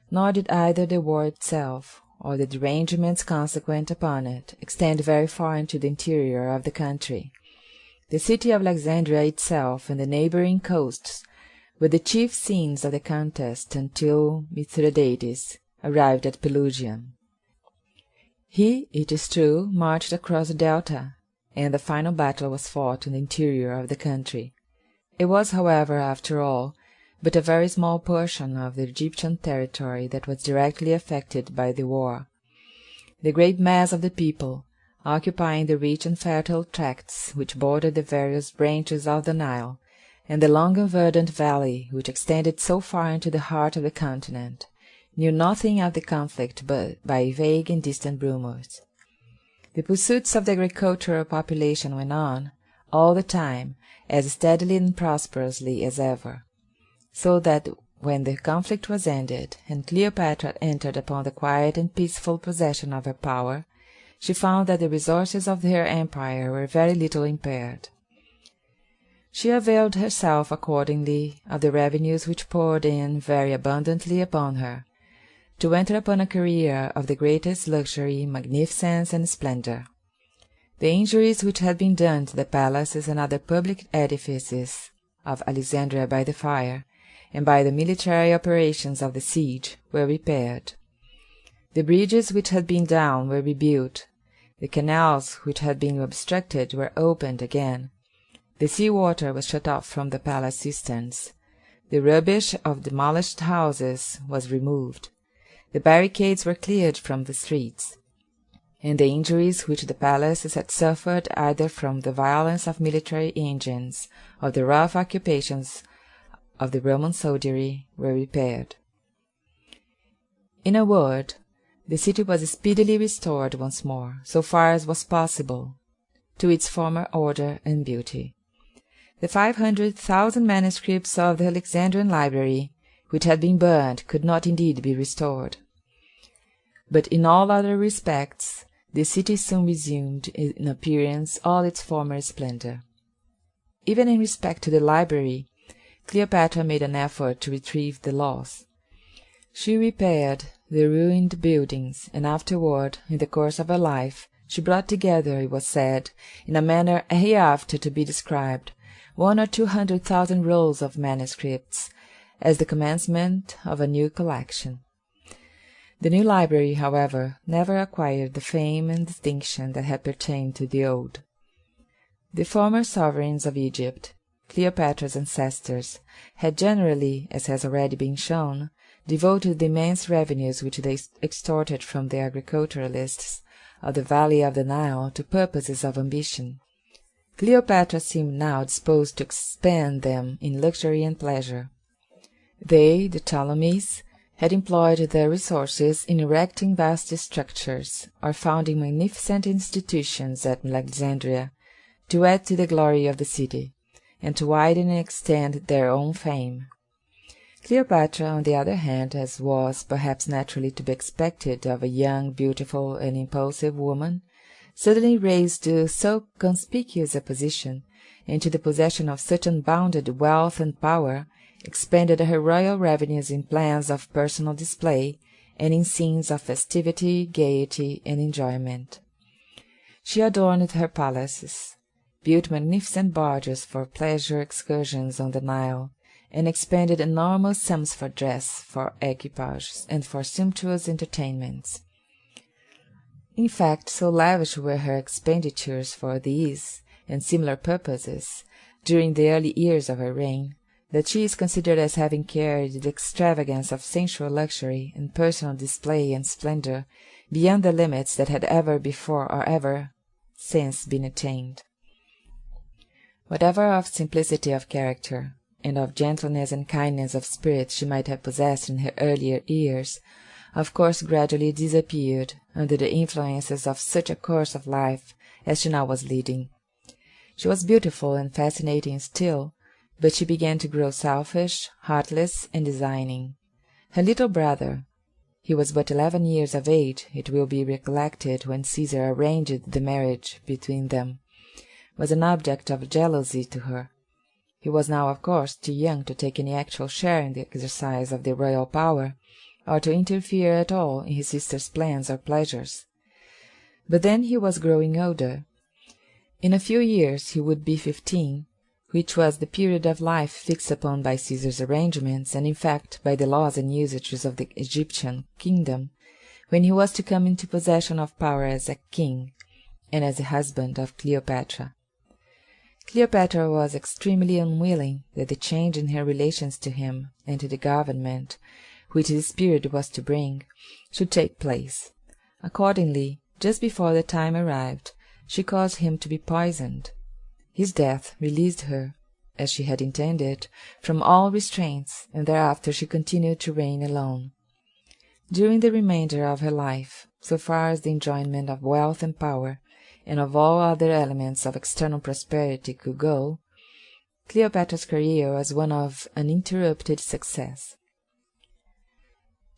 Nor did either the war itself, or the derangements consequent upon it, extend very far into the interior of the country. The city of Alexandria itself and the neighboring coasts were the chief scenes of the contest until Mithridates arrived at Pelusium. He, it is true, marched across the delta, and the final battle was fought in the interior of the country. It was, however, after all, but a very small portion of the Egyptian territory that was directly affected by the war. The great mass of the people, occupying the rich and fertile tracts which bordered the various branches of the Nile, and the long and verdant valley which extended so far into the heart of the continent, knew nothing of the conflict but by vague and distant rumors. The pursuits of the agricultural population went on, all the time, as steadily and prosperously as ever, so that when the conflict was ended, and Cleopatra entered upon the quiet and peaceful possession of her power, she found that the resources of her empire were very little impaired. She availed herself accordingly of the revenues which poured in very abundantly upon her, to enter upon a career of the greatest luxury, magnificence, and splendor. The injuries which had been done to the palaces and other public edifices of Alexandria by the fire, and by the military operations of the siege, were repaired. The bridges which had been down were rebuilt. The canals which had been obstructed were opened again. The sea water was shut off from the palace cisterns. The rubbish of demolished houses was removed. The barricades were cleared from the streets, and the injuries which the palaces had suffered either from the violence of military engines or the rough occupations of the Roman soldiery were repaired. In a word, the city was speedily restored once more, so far as was possible, to its former order and beauty. The 500,000 manuscripts of the Alexandrian library, which had been burned, could not indeed be restored. But in all other respects, the city soon resumed in appearance all its former splendor. Even in respect to the library, Cleopatra made an effort to retrieve the loss. She repaired the ruined buildings, and afterward, in the course of her life, she brought together, it was said, in a manner hereafter to be described, 1 or 200,000 rolls of manuscripts, as the commencement of a new collection. The new library, however, never acquired the fame and distinction that had pertained to the old. The former sovereigns of Egypt, Cleopatra's ancestors, had generally, as has already been shown, devoted the immense revenues which they extorted from the agriculturists of the valley of the Nile to purposes of ambition. Cleopatra seemed now disposed to expend them in luxury and pleasure. They, the Ptolemies, had employed their resources in erecting vast structures, or founding magnificent institutions at Alexandria, to add to the glory of the city, and to widen and extend their own fame. Cleopatra, on the other hand, as was perhaps naturally to be expected of a young, beautiful, and impulsive woman, suddenly raised to so conspicuous a position, and to the possession of such unbounded wealth and power, expended her royal revenues in plans of personal display, and in scenes of festivity, gaiety, and enjoyment. She adorned her palaces, built magnificent barges for pleasure excursions on the Nile, and expended enormous sums for dress, for equipages, and for sumptuous entertainments. In fact, so lavish were her expenditures for these and similar purposes during the early years of her reign, that she is considered as having carried the extravagance of sensual luxury and personal display and splendor beyond the limits that had ever before or ever since been attained. Whatever of simplicity of character, and of gentleness and kindness of spirit she might have possessed in her earlier years, of course gradually disappeared under the influences of such a course of life as she now was leading. She was beautiful and fascinating still, but she began to grow selfish, heartless, and designing. Her little brother, he was but 11 years of age, it will be recollected, when Caesar arranged the marriage between them, was an object of jealousy to her. He was now, of course, too young to take any actual share in the exercise of the royal power, or to interfere at all in his sister's plans or pleasures. But then he was growing older. In a few years he would be 15, which was the period of life fixed upon by Caesar's arrangements, and in fact by the laws and usages of the Egyptian kingdom, when he was to come into possession of power as a king, and as the husband of Cleopatra. Cleopatra was extremely unwilling that the change in her relations to him and to the government, which this period was to bring, should take place. Accordingly, just before the time arrived, she caused him to be poisoned. His death released her, as she had intended, from all restraints, and thereafter she continued to reign alone. During the remainder of her life, so far as the enjoyment of wealth and power, and of all other elements of external prosperity could go, Cleopatra's career was one of uninterrupted success.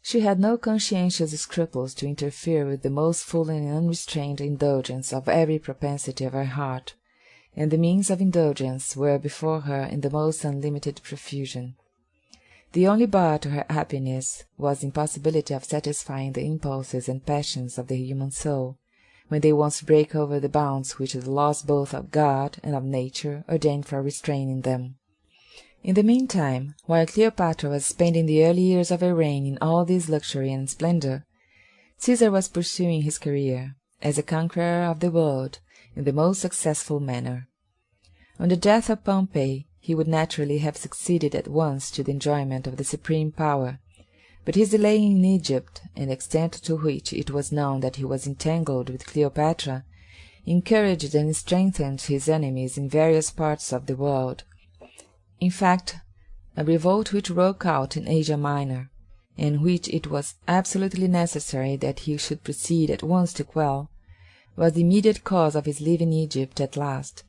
She had no conscientious scruples to interfere with the most full and unrestrained indulgence of every propensity of her heart, and the means of indulgence were before her in the most unlimited profusion. The only bar to her happiness was the impossibility of satisfying the impulses and passions of the human soul, when they once break over the bounds which the laws both of God and of nature ordained for restraining them. In the meantime, while Cleopatra was spending the early years of her reign in all this luxury and splendor, Caesar was pursuing his career, as a conqueror of the world, in the most successful manner. On the death of Pompey, he would naturally have succeeded at once to the enjoyment of the supreme power, but his delay in Egypt, and the extent to which it was known that he was entangled with Cleopatra, encouraged and strengthened his enemies in various parts of the world. In fact, a revolt which broke out in Asia Minor, and which it was absolutely necessary that he should proceed at once to quell, was the immediate cause of his leaving Egypt at last.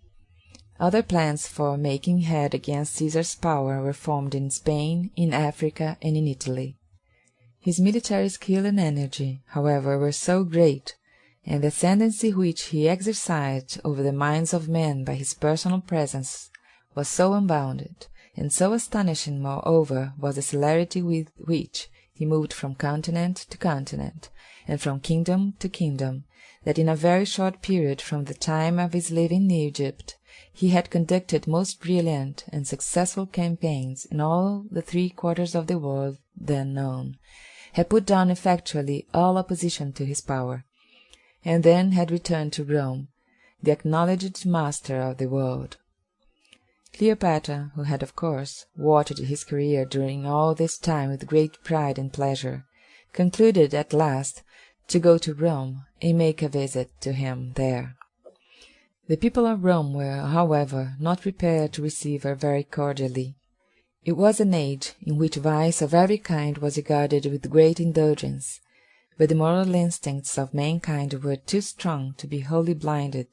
Other plans for making head against Caesar's power were formed in Spain, in Africa, and in Italy. His military skill and energy, however, were so great, and the ascendancy which he exercised over the minds of men by his personal presence was so unbounded, and so astonishing moreover was the celerity with which he moved from continent to continent, and from kingdom to kingdom, that in a very short period from the time of his leaving Egypt, he had conducted most brilliant and successful campaigns in all the 3 quarters of the world then known, had put down effectually all opposition to his power, and then had returned to Rome, the acknowledged master of the world. Cleopatra, who had of course watched his career during all this time with great pride and pleasure, concluded at last to go to Rome and make a visit to him there. The people of Rome were, however, not prepared to receive her very cordially. It was an age in which vice of every kind was regarded with great indulgence, but the moral instincts of mankind were too strong to be wholly blinded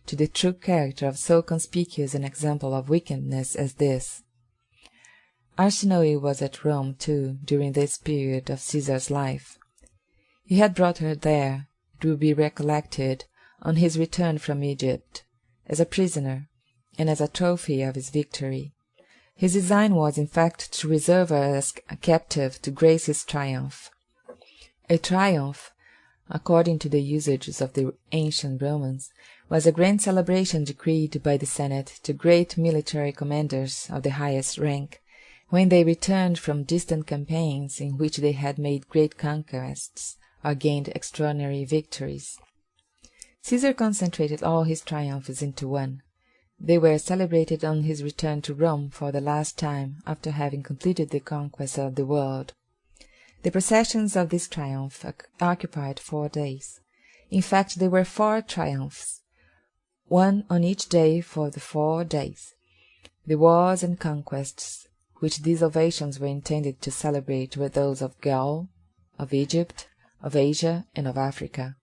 to the true character of so conspicuous an example of wickedness as this. Arsinoe was at Rome, too, during this period of Caesar's life. He had brought her there, it will be recollected, on his return from Egypt, as a prisoner, and as a trophy of his victory. His design was, in fact, to reserve her as a captive to grace his triumph. A triumph, according to the usages of the ancient Romans, was a grand celebration decreed by the Senate to great military commanders of the highest rank, when they returned from distant campaigns in which they had made great conquests or gained extraordinary victories. Caesar concentrated all his triumphs into one. They were celebrated on his return to Rome for the last time after having completed the conquest of the world. The processions of this triumph occupied 4 days. In fact, there were 4 triumphs, one on each day for the 4 days. The wars and conquests which these ovations were intended to celebrate were those of Gaul, of Egypt, of Asia, and of Africa.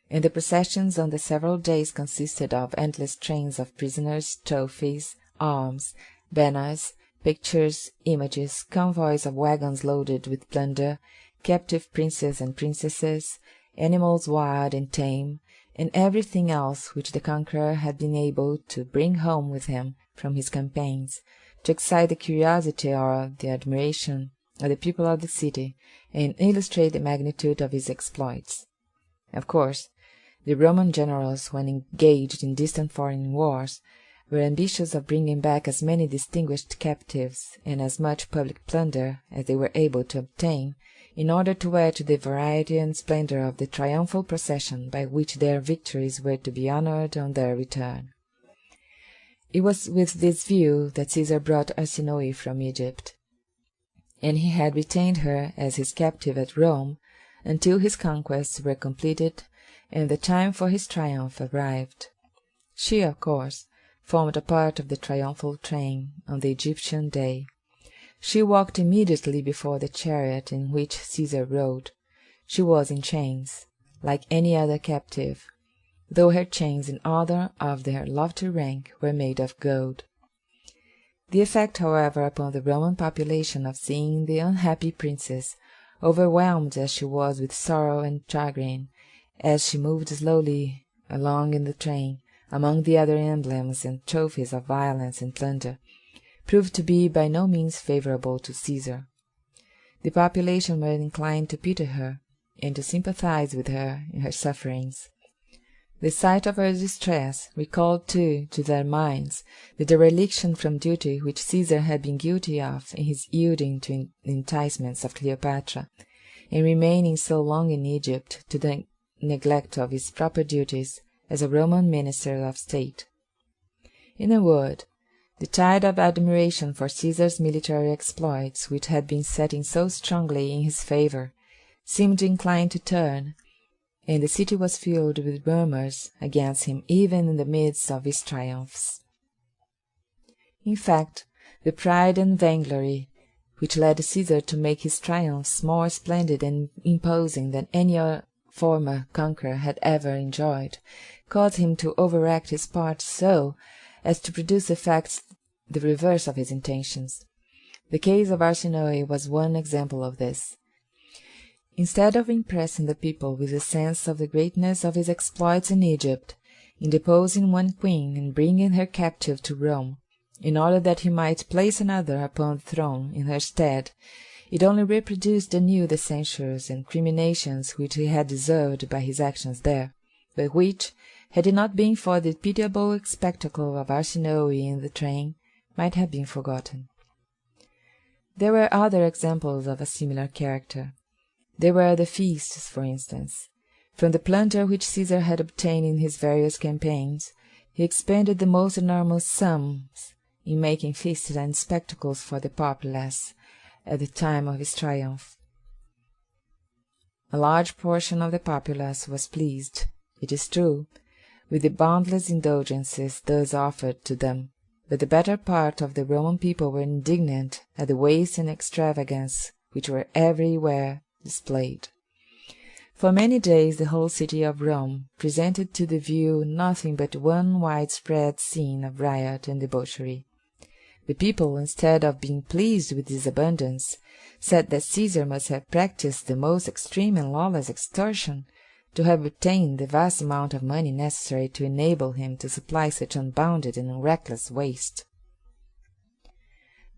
And the processions on the several days consisted of endless trains of prisoners, trophies, arms, banners, pictures, images, convoys of wagons loaded with plunder, captive princes and princesses, animals wild and tame, and everything else which the conqueror had been able to bring home with him from his campaigns, to excite the curiosity or the admiration of the people of the city, and illustrate the magnitude of his exploits. Of course, the Roman generals, when engaged in distant foreign wars, were ambitious of bringing back as many distinguished captives and as much public plunder as they were able to obtain, in order to add to the variety and splendor of the triumphal procession by which their victories were to be honored on their return. It was with this view that Caesar brought Arsinoe from Egypt, and he had retained her as his captive at Rome until his conquests were completed and the time for his triumph arrived. She, of course, formed a part of the triumphal train on the Egyptian day. She walked immediately before the chariot in which Caesar rode. She was in chains, like any other captive, though her chains in honor of their lofty rank were made of gold. The effect, however, upon the Roman population of seeing the unhappy princess, overwhelmed as she was with sorrow and chagrin, as she moved slowly along in the train, among the other emblems and trophies of violence and plunder, proved to be by no means favorable to Caesar. The population were inclined to pity her, and to sympathize with her in her sufferings. The sight of her distress recalled too to their minds the dereliction from duty which Caesar had been guilty of in his yielding to the enticements of Cleopatra, and remaining so long in Egypt to the neglect of his proper duties as a Roman minister of state. In a word, the tide of admiration for Caesar's military exploits, which had been setting so strongly in his favor, seemed inclined to turn, and the city was filled with murmurs against him even in the midst of his triumphs. In fact, the pride and vainglory which led Caesar to make his triumphs more splendid and imposing than any former conqueror had ever enjoyed, caused him to overact his part so as to produce effects the reverse of his intentions. The case of Arsinoe was one example of this. Instead of impressing the people with a sense of the greatness of his exploits in Egypt, in deposing one queen and bringing her captive to Rome, in order that he might place another upon the throne in her stead, it only reproduced anew the censures and criminations which he had deserved by his actions there, but which, had it not been for the pitiable spectacle of Arsinoe in the train, might have been forgotten. There were other examples of a similar character. There were the feasts, for instance. From the plunder which Caesar had obtained in his various campaigns, he expended the most enormous sums in making feasts and spectacles for the populace at the time of his triumph. A large portion of the populace was pleased, it is true, with the boundless indulgences thus offered to them, but the better part of the Roman people were indignant at the waste and extravagance which were everywhere displayed. For many days the whole city of Rome presented to the view nothing but one widespread scene of riot and debauchery. The people, instead of being pleased with this abundance, said that Caesar must have practised the most extreme and lawless extortion to have obtained the vast amount of money necessary to enable him to supply such unbounded and reckless waste.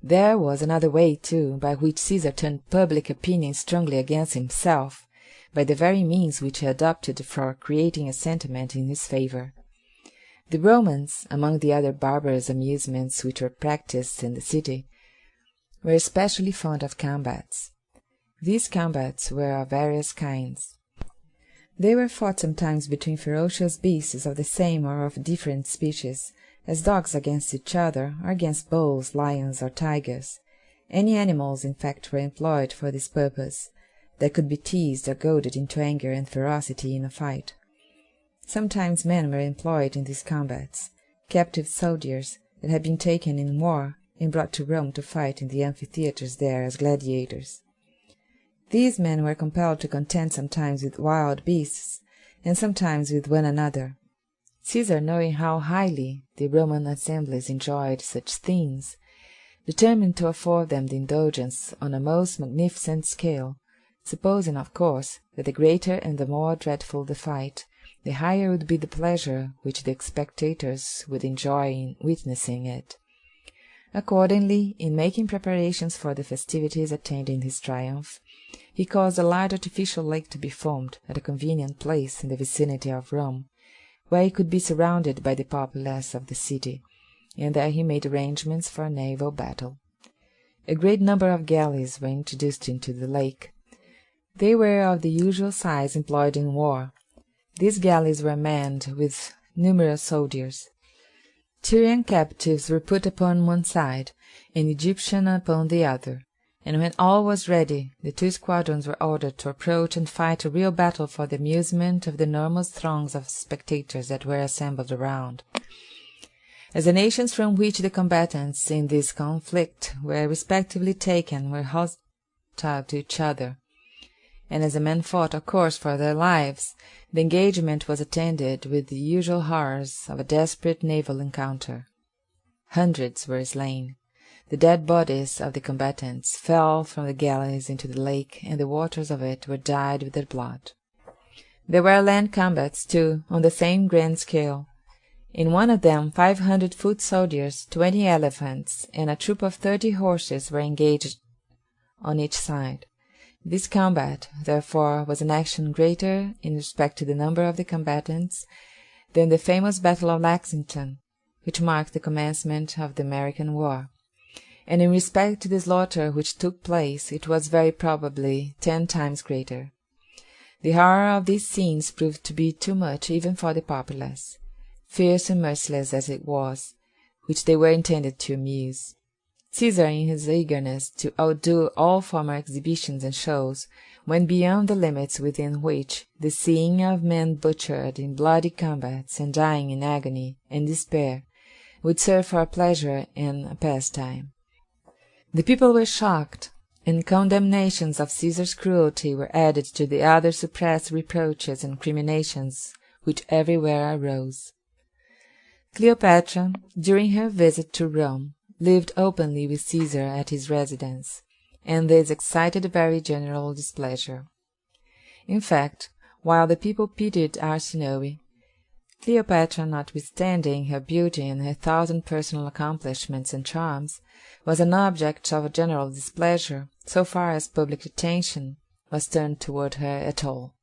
There was another way, too, by which Caesar turned public opinion strongly against himself, by the very means which he adopted for creating a sentiment in his favour. The Romans, among the other barbarous amusements which were practised in the city, were especially fond of combats. These combats were of various kinds. They were fought sometimes between ferocious beasts of the same or of different species, as dogs against each other, or against bulls, lions, or tigers. Any animals, in fact, were employed for this purpose, that could be teased or goaded into anger and ferocity in a fight. Sometimes men were employed in these combats, captive soldiers that had been taken in war and brought to Rome to fight in the amphitheatres there as gladiators. These men were compelled to contend sometimes with wild beasts, and sometimes with one another. Caesar, knowing how highly the Roman assemblies enjoyed such scenes, determined to afford them the indulgence on a most magnificent scale, supposing, of course, that the greater and the more dreadful the fight, the higher would be the pleasure which the spectators would enjoy in witnessing it. Accordingly, in making preparations for the festivities attending his triumph, he caused a large artificial lake to be formed at a convenient place in the vicinity of Rome, where he could be surrounded by the populace of the city, and there he made arrangements for a naval battle. A great number of galleys were introduced into the lake. They were of the usual size employed in war. These galleys were manned with numerous soldiers. Tyrian captives were put upon one side, and Egyptian upon the other, and when all was ready, the two squadrons were ordered to approach and fight a real battle for the amusement of the enormous throngs of spectators that were assembled around. As the nations from which the combatants in this conflict were respectively taken were hostile to each other, and as the men fought, of course, for their lives, the engagement was attended with the usual horrors of a desperate naval encounter. Hundreds were slain. The dead bodies of the combatants fell from the galleys into the lake, and the waters of it were dyed with their blood. There were land combats, too, on the same grand scale. In one of them 500 foot soldiers, 20 elephants, and a troop of 30 horses were engaged on each side. This combat, therefore, was an action greater in respect to the number of the combatants than the famous Battle of Lexington, which marked the commencement of the American War, and in respect to the slaughter which took place it was very probably 10 times greater. The horror of these scenes proved to be too much even for the populace, fierce and merciless as it was, which they were intended to amuse. Caesar, in his eagerness to outdo all former exhibitions and shows, went beyond the limits within which the seeing of men butchered in bloody combats and dying in agony and despair would serve for a pleasure and a pastime. The people were shocked, and condemnations of Caesar's cruelty were added to the other suppressed reproaches and criminations which everywhere arose. Cleopatra, during her visit to Rome, lived openly with Caesar at his residence, and this excited very general displeasure. In fact, while the people pitied Arsinoe, Cleopatra, notwithstanding her beauty and her 1,000 personal accomplishments and charms, was an object of general displeasure, so far as public attention was turned toward her at all.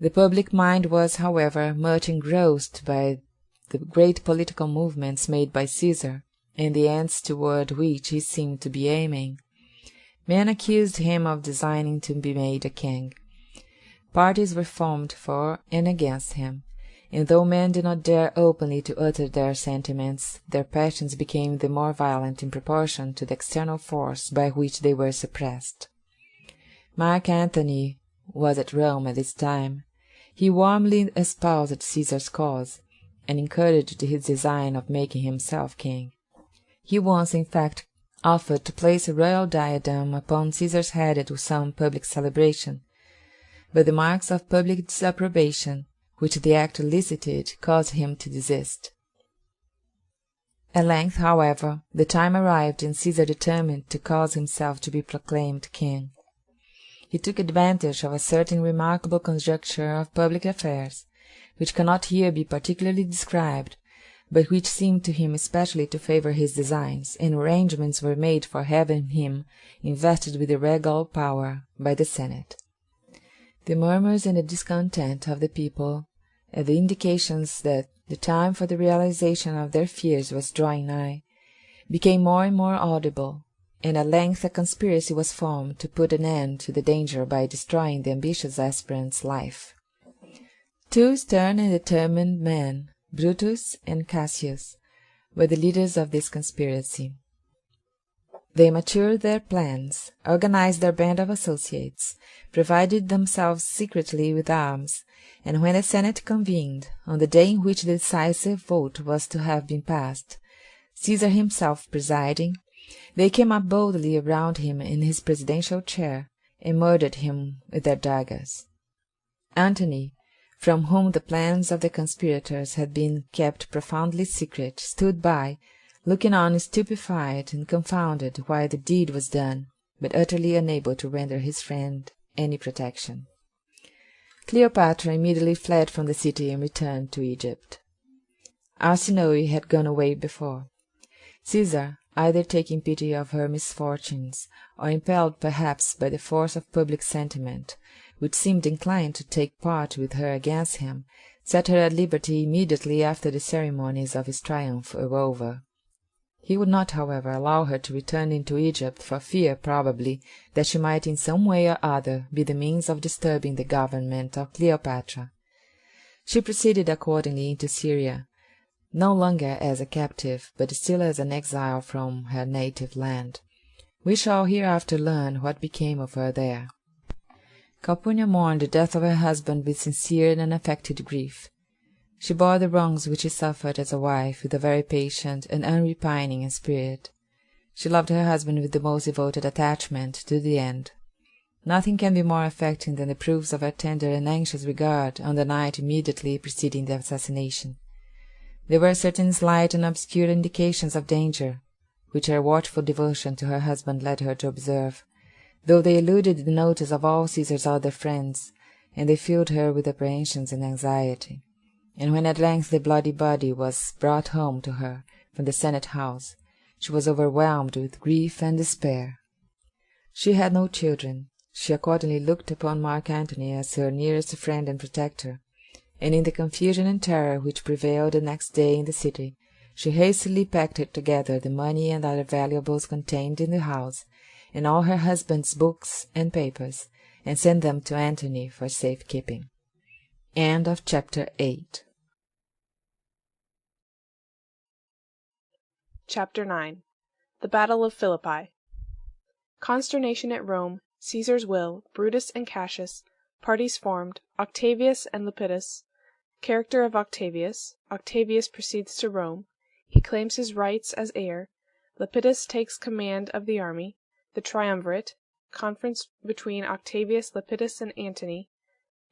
The public mind was, however, much engrossed by the great political movements made by Caesar, and the ends toward which he seemed to be aiming. Men accused him of designing to be made a king. Parties were formed for and against him, and though men did not dare openly to utter their sentiments, their passions became the more violent in proportion to the external force by which they were suppressed. Mark Antony was at Rome at this time. He warmly espoused Caesar's cause, and encouraged his design of making himself king. He once, in fact, offered to place a royal diadem upon Caesar's head at some public celebration, but the marks of public disapprobation which the act elicited caused him to desist. At length, however, the time arrived, and Caesar determined to cause himself to be proclaimed king. He took advantage of a certain remarkable conjuncture of public affairs, which cannot here be particularly described, but which seemed to him especially to favor his designs, and arrangements were made for having him invested with the regal power by the Senate. The murmurs and the discontent of the people, and the indications that the time for the realization of their fears was drawing nigh, became more and more audible, and at length a conspiracy was formed to put an end to the danger by destroying the ambitious aspirant's life. Two stern and determined men, Brutus and Cassius, were the leaders of this conspiracy. They matured their plans, organized their band of associates, provided themselves secretly with arms, and when the Senate convened, on the day in which the decisive vote was to have been passed, Caesar himself presiding, they came up boldly around him in his presidential chair, and murdered him with their daggers. Antony, from whom the plans of the conspirators had been kept profoundly secret, stood by, looking on stupefied and confounded while the deed was done, but utterly unable to render his friend any protection. Cleopatra immediately fled from the city and returned to Egypt. Arsinoe had gone away before. Caesar, either taking pity of her misfortunes, or impelled perhaps by the force of public sentiment, which seemed inclined to take part with her against him, set her at liberty immediately after the ceremonies of his triumph were over. He would not, however, allow her to return into Egypt for fear, probably, that she might in some way or other be the means of disturbing the government of Cleopatra. She proceeded accordingly into Syria, no longer as a captive, but still as an exile from her native land. We shall hereafter learn what became of her there. Calpurnia mourned the death of her husband with sincere and unaffected grief. She bore the wrongs which he suffered as a wife with a very patient and unrepining spirit. She loved her husband with the most devoted attachment to the end. Nothing can be more affecting than the proofs of her tender and anxious regard on the night immediately preceding the assassination. There were certain slight and obscure indications of danger, which her watchful devotion to her husband led her to observe, though they eluded the notice of all Caesar's other friends, and they filled her with apprehensions and anxiety. And when at length the bloody body was brought home to her from the Senate house, she was overwhelmed with grief and despair. She had no children. She accordingly looked upon Mark Antony as her nearest friend and protector, and in the confusion and terror which prevailed the next day in the city, she hastily packed together the money and other valuables contained in the house, and all her husband's books and papers, and sent them to Antony for safe keeping. End of chapter 8. Chapter 9. The Battle of Philippi. Consternation at Rome. Caesar's will. Brutus and Cassius. Parties formed. Octavius and Lepidus. Character of Octavius. Octavius proceeds to Rome. He claims his rights as heir. Lepidus takes command of the army. The triumvirate. Conference between Octavius, Lepidus, and Antony.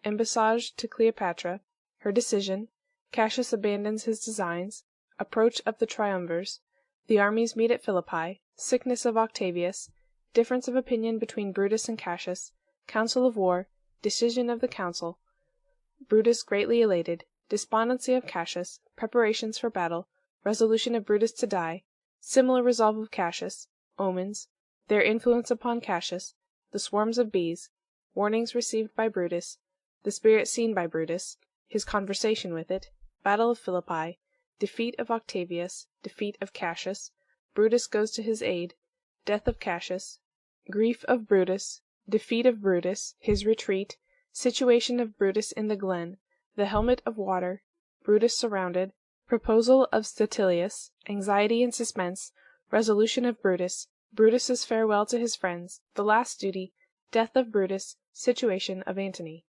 Embassage to Cleopatra. Her decision. Cassius abandons his designs. Approach of the triumvirs. The armies meet at Philippi. Sickness of Octavius. Difference of opinion between Brutus and Cassius. Council of war. Decision of the council. Brutus greatly elated. Despondency of Cassius. Preparations for battle. Resolution of Brutus to die. Similar resolve of Cassius. Omens. Their influence upon Cassius. The swarms of bees. Warnings received by Brutus. the spirit seen by Brutus, his conversation with it, battle of Philippi, defeat of Octavius, defeat of Cassius, Brutus goes to his aid, death of Cassius, grief of Brutus, defeat of Brutus, his retreat, situation of Brutus in the glen, the helmet of water, Brutus surrounded, proposal of Statilius, anxiety and suspense, resolution of Brutus, Brutus's farewell to his friends, the last duty, death of Brutus, situation of Antony.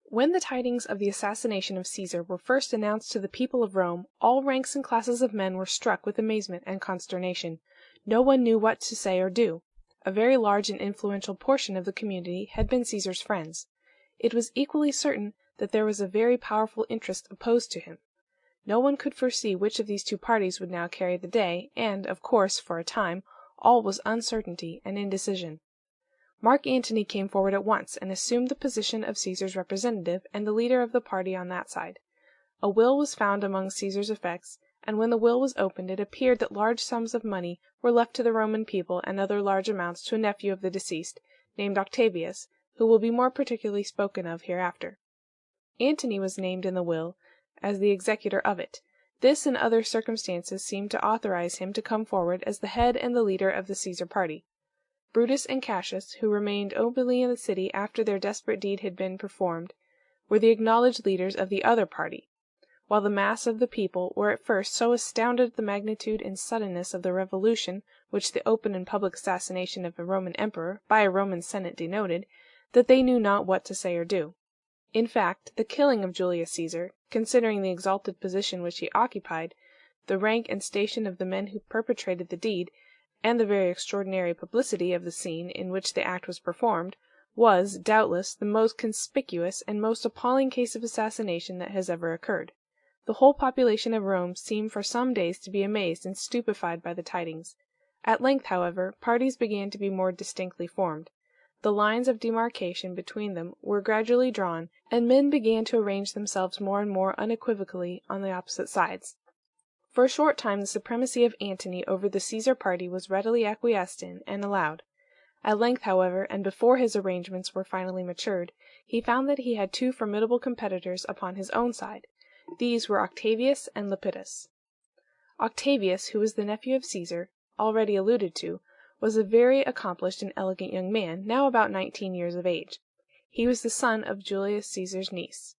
When the tidings of the assassination of Caesar were first announced to the people of Rome, all ranks and classes of men were struck with amazement and consternation. No one knew what to say or do. A very large and influential portion of the community had been Caesar's friends. It was equally certain that there was a very powerful interest opposed to him. No one could foresee which of these two parties would now carry the day, and, of course, for a time, all was uncertainty and indecision. Mark Antony came forward at once, and assumed the position of Caesar's representative and the leader of the party on that side. A will was found among Caesar's effects, and when the will was opened it appeared that large sums of money were left to the Roman people and other large amounts to a nephew of the deceased, named Octavius, who will be more particularly spoken of hereafter. Antony was named in the will as the executor of it. This and other circumstances seemed to authorize him to come forward as the head and the leader of the Caesar party. Brutus and Cassius, who remained openly in the city after their desperate deed had been performed, were the acknowledged leaders of the other party, while the mass of the people were at first so astounded at the magnitude and suddenness of the revolution which the open and public assassination of a Roman emperor by a Roman senate denoted, that they knew not what to say or do. In fact, the killing of Julius Caesar, considering the exalted position which he occupied, the rank and station of the men who perpetrated the deed, and the very extraordinary publicity of the scene in which the act was performed, was, doubtless, the most conspicuous and most appalling case of assassination that has ever occurred. The whole population of Rome seemed for some days to be amazed and stupefied by the tidings. At length, however, parties began to be more distinctly formed. The lines of demarcation between them were gradually drawn, and men began to arrange themselves more and more unequivocally on the opposite sides. For a short time the supremacy of Antony over the Caesar party was readily acquiesced in and allowed. At length, however, and before his arrangements were finally matured, he found that he had two formidable competitors upon his own side. These were Octavius and Lepidus. Octavius, who was the nephew of Caesar, already alluded to, was a very accomplished and elegant young man, now about 19 years of age. He was the son of Julius Caesar's niece.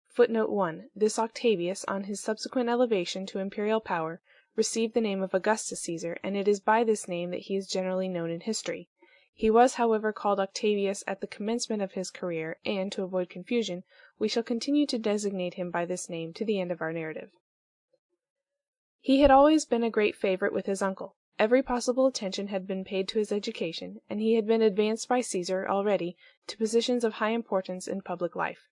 Footnote 1. This Octavius, on his subsequent elevation to imperial power, received the name of Augustus Caesar, and it is by this name that he is generally known in history. He was, however, called Octavius at the commencement of his career, and, to avoid confusion, we shall continue to designate him by this name to the end of our narrative. He had always been a great favorite with his uncle. Every possible attention had been paid to his education, and he had been advanced by Caesar already to positions of high importance in public life.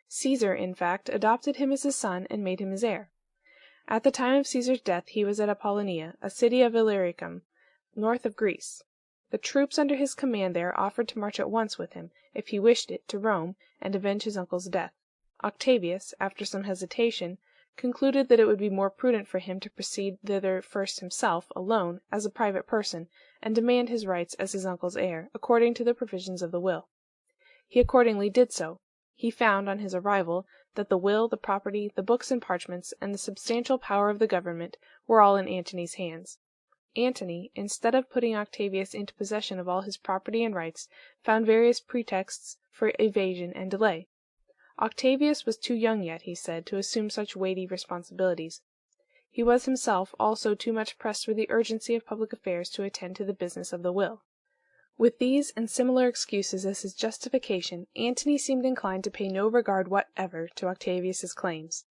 Caesar, in fact, adopted him as his son and made him his heir. At the time of Caesar's death he was at Apollonia, a city of Illyricum, north of Greece. The troops under his command there offered to march at once with him, if he wished it, to Rome, and avenge his uncle's death. Octavius, after some hesitation, concluded that it would be more prudent for him to proceed thither first himself, alone, as a private person, and demand his rights as his uncle's heir, according to the provisions of the will. He accordingly did so. He found, on his arrival, that the will, the property, the books and parchments, and the substantial power of the government were all in Antony's hands. Antony, instead of putting Octavius into possession of all his property and rights, found various pretexts for evasion and delay. Octavius was too young yet, he said, to assume such weighty responsibilities. He was himself also too much pressed with the urgency of public affairs to attend to the business of the will. With these and similar excuses as his justification, Antony seemed inclined to pay no regard whatever to Octavius's claims.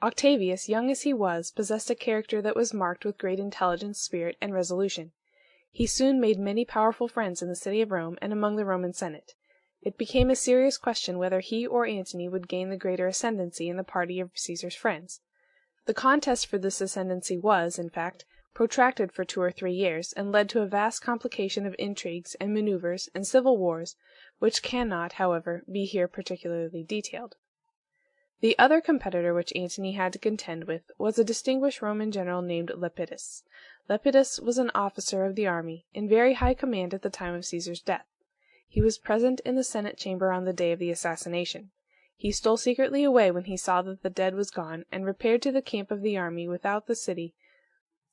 Octavius, young as he was, possessed a character that was marked with great intelligence, spirit, and resolution. He soon made many powerful friends in the city of Rome and among the Roman Senate. It became a serious question whether he or Antony would gain the greater ascendancy in the party of Caesar's friends. The contest for this ascendancy was, in fact, protracted for 2 or 3 years, and led to a vast complication of intrigues and maneuvers and civil wars, which cannot, however, be here particularly detailed. The other competitor which Antony had to contend with was a distinguished Roman general named Lepidus. Lepidus was an officer of the army, in very high command at the time of Caesar's death. He was present in the Senate chamber on the day of the assassination. He stole secretly away when he saw that the dead was gone, and repaired to the camp of the army without the city,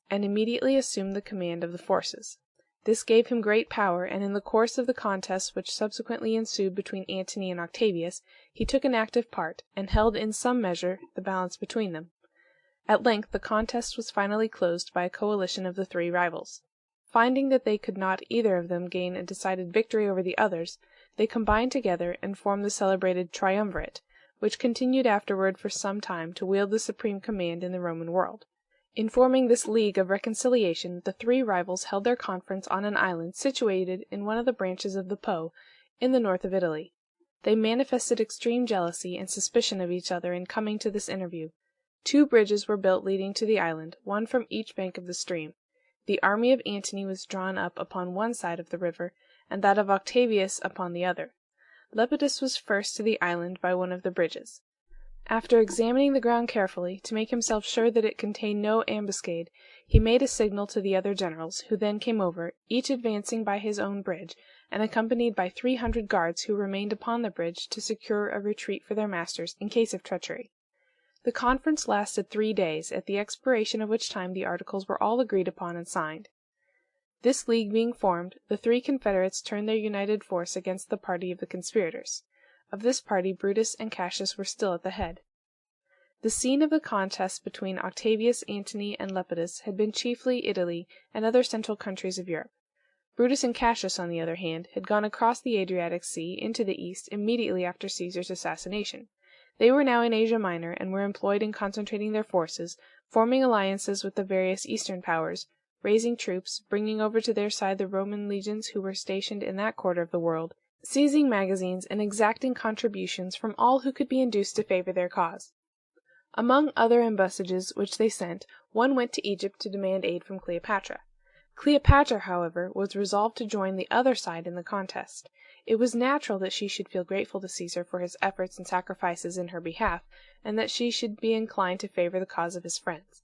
and immediately assumed the command of the forces. This gave him great power, and in the course of the contest which subsequently ensued between Antony and Octavius, he took an active part, and held in some measure the balance between them. At length the contest was finally closed by a coalition of the three rivals. Finding that they could not either of them gain a decided victory over the others, they combined together and formed the celebrated triumvirate, which continued afterward for some time to wield the supreme command in the Roman world. In forming this league of reconciliation, the three rivals held their conference on an island situated in one of the branches of the Po, in the north of Italy. They manifested extreme jealousy and suspicion of each other in coming to this interview. 2 bridges were built leading to the island, one from each bank of the stream. The army of Antony was drawn up upon one side of the river, and that of Octavius upon the other. Lepidus was first to the island by one of the bridges. After examining the ground carefully, to make himself sure that it contained no ambuscade, he made a signal to the other generals, who then came over, each advancing by his own bridge, and accompanied by 300 guards who remained upon the bridge to secure a retreat for their masters in case of treachery. The conference lasted 3 days, at the expiration of which time the articles were all agreed upon and signed. This league being formed, the 3 confederates turned their united force against the party of the conspirators. Of this party Brutus and Cassius were still at the head. The scene of the contest between Octavius, Antony, and Lepidus had been chiefly Italy and other central countries of Europe. Brutus and Cassius, on the other hand, had gone across the Adriatic Sea into the east immediately after Caesar's assassination. They were now in Asia Minor, and were employed in concentrating their forces, forming alliances with the various eastern powers, raising troops, bringing over to their side the Roman legions who were stationed in that quarter of the world, seizing magazines, and exacting contributions from all who could be induced to favor their cause. Among other embassages which they sent, one went to Egypt to demand aid from Cleopatra. Cleopatra, however, was resolved to join the other side in the contest. It was natural that she should feel grateful to Caesar for his efforts and sacrifices in her behalf, and that she should be inclined to favor the cause of his friends.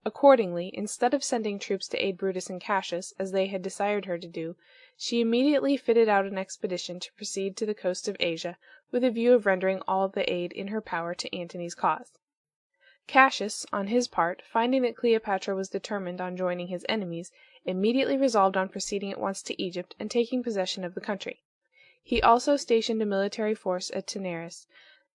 Accordingly, instead of sending troops to aid Brutus and Cassius, as they had desired her to do, she immediately fitted out an expedition to proceed to the coast of Asia, with a view of rendering all the aid in her power to Antony's cause. Cassius, on his part, finding that Cleopatra was determined on joining his enemies, immediately resolved on proceeding at once to Egypt and taking possession of the country. He also stationed a military force at Taenarus,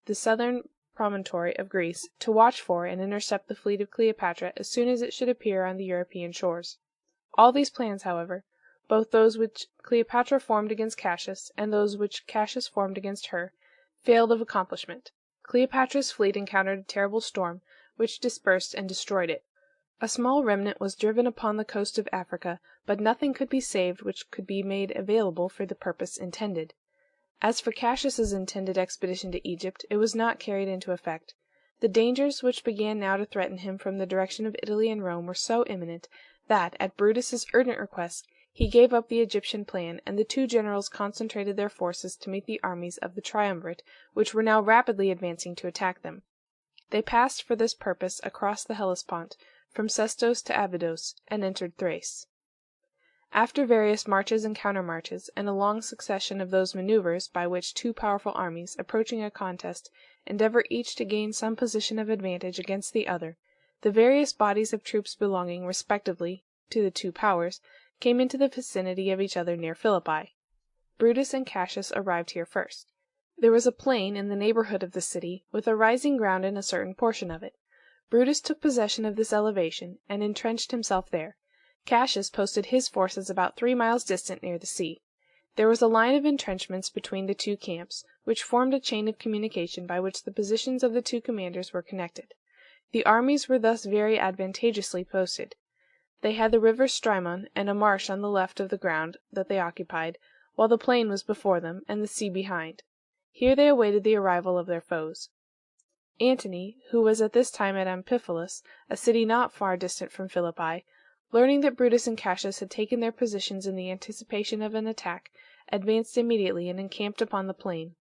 the southern promontory of Greece, to watch for and intercept the fleet of Cleopatra as soon as it should appear on the European shores. All these plans, however, both those which Cleopatra formed against Cassius and those which Cassius formed against her, failed of accomplishment. Cleopatra's fleet encountered a terrible storm, which dispersed and destroyed it. A small remnant was driven upon the coast of Africa, but nothing could be saved which could be made available for the purpose intended. As for Cassius's intended expedition to Egypt, it was not carried into effect. The dangers which began now to threaten him from the direction of Italy and Rome were so imminent that, at Brutus's urgent request, he gave up the Egyptian plan, and the 2 generals concentrated their forces to meet the armies of the triumvirate, which were now rapidly advancing to attack them. They passed for this purpose across the Hellespont, from Sestos to Abydos, and entered Thrace. After various marches and countermarches, and a long succession of those maneuvers by which 2 powerful armies, approaching a contest, endeavor each to gain some position of advantage against the other, the various bodies of troops belonging, respectively, to the 2 powers, came into the vicinity of each other near Philippi. Brutus and Cassius arrived here first. There was a plain in the neighborhood of the city, with a rising ground in a certain portion of it. Brutus took possession of this elevation, and entrenched himself there. Cassius posted his forces about 3 miles distant near the sea. There was a line of entrenchments between the 2 camps, which formed a chain of communication by which the positions of the 2 commanders were connected. The armies were thus very advantageously posted. They had the river Strymon and a marsh on the left of the ground that they occupied, while the plain was before them, and the sea behind. Here they awaited the arrival of their foes. Antony, who was at this time at Amphipolis, a city not far distant from Philippi, learning that Brutus and Cassius had taken their positions in the anticipation of an attack, advanced immediately and encamped upon the plain.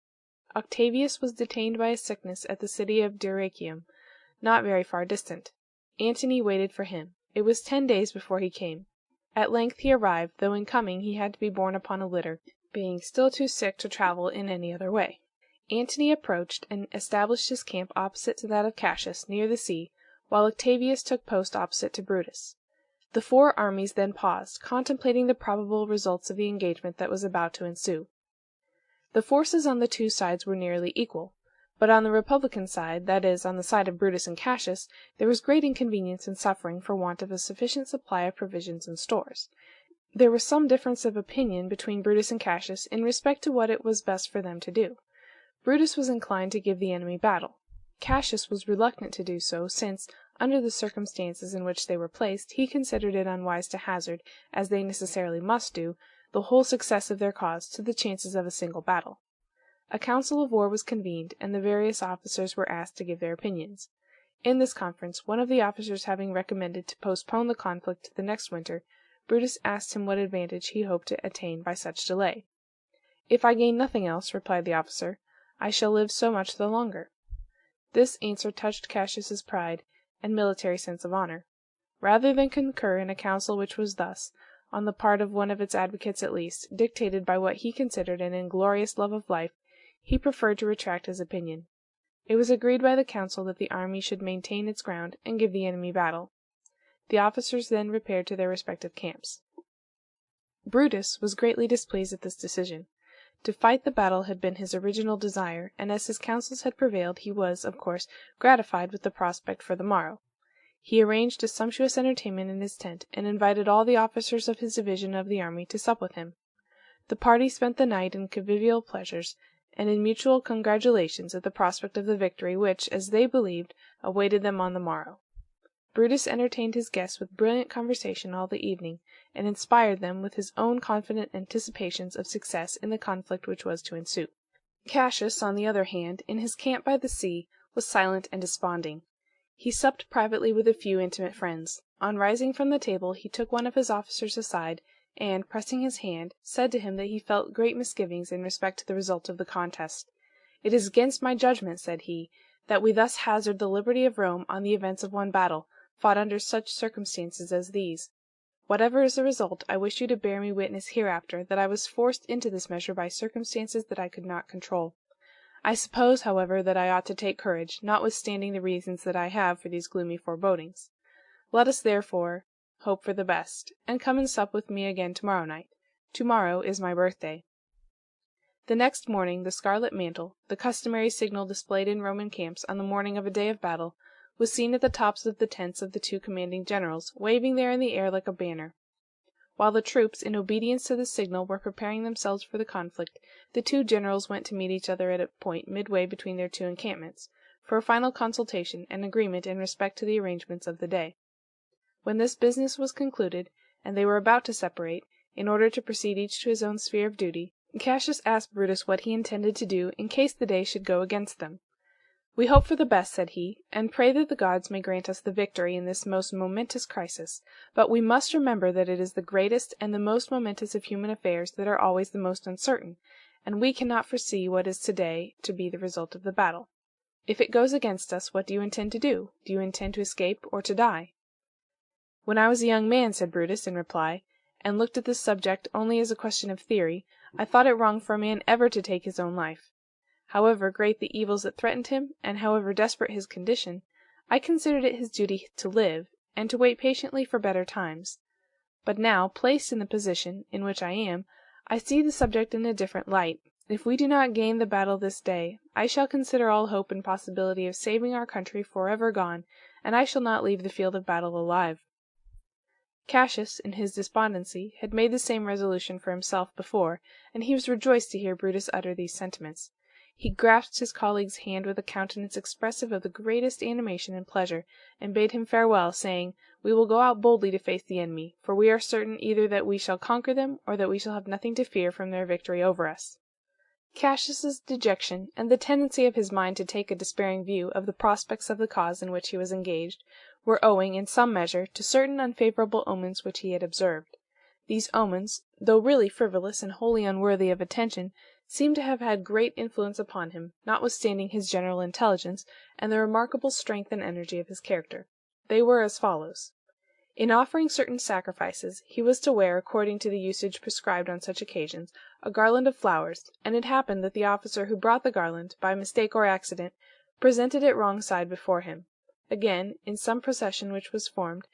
Octavius was detained by a sickness at the city of Dyrrachium, not very far distant. Antony waited for him. It was 10 days before he came. At length he arrived, though in coming he had to be borne upon a litter, being still too sick to travel in any other way. Antony approached and established his camp opposite to that of Cassius, near the sea, while Octavius took post opposite to Brutus. The four armies then paused, contemplating the probable results of the engagement that was about to ensue. The forces on the two sides were nearly equal, but on the Republican side, that is, on the side of Brutus and Cassius, there was great inconvenience and suffering for want of a sufficient supply of provisions and stores. There was some difference of opinion between Brutus and Cassius in respect to what it was best for them to do. Brutus was inclined to give the enemy battle. Cassius was reluctant to do so, since, under the circumstances in which they were placed, he considered it unwise to hazard, as they necessarily must do, the whole success of their cause to the chances of a single battle. A council of war was convened, and the various officers were asked to give their opinions. In this conference, one of the officers having recommended to postpone the conflict to the next winter, Brutus asked him what advantage he hoped to attain by such delay. "If I gain nothing else," replied the officer, "I shall live so much the longer." This answer touched Cassius's pride and military sense of honor. Rather than concur in a counsel which was thus, on the part of one of its advocates at least, dictated by what he considered an inglorious love of life, he preferred to retract his opinion. It was agreed by the council that the army should maintain its ground and give the enemy battle. The officers then repaired to their respective camps. Brutus was greatly displeased at this decision. To fight the battle had been his original desire, and as his counsels had prevailed he was, of course, gratified with the prospect for the morrow. He arranged a sumptuous entertainment in his tent, and invited all the officers of his division of the army to sup with him. The party spent the night in convivial pleasures, and in mutual congratulations at the prospect of the victory which, as they believed, awaited them on the morrow. Brutus entertained his guests with brilliant conversation all the evening, and inspired them with his own confident anticipations of success in the conflict which was to ensue. Cassius, on the other hand, in his camp by the sea, was silent and desponding. He supped privately with a few intimate friends. On rising from the table he took one of his officers aside, and, pressing his hand, said to him that he felt great misgivings in respect to the result of the contest. "It is against my judgment," said he, "that we thus hazard the liberty of Rome on the events of one battle, fought under such circumstances as these. Whatever is the result, I wish you to bear me witness hereafter that I was forced into this measure by circumstances that I could not control. I suppose, however, that I ought to take courage, notwithstanding the reasons that I have for these gloomy forebodings. Let us, therefore, hope for the best, and come and sup with me again tomorrow night. Tomorrow is my birthday." The next morning the scarlet mantle, the customary signal displayed in Roman camps on the morning of a day of battle, was seen at the tops of the tents of the two commanding generals, waving there in the air like a banner. While the troops, in obedience to this signal, were preparing themselves for the conflict, the two generals went to meet each other at a point midway between their two encampments, for a final consultation and agreement in respect to the arrangements of the day. When this business was concluded, and they were about to separate, in order to proceed each to his own sphere of duty, Cassius asked Brutus what he intended to do in case the day should go against them. "We hope for the best," said he, "and pray that the gods may grant us the victory in this most momentous crisis. But we must remember that it is the greatest and the most momentous of human affairs that are always the most uncertain, and we cannot foresee what is today to be the result of the battle. If it goes against us, what do you intend to do? Do you intend to escape or to die?" "When I was a young man," said Brutus in reply, "and looked at this subject only as a question of theory, I thought it wrong for a man ever to take his own life. However great the evils that threatened him, and however desperate his condition, I considered it his duty to live, and to wait patiently for better times. But now, placed in the position in which I am, I see the subject in a different light. If we do not gain the battle this day, I shall consider all hope and possibility of saving our country forever gone, and I shall not leave the field of battle alive." Cassius, in his despondency, had made the same resolution for himself before, and he was rejoiced to hear Brutus utter these sentiments. He grasped his colleague's hand with a countenance expressive of the greatest animation and pleasure, and bade him farewell, saying, "We will go out boldly to face the enemy, for we are certain either that we shall conquer them, or that we shall have nothing to fear from their victory over us." Cassius's dejection, and the tendency of his mind to take a despairing view of the prospects of the cause in which he was engaged, were owing, in some measure, to certain unfavorable omens which he had observed. These omens, though really frivolous and wholly unworthy of attention, seem to have had great influence upon him, notwithstanding his general intelligence, and the remarkable strength and energy of his character. They were as follows. In offering certain sacrifices, he was to wear, according to the usage prescribed on such occasions, a garland of flowers, and it happened that the officer who brought the garland, by mistake or accident, presented it wrong side before him. Again, in some procession which was formed,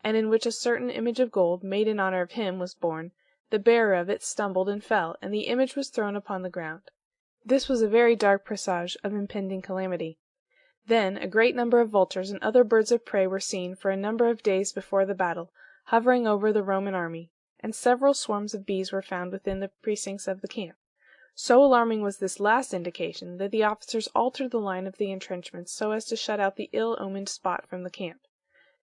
and in which a certain image of gold, made in honor of him, was borne, the bearer of it stumbled and fell, and the image was thrown upon the ground. This was a very dark presage of impending calamity. Then a great number of vultures and other birds of prey were seen for a number of days before the battle, hovering over the Roman army, and several swarms of bees were found within the precincts of the camp. So alarming was this last indication that the officers altered the line of the entrenchments so as to shut out the ill-omened spot from the camp.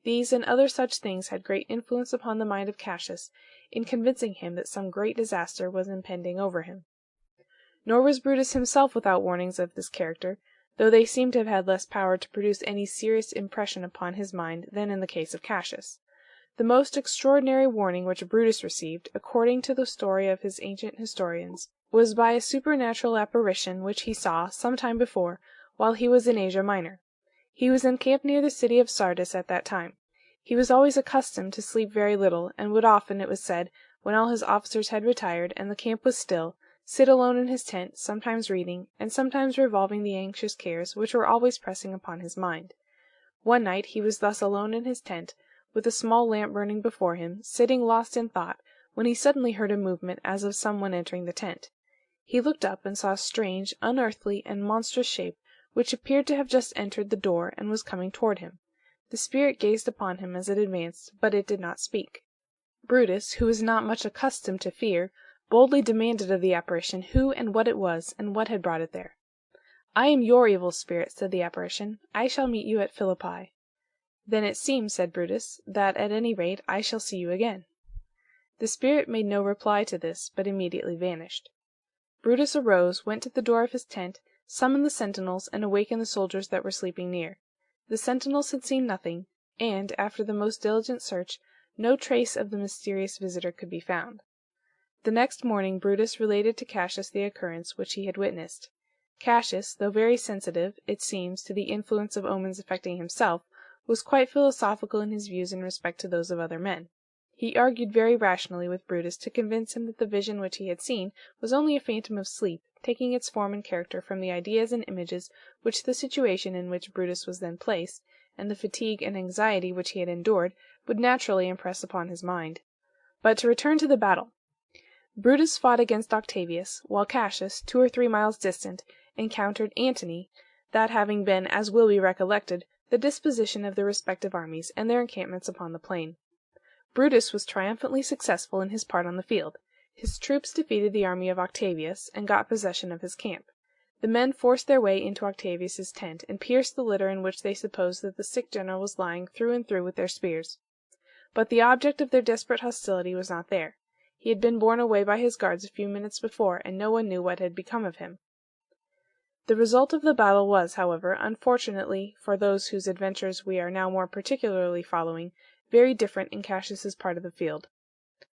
These and other such things had great influence upon the mind of Cassius, in convincing him that some great disaster was impending over him. Nor was Brutus himself without warnings of this character, though they seem to have had less power to produce any serious impression upon his mind than in the case of Cassius. The most extraordinary warning which Brutus received, according to the story of his ancient historians, was by a supernatural apparition which he saw, some time before, while he was in Asia Minor. He was encamped near the city of Sardis at that time. He was always accustomed to sleep very little, and would often, it was said, when all his officers had retired, and the camp was still, sit alone in his tent, sometimes reading, and sometimes revolving the anxious cares which were always pressing upon his mind. One night he was thus alone in his tent, with a small lamp burning before him, sitting lost in thought, when he suddenly heard a movement as of some one entering the tent. He looked up and saw a strange, unearthly, and monstrous shape, which appeared to have just entered the door and was coming toward him. The spirit gazed upon him as it advanced, but it did not speak. Brutus, who was not much accustomed to fear, boldly demanded of the apparition who and what it was, and what had brought it there. "I am your evil spirit," said the apparition. "I shall meet you at Philippi." "Then it seems," said Brutus, "that at any rate I shall see you again." The spirit made no reply to this, but immediately vanished. Brutus arose, went to the door of his tent, summoned the sentinels, and awakened the soldiers that were sleeping near. The sentinels had seen nothing, and, after the most diligent search, no trace of the mysterious visitor could be found. The next morning Brutus related to Cassius the occurrence which he had witnessed. Cassius, though very sensitive, it seems, to the influence of omens affecting himself, was quite philosophical in his views in respect to those of other men. He argued very rationally with Brutus to convince him that the vision which he had seen was only a phantom of sleep, taking its form and character from the ideas and images which the situation in which Brutus was then placed, and the fatigue and anxiety which he had endured, would naturally impress upon his mind. But to return to the battle. Brutus fought against Octavius, while Cassius, 2 or 3 miles distant, encountered Antony, that having been, as will be recollected, the disposition of the respective armies, and their encampments upon the plain. Brutus was triumphantly successful in his part on the field. His troops defeated the army of Octavius, and got possession of his camp. The men forced their way into Octavius's tent, and pierced the litter in which they supposed that the sick general was lying through and through with their spears. But the object of their desperate hostility was not there. He had been borne away by his guards a few minutes before, and no one knew what had become of him. The result of the battle was, however, unfortunately for those whose adventures we are now more particularly following, very different in Cassius's part of the field.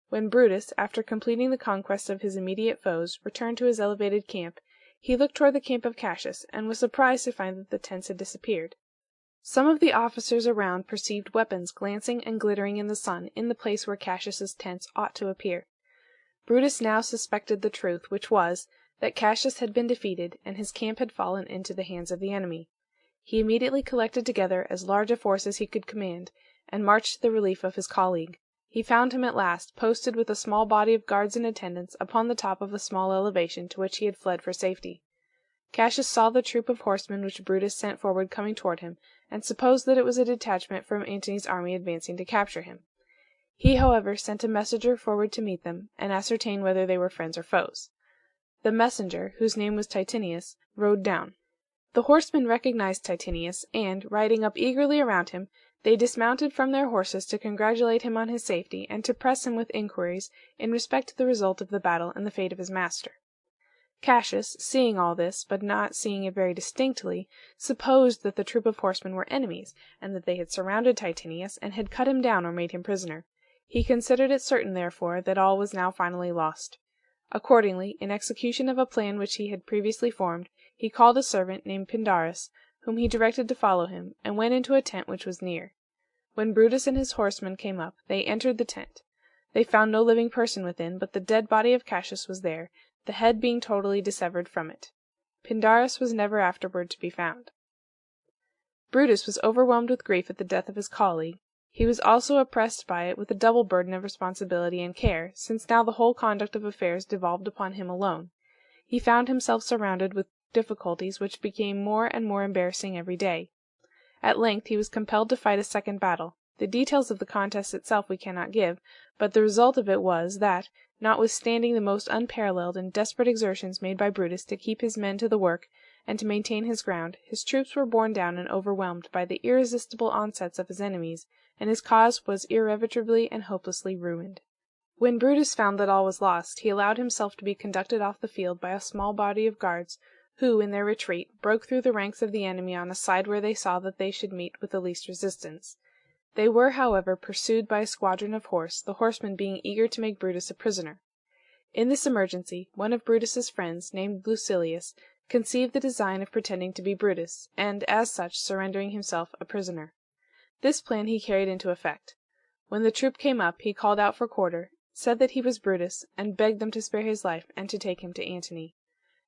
When Brutus, after completing the conquest of his immediate foes, returned to his elevated camp, he looked toward the camp of Cassius, and was surprised to find that the tents had disappeared. Some of the officers around perceived weapons glancing and glittering in the sun in the place where Cassius's tents ought to appear. Brutus now suspected the truth, which was, that Cassius had been defeated, and his camp had fallen into the hands of the enemy. He immediately collected together as large a force as he could command, and marched to the relief of his colleague. He found him at last, posted with a small body of guards and attendants, upon the top of a small elevation to which he had fled for safety. Cassius saw the troop of horsemen which Brutus sent forward coming toward him, and supposed that it was a detachment from Antony's army advancing to capture him. He, however, sent a messenger forward to meet them, and ascertain whether they were friends or foes. The messenger, whose name was Titinius, rode down. The horsemen recognized Titinius, and, riding up eagerly around him, they dismounted from their horses to congratulate him on his safety, and to press him with inquiries in respect to the result of the battle and the fate of his master. Cassius, seeing all this, but not seeing it very distinctly, supposed that the troop of horsemen were enemies, and that they had surrounded Titinius, and had cut him down or made him prisoner. He considered it certain, therefore, that all was now finally lost. Accordingly, in execution of a plan which he had previously formed, he called a servant named Pindarus, whom he directed to follow him, and went into a tent which was near. When Brutus and his horsemen came up, they entered the tent. They found no living person within, but the dead body of Cassius was there, the head being totally dissevered from it. Pindarus was never afterward to be found. Brutus was overwhelmed with grief at the death of his colleague. He was also oppressed by it with a double burden of responsibility and care, since now the whole conduct of affairs devolved upon him alone. He found himself surrounded with difficulties which became more and more embarrassing every day. At length he was compelled to fight a second battle. The details of the contest itself we cannot give, but the result of it was that, notwithstanding the most unparalleled and desperate exertions made by Brutus to keep his men to the work and to maintain his ground, his troops were borne down and overwhelmed by the irresistible onsets of his enemies, and his cause was irretrievably and hopelessly ruined. When Brutus found that all was lost, he allowed himself to be conducted off the field by a small body of guards, who, in their retreat, broke through the ranks of the enemy on a side where they saw that they should meet with the least resistance. They were, however, pursued by a squadron of horse, the horsemen being eager to make Brutus a prisoner. In this emergency, one of Brutus's friends, named Lucilius, conceived the design of pretending to be Brutus, and, as such, surrendering himself a prisoner. This plan he carried into effect. When the troop came up, he called out for quarter, said that he was Brutus, and begged them to spare his life and to take him to Antony.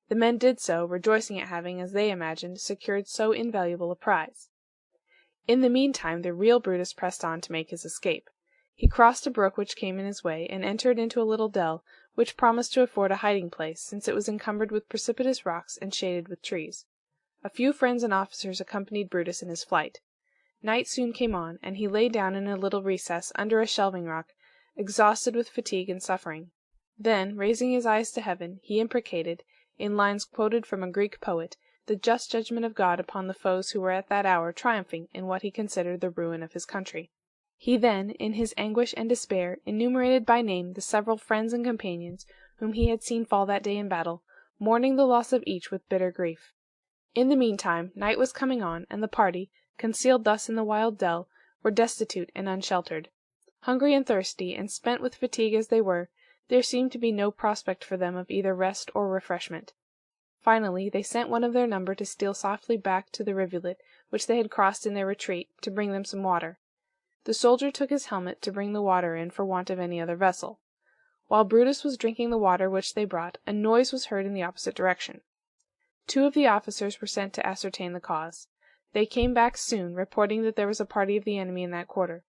The men did so, rejoicing at having, as they imagined, secured so invaluable a prize. In the meantime the real Brutus pressed on to make his escape. He crossed a brook which came in his way, and entered into a little dell, which promised to afford a hiding place, since it was encumbered with precipitous rocks and shaded with trees. A few friends and officers accompanied Brutus in his flight. Night soon came on, and he lay down in a little recess under a shelving rock, exhausted with fatigue and suffering. Then, raising his eyes to heaven, he imprecated, in lines quoted from a Greek poet, the just judgment of God upon the foes who were at that hour triumphing in what he considered the ruin of his country. He then, in his anguish and despair, enumerated by name the several friends and companions whom he had seen fall that day in battle, mourning the loss of each with bitter grief. In the meantime, night was coming on, and the party, concealed thus in the wild dell, were destitute and unsheltered. Hungry and thirsty, and spent with fatigue as they were, there seemed to be no prospect for them of either rest or refreshment. Finally, they sent one of their number to steal softly back to the rivulet which they had crossed in their retreat, to bring them some water. The soldier took his helmet to bring the water in for want of any other vessel. While Brutus was drinking the water which they brought, a noise was heard in the opposite direction. 2 of the officers were sent to ascertain the cause. They came back soon, reporting that there was a party of the enemy in that quarter.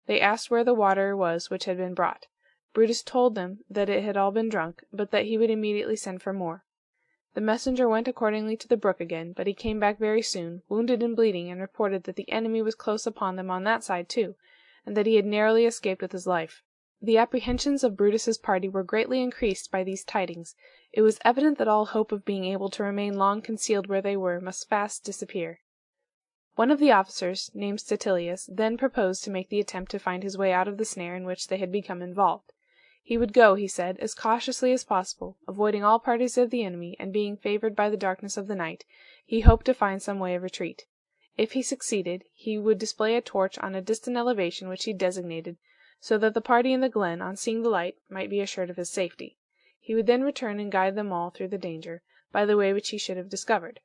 They asked where the water was which had been brought. Brutus told them that it had all been drunk, but that he would immediately send for more. The messenger went accordingly to the brook again, but he came back very soon, wounded and bleeding, and reported that the enemy was close upon them on that side too, and that he had narrowly escaped with his life. The apprehensions of Brutus's party were greatly increased by these tidings. It was evident that all hope of being able to remain long concealed where they were must fast disappear. One of the officers, named Statilius, then proposed to make the attempt to find his way out of the snare in which they had become involved. He would go, he said, as cautiously as possible, avoiding all parties of the enemy, and being favored by the darkness of the night, he hoped to find some way of retreat. If he succeeded, he would display a torch on a distant elevation which he designated, so that the party in the glen, on seeing the light, might be assured of his safety. He would then return and guide them all through the danger, by the way which he should have discovered.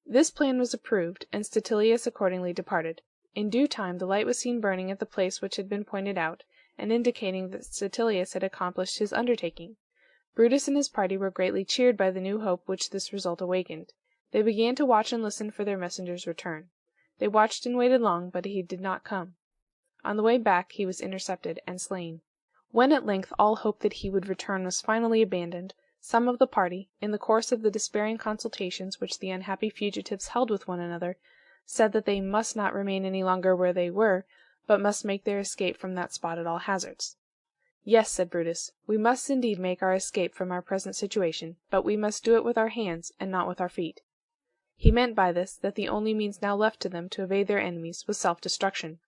This plan was approved, and Statilius accordingly departed. In due time the light was seen burning at the place which had been pointed out, and indicating that Statilius had accomplished his undertaking. Brutus and his party were greatly cheered by the new hope which this result awakened. They began to watch and listen for their messenger's return. They watched and waited long, but he did not come. On the way back he was intercepted and slain. When at length all hope that he would return was finally abandoned, some of the party, in the course of the despairing consultations which the unhappy fugitives held with one another, said that they must not remain any longer where they were, but must make their escape from that spot at all hazards. Yes, said Brutus, we must indeed make our escape from our present situation, but we must do it with our hands, and not with our feet. He meant by this that the only means now left to them to evade their enemies was self-destruction.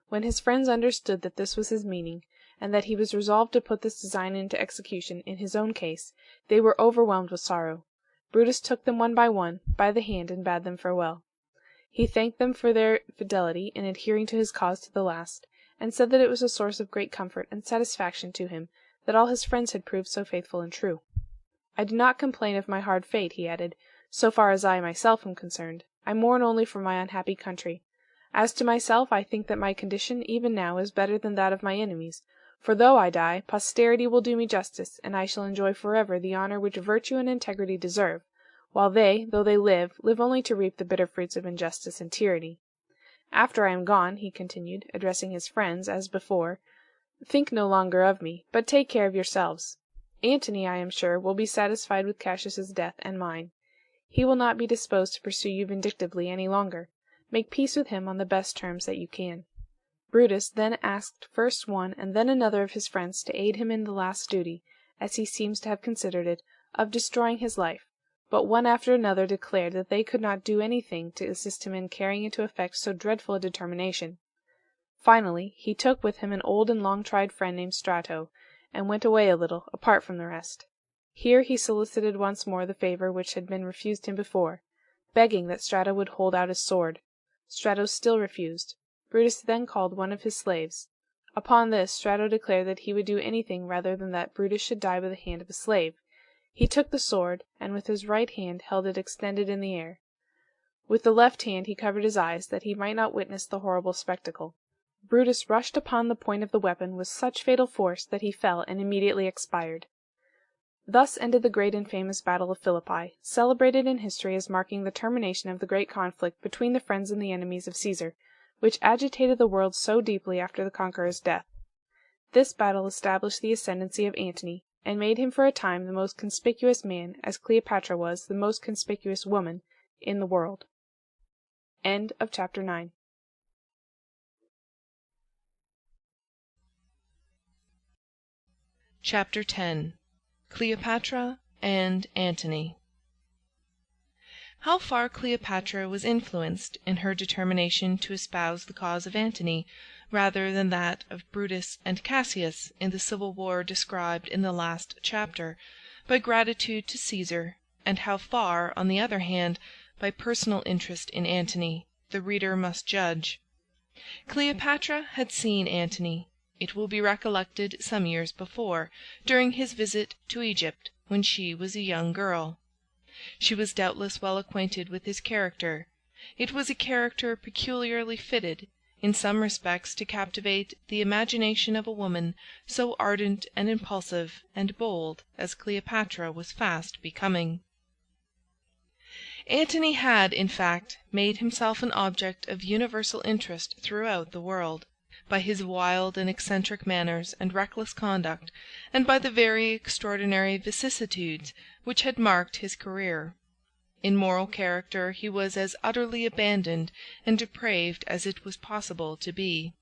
When his friends understood that this was his meaning, and that he was resolved to put this design into execution in his own case, they were overwhelmed with sorrow. Brutus took them one by the hand, and bade them farewell. He thanked them for their fidelity in adhering to his cause to the last, and said that it was a source of great comfort and satisfaction to him that all his friends had proved so faithful and true. I do not complain of my hard fate, he added, so far as I myself am concerned. I mourn only for my unhappy country. As to myself, I think that my condition even now is better than that of my enemies, for though I die, posterity will do me justice, and I shall enjoy forever the honor which virtue and integrity deserve, while they, though they live only to reap the bitter fruits of injustice and tyranny. After I am gone," he continued, addressing his friends, as before, "think no longer of me, but take care of yourselves. Antony, I am sure, will be satisfied with Cassius's death and mine. He will not be disposed to pursue you vindictively any longer. Make peace with him on the best terms that you can." Brutus then asked first one and then another of his friends to aid him in the last duty, as he seems to have considered it, of destroying his life, but one after another declared that they could not do anything to assist him in carrying into effect so dreadful a determination. Finally, he took with him an old and long-tried friend named Strato, and went away a little, apart from the rest. Here he solicited once more the favor which had been refused him before, begging that Strato would hold out his sword. Strato still refused. Brutus then called one of his slaves. Upon this, Strato declared that he would do anything rather than that Brutus should die by the hand of a slave. He took the sword, and with his right hand held it extended in the air. With the left hand he covered his eyes, that he might not witness the horrible spectacle. Brutus rushed upon the point of the weapon with such fatal force that he fell and immediately expired. Thus ended the great and famous battle of Philippi, celebrated in history as marking the termination of the great conflict between the friends and the enemies of Caesar, which agitated the world so deeply after the conqueror's death. This battle established the ascendancy of Antony, and made him for a time the most conspicuous man, as Cleopatra was the most conspicuous woman, in the world. End of chapter 9. Chapter 10. Cleopatra and Antony. How far Cleopatra was influenced in her determination to espouse the cause of Antony rather than that of Brutus and Cassius in the civil war described in the last chapter, by gratitude to Caesar, and how far, on the other hand, by personal interest in Antony, the reader must judge. Cleopatra had seen Antony, it will be recollected, some years before, during his visit to Egypt, when she was a young girl. She was doubtless well acquainted with his character. It was a character peculiarly fitted, in some respects, to captivate the imagination of a woman so ardent and impulsive and bold as Cleopatra was fast becoming. Antony had, in fact, made himself an object of universal interest throughout the world, by his wild and eccentric manners and reckless conduct, and by the very extraordinary vicissitudes which had marked his career. In moral character he was as utterly abandoned and depraved as it was possible to be.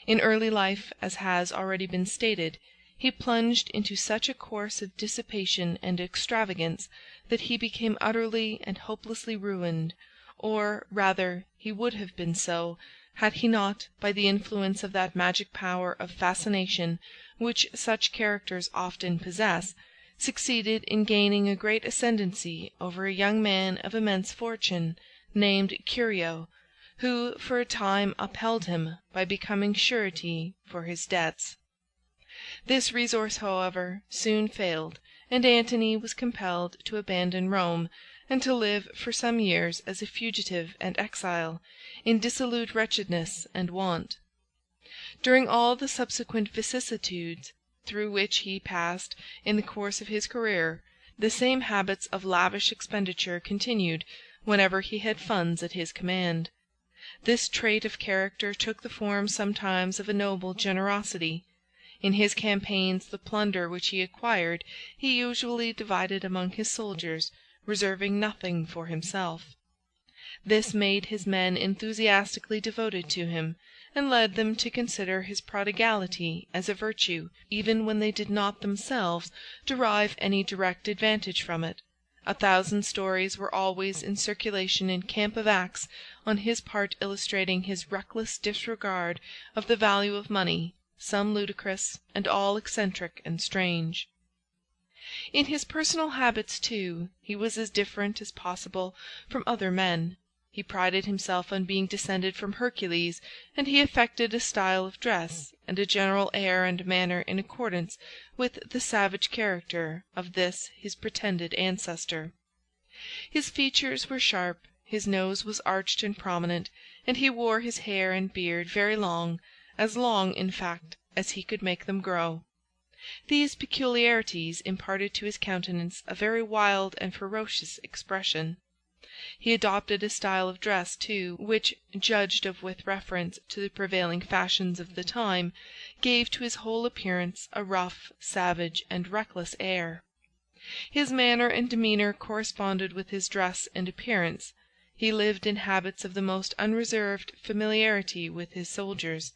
In early life, as has already been stated, he plunged into such a course of dissipation and extravagance that he became utterly and hopelessly ruined, or, rather, he would have been so, had he not, by the influence of that magic power of fascination which such characters often possess, succeeded in gaining a great ascendancy over a young man of immense fortune, named Curio, who for a time upheld him by becoming surety for his debts. This resource, however, soon failed, and Antony was compelled to abandon Rome, and to live for some years as a fugitive and exile, in dissolute wretchedness and want. During all the subsequent vicissitudes through which he passed in the course of his career, the same habits of lavish expenditure continued whenever he had funds at his command. This trait of character took the form sometimes of a noble generosity. In his campaigns the plunder which he acquired he usually divided among his soldiers, reserving nothing for himself. This made his men enthusiastically devoted to him, and led them to consider his prodigality as a virtue, even when they did not themselves derive any direct advantage from it. 1,000 stories were always in circulation in Camp of Acts on his part illustrating his reckless disregard of the value of money, some ludicrous, and all eccentric and strange. In his personal habits, too, he was as different as possible from other men. He prided himself on being descended from Hercules, and he affected a style of dress and a general air and manner in accordance with the savage character of this his pretended ancestor. His features were sharp, his nose was arched and prominent, and he wore his hair and beard very long, as long, in fact, as he could make them grow. These peculiarities imparted to his countenance a very wild and ferocious expression. He adopted a style of dress, too, which, judged of with reference to the prevailing fashions of the time, gave to his whole appearance a rough, savage, and reckless air. His manner and demeanour corresponded with his dress and appearance. He lived in habits of the most unreserved familiarity with his soldiers.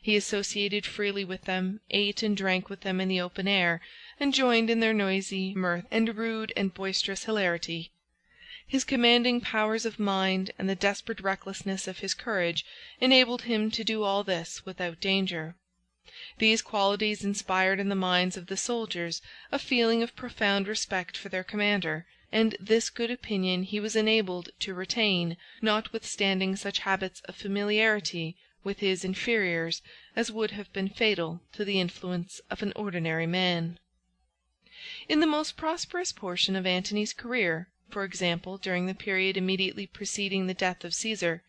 He associated freely with them, ate and drank with them in the open air, and joined in their noisy mirth and rude and boisterous hilarity. His commanding powers of mind and the desperate recklessness of his courage enabled him to do all this without danger. These qualities inspired in the minds of the soldiers a feeling of profound respect for their commander, and this good opinion he was enabled to retain, notwithstanding such habits of familiarity with his inferiors as would have been fatal to the influence of an ordinary man. In the most prosperous portion of Antony's career, for example, during the period immediately preceding the death of Caesar,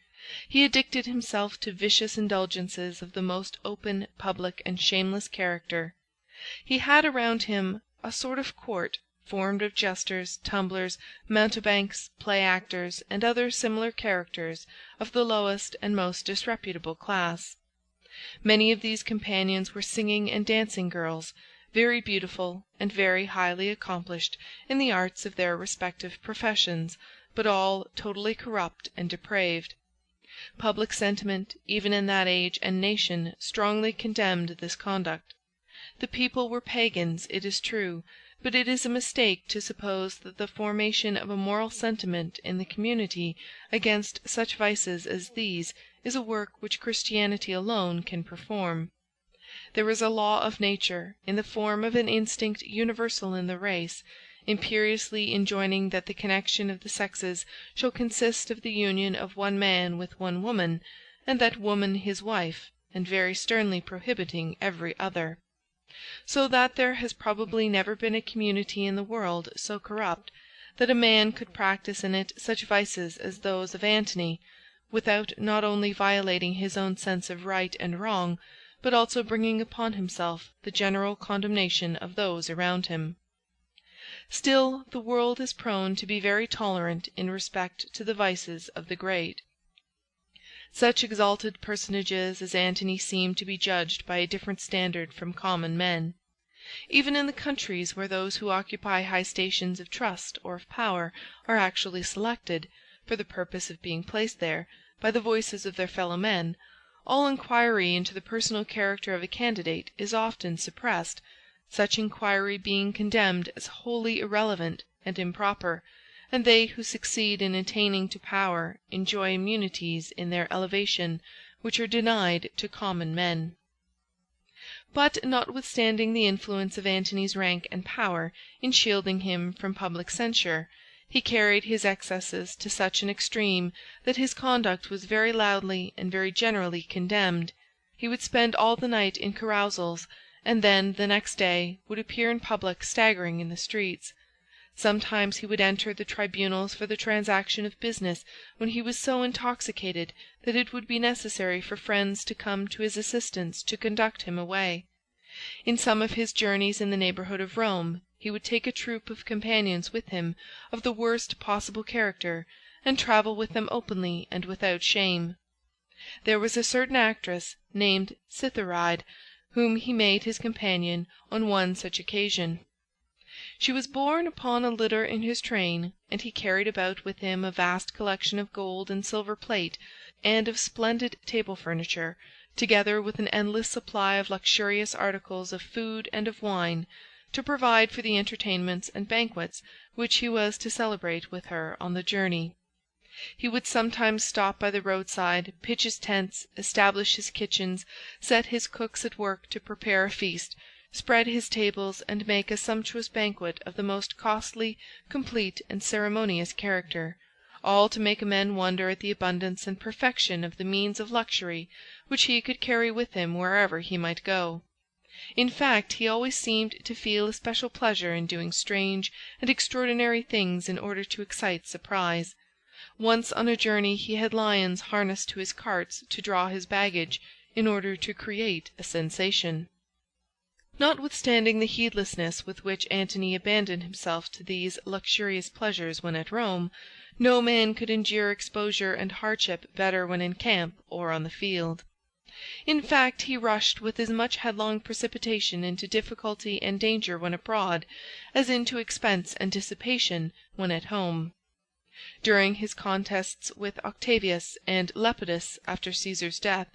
he addicted himself to vicious indulgences of the most open, public, and shameless character. He had around him a sort of court, formed of jesters, tumblers, mountebanks, play-actors, and other similar characters of the lowest and most disreputable class. Many of these companions were singing and dancing girls, very beautiful and very highly accomplished in the arts of their respective professions, but all totally corrupt and depraved. Public sentiment, even in that age and nation, strongly condemned this conduct. The people were pagans, it is true, but it is a mistake to suppose that the formation of a moral sentiment in the community against such vices as these is a work which Christianity alone can perform. There is a law of nature, in the form of an instinct universal in the race, imperiously enjoining that the connection of the sexes shall consist of the union of one man with one woman, and that woman his wife, and very sternly prohibiting every other. So that there has probably never been a community in the world so corrupt that a man could practise in it such vices as those of Antony, without not only violating his own sense of right and wrong, but also bringing upon himself the general condemnation of those around him. Still, the world is prone to be very tolerant in respect to the vices of the great. Such exalted personages as Antony seem to be judged by a different standard from common men. Even in the countries where those who occupy high stations of trust or of power are actually selected, for the purpose of being placed there, by the voices of their fellow-men, all inquiry into the personal character of a candidate is often suppressed, such inquiry being condemned as wholly irrelevant and improper, and they who succeed in attaining to power enjoy immunities in their elevation which are denied to common men. But, notwithstanding the influence of Antony's rank and power in shielding him from public censure, he carried his excesses to such an extreme that his conduct was very loudly and very generally condemned. He would spend all the night in carousals, and then, the next day, would appear in public staggering in the streets. Sometimes he would enter the tribunals for the transaction of business when he was so intoxicated that it would be necessary for friends to come to his assistance to conduct him away. In some of his journeys in the neighbourhood of Rome, he would take a troop of companions with him of the worst possible character, and travel with them openly and without shame. There was a certain actress, named Cytheride, whom he made his companion on one such occasion. She was borne upon a litter in his train, and he carried about with him a vast collection of gold and silver plate and of splendid table furniture, together with an endless supply of luxurious articles of food and of wine, to provide for the entertainments and banquets which he was to celebrate with her on the journey. He would sometimes stop by the roadside, pitch his tents, establish his kitchens, set his cooks at work to prepare a feast, spread his tables, and make a sumptuous banquet of the most costly, complete, and ceremonious character, all to make men wonder at the abundance and perfection of the means of luxury which he could carry with him wherever he might go. In fact, he always seemed to feel a special pleasure in doing strange and extraordinary things in order to excite surprise. Once on a journey he had lions harnessed to his carts to draw his baggage, in order to create a sensation. Notwithstanding the heedlessness with which Antony abandoned himself to these luxurious pleasures when at Rome, no man could endure exposure and hardship better when in camp or on the field. In fact, he rushed with as much headlong precipitation into difficulty and danger when abroad, as into expense and dissipation when at home. During his contests with Octavius and Lepidus after Caesar's death,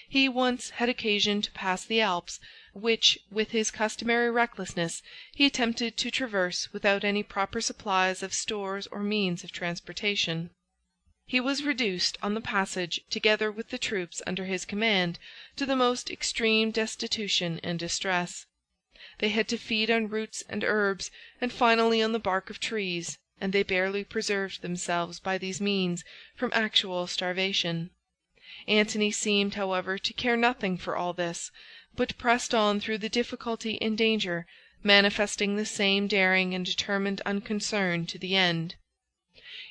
he once had occasion to pass the Alps, which, with his customary recklessness, he attempted to traverse without any proper supplies of stores or means of transportation. He was reduced on the passage, together with the troops under his command, to the most extreme destitution and distress. They had to feed on roots and herbs, and finally on the bark of trees, and they barely preserved themselves by these means from actual starvation. Antony seemed, however, to care nothing for all this, but pressed on through the difficulty and danger, manifesting the same daring and determined unconcern to the end.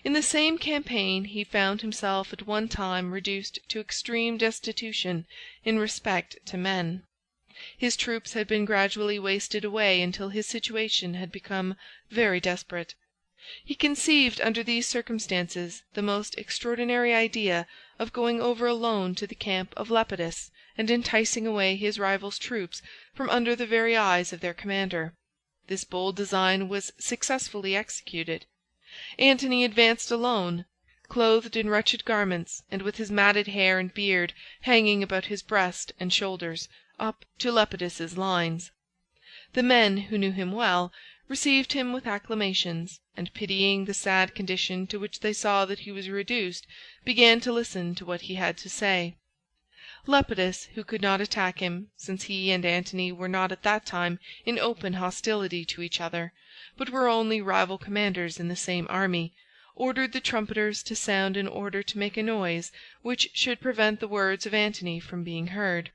In the same campaign he found himself at one time reduced to extreme destitution in respect to men. His troops had been gradually wasted away until his situation had become very desperate. He conceived under these circumstances the most extraordinary idea of going over alone to the camp of Lepidus, and enticing away his rival's troops from under the very eyes of their commander. This bold design was successfully executed. Antony advanced alone, clothed in wretched garments, and with his matted hair and beard hanging about his breast and shoulders, up to Lepidus's lines. The men, who knew him well, received him with acclamations, and pitying the sad condition to which they saw that he was reduced, began to listen to what he had to say. Lepidus, who could not attack him, since he and Antony were not at that time in open hostility to each other, but were only rival commanders in the same army, ordered the trumpeters to sound in order to make a noise which should prevent the words of Antony from being heard.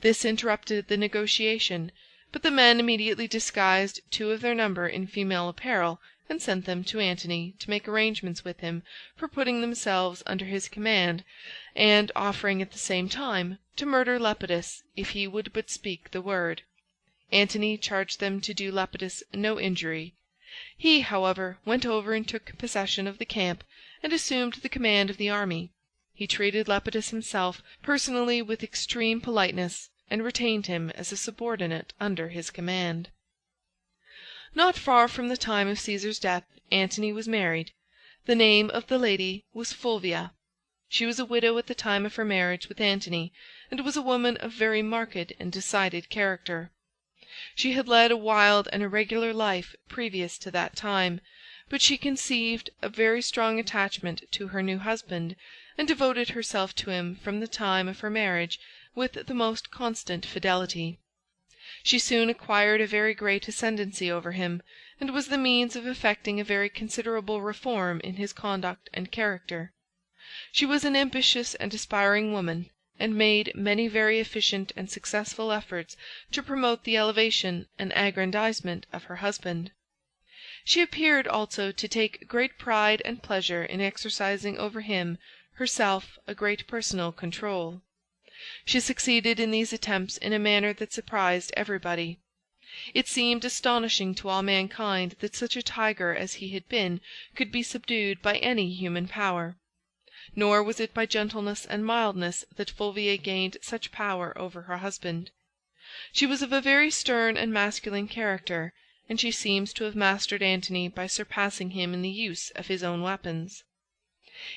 This interrupted the negotiation, but the men immediately disguised 2 of their number in female apparel, and sent them to Antony to make arrangements with him for putting themselves under his command, and offering at the same time to murder Lepidus if he would but speak the word. Antony charged them to do Lepidus no injury. He, however, went over and took possession of the camp, and assumed the command of the army. He treated Lepidus himself personally with extreme politeness, and retained him as a subordinate under his command. Not far from the time of Caesar's death, Antony was married. The name of the lady was Fulvia. She was a widow at the time of her marriage with Antony, and was a woman of very marked and decided character. She had led a wild and irregular life previous to that time, but she conceived a very strong attachment to her new husband, and devoted herself to him from the time of her marriage with the most constant fidelity. She soon acquired a very great ascendancy over him, and was the means of effecting a very considerable reform in his conduct and character. She was an ambitious and aspiring woman, and made many very efficient and successful efforts to promote the elevation and aggrandizement of her husband. She appeared also to take great pride and pleasure in exercising over him herself a great personal control. She succeeded in these attempts in a manner that surprised everybody. It seemed astonishing to all mankind that such a tiger as he had been could be subdued by any human power. Nor was it by gentleness and mildness that Fulvia gained such power over her husband. She was of a very stern and masculine character, and she seems to have mastered Antony by surpassing him in the use of his own weapons.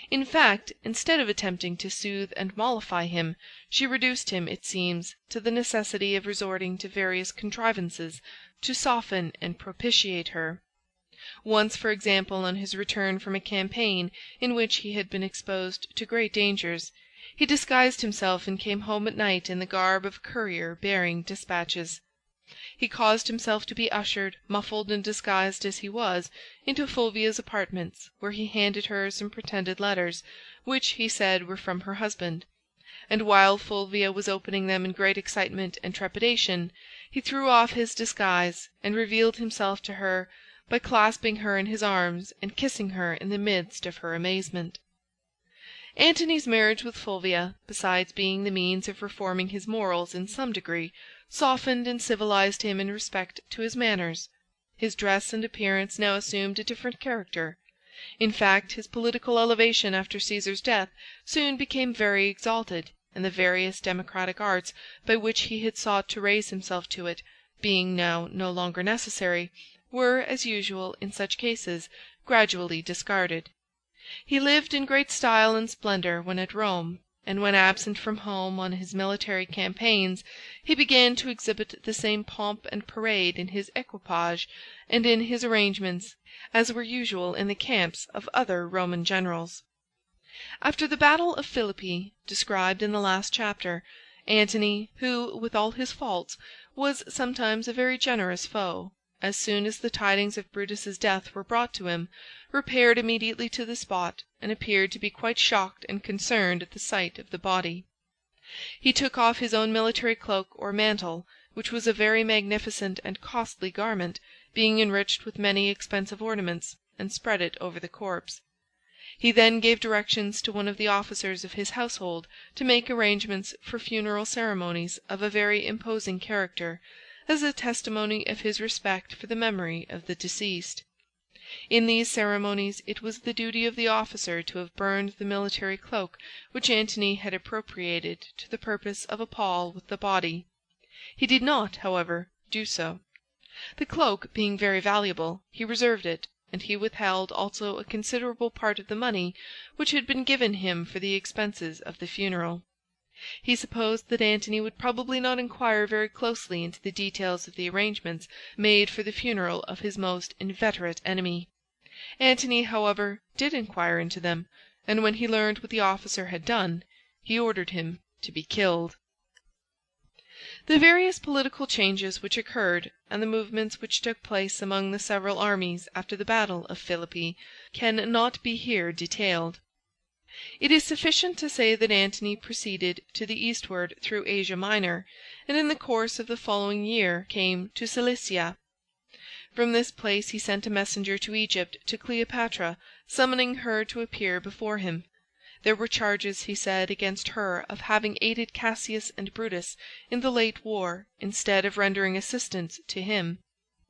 In fact, instead of attempting to soothe and mollify him, she reduced him, it seems, to the necessity of resorting to various contrivances to soften and propitiate her. Once, for example, on his return from a campaign in which he had been exposed to great dangers, he disguised himself and came home at night in the garb of a courier bearing dispatches. He caused himself to be ushered, muffled and disguised as he was, into Fulvia's apartments, where he handed her some pretended letters, which he said were from her husband, and while Fulvia was opening them in great excitement and trepidation, he threw off his disguise, and revealed himself to her by clasping her in his arms and kissing her in the midst of her amazement. Antony's marriage with Fulvia, besides being the means of reforming his morals in some degree, softened and civilized him in respect to his manners. His dress and appearance now assumed a different character. In fact, his political elevation after Caesar's death soon became very exalted, and the various democratic arts by which he had sought to raise himself to it, being now no longer necessary, were, as usual in such cases, gradually discarded. He lived in great style and splendor when at Rome, and when absent from home on his military campaigns, he began to exhibit the same pomp and parade in his equipage and in his arrangements as were usual in the camps of other Roman generals. After the battle of Philippi, described in the last chapter, Antony, who, with all his faults, was sometimes a very generous foe, as soon as the tidings of Brutus's death were brought to him, repaired immediately to the spot, and appeared to be quite shocked and concerned at the sight of the body. He took off his own military cloak or mantle, which was a very magnificent and costly garment, being enriched with many expensive ornaments, and spread it over the corpse. He then gave directions to one of the officers of his household to make arrangements for funeral ceremonies of a very imposing character, as a testimony of his respect for the memory of the deceased. In these ceremonies it was the duty of the officer to have burned the military cloak which Antony had appropriated to the purpose of a pall with the body. He did not, however, do so. The cloak being very valuable, he reserved it, and he withheld also a considerable part of the money which had been given him for the expenses of the funeral. He supposed that Antony would probably not inquire very closely into the details of the arrangements made for the funeral of his most inveterate enemy. Antony, however, did inquire into them, and when he learned what the officer had done, he ordered him to be killed. The various political changes which occurred, and the movements which took place among the several armies after the battle of Philippi, can not be here detailed. It is sufficient to say that Antony proceeded to the eastward through Asia Minor, and in the course of the following year came to Cilicia. From this place he sent a messenger to Egypt to Cleopatra, summoning her to appear before him. There were charges, he said, against her of having aided Cassius and Brutus in the late war, instead of rendering assistance to him.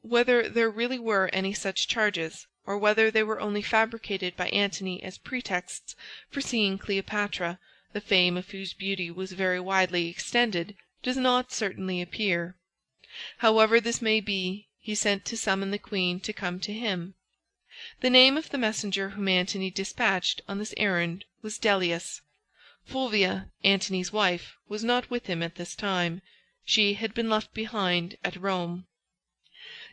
Whether there really were any such charges, or whether they were only fabricated by Antony as pretexts for seeing Cleopatra, the fame of whose beauty was very widely extended, does not certainly appear. However this may be, he sent to summon the queen to come to him. The name of the messenger whom Antony dispatched on this errand was Dellius. Fulvia, Antony's wife, was not with him at this time. She had been left behind at Rome.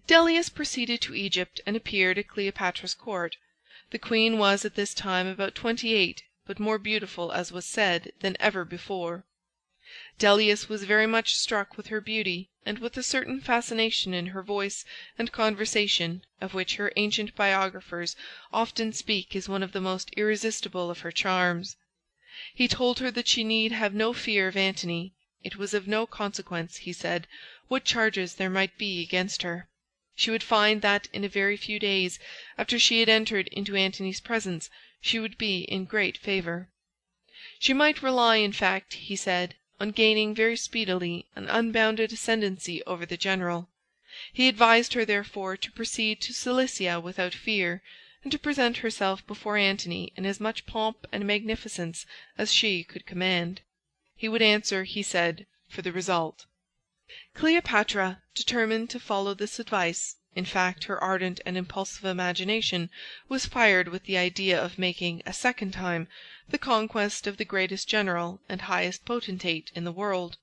Dellius proceeded to Egypt and appeared at Cleopatra's court. The queen was at this time about 28, but more beautiful, as was said, than ever before. Dellius was very much struck with her beauty, and with a certain fascination in her voice and conversation, of which her ancient biographers often speak as one of the most irresistible of her charms. He told her that she need have no fear of Antony. It was of no consequence, he said, what charges there might be against her. She would find that in a very few days after she had entered into Antony's presence she would be in great favour. She might rely, in fact, he said, on gaining very speedily an unbounded ascendancy over the general. He advised her, therefore, to proceed to Cilicia without fear, and to present herself before Antony in as much pomp and magnificence as she could command. He would answer, he said, for the result. Cleopatra determined to follow this advice. In fact, her ardent and impulsive imagination was fired with the idea of making, a second time, the conquest of the greatest general and highest potentate in the world.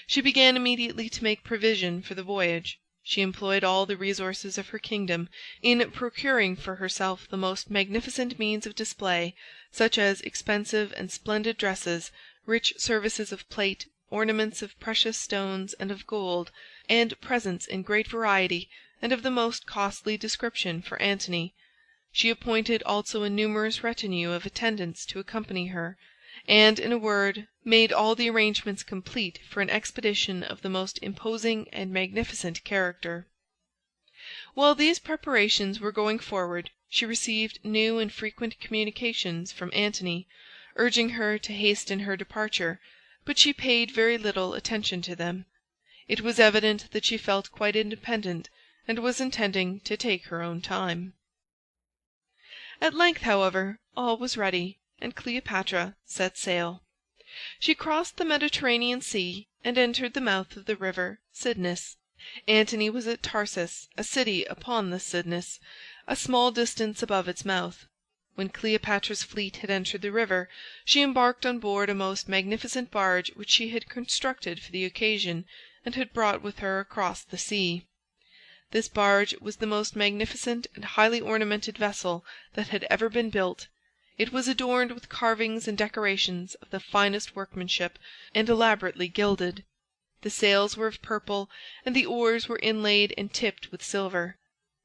She began immediately to make provision for the voyage. She employed all the resources of her kingdom in procuring for herself the most magnificent means of display, such as expensive and splendid dresses, rich services of plate, ornaments of precious stones and of gold, and presents in great variety and of the most costly description for Antony. She appointed also a numerous retinue of attendants to accompany her, and, in a word, made all the arrangements complete for an expedition of the most imposing and magnificent character. While these preparations were going forward, she received new and frequent communications from Antony, urging her to hasten her departure, but she paid very little attention to them. It was evident that she felt quite independent, and was intending to take her own time. At length, however, all was ready, and Cleopatra set sail. She crossed the Mediterranean Sea and entered the mouth of the river Cydnus. Antony was at Tarsus, a city upon the Cydnus, a small distance above its mouth. When Cleopatra's fleet had entered the river, she embarked on board a most magnificent barge which she had constructed for the occasion and had brought with her across the sea. This barge was the most magnificent and highly ornamented vessel that had ever been built. It was adorned with carvings and decorations of the finest workmanship, and elaborately gilded. The sails were of purple, and the oars were inlaid and tipped with silver.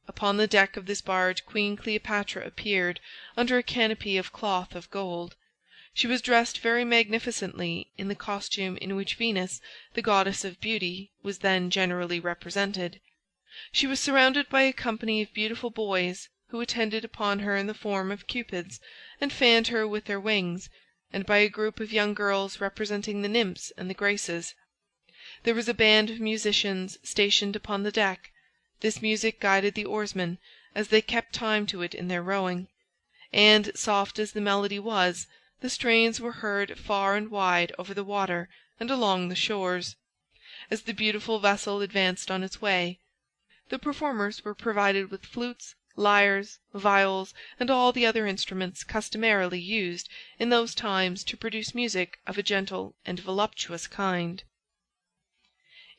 Upon the deck of this barge Queen Cleopatra appeared, under a canopy of cloth of gold. She was dressed very magnificently in the costume in which Venus, the goddess of beauty, was then generally represented. She was surrounded by a company of beautiful boys, who attended upon her in the form of cupids, and fanned her with their wings, and by a group of young girls representing the nymphs and the graces. There was a band of musicians stationed upon the deck. This music guided the oarsmen, as they kept time to it in their rowing, and, soft as the melody was, the strains were heard far and wide over the water and along the shores. As the beautiful vessel advanced on its way, the performers were provided with flutes, lyres, viols, and all the other instruments customarily used in those times to produce music of a gentle and voluptuous kind.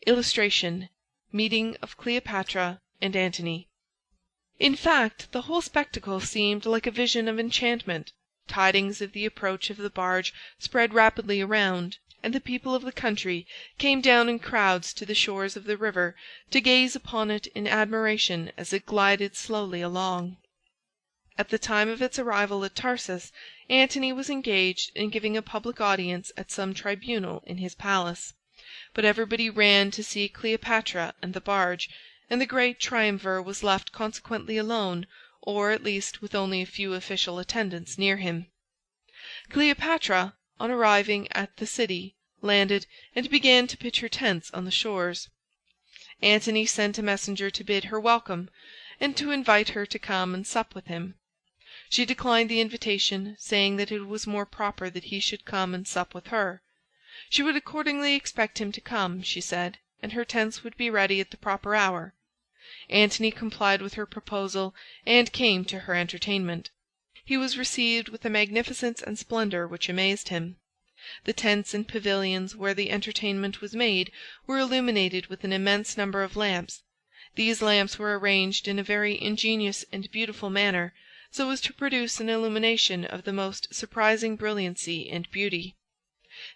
Illustration: Meeting of Cleopatra and Antony. In fact, the whole spectacle seemed like a vision of enchantment. Tidings of the approach of the barge spread rapidly around, and the people of the country came down in crowds to the shores of the river to gaze upon it in admiration as it glided slowly along. At the time of its arrival at Tarsus, Antony was engaged in giving a public audience at some tribunal in his palace, but everybody ran to see Cleopatra and the barge, and the great triumvir was left consequently alone, or at least with only a few official attendants near him. Cleopatra, on arriving at the city, landed and began to pitch her tents on the shores. Antony sent a messenger to bid her welcome, and to invite her to come and sup with him. She declined the invitation, saying that it was more proper that he should come and sup with her. She would accordingly expect him to come, she said, and her tents would be ready at the proper hour. Antony complied with her proposal, and came to her entertainment. He was received with a magnificence and splendor which amazed him. The tents and pavilions where the entertainment was made were illuminated with an immense number of lamps. These lamps were arranged in a very ingenious and beautiful manner, so as to produce an illumination of the most surprising brilliancy and beauty.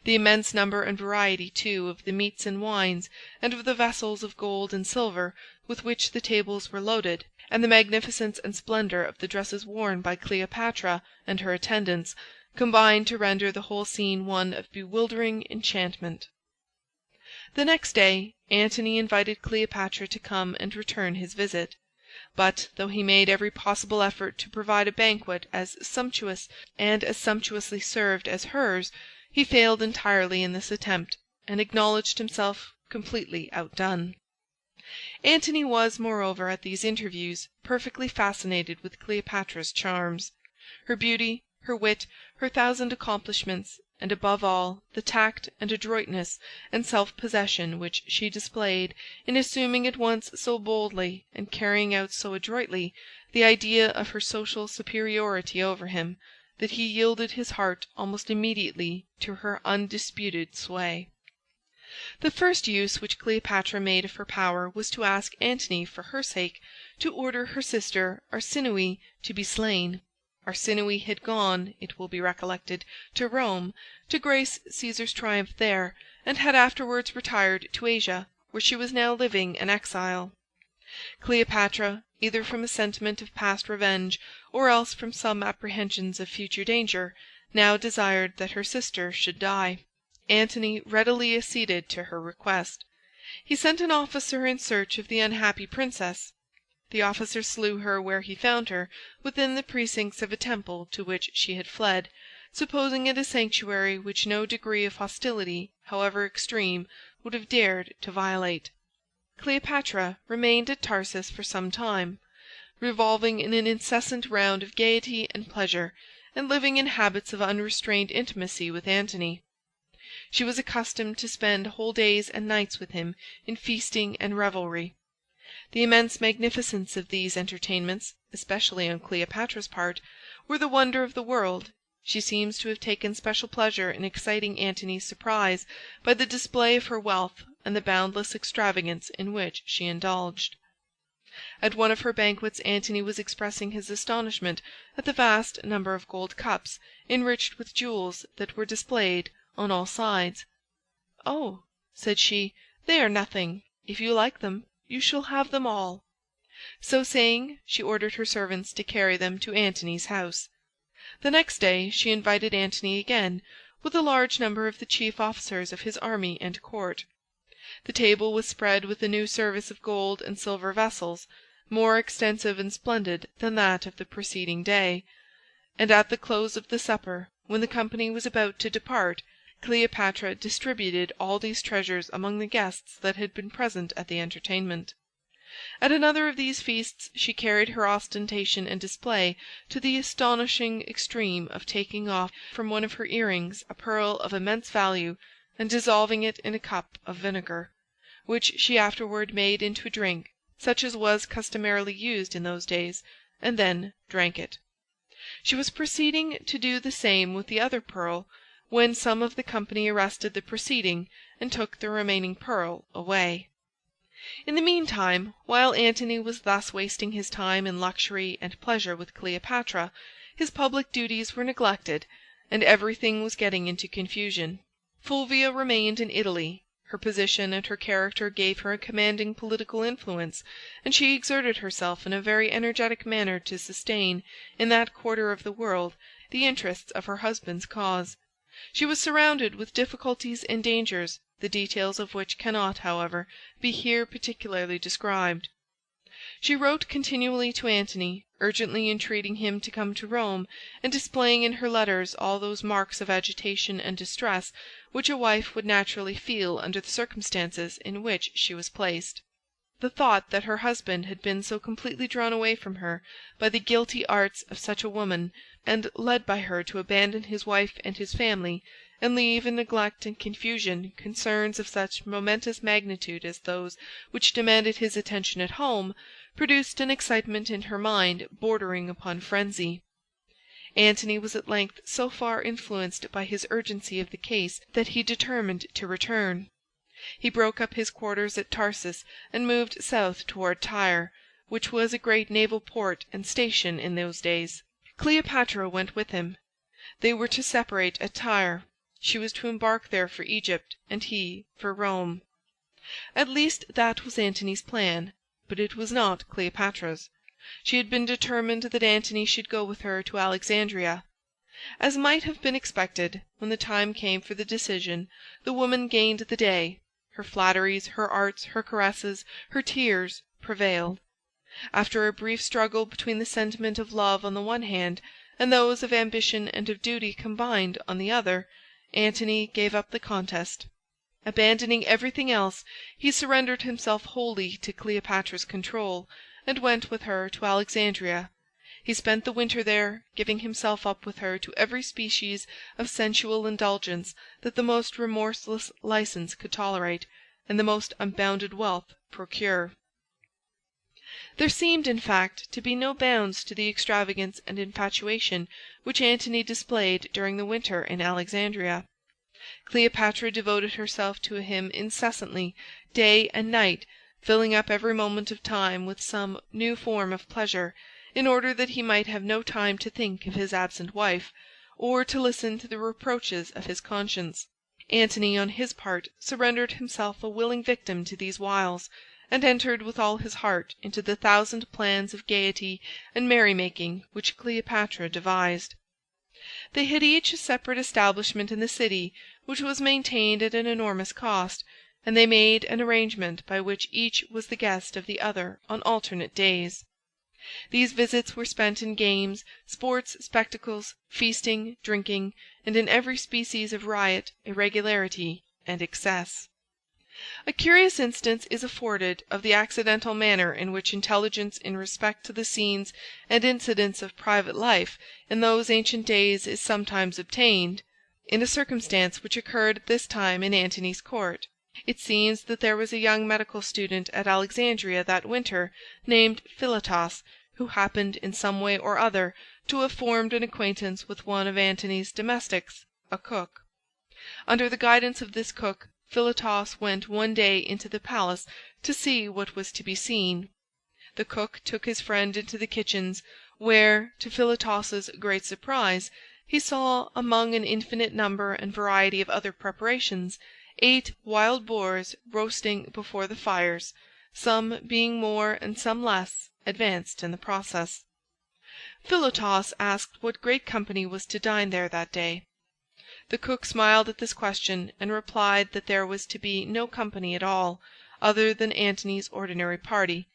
The immense number and variety, too, of the meats and wines, and of the vessels of gold and silver with which the tables were loaded, and the magnificence and splendor of the dresses worn by Cleopatra and her attendants, combined to render the whole scene one of bewildering enchantment. The next day Antony invited Cleopatra to come and return his visit, but, though he made every possible effort to provide a banquet as sumptuous and as sumptuously served as hers, he failed entirely in this attempt, and acknowledged himself completely outdone. Antony was, moreover, at these interviews, perfectly fascinated with Cleopatra's charms. Her beauty, her wit, her thousand accomplishments, and, above all, the tact and adroitness and self-possession which she displayed in assuming at once so boldly and carrying out so adroitly the idea of her social superiority over him, that he yielded his heart almost immediately to her undisputed sway. The first use which Cleopatra made of her power was to ask Antony, for her sake, to order her sister Arsinoe to be slain. Arsinoe had gone, it will be recollected, to Rome, to grace Caesar's triumph there, and had afterwards retired to Asia, where she was now living an exile. Cleopatra, either from a sentiment of past revenge, or else from some apprehensions of future danger, now desired that her sister should die. Antony readily acceded to her request. He sent an officer in search of the unhappy princess. The officer slew her where he found her, within the precincts of a temple to which she had fled, supposing it a sanctuary which no degree of hostility, however extreme, would have dared to violate. Cleopatra remained at Tarsus for some time, revolving in an incessant round of gaiety and pleasure, and living in habits of unrestrained intimacy with Antony. She was accustomed to spend whole days and nights with him in feasting and revelry. The immense magnificence of these entertainments, especially on Cleopatra's part, were the wonder of the world. She seems to have taken special pleasure in exciting Antony's surprise by the display of her wealth and the boundless extravagance in which she indulged. At one of her banquets Antony was expressing his astonishment at the vast number of gold cups, enriched with jewels, that were displayed on all sides. "Oh," said she, "they are nothing. If you like them, you shall have them all." So saying, she ordered her servants to carry them to Antony's house. The next day she invited Antony again, with a large number of the chief officers of his army and court. The table was spread with a new service of gold and silver vessels, more extensive and splendid than that of the preceding day, and at the close of the supper, when the company was about to depart, Cleopatra distributed all these treasures among the guests that had been present at the entertainment. At another of these feasts she carried her ostentation and display to the astonishing extreme of taking off from one of her earrings a pearl of immense value and dissolving it in a cup of vinegar, which she afterward made into a drink, such as was customarily used in those days, and then drank it. She was proceeding to do the same with the other pearl, when some of the company arrested the proceeding and took the remaining pearl away. In the meantime, while Antony was thus wasting his time in luxury and pleasure with Cleopatra, his public duties were neglected, and everything was getting into confusion. Fulvia remained in Italy. Her position and her character gave her a commanding political influence, and she exerted herself in a very energetic manner to sustain, in that quarter of the world, the interests of her husband's cause. She was surrounded with difficulties and dangers, the details of which cannot, however, be here particularly described. She wrote continually to Antony, urgently entreating him to come to Rome, and displaying in her letters all those marks of agitation and distress which a wife would naturally feel under the circumstances in which she was placed. The thought that her husband had been so completely drawn away from her by the guilty arts of such a woman, and led by her to abandon his wife and his family, and leave in neglect and confusion concerns of such momentous magnitude as those which demanded his attention at home, produced an excitement in her mind bordering upon frenzy. Antony was at length so far influenced by his urgency of the case that he determined to return. He broke up his quarters at Tarsus and moved south toward Tyre, which was a great naval port and station in those days. Cleopatra went with him. They were to separate at Tyre. She was to embark there for Egypt, and he for Rome. At least that was Antony's plan, but it was not Cleopatra's. She had been determined that Antony should go with her to Alexandria. As might have been expected, when the time came for the decision, the woman gained the day. Her flatteries, her arts, her caresses, her tears prevailed. After a brief struggle between the sentiment of love on the one hand, and those of ambition and of duty combined on the other, Antony gave up the contest. Abandoning everything else, he surrendered himself wholly to Cleopatra's control, and went with her to Alexandria. He spent the winter there, giving himself up with her to every species of sensual indulgence that the most remorseless license could tolerate, and the most unbounded wealth procure. There seemed, in fact, to be no bounds to the extravagance and infatuation which Antony displayed during the winter in Alexandria. Cleopatra devoted herself to him incessantly, day and night, filling up every moment of time with some new form of pleasure, in order that he might have no time to think of his absent wife, or to listen to the reproaches of his conscience. Antony, on his part, surrendered himself a willing victim to these wiles, and entered with all his heart into the thousand plans of gaiety and merry-making which Cleopatra devised. They had each a separate establishment in the city, which was maintained at an enormous cost, and they made an arrangement by which each was the guest of the other on alternate days. These visits were spent in games, sports, spectacles, feasting, drinking, and in every species of riot, irregularity, and excess. A curious instance is afforded of the accidental manner in which intelligence in respect to the scenes and incidents of private life in those ancient days is sometimes obtained, in a circumstance which occurred at this time in Antony's court. It seems that there was a young medical student at Alexandria that winter, named Philotas, who happened in some way or other to have formed an acquaintance with one of Antony's domestics, a cook. Under the guidance of this cook, Philotas went one day into the palace to see what was to be seen. The cook took his friend into the kitchens, where, to Philotas's great surprise, he saw, among an infinite number and variety of other preparations, 8 wild boars roasting before the fires, some being more and some less advanced in the process. Philotas asked what great company was to dine there that day. The cook smiled at this question, and replied that there was to be no company at all, other than Antony's ordinary party.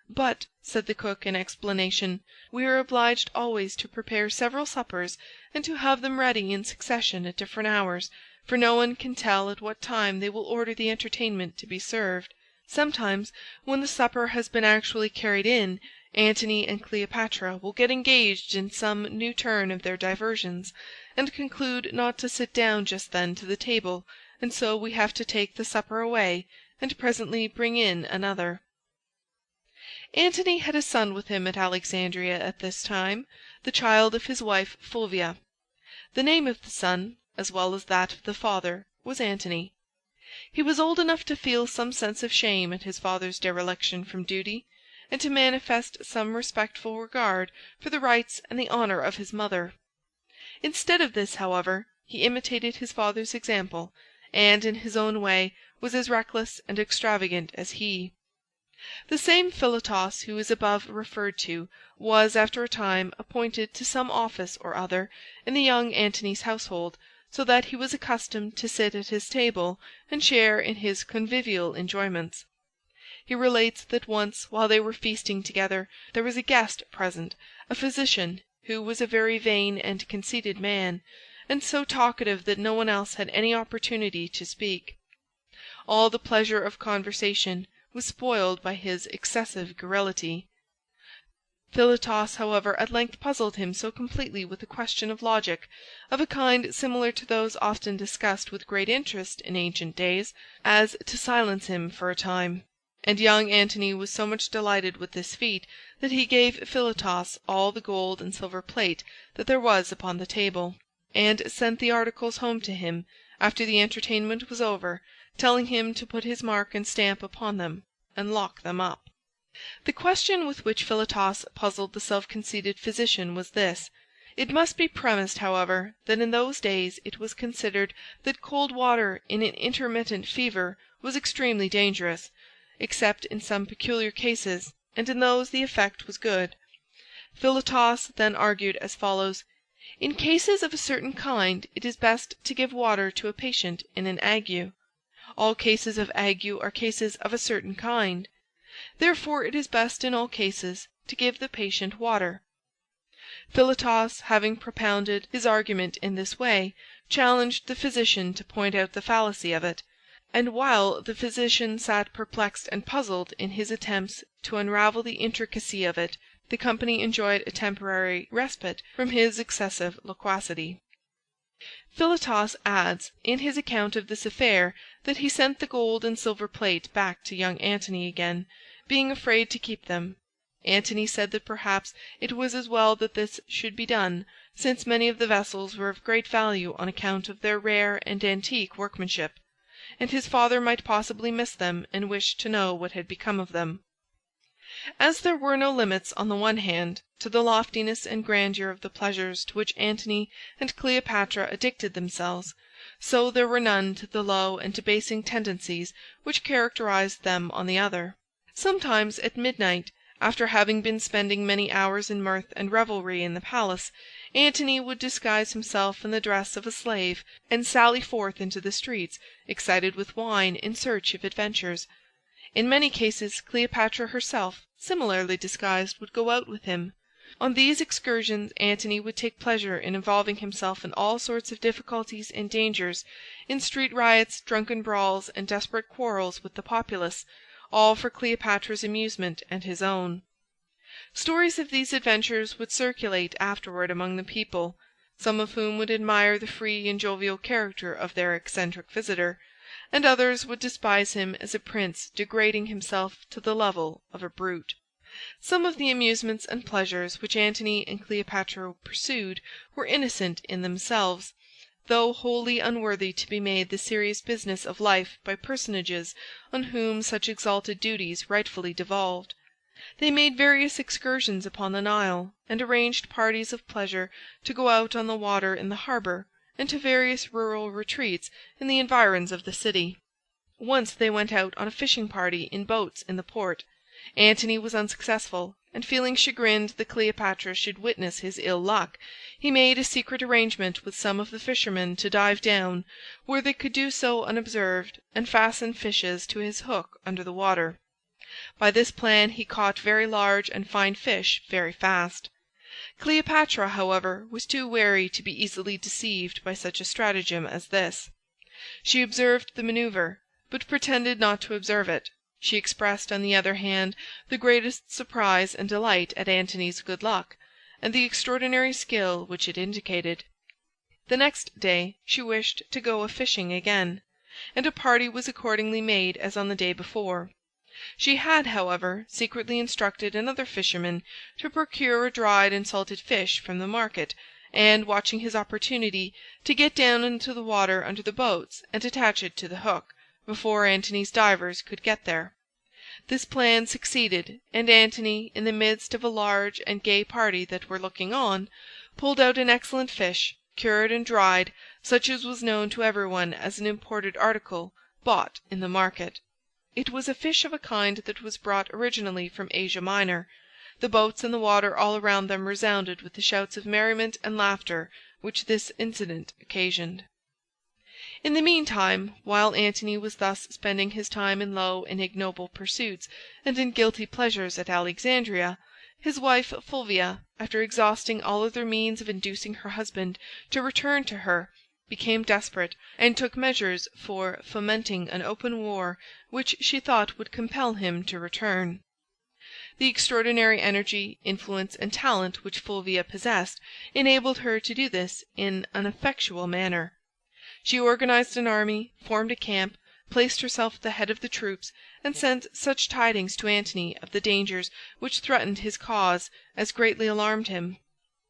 "But," said the cook in explanation, "we are obliged always to prepare several suppers, and to have them ready in succession at different hours, for no one can tell at what time they will order the entertainment to be served. Sometimes, when the supper has been actually carried in, Antony and Cleopatra will get engaged in some new turn of their diversions, and conclude not to sit down just then to the table, and so we have to take the supper away, and presently bring in another." Antony had a son with him at Alexandria at this time, the child of his wife Fulvia. The name of the son, as well as that of the father, was Antony. He was old enough to feel some sense of shame at his father's dereliction from duty, and to manifest some respectful regard for the rights and the honor of his mother. Instead of this, however, he imitated his father's example, and, in his own way, was as reckless and extravagant as he. The same Philotas who is above referred to was, after a time, appointed to some office or other in the young Antony's household, so that he was accustomed to sit at his table and share in his convivial enjoyments. He relates that once, while they were feasting together, there was a guest present, a physician, who was a very vain and conceited man, and so talkative that no one else had any opportunity to speak. All the pleasure of conversation was spoiled by his excessive garrulity. Philotas, however, at length puzzled him so completely with a question of logic, of a kind similar to those often discussed with great interest in ancient days, as to silence him for a time. And young Antony was so much delighted with this feat that he gave Philotas all the gold and silver plate that there was upon the table, and sent the articles home to him after the entertainment was over, telling him to put his mark and stamp upon them, and lock them up. The question with which Philotas puzzled the self-conceited physician was this. It must be premised, however, that in those days it was considered that cold water in an intermittent fever was extremely dangerous, except in some peculiar cases, and in those the effect was good. Philotas then argued as follows: "In cases of a certain kind it is best to give water to a patient in an ague. All cases of ague are cases of a certain kind. Therefore it is best in all cases to give the patient water." Philotas, having propounded his argument in this way, challenged the physician to point out the fallacy of it, and while the physician sat perplexed and puzzled in his attempts to unravel the intricacy of it, the company enjoyed a temporary respite from his excessive loquacity. Philotas adds, in his account of this affair, that he sent the gold and silver plate back to young Antony again, being afraid to keep them. Antony said that perhaps it was as well that this should be done, since many of the vessels were of great value on account of their rare and antique workmanship, and his father might possibly miss them and wish to know what had become of them. As there were no limits, on the one hand, to the loftiness and grandeur of the pleasures to which Antony and Cleopatra addicted themselves, so there were none to the low and debasing tendencies which characterized them on the other. Sometimes at midnight, after having been spending many hours in mirth and revelry in the palace, Antony would disguise himself in the dress of a slave, and sally forth into the streets, excited with wine, in search of adventures. In many cases Cleopatra herself, similarly disguised, would go out with him. On these excursions Antony would take pleasure in involving himself in all sorts of difficulties and dangers, in street riots, drunken brawls, and desperate quarrels with the populace, all for Cleopatra's amusement and his own. Stories of these adventures would circulate afterward among the people, some of whom would admire the free and jovial character of their eccentric visitor, and others would despise him as a prince degrading himself to the level of a brute. Some of the amusements and pleasures which Antony and Cleopatra pursued were innocent in themselves, though wholly unworthy to be made the serious business of life by personages on whom such exalted duties rightfully devolved. They made various excursions upon the Nile, and arranged parties of pleasure to go out on the water in the harbour, and to various rural retreats in the environs of the city. Once they went out on a fishing party in boats in the port. Antony was unsuccessful, and feeling chagrined that Cleopatra should witness his ill luck, he made a secret arrangement with some of the fishermen to dive down, where they could do so unobserved, and fasten fishes to his hook under the water. By this plan he caught very large and fine fish very fast. Cleopatra, however, was too wary to be easily deceived by such a stratagem as this. She observed the manoeuvre, but pretended not to observe it. She expressed, on the other hand, the greatest surprise and delight at Antony's good luck, and the extraordinary skill which it indicated. The next day she wished to go a-fishing again, and a party was accordingly made as on the day before. She had, however, secretly instructed another fisherman to procure a dried and salted fish from the market, and, watching his opportunity, to get down into the water under the boats and attach it to the hook, before Antony's divers could get there. This plan succeeded, and Antony, in the midst of a large and gay party that were looking on, pulled out an excellent fish, cured and dried, such as was known to everyone as an imported article bought in the market. It was a fish of a kind that was brought originally from Asia Minor. The boats and the water all around them resounded with the shouts of merriment and laughter which this incident occasioned. In the meantime, while Antony was thus spending his time in low and ignoble pursuits and in guilty pleasures at Alexandria, his wife Fulvia, after exhausting all other means of inducing her husband to return to her, became desperate, and took measures for fomenting an open war which she thought would compel him to return. The extraordinary energy, influence, and talent which Fulvia possessed enabled her to do this in an effectual manner. She organized an army, formed a camp, placed herself at the head of the troops, and sent such tidings to Antony of the dangers which threatened his cause as greatly alarmed him.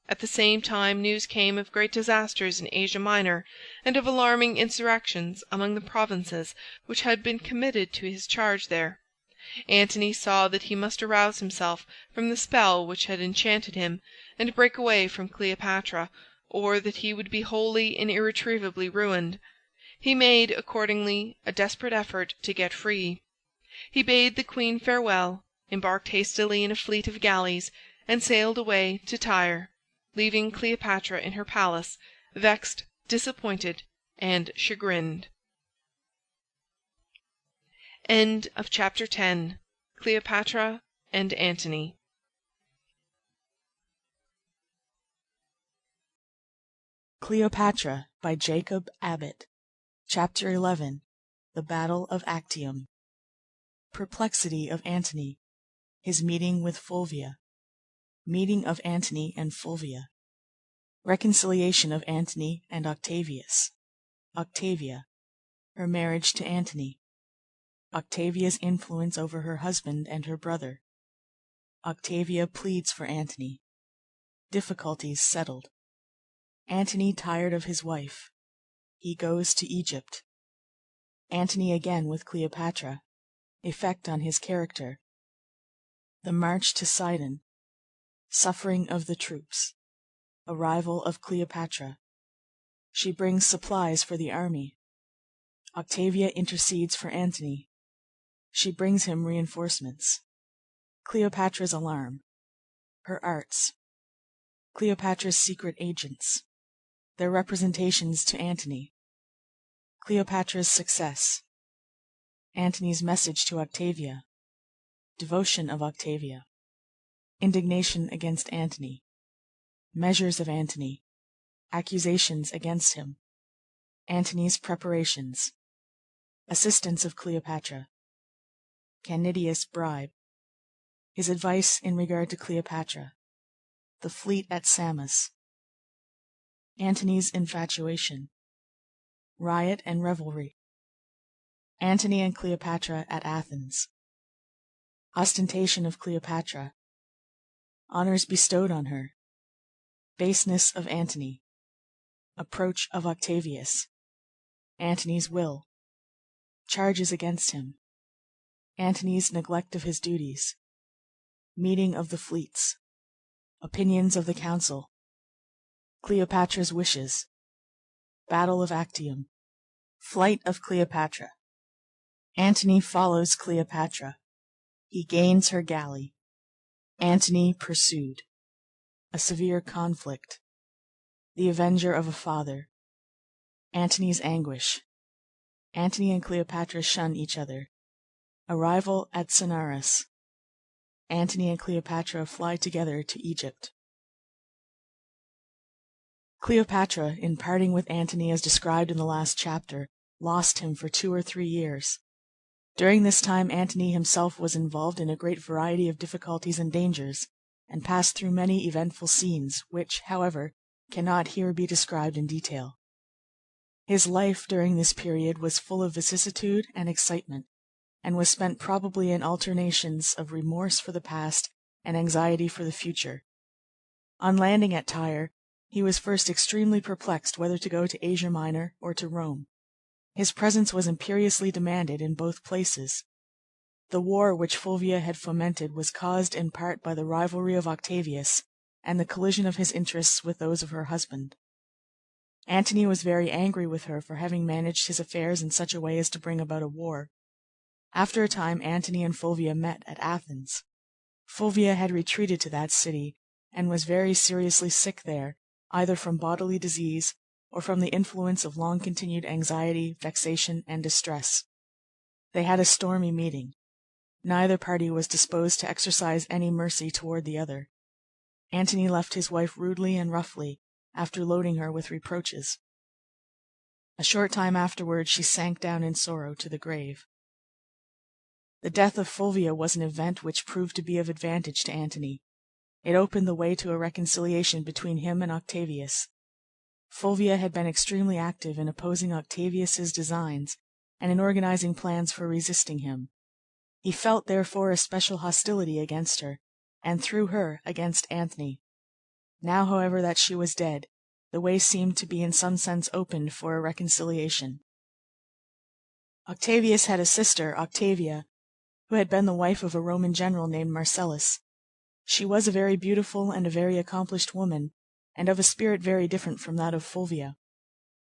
At the same time news came of great disasters in Asia Minor, and of alarming insurrections among the provinces which had been committed to his charge there. Antony saw that he must arouse himself from the spell which had enchanted him, and break away from Cleopatra, or that he would be wholly and irretrievably ruined. He made, accordingly, a desperate effort to get free. He bade the queen farewell, embarked hastily in a fleet of galleys, and sailed away to Tyre, leaving Cleopatra in her palace, vexed, disappointed, and chagrined. End of Chapter 10. Cleopatra and Antony. Cleopatra by Jacob Abbott. Chapter 11. The Battle of Actium. Perplexity of Antony. His meeting with Fulvia. Meeting of Antony and Fulvia. Reconciliation of Antony and Octavius. Octavia. Her marriage to Antony. Octavia's influence over her husband and her brother. Octavia pleads for Antony. Difficulties settled. Antony tired of his wife. He goes to Egypt. Antony again with Cleopatra. Effect on his character. The march to Sidon. Suffering of the troops. Arrival of Cleopatra. She brings supplies for the army. Octavia intercedes for Antony. She brings him reinforcements. Cleopatra's alarm. Her arts. Cleopatra's secret agents. Their representations to Antony. Cleopatra's success. Antony's message to Octavia. Devotion of Octavia. Indignation against Antony. Measures of Antony. Accusations against him. Antony's preparations. Assistance of Cleopatra. Canidius' bribe. His advice in regard to Cleopatra. The fleet at Samos. Antony's infatuation. Riot and revelry. Antony and Cleopatra at Athens. Ostentation of Cleopatra. Honors bestowed on her. Baseness of Antony. Approach of Octavius. Antony's will. Charges against him. Antony's neglect of his duties. Meeting of the fleets. Opinions of the council. Cleopatra's wishes. Battle of Actium. Flight of Cleopatra. Antony follows Cleopatra. He gains her galley. Antony pursued. A severe conflict. The avenger of a father. Antony's anguish. Antony and Cleopatra shun each other. Arrival at Canaris. Antony and Cleopatra fly together to Egypt. Cleopatra, in parting with Antony as described in the last chapter, lost him for 2 or 3 years. During this time Antony himself was involved in a great variety of difficulties and dangers, and passed through many eventful scenes, which, however, cannot here be described in detail. His life during this period was full of vicissitude and excitement, and was spent probably in alternations of remorse for the past and anxiety for the future. On landing at Tyre, he was first extremely perplexed whether to go to Asia Minor or to Rome. His presence was imperiously demanded in both places. The war which Fulvia had fomented was caused in part by the rivalry of Octavius and the collision of his interests with those of her husband. Antony was very angry with her for having managed his affairs in such a way as to bring about a war. After a time Antony and Fulvia met at Athens. Fulvia had retreated to that city, and was very seriously sick there, either from bodily disease, or from the influence of long-continued anxiety, vexation, and distress. They had a stormy meeting. Neither party was disposed to exercise any mercy toward the other. Antony left his wife rudely and roughly, after loading her with reproaches. A short time afterward she sank down in sorrow to the grave. The death of Fulvia was an event which proved to be of advantage to Antony. It opened the way to a reconciliation between him and Octavius. Fulvia had been extremely active in opposing Octavius's designs, and in organizing plans for resisting him. He felt, therefore, a special hostility against her, and through her against Antony. Now, however, that she was dead, the way seemed to be in some sense opened for a reconciliation. Octavius had a sister, Octavia, who had been the wife of a Roman general named Marcellus. She was a very beautiful and a very accomplished woman, and of a spirit very different from that of Fulvia.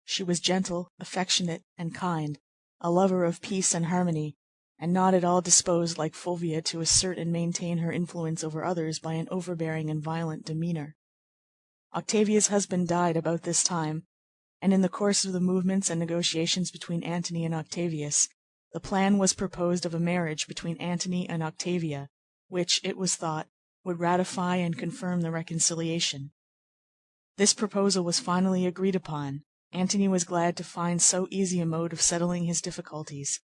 She was gentle, affectionate, and kind, a lover of peace and harmony, and not at all disposed, like Fulvia, to assert and maintain her influence over others by an overbearing and violent demeanor. Octavia's husband died about this time, and in the course of the movements and negotiations between Antony and Octavius, the plan was proposed of a marriage between Antony and Octavia, which, it was thought, would ratify and confirm the reconciliation. This proposal was finally agreed upon. Antony was glad to find so easy a mode of settling his difficulties.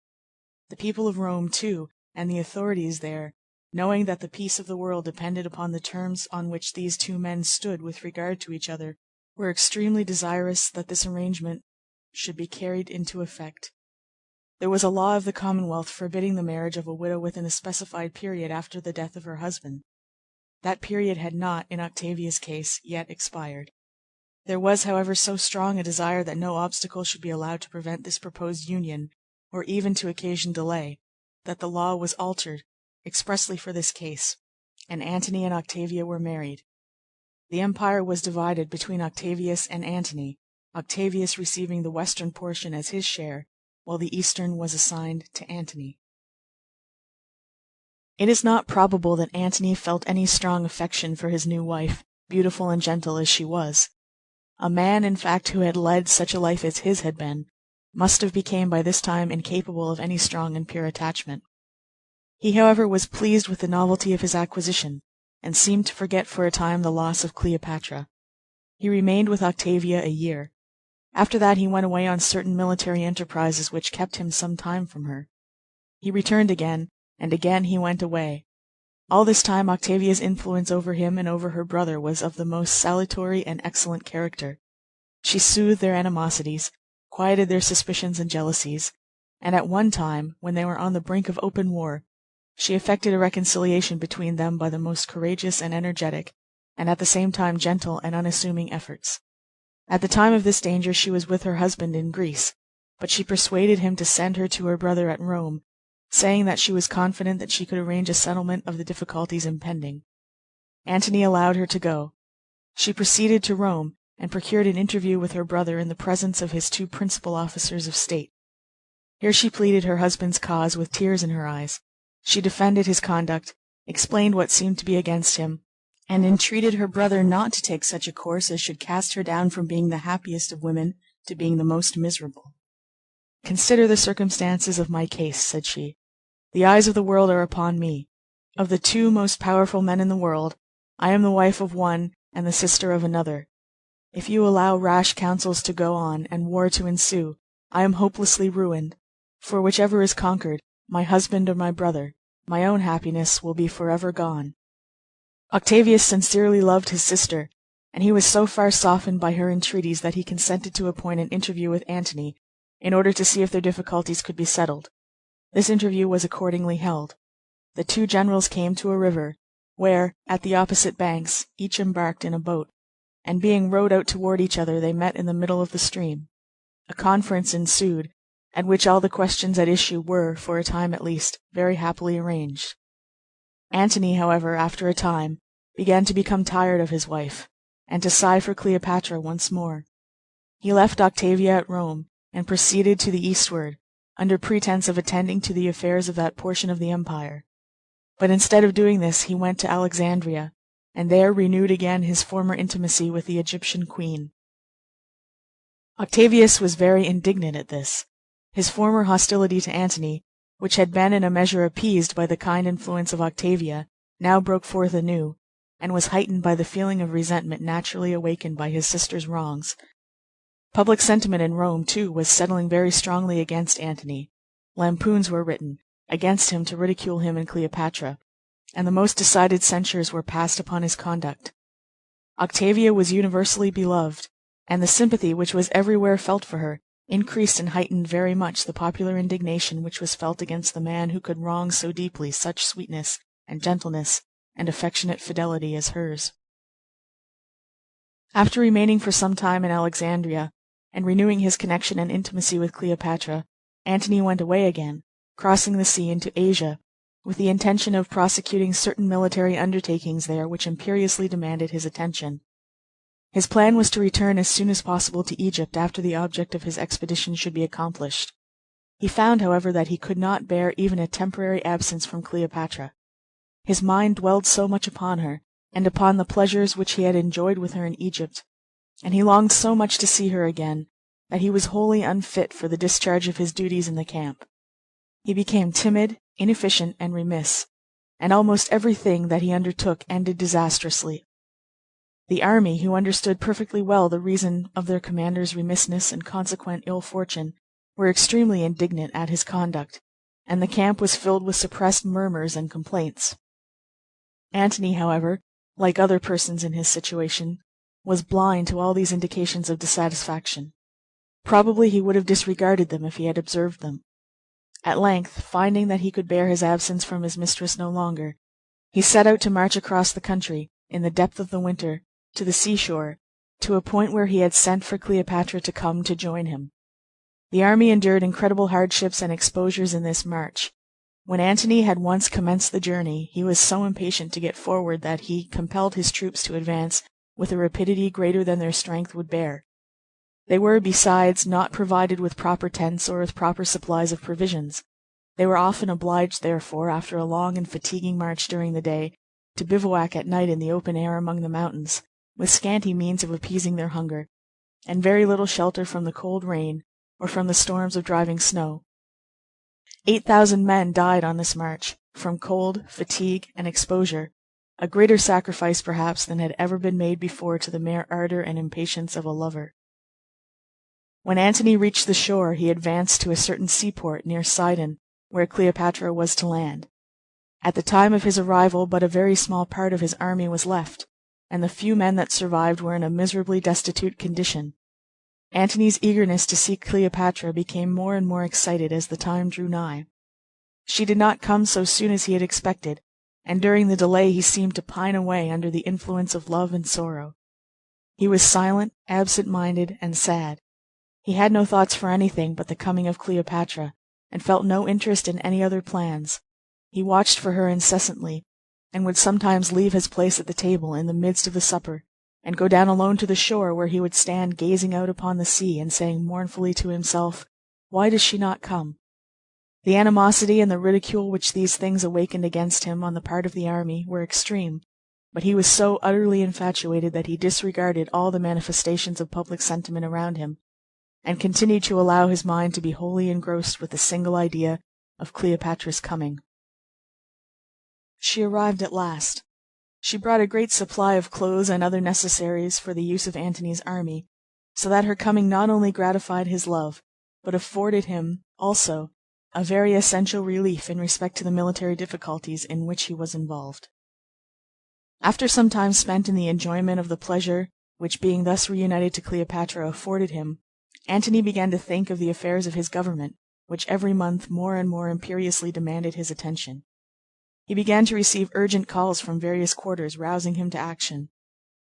The people of Rome, too, and the authorities there, knowing that the peace of the world depended upon the terms on which these two men stood with regard to each other, were extremely desirous that this arrangement should be carried into effect. There was a law of the Commonwealth forbidding the marriage of a widow within a specified period after the death of her husband. That period had not, in Octavia's case, yet expired. There was, however, so strong a desire that no obstacle should be allowed to prevent this proposed union, or even to occasion delay, that the law was altered expressly for this case, and Antony and Octavia were married. The empire was divided between Octavius and Antony, Octavius receiving the western portion as his share, while the eastern was assigned to Antony. It is not probable that Antony felt any strong affection for his new wife, beautiful and gentle as she was. A man, in fact, who had led such a life as his had been, must have become by this time incapable of any strong and pure attachment. He, however, was pleased with the novelty of his acquisition, and seemed to forget for a time the loss of Cleopatra. He remained with Octavia a year. After that he went away on certain military enterprises which kept him some time from her. He returned again, and again he went away. All this time Octavia's influence over him and over her brother was of the most salutary and excellent character. She soothed their animosities, quieted their suspicions and jealousies, and at one time, when they were on the brink of open war, she effected a reconciliation between them by the most courageous and energetic, and at the same time gentle and unassuming efforts. At the time of this danger she was with her husband in Greece, but she persuaded him to send her to her brother at Rome, saying that she was confident that she could arrange a settlement of the difficulties impending. Antony allowed her to go. She proceeded to Rome, and procured an interview with her brother in the presence of his two principal officers of state. Here she pleaded her husband's cause with tears in her eyes. She defended his conduct, explained what seemed to be against him, and entreated her brother not to take such a course as should cast her down from being the happiest of women to being the most miserable. "Consider the circumstances of my case," said she. "The eyes of the world are upon me. Of the two most powerful men in the world, I am the wife of one and the sister of another. If you allow rash counsels to go on and war to ensue, I am hopelessly ruined, for whichever is conquered, my husband or my brother, my own happiness will be forever gone." Octavius sincerely loved his sister, and he was so far softened by her entreaties that he consented to appoint an interview with Antony, in order to see if their difficulties could be settled. This interview was accordingly held. The two generals came to a river, where, at the opposite banks, each embarked in a boat, and being rowed out toward each other, they met in the middle of the stream. A conference ensued, at which all the questions at issue were, for a time at least, very happily arranged. Antony, however, after a time, began to become tired of his wife, and to sigh for Cleopatra once more. He left Octavia at Rome, and proceeded to the eastward, under pretense of attending to the affairs of that portion of the empire. But instead of doing this, he went to Alexandria, and there renewed again his former intimacy with the Egyptian queen. Octavius was very indignant at this. His former hostility to Antony, which had been in a measure appeased by the kind influence of Octavia, now broke forth anew, and was heightened by the feeling of resentment naturally awakened by his sister's wrongs. Public sentiment in Rome, too, was settling very strongly against Antony. Lampoons were written against him to ridicule him and Cleopatra, and the most decided censures were passed upon his conduct. Octavia was universally beloved, and the sympathy which was everywhere felt for her increased and heightened very much the popular indignation which was felt against the man who could wrong so deeply such sweetness and gentleness and affectionate fidelity as hers. After remaining for some time in Alexandria, and renewing his connection and intimacy with Cleopatra, Antony went away again, crossing the sea into Asia, with the intention of prosecuting certain military undertakings there which imperiously demanded his attention. His plan was to return as soon as possible to Egypt after the object of his expedition should be accomplished. He found, however, that he could not bear even a temporary absence from Cleopatra. His mind dwelled so much upon her, and upon the pleasures which he had enjoyed with her in Egypt, and he longed so much to see her again, that he was wholly unfit for the discharge of his duties in the camp. He became timid, inefficient, and remiss, and almost everything that he undertook ended disastrously. The army, who understood perfectly well the reason of their commander's remissness and consequent ill fortune, were extremely indignant at his conduct, and the camp was filled with suppressed murmurs and complaints. Antony, however, like other persons in his situation, was blind to all these indications of dissatisfaction. Probably he would have disregarded them if he had observed them. At length, finding that he could bear his absence from his mistress no longer, he set out to march across the country, in the depth of the winter, to the seashore, to a point where he had sent for Cleopatra to come to join him. The army endured incredible hardships and exposures in this march. When Antony had once commenced the journey, he was so impatient to get forward that he compelled his troops to advance with a rapidity greater than their strength would bear. They were, besides, not provided with proper tents or with proper supplies of provisions. They were often obliged, therefore, after a long and fatiguing march during the day, to bivouac at night in the open air among the mountains, with scanty means of appeasing their hunger, and very little shelter from the cold rain or from the storms of driving snow. 8,000 men died on this march, from cold, fatigue, and exposure, a greater sacrifice perhaps than had ever been made before to the mere ardor and impatience of a lover. When Antony reached the shore, he advanced to a certain seaport near Sidon, where Cleopatra was to land. At the time of his arrival but a very small part of his army was left, and the few men that survived were in a miserably destitute condition. Antony's eagerness to see Cleopatra became more and more excited as the time drew nigh. She did not come so soon as he had expected, and during the delay he seemed to pine away under the influence of love and sorrow. He was silent, absent-minded, and sad. He had no thoughts for anything but the coming of Cleopatra, and felt no interest in any other plans. He watched for her incessantly, and would sometimes leave his place at the table in the midst of the supper, and go down alone to the shore, where he would stand gazing out upon the sea and saying mournfully to himself, "Why does she not come?" The animosity and the ridicule which these things awakened against him on the part of the army were extreme, but he was so utterly infatuated that he disregarded all the manifestations of public sentiment around him, and continued to allow his mind to be wholly engrossed with the single idea of Cleopatra's coming. She arrived at last. She brought a great supply of clothes and other necessaries for the use of Antony's army, so that her coming not only gratified his love, but afforded him, also, a very essential relief in respect to the military difficulties in which he was involved. After some time spent in the enjoyment of the pleasure which being thus reunited to Cleopatra afforded him, Antony began to think of the affairs of his government, which every month more and more imperiously demanded his attention. He began to receive urgent calls from various quarters, rousing him to action.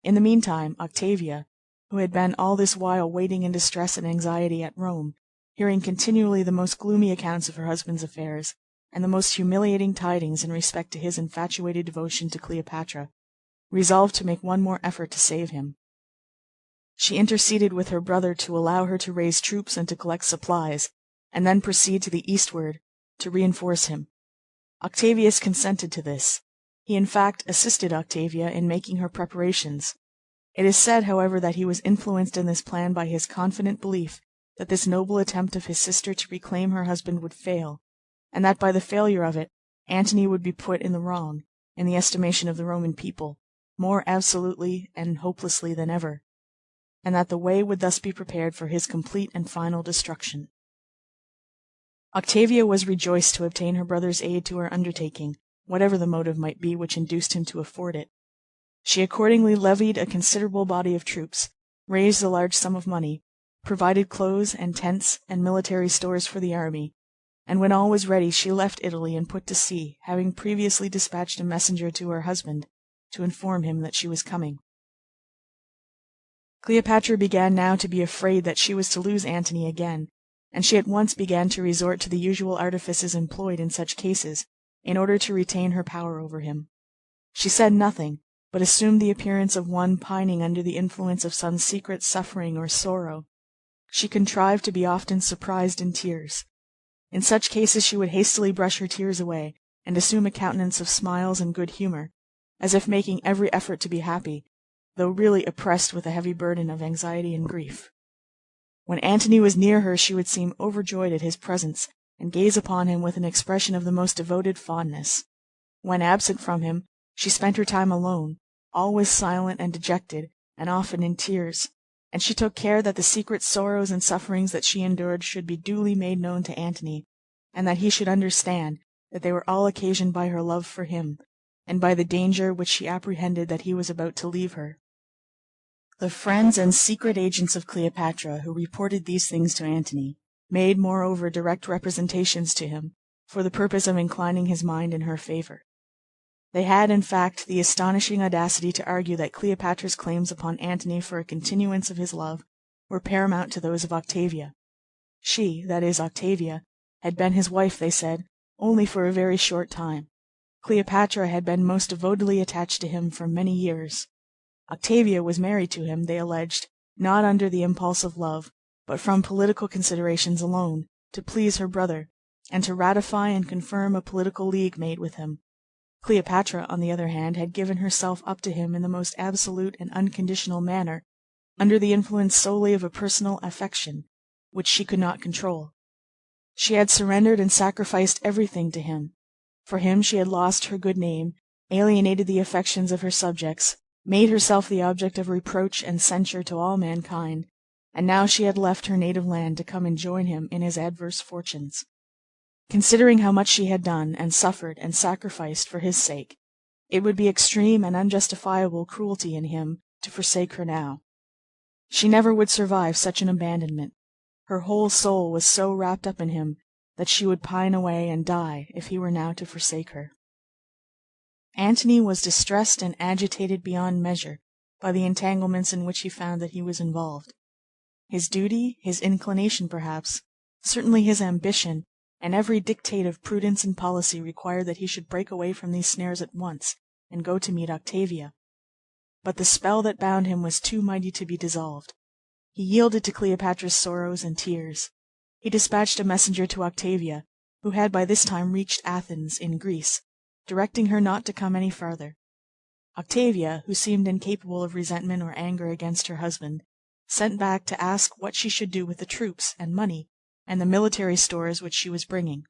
In the meantime, Octavia, who had been all this while waiting in distress and anxiety at Rome, hearing continually the most gloomy accounts of her husband's affairs, and the most humiliating tidings in respect to his infatuated devotion to Cleopatra, resolved to make one more effort to save him. She interceded with her brother to allow her to raise troops and to collect supplies, and then proceed to the eastward to reinforce him. Octavius consented to this. He in fact assisted Octavia in making her preparations. It is said, however, that he was influenced in this plan by his confident belief that this noble attempt of his sister to reclaim her husband would fail, and that by the failure of it Antony would be put in the wrong, in the estimation of the Roman people, more absolutely and hopelessly than ever, and that the way would thus be prepared for his complete and final destruction. Octavia was rejoiced to obtain her brother's aid to her undertaking, whatever the motive might be which induced him to afford it. She accordingly levied a considerable body of troops, raised a large sum of money, provided clothes and tents and military stores for the army, and when all was ready she left Italy and put to sea, having previously dispatched a messenger to her husband to inform him that she was coming. Cleopatra began now to be afraid that she was to lose Antony again, and she at once began to resort to the usual artifices employed in such cases, in order to retain her power over him. She said nothing, but assumed the appearance of one pining under the influence of some secret suffering or sorrow. She contrived to be often surprised in tears. In such cases she would hastily brush her tears away, and assume a countenance of smiles and good humor, as if making every effort to be happy, though really oppressed with a heavy burden of anxiety and grief. When Antony was near her she would seem overjoyed at his presence, and gaze upon him with an expression of the most devoted fondness. When absent from him, she spent her time alone, always silent and dejected, and often in tears, and she took care that the secret sorrows and sufferings that she endured should be duly made known to Antony, and that he should understand that they were all occasioned by her love for him, and by the danger which she apprehended that he was about to leave her. The friends and secret agents of Cleopatra, who reported these things to Antony, made moreover direct representations to him, for the purpose of inclining his mind in her favor. They had, in fact, the astonishing audacity to argue that Cleopatra's claims upon Antony for a continuance of his love were paramount to those of Octavia. She, that is, Octavia, had been his wife, they said, only for a very short time. Cleopatra had been most devotedly attached to him for many years. Octavia was married to him, they alleged, not under the impulse of love, but from political considerations alone, to please her brother, and to ratify and confirm a political league made with him. Cleopatra, on the other hand, had given herself up to him in the most absolute and unconditional manner, under the influence solely of a personal affection, which she could not control. She had surrendered and sacrificed everything to him. For him she had lost her good name, alienated the affections of her subjects, made herself the object of reproach and censure to all mankind, and now she had left her native land to come and join him in his adverse fortunes. Considering how much she had done, and suffered, and sacrificed for his sake, it would be extreme and unjustifiable cruelty in him to forsake her now. She never would survive such an abandonment. Her whole soul was so wrapped up in him that she would pine away and die if he were now to forsake her. Antony was distressed and agitated beyond measure by the entanglements in which he found that he was involved. His duty, his inclination perhaps, certainly his ambition, and every dictate of prudence and policy required that he should break away from these snares at once and go to meet Octavia. But the spell that bound him was too mighty to be dissolved. He yielded to Cleopatra's sorrows and tears. He dispatched a messenger to Octavia, who had by this time reached Athens, in Greece, directing her not to come any farther. Octavia, who seemed incapable of resentment or anger against her husband, sent back to ask what she should do with the troops and money and the military stores which she was bringing.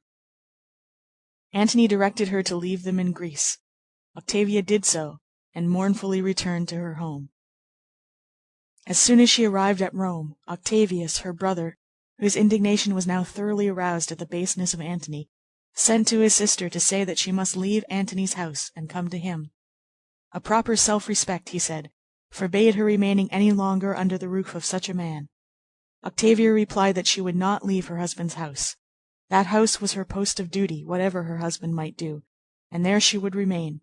Antony directed her to leave them in Greece. Octavia did so, and mournfully returned to her home. As soon as she arrived at Rome, Octavius, her brother, whose indignation was now thoroughly aroused at the baseness of Antony, sent to his sister to say that she must leave Antony's house and come to him. A proper self-respect, he said, forbade her remaining any longer under the roof of such a man. Octavia replied that she would not leave her husband's house. That house was her post of duty, whatever her husband might do, and there she would remain.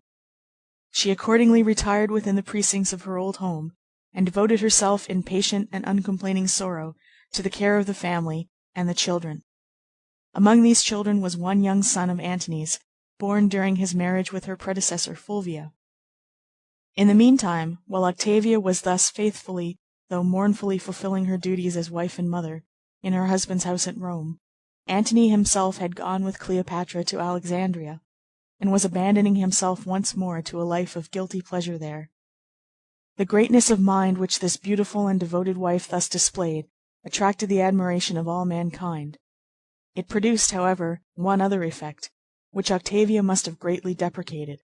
She accordingly retired within the precincts of her old home, and devoted herself in patient and uncomplaining sorrow to the care of the family and the children. Among these children was one young son of Antony's, born during his marriage with her predecessor Fulvia. In the meantime, while Octavia was thus faithfully though mournfully fulfilling her duties as wife and mother in her husband's house at Rome, Antony himself had gone with Cleopatra to Alexandria, and was abandoning himself once more to a life of guilty pleasure there. The greatness of mind which this beautiful and devoted wife thus displayed attracted the admiration of all mankind. It produced, however, one other effect, which Octavia must have greatly deprecated.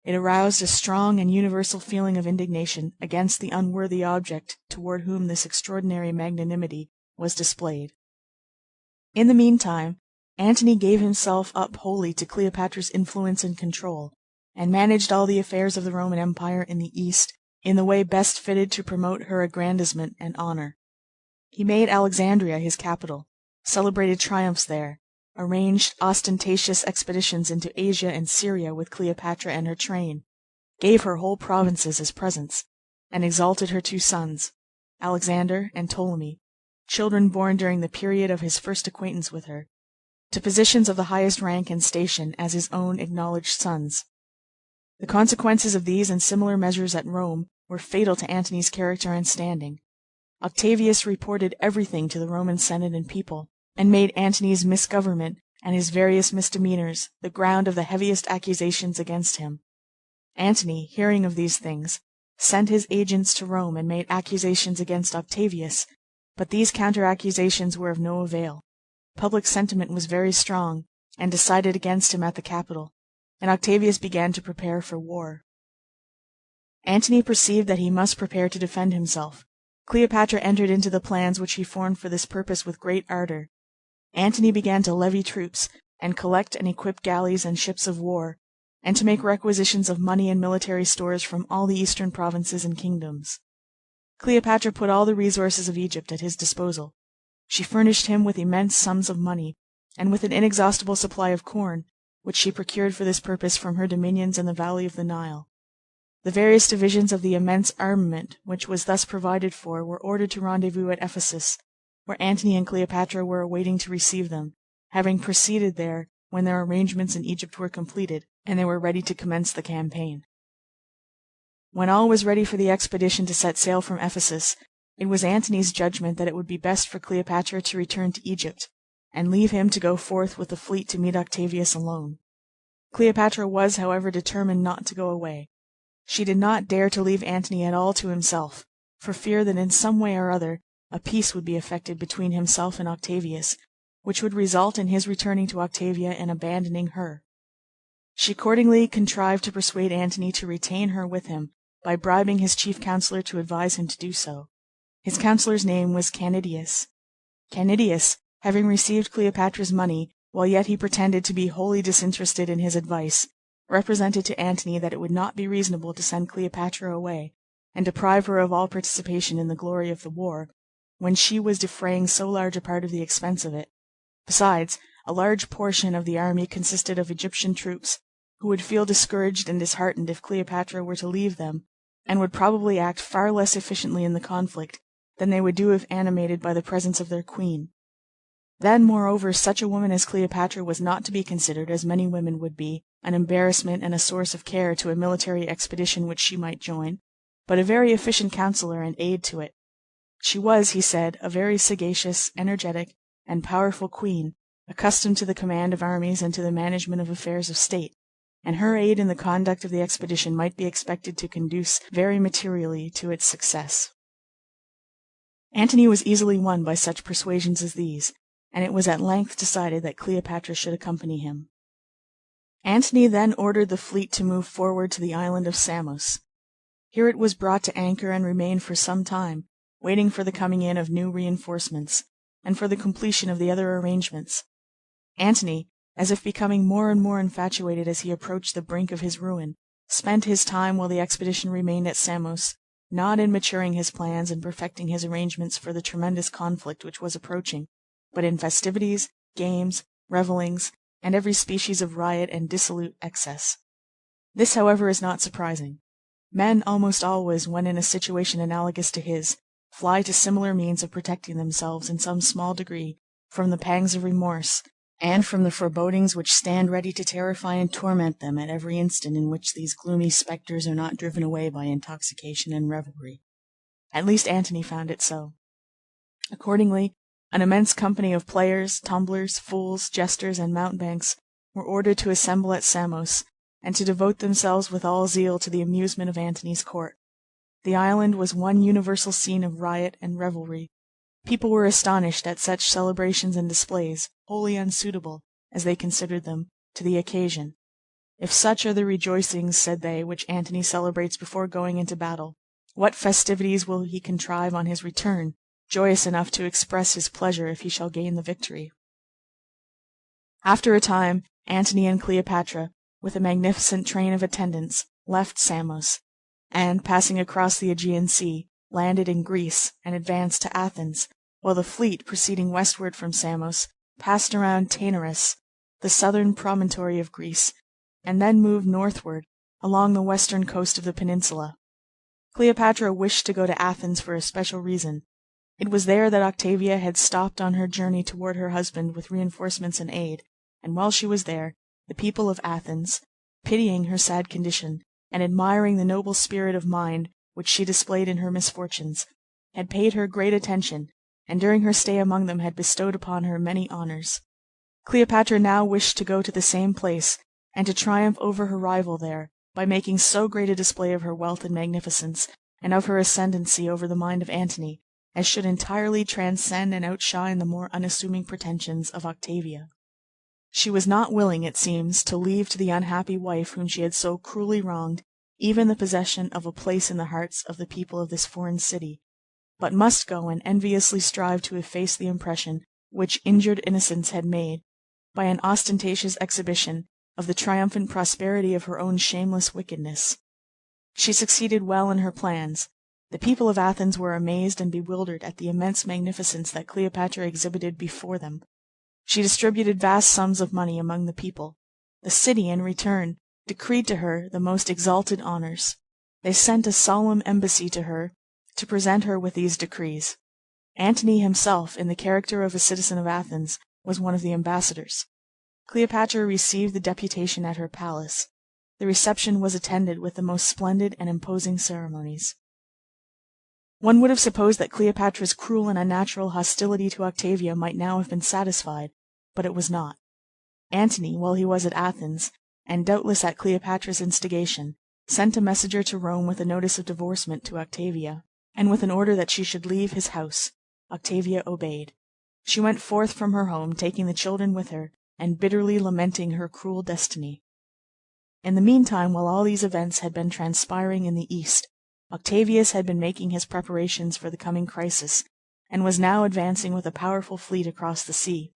It aroused a strong and universal feeling of indignation against the unworthy object toward whom this extraordinary magnanimity was displayed. In the meantime, Antony gave himself up wholly to Cleopatra's influence and control, and managed all the affairs of the Roman Empire in the East in the way best fitted to promote her aggrandizement and honor. He made Alexandria his capital, celebrated triumphs there, arranged ostentatious expeditions into Asia and Syria with Cleopatra and her train, gave her whole provinces as presents, and exalted her two sons, Alexander and Ptolemy, children born during the period of his first acquaintance with her, to positions of the highest rank and station as his own acknowledged sons. The consequences of these and similar measures at Rome were fatal to Antony's character and standing. Octavius reported everything to the Roman Senate and people, and made Antony's misgovernment and his various misdemeanors the ground of the heaviest accusations against him. Antony, hearing of these things, sent his agents to Rome and made accusations against Octavius, but these counter-accusations were of no avail. Public sentiment was very strong, and decided against him at the capital, and Octavius began to prepare for war. Antony perceived that he must prepare to defend himself. Cleopatra entered into the plans which he formed for this purpose with great ardor. Antony began to levy troops, and collect and equip galleys and ships of war, and to make requisitions of money and military stores from all the eastern provinces and kingdoms. Cleopatra put all the resources of Egypt at his disposal. She furnished him with immense sums of money, and with an inexhaustible supply of corn, which she procured for this purpose from her dominions in the valley of the Nile. The various divisions of the immense armament which was thus provided for were ordered to rendezvous at Ephesus, where Antony and Cleopatra were awaiting to receive them, having proceeded there when their arrangements in Egypt were completed, and they were ready to commence the campaign. When all was ready for the expedition to set sail from Ephesus, it was Antony's judgment that it would be best for Cleopatra to return to Egypt, and leave him to go forth with the fleet to meet Octavius alone. Cleopatra was, however, determined not to go away. She did not dare to leave Antony at all to himself, for fear that in some way or other a peace would be effected between himself and Octavius, which would result in his returning to Octavia and abandoning her. She accordingly contrived to persuade Antony to retain her with him by bribing his chief counselor to advise him to do so. His counselor's name was Canidius. Canidius, having received Cleopatra's money, while yet he pretended to be wholly disinterested in his advice, represented to Antony that it would not be reasonable to send Cleopatra away, and deprive her of all participation in the glory of the war, when she was defraying so large a part of the expense of it. Besides, a large portion of the army consisted of Egyptian troops, who would feel discouraged and disheartened if Cleopatra were to leave them, and would probably act far less efficiently in the conflict than they would do if animated by the presence of their queen. Then, moreover, such a woman as Cleopatra was not to be considered, as many women would be, an embarrassment and a source of care to a military expedition which she might join, but a very efficient counselor and aid to it. She was, he said, a very sagacious, energetic, and powerful queen, accustomed to the command of armies and to the management of affairs of state, and her aid in the conduct of the expedition might be expected to conduce very materially to its success. Antony was easily won by such persuasions as these, and it was at length decided that Cleopatra should accompany him. Antony then ordered the fleet to move forward to the island of Samos. Here it was brought to anchor and remained for some time, waiting for the coming in of new reinforcements, and for the completion of the other arrangements. Antony, as if becoming more and more infatuated as he approached the brink of his ruin, spent his time while the expedition remained at Samos, not in maturing his plans and perfecting his arrangements for the tremendous conflict which was approaching, but in festivities, games, revellings, and every species of riot and dissolute excess. This, however, is not surprising. Men almost always, when in a situation analogous to his, fly to similar means of protecting themselves in some small degree from the pangs of remorse, and from the forebodings which stand ready to terrify and torment them at every instant in which these gloomy spectres are not driven away by intoxication and revelry. At least Antony found it so. Accordingly, an immense company of players, tumblers, fools, jesters, and mountebanks were ordered to assemble at Samos, and to devote themselves with all zeal to the amusement of Antony's court. The island was one universal scene of riot and revelry. People were astonished at such celebrations and displays, wholly unsuitable, as they considered them, to the occasion. If such are the rejoicings, said they, which Antony celebrates before going into battle, what festivities will he contrive on his return, joyous enough to express his pleasure if he shall gain the victory? After a time, Antony and Cleopatra, with a magnificent train of attendants, left Samos, and, passing across the Aegean Sea, landed in Greece and advanced to Athens, while the fleet, proceeding westward from Samos, passed around Taenarus, the southern promontory of Greece, and then moved northward along the western coast of the peninsula. Cleopatra wished to go to Athens for a special reason. It was there that Octavia had stopped on her journey toward her husband with reinforcements and aid, and while she was there, the people of Athens, pitying her sad condition, and admiring the noble spirit of mind which she displayed in her misfortunes, had paid her great attention, and during her stay among them had bestowed upon her many honors. Cleopatra now wished to go to the same place, and to triumph over her rival there, by making so great a display of her wealth and magnificence, and of her ascendancy over the mind of Antony, as should entirely transcend and outshine the more unassuming pretensions of Octavia. She was not willing, it seems, to leave to the unhappy wife whom she had so cruelly wronged even the possession of a place in the hearts of the people of this foreign city, but must go and enviously strive to efface the impression which injured innocence had made, by an ostentatious exhibition of the triumphant prosperity of her own shameless wickedness. She succeeded well in her plans. The people of Athens were amazed and bewildered at the immense magnificence that Cleopatra exhibited before them. She distributed vast sums of money among the people. The city, in return, decreed to her the most exalted honors. They sent a solemn embassy to her to present her with these decrees. Antony himself, in the character of a citizen of Athens, was one of the ambassadors. Cleopatra received the deputation at her palace. The reception was attended with the most splendid and imposing ceremonies. One would have supposed that Cleopatra's cruel and unnatural hostility to Octavia might now have been satisfied, but it was not. Antony, while he was at Athens, and doubtless at Cleopatra's instigation, sent a messenger to Rome with a notice of divorcement to Octavia, and with an order that she should leave his house. Octavia obeyed. She went forth from her home, taking the children with her, and bitterly lamenting her cruel destiny. In the meantime, while all these events had been transpiring in the East, Octavius had been making his preparations for the coming crisis, and was now advancing with a powerful fleet across the sea.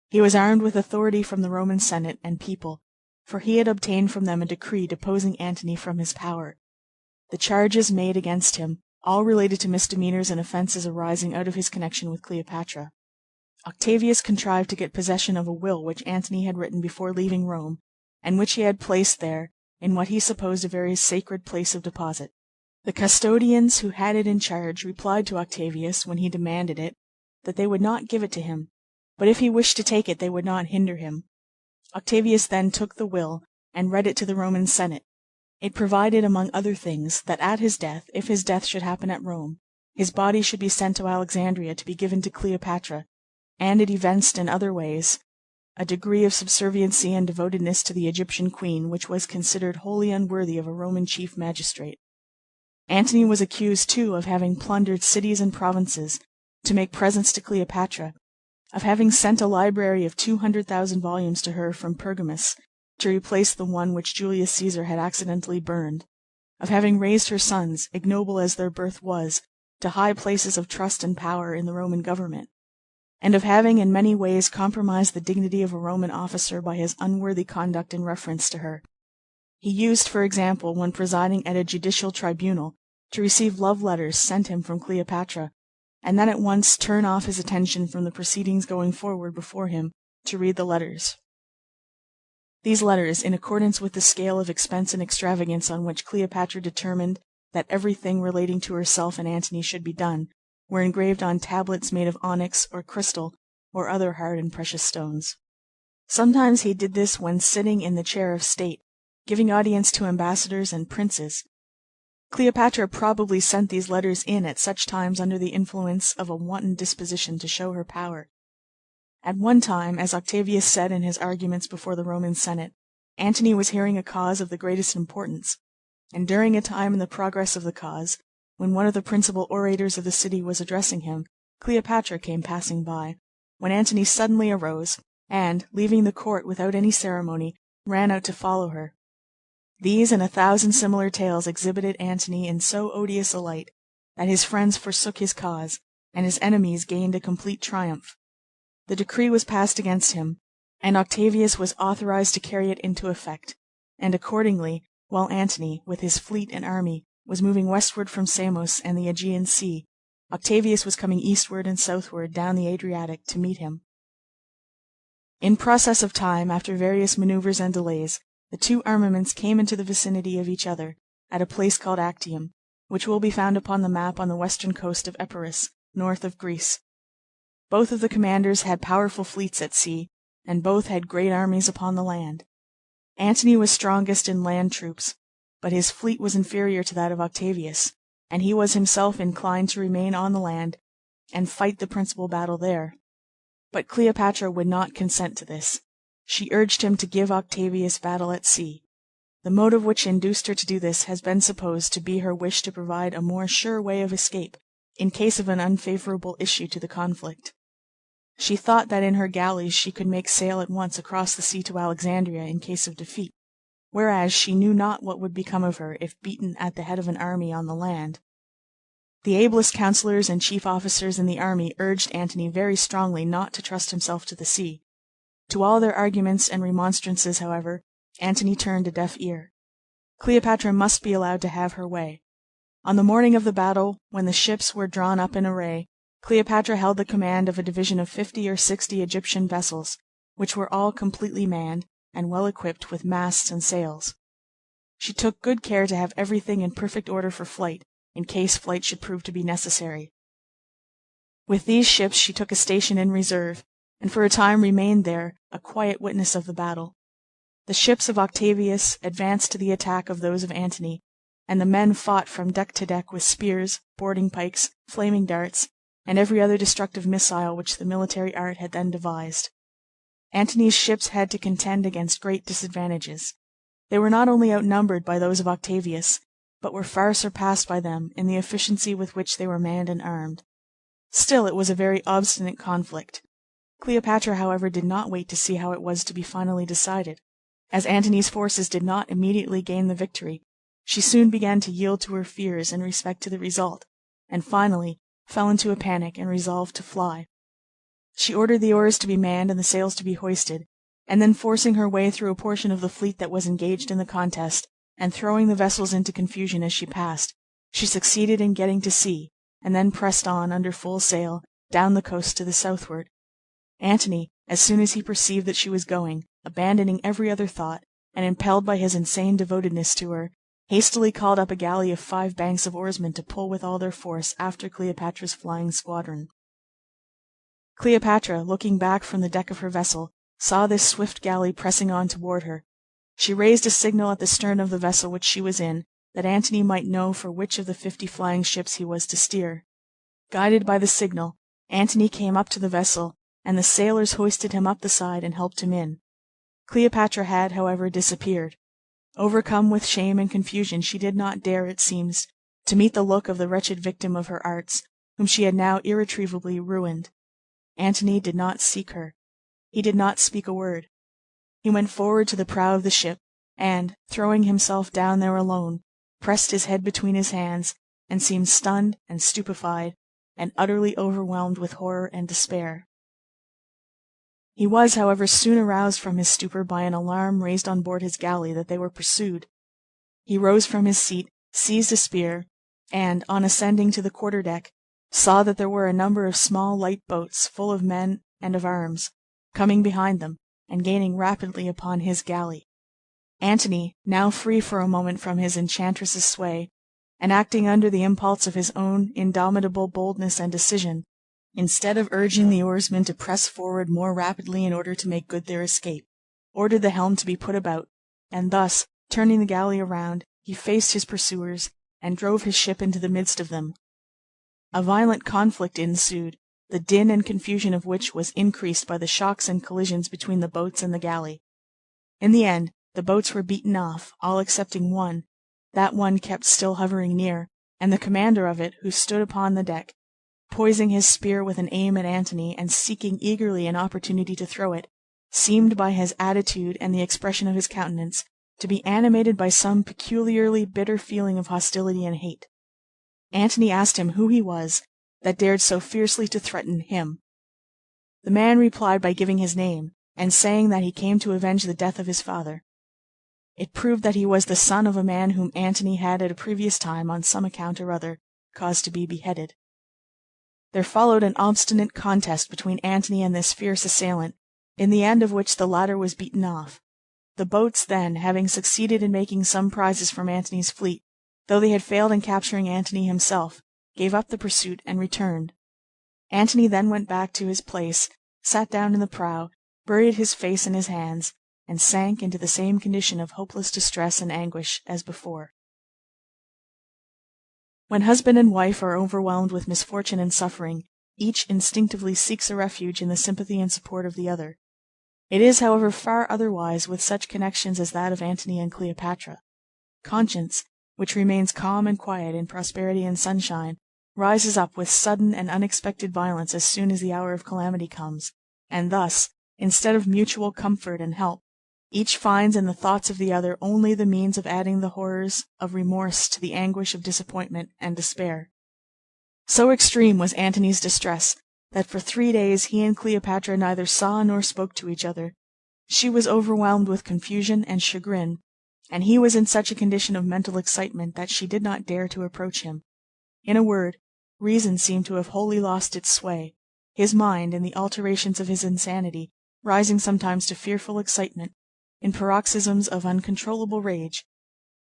He was armed with authority from the Roman Senate and people, for he had obtained from them a decree deposing Antony from his power. The charges made against him all related to misdemeanors and offenses arising out of his connection with Cleopatra. Octavius contrived to get possession of a will which Antony had written before leaving Rome, and which he had placed there in what he supposed a very sacred place of deposit. The custodians who had it in charge replied to Octavius, when he demanded it, that they would not give it to him, but if he wished to take it they would not hinder him. Octavius then took the will and read it to the Roman Senate. It provided, among other things, that at his death, if his death should happen at Rome, his body should be sent to Alexandria to be given to Cleopatra, and it evinced in other ways a degree of subserviency and devotedness to the Egyptian queen which was considered wholly unworthy of a Roman chief magistrate. Antony was accused, too, of having plundered cities and provinces to make presents to Cleopatra, of having sent a library of 200,000 volumes to her from Pergamus, to replace the one which Julius Caesar had accidentally burned, of having raised her sons, ignoble as their birth was, to high places of trust and power in the Roman government, and of having in many ways compromised the dignity of a Roman officer by his unworthy conduct in reference to her. He used, for example, when presiding at a judicial tribunal, to receive love letters sent him from Cleopatra, and then at once turn off his attention from the proceedings going forward before him to read the letters. These letters, in accordance with the scale of expense and extravagance on which Cleopatra determined that everything relating to herself and Antony should be done, were engraved on tablets made of onyx or crystal or other hard and precious stones. Sometimes he did this when sitting in the chair of state, giving audience to ambassadors and princes. Cleopatra probably sent these letters in at such times under the influence of a wanton disposition to show her power. At one time, as Octavius said in his arguments before the Roman Senate, Antony was hearing a cause of the greatest importance, and during a time in the progress of the cause, when one of the principal orators of the city was addressing him, Cleopatra came passing by, when Antony suddenly arose, and, leaving the court without any ceremony, ran out to follow her. These and 1,000 similar tales exhibited Antony in so odious a light that his friends forsook his cause, and his enemies gained a complete triumph. The decree was passed against him, and Octavius was authorized to carry it into effect, and accordingly, while Antony, with his fleet and army, was moving westward from Samos and the Aegean Sea, Octavius was coming eastward and southward down the Adriatic to meet him. In process of time, after various maneuvers and delays, the two armaments came into the vicinity of each other, at a place called Actium, which will be found upon the map on the western coast of Epirus, north of Greece. Both of the commanders had powerful fleets at sea, and both had great armies upon the land. Antony was strongest in land troops, but his fleet was inferior to that of Octavius, and he was himself inclined to remain on the land and fight the principal battle there. But Cleopatra would not consent to this. She urged him to give Octavius battle at sea. The motive which induced her to do this has been supposed to be her wish to provide a more sure way of escape in case of an unfavorable issue to the conflict. She thought that in her galleys she could make sail at once across the sea to Alexandria in case of defeat, whereas she knew not what would become of her if beaten at the head of an army on the land. The ablest counselors and chief officers in the army urged Antony very strongly not to trust himself to the sea. To all their arguments and remonstrances, however, Antony turned a deaf ear. Cleopatra must be allowed to have her way. On the morning of the battle, when the ships were drawn up in array, Cleopatra held the command of a division of 50 or 60 Egyptian vessels, which were all completely manned and well equipped with masts and sails. She took good care to have everything in perfect order for flight, in case flight should prove to be necessary. With these ships she took a station in reserve, and for a time remained there, a quiet witness of the battle. The ships of Octavius advanced to the attack of those of Antony, and the men fought from deck to deck with spears, boarding pikes, flaming darts, and every other destructive missile which the military art had then devised. Antony's ships had to contend against great disadvantages. They were not only outnumbered by those of Octavius, but were far surpassed by them in the efficiency with which they were manned and armed. Still, it was a very obstinate conflict. Cleopatra, however, did not wait to see how it was to be finally decided. As Antony's forces did not immediately gain the victory, she soon began to yield to her fears in respect to the result, and finally fell into a panic and resolved to fly. She ordered the oars to be manned and the sails to be hoisted, and then forcing her way through a portion of the fleet that was engaged in the contest, and throwing the vessels into confusion as she passed, she succeeded in getting to sea, and then pressed on under full sail down the coast to the southward. Antony, as soon as he perceived that she was going, abandoning every other thought, and impelled by his insane devotedness to her, hastily called up a galley of 5 banks of oarsmen to pull with all their force after Cleopatra's flying squadron. Cleopatra, looking back from the deck of her vessel, saw this swift galley pressing on toward her. She raised a signal at the stern of the vessel which she was in, that Antony might know for which of the 50 flying ships he was to steer. Guided by the signal, Antony came up to the vessel, and the sailors hoisted him up the side and helped him in. Cleopatra had, however, disappeared. Overcome with shame and confusion, she did not dare, it seems, to meet the look of the wretched victim of her arts, whom she had now irretrievably ruined. Antony did not seek her. He did not speak a word. He went forward to the prow of the ship, and, throwing himself down there alone, pressed his head between his hands, and seemed stunned and stupefied, and utterly overwhelmed with horror and despair. He was, however, soon aroused from his stupor by an alarm raised on board his galley that they were pursued. He rose from his seat, seized a spear, and, on ascending to the quarter-deck, saw that there were a number of small light boats full of men and of arms, coming behind them, and gaining rapidly upon his galley. Antony, now free for a moment from his enchantress's sway, and acting under the impulse of his own indomitable boldness and decision, instead of urging the oarsmen to press forward more rapidly in order to make good their escape, ordered the helm to be put about, and thus, turning the galley around, he faced his pursuers, and drove his ship into the midst of them. A violent conflict ensued, the din and confusion of which was increased by the shocks and collisions between the boats and the galley. In the end, the boats were beaten off, all excepting one, that one kept still hovering near, and the commander of it, who stood upon the deck, poising his spear with an aim at Antony, and seeking eagerly an opportunity to throw it, seemed by his attitude and the expression of his countenance to be animated by some peculiarly bitter feeling of hostility and hate. Antony asked him who he was that dared so fiercely to threaten him. The man replied by giving his name, and saying that he came to avenge the death of his father. It proved that he was the son of a man whom Antony had at a previous time, on some account or other, caused to be beheaded. There followed an obstinate contest between Antony and this fierce assailant, in the end of which the latter was beaten off. The boats then, having succeeded in making some prizes from Antony's fleet, though they had failed in capturing Antony himself, gave up the pursuit and returned. Antony then went back to his place, sat down in the prow, buried his face in his hands, and sank into the same condition of hopeless distress and anguish as before. When husband and wife are overwhelmed with misfortune and suffering, each instinctively seeks a refuge in the sympathy and support of the other. It is, however, far otherwise with such connections as that of Antony and Cleopatra. Conscience, which remains calm and quiet in prosperity and sunshine, rises up with sudden and unexpected violence as soon as the hour of calamity comes, and thus, instead of mutual comfort and help, each finds in the thoughts of the other only the means of adding the horrors of remorse to the anguish of disappointment and despair. So extreme was Antony's distress that for 3 days he and Cleopatra neither saw nor spoke to each other. She was overwhelmed with confusion and chagrin, and he was in such a condition of mental excitement that she did not dare to approach him. In a word, reason seemed to have wholly lost its sway, his mind, in the alternations of his insanity, rising sometimes to fearful excitement, in paroxysms of uncontrollable rage,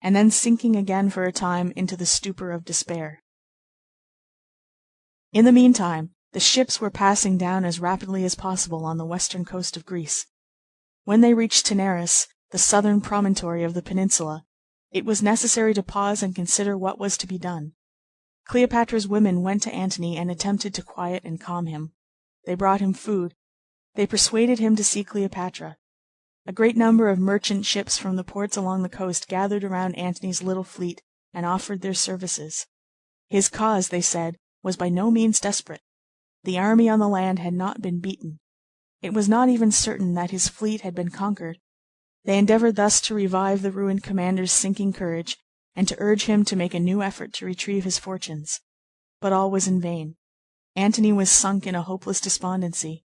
and then sinking again for a time into the stupor of despair. In the meantime, the ships were passing down as rapidly as possible on the western coast of Greece. When they reached Taenarus, the southern promontory of the peninsula, it was necessary to pause and consider what was to be done. Cleopatra's women went to Antony and attempted to quiet and calm him. They brought him food, They persuaded him to see Cleopatra. A great number of merchant ships from the ports along the coast gathered around Antony's little fleet and offered their services. His cause, they said, was by no means desperate. The army on the land had not been beaten. It was not even certain that his fleet had been conquered. They endeavored thus to revive the ruined commander's sinking courage, and to urge him to make a new effort to retrieve his fortunes. But all was in vain. Antony was sunk in a hopeless despondency.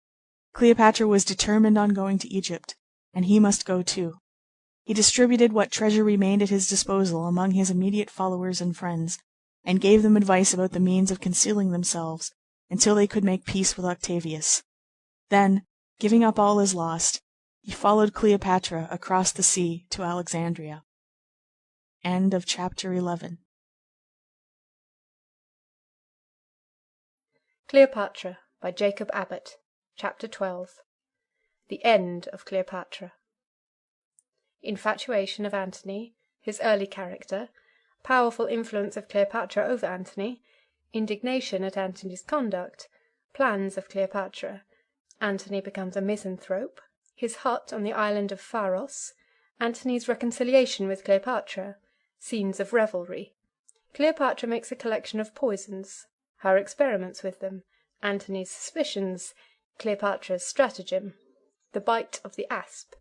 Cleopatra was determined on going to Egypt, and he must go too. He distributed what treasure remained at his disposal among his immediate followers and friends, and gave them advice about the means of concealing themselves until they could make peace with Octavius. Then, giving up all as lost, he followed Cleopatra across the sea to Alexandria. End of chapter 11. Cleopatra by Jacob Abbott. Chapter 12. The End of Cleopatra. Infatuation of Antony, his early character, powerful influence of Cleopatra over Antony, indignation at Antony's conduct, plans of Cleopatra, Antony becomes a misanthrope, his hut on the island of Pharos, Antony's reconciliation with Cleopatra, scenes of revelry, Cleopatra makes a collection of poisons, her experiments with them, Antony's suspicions, Cleopatra's stratagem, the bite of the asp,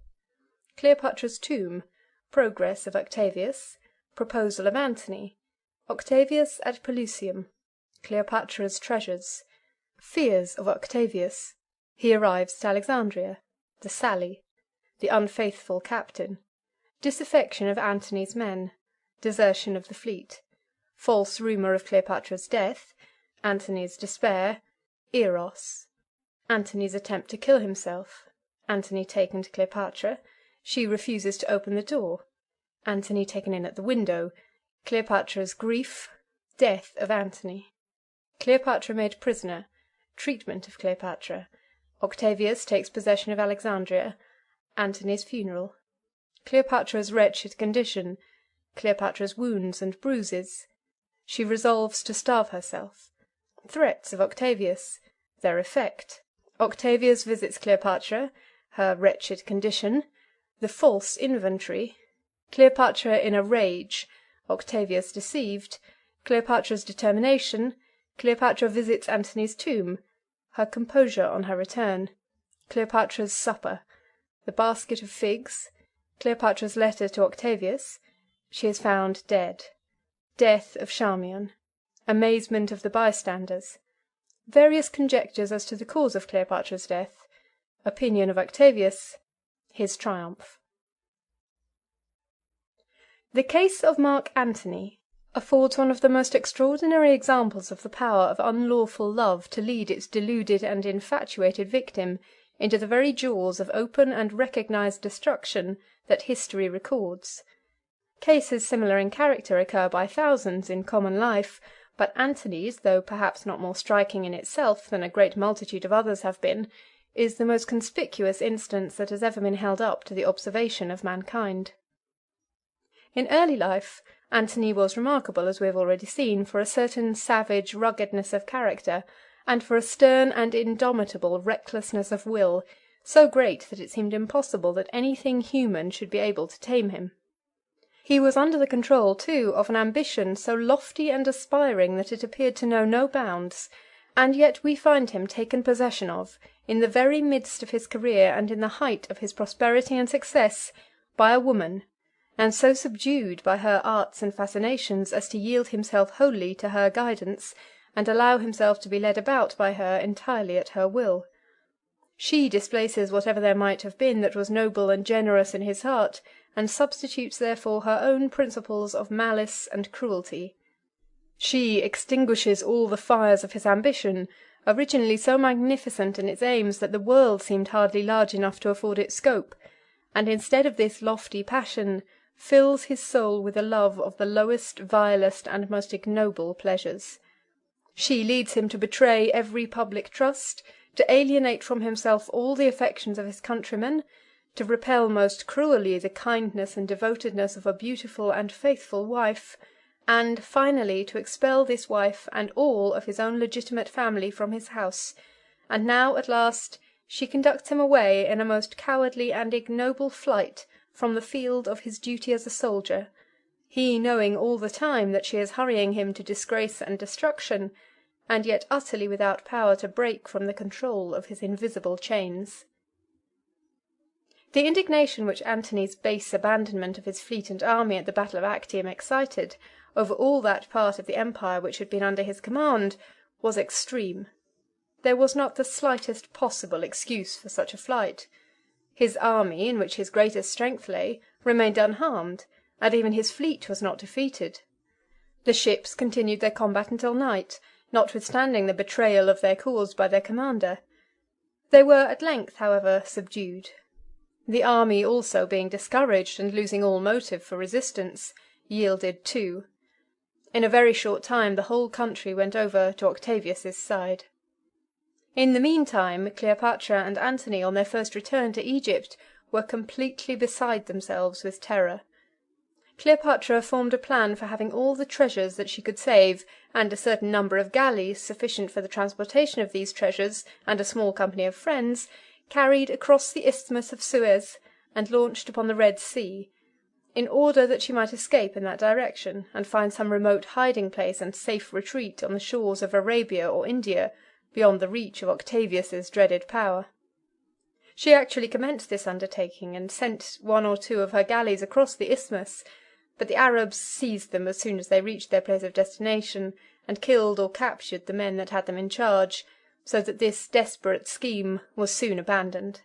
Cleopatra's tomb, progress of Octavius, proposal of Antony, Octavius at Pelusium, Cleopatra's treasures, fears of Octavius, he arrives at Alexandria, the sally, the unfaithful captain, disaffection of Antony's men, desertion of the fleet, false rumour of Cleopatra's death, Antony's despair, Eros, Antony's attempt to kill himself, Antony taken to Cleopatra, she refuses to open the door, Antony taken in at the window, Cleopatra's grief, death of Antony, Cleopatra made prisoner, treatment of Cleopatra, Octavius takes possession of Alexandria, Antony's funeral, Cleopatra's wretched condition, Cleopatra's wounds and bruises, she resolves to starve herself, threats of Octavius, their effect, Octavius visits Cleopatra, her wretched condition, the false inventory, Cleopatra in a rage, Octavius deceived, Cleopatra's determination, Cleopatra visits Antony's tomb, her composure on her return, Cleopatra's supper, the basket of figs, Cleopatra's letter to Octavius, she is found dead, death of Charmian, amazement of the bystanders, various conjectures as to the cause of Cleopatra's death, opinion of Octavius, his triumph. The case of Mark Antony affords one of the most extraordinary examples of the power of unlawful love to lead its deluded and infatuated victim into the very jaws of open and recognized destruction that history records. Cases similar in character occur by thousands in common life, but Antony's, though perhaps not more striking in itself than a great multitude of others have been, is the most conspicuous instance that has ever been held up to the observation of mankind. In early life, Antony was remarkable, as we have already seen, for a certain savage ruggedness of character, and for a stern and indomitable recklessness of will, so great that it seemed impossible that anything human should be able to tame him. He was under the control, too, of an ambition so lofty and aspiring that it appeared to know no bounds, and yet we find him taken possession of, in the very midst of his career and in the height of his prosperity and success, by a woman, and so subdued by her arts and fascinations as to yield himself wholly to her guidance, and allow himself to be led about by her entirely at her will. She displaces whatever there might have been that was noble and generous in his heart, and substitutes therefore her own principles of malice and cruelty. She extinguishes all the fires of his ambition, originally so magnificent in its aims that the world seemed hardly large enough to afford it scope, and instead of this lofty passion, fills his soul with a love of the lowest, vilest, and most ignoble pleasures. She leads him to betray every public trust, to alienate from himself all the affections of his countrymen, to repel most cruelly the kindness and devotedness of a beautiful and faithful wife, and, finally, to expel this wife and all of his own legitimate family from his house, and now, at last, she conducts him away in a most cowardly and ignoble flight from the field of his duty as a soldier, he knowing all the time that she is hurrying him to disgrace and destruction, and yet utterly without power to break from the control of his invisible chains. The indignation which Antony's base abandonment of his fleet and army at the battle of Actium excited, over all that part of the empire which had been under his command, was extreme. There was not the slightest possible excuse for such a flight. His army, in which his greatest strength lay, remained unharmed, and even his fleet was not defeated. The ships continued their combat until night, notwithstanding the betrayal of their cause by their commander. They were at length, however, subdued. The army also, being discouraged and losing all motive for resistance, yielded too. In a very short time the whole country went over to Octavius's side. In the meantime, Cleopatra and Antony, on their first return to Egypt, were completely beside themselves with terror. Cleopatra formed a plan for having all the treasures that she could save, and a certain number of galleys, sufficient for the transportation of these treasures, and a small company of friends, carried across the Isthmus of Suez, and launched upon the Red Sea, in order that she might escape in that direction, and find some remote hiding-place and safe retreat on the shores of Arabia or India, beyond the reach of Octavius's dreaded power. She actually commenced this undertaking, and sent one or two of her galleys across the isthmus, but the Arabs seized them as soon as they reached their place of destination, and killed or captured the men that had them in charge, so that this desperate scheme was soon abandoned.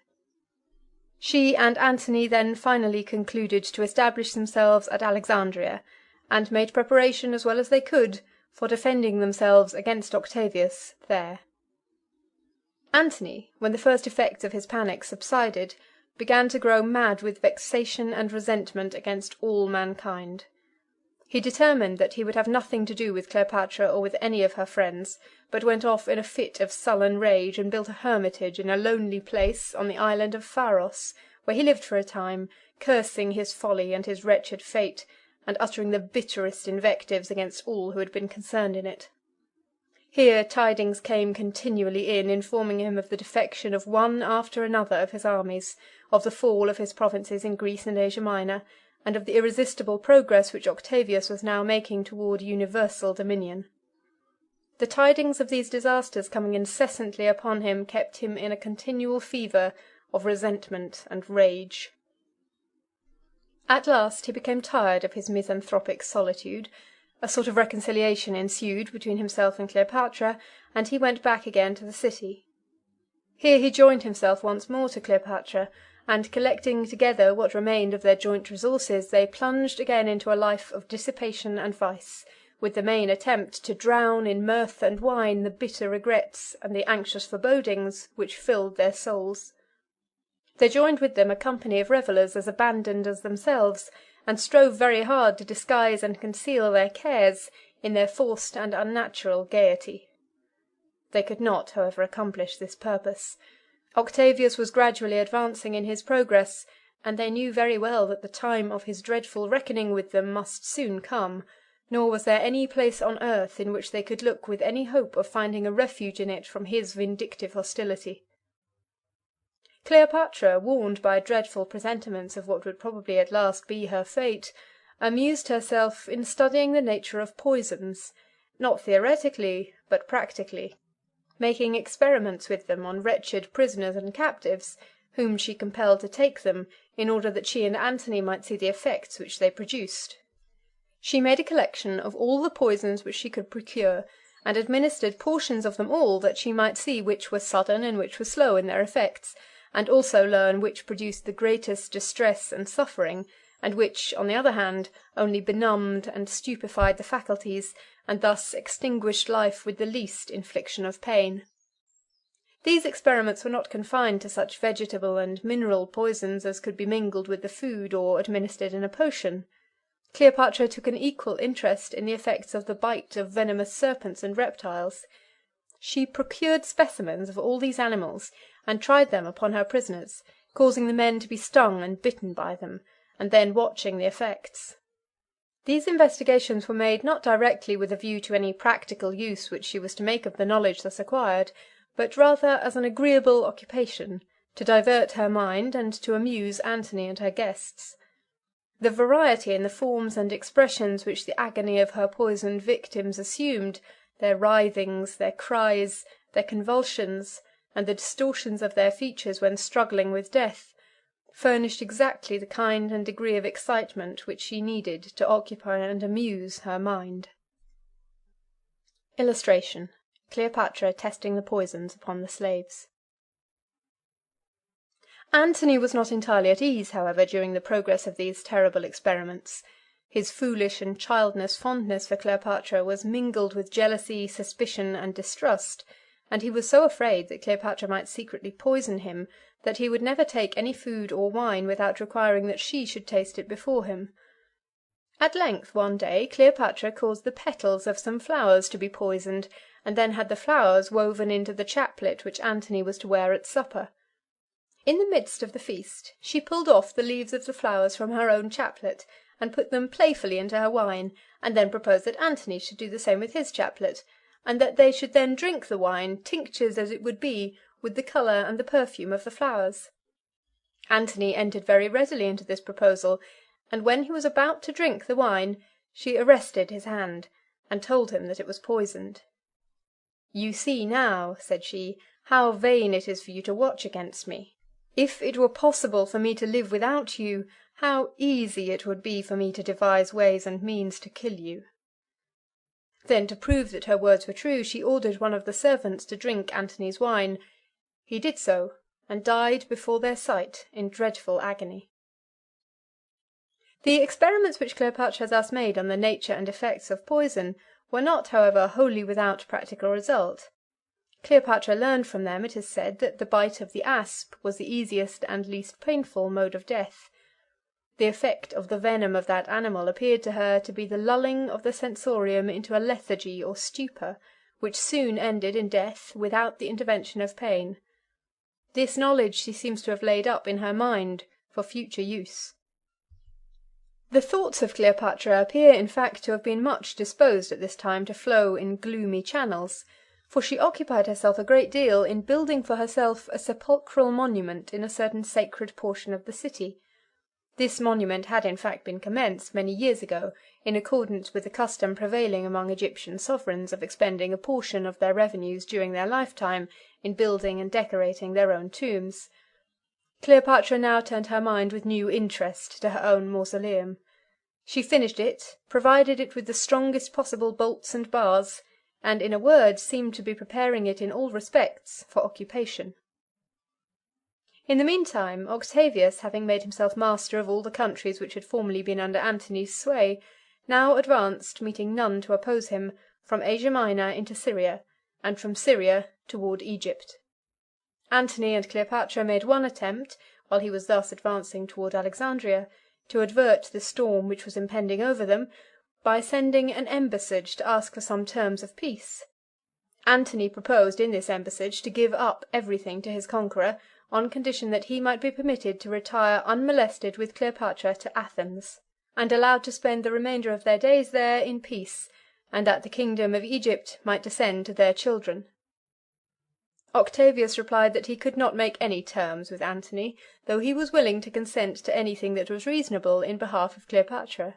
She and Antony then finally concluded to establish themselves at Alexandria, and made preparation as well as they could for defending themselves against Octavius there. Antony, when the first effects of his panic subsided, began to grow mad with vexation and resentment against all mankind. He determined that he would have nothing to do with Cleopatra or with any of her friends, but went off in a fit of sullen rage, and built a hermitage in a lonely place on the island of Pharos, where he lived for a time, cursing his folly and his wretched fate, and uttering the bitterest invectives against all who had been concerned in it. Here tidings came continually in, informing him of the defection of one after another of his armies, of the fall of his provinces in Greece and Asia Minor, and of the irresistible progress which Octavius was now making toward universal dominion. The tidings of these disasters coming incessantly upon him kept him in a continual fever of resentment and rage. At last he became tired of his misanthropic solitude. A sort of reconciliation ensued between himself and Cleopatra, and he went back again to the city. Here he joined himself once more to Cleopatra, and collecting together what remained of their joint resources, they plunged again into a life of dissipation and vice, with the main attempt to drown in mirth and wine the bitter regrets and the anxious forebodings which filled their souls. They joined with them a company of revellers as abandoned as themselves, and strove very hard to disguise and conceal their cares in their forced and unnatural gaiety. They could not, however, accomplish this purpose. Octavius was gradually advancing in his progress, and they knew very well that the time of his dreadful reckoning with them must soon come, nor was there any place on earth in which they could look with any hope of finding a refuge in it from his vindictive hostility. Cleopatra, warned by dreadful presentiments of what would probably at last be her fate, amused herself in studying the nature of poisons, not theoretically, but practically, making experiments with them on wretched prisoners and captives, whom she compelled to take them, in order that she and Antony might see the effects which they produced. She made a collection of all the poisons which she could procure, and administered portions of them all, that she might see which were sudden and which were slow in their effects, and also learn which produced the greatest distress and suffering, and which, on the other hand, only benumbed and stupefied the faculties, and thus extinguished life with the least infliction of pain. These experiments were not confined to such vegetable and mineral poisons as could be mingled with the food or administered in a potion. Cleopatra took an equal interest in the effects of the bite of venomous serpents and reptiles. She procured specimens of all these animals, and tried them upon her prisoners, causing the men to be stung and bitten by them, and then watching the effects. These investigations were made not directly with a view to any practical use which she was to make of the knowledge thus acquired, but rather as an agreeable occupation, to divert her mind and to amuse Antony and her guests. The variety in the forms and expressions which the agony of her poisoned victims assumed, their writhings, their cries, their convulsions, and the distortions of their features when struggling with death, furnished exactly the kind and degree of excitement which she needed to occupy and amuse her mind. Illustration: Cleopatra testing the poisons upon the slaves. Antony was not entirely at ease, however, during the progress of these terrible experiments. His foolish and childless fondness for Cleopatra was mingled with jealousy, suspicion, and distrust, and he was so afraid that Cleopatra might secretly poison him that he would never take any food or wine without requiring that she should taste it before him. At length, one day, Cleopatra caused the petals of some flowers to be poisoned, and then had the flowers woven into the chaplet which Antony was to wear at supper. In the midst of the feast, she pulled off the leaves of the flowers from her own chaplet, and put them playfully into her wine, and then proposed that Antony should do the same with his chaplet, and that they should then drink the wine, tinctures as it would be, with the colour and the perfume of the flowers. Antony entered very readily into this proposal, and when he was about to drink the wine, she arrested his hand, and told him that it was poisoned. "You see now," said she, "how vain it is for you to watch against me. If it were possible for me to live without you, how easy it would be for me to devise ways and means to kill you." Then, to prove that her words were true, she ordered one of the servants to drink Antony's wine. He did so, and died before their sight in dreadful agony. The experiments which Cleopatra thus made on the nature and effects of poison were not, however, wholly without practical result. Cleopatra learned from them, it is said, that the bite of the asp was the easiest and least painful mode of death. The effect of the venom of that animal appeared to her to be the lulling of the sensorium into a lethargy or stupor, which soon ended in death without the intervention of pain. This knowledge she seems to have laid up in her mind for future use. The thoughts of Cleopatra appear in fact to have been much disposed at this time to flow in gloomy channels, for she occupied herself a great deal in building for herself a sepulchral monument in a certain sacred portion of the city. This monument had in fact been commenced many years ago, in accordance with the custom prevailing among Egyptian sovereigns of expending a portion of their revenues during their lifetime in building and decorating their own tombs. Cleopatra now turned her mind with new interest to her own mausoleum. She finished it, provided it with the strongest possible bolts and bars, and, in a word, seemed to be preparing it in all respects for occupation. In the meantime, Octavius, having made himself master of all the countries which had formerly been under Antony's sway, now advanced, meeting none to oppose him, from Asia Minor into Syria, and from Syria toward Egypt. Antony and Cleopatra made one attempt, while he was thus advancing toward Alexandria, to avert the storm which was impending over them, by sending an embassage to ask for some terms of peace. Antony proposed in this embassage to give up everything to his conqueror, on condition that he might be permitted to retire unmolested with Cleopatra to Athens, and allowed to spend the remainder of their days there in peace, and that the kingdom of Egypt might descend to their children. Octavius replied that he could not make any terms with Antony, though he was willing to consent to anything that was reasonable in behalf of Cleopatra.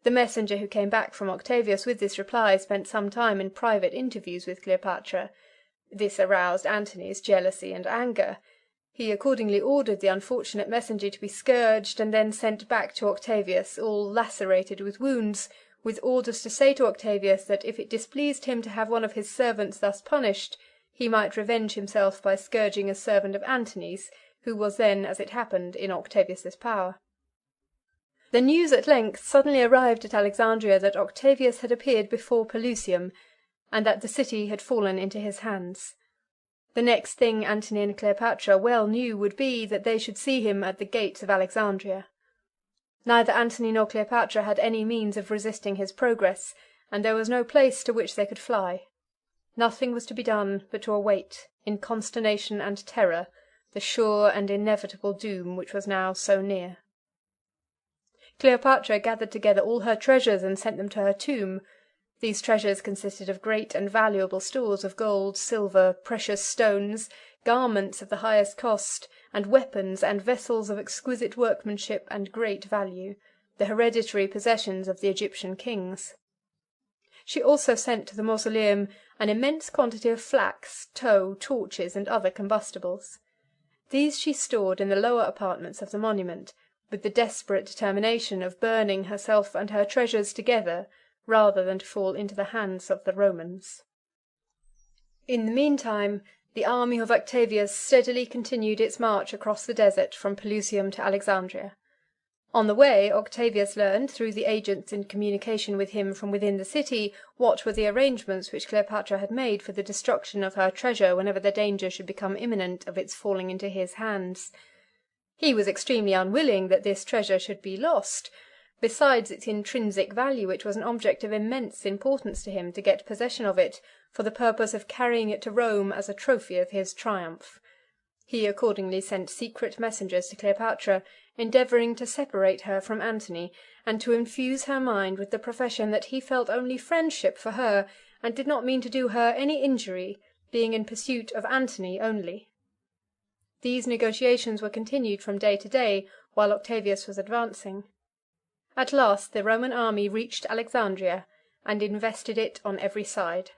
The messenger who came back from Octavius with this reply spent some time in private interviews with Cleopatra. This aroused Antony's jealousy and anger. He accordingly ordered the unfortunate messenger to be scourged, and then sent back to Octavius, all lacerated with wounds, with orders to say to Octavius that if it displeased him to have one of his servants thus punished, he might revenge himself by scourging a servant of Antony's, who was then, as it happened, in Octavius's power. The news at length suddenly arrived at Alexandria that Octavius had appeared before Pelusium, and that the city had fallen into his hands. The next thing Antony and Cleopatra well knew would be that they should see him at the gates of Alexandria. Neither Antony nor Cleopatra had any means of resisting his progress, and there was no place to which they could fly. Nothing was to be done but to await, in consternation and terror, the sure and inevitable doom which was now so near. Cleopatra gathered together all her treasures and sent them to her tomb. These treasures consisted of great and valuable stores of gold, silver, precious stones, garments of the highest cost, and weapons and vessels of exquisite workmanship and great value, the hereditary possessions of the Egyptian kings. She also sent to the mausoleum an immense quantity of flax, tow, torches, and other combustibles. These she stored in the lower apartments of the monument, with the desperate determination of burning herself and her treasures together, rather than to fall into the hands of the Romans. In the meantime, the army of Octavius steadily continued its march across the desert from Pelusium to Alexandria. On the way, Octavius learned, through the agents in communication with him from within the city, what were the arrangements which Cleopatra had made for the destruction of her treasure whenever the danger should become imminent of its falling into his hands. He was extremely unwilling that this treasure should be lost. Besides its intrinsic value, it was an object of immense importance to him to get possession of it for the purpose of carrying it to Rome as a trophy of his triumph. He accordingly sent secret messengers to Cleopatra, endeavouring to separate her from Antony, and to infuse her mind with the profession that he felt only friendship for her, and did not mean to do her any injury, being in pursuit of Antony only. These negotiations were continued from day to day, while Octavius was advancing. At last the Roman army reached Alexandria, and invested it on every side.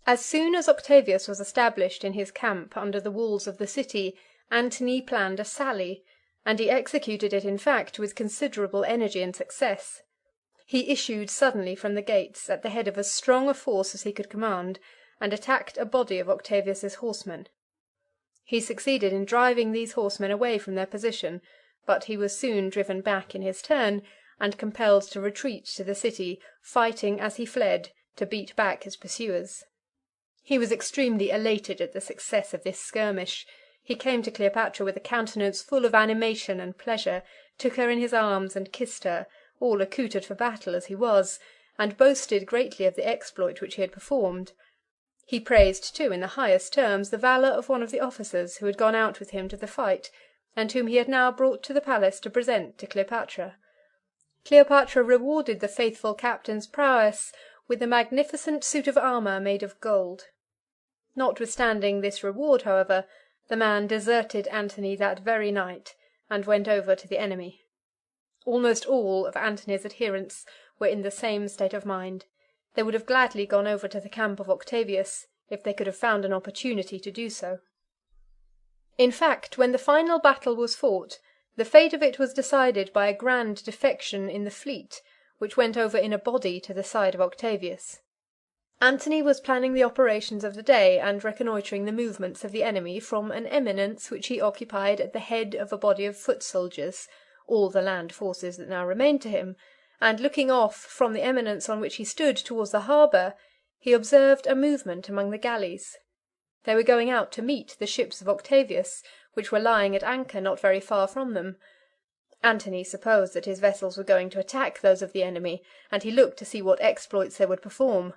As soon as Octavius was established in his camp under the walls of the city, Antony planned a sally, and he executed it in fact with considerable energy and success. He issued suddenly from the gates, at the head of as strong a force as he could command, and attacked a body of Octavius's horsemen. He succeeded in driving these horsemen away from their position, but he was soon driven back in his turn, and compelled to retreat to the city, fighting as he fled to beat back his pursuers. He was extremely elated at the success of this skirmish. He came to Cleopatra with a countenance full of animation and pleasure, took her in his arms and kissed her, all accoutred for battle as he was, and boasted greatly of the exploit which he had performed. He praised, too, in the highest terms, the valour of one of the officers who had gone out with him to the fight, and whom he had now brought to the palace to present to Cleopatra. Cleopatra rewarded the faithful captain's prowess with a magnificent suit of armour made of gold. Notwithstanding this reward, however, the man deserted Antony that very night, and went over to the enemy. Almost all of Antony's adherents were in the same state of mind. They would have gladly gone over to the camp of Octavius, if they could have found an opportunity to do so. In fact, when the final battle was fought, the fate of it was decided by a grand defection in the fleet, which went over in a body to the side of Octavius. Antony was planning the operations of the day, and reconnoitring the movements of the enemy from an eminence which he occupied at the head of a body of foot soldiers, all the land forces that now remained to him, and looking off from the eminence on which he stood towards the harbour, he observed a movement among the galleys. They were going out to meet the ships of Octavius, which were lying at anchor not very far from them. Antony supposed that his vessels were going to attack those of the enemy, and he looked to see what exploits they would perform.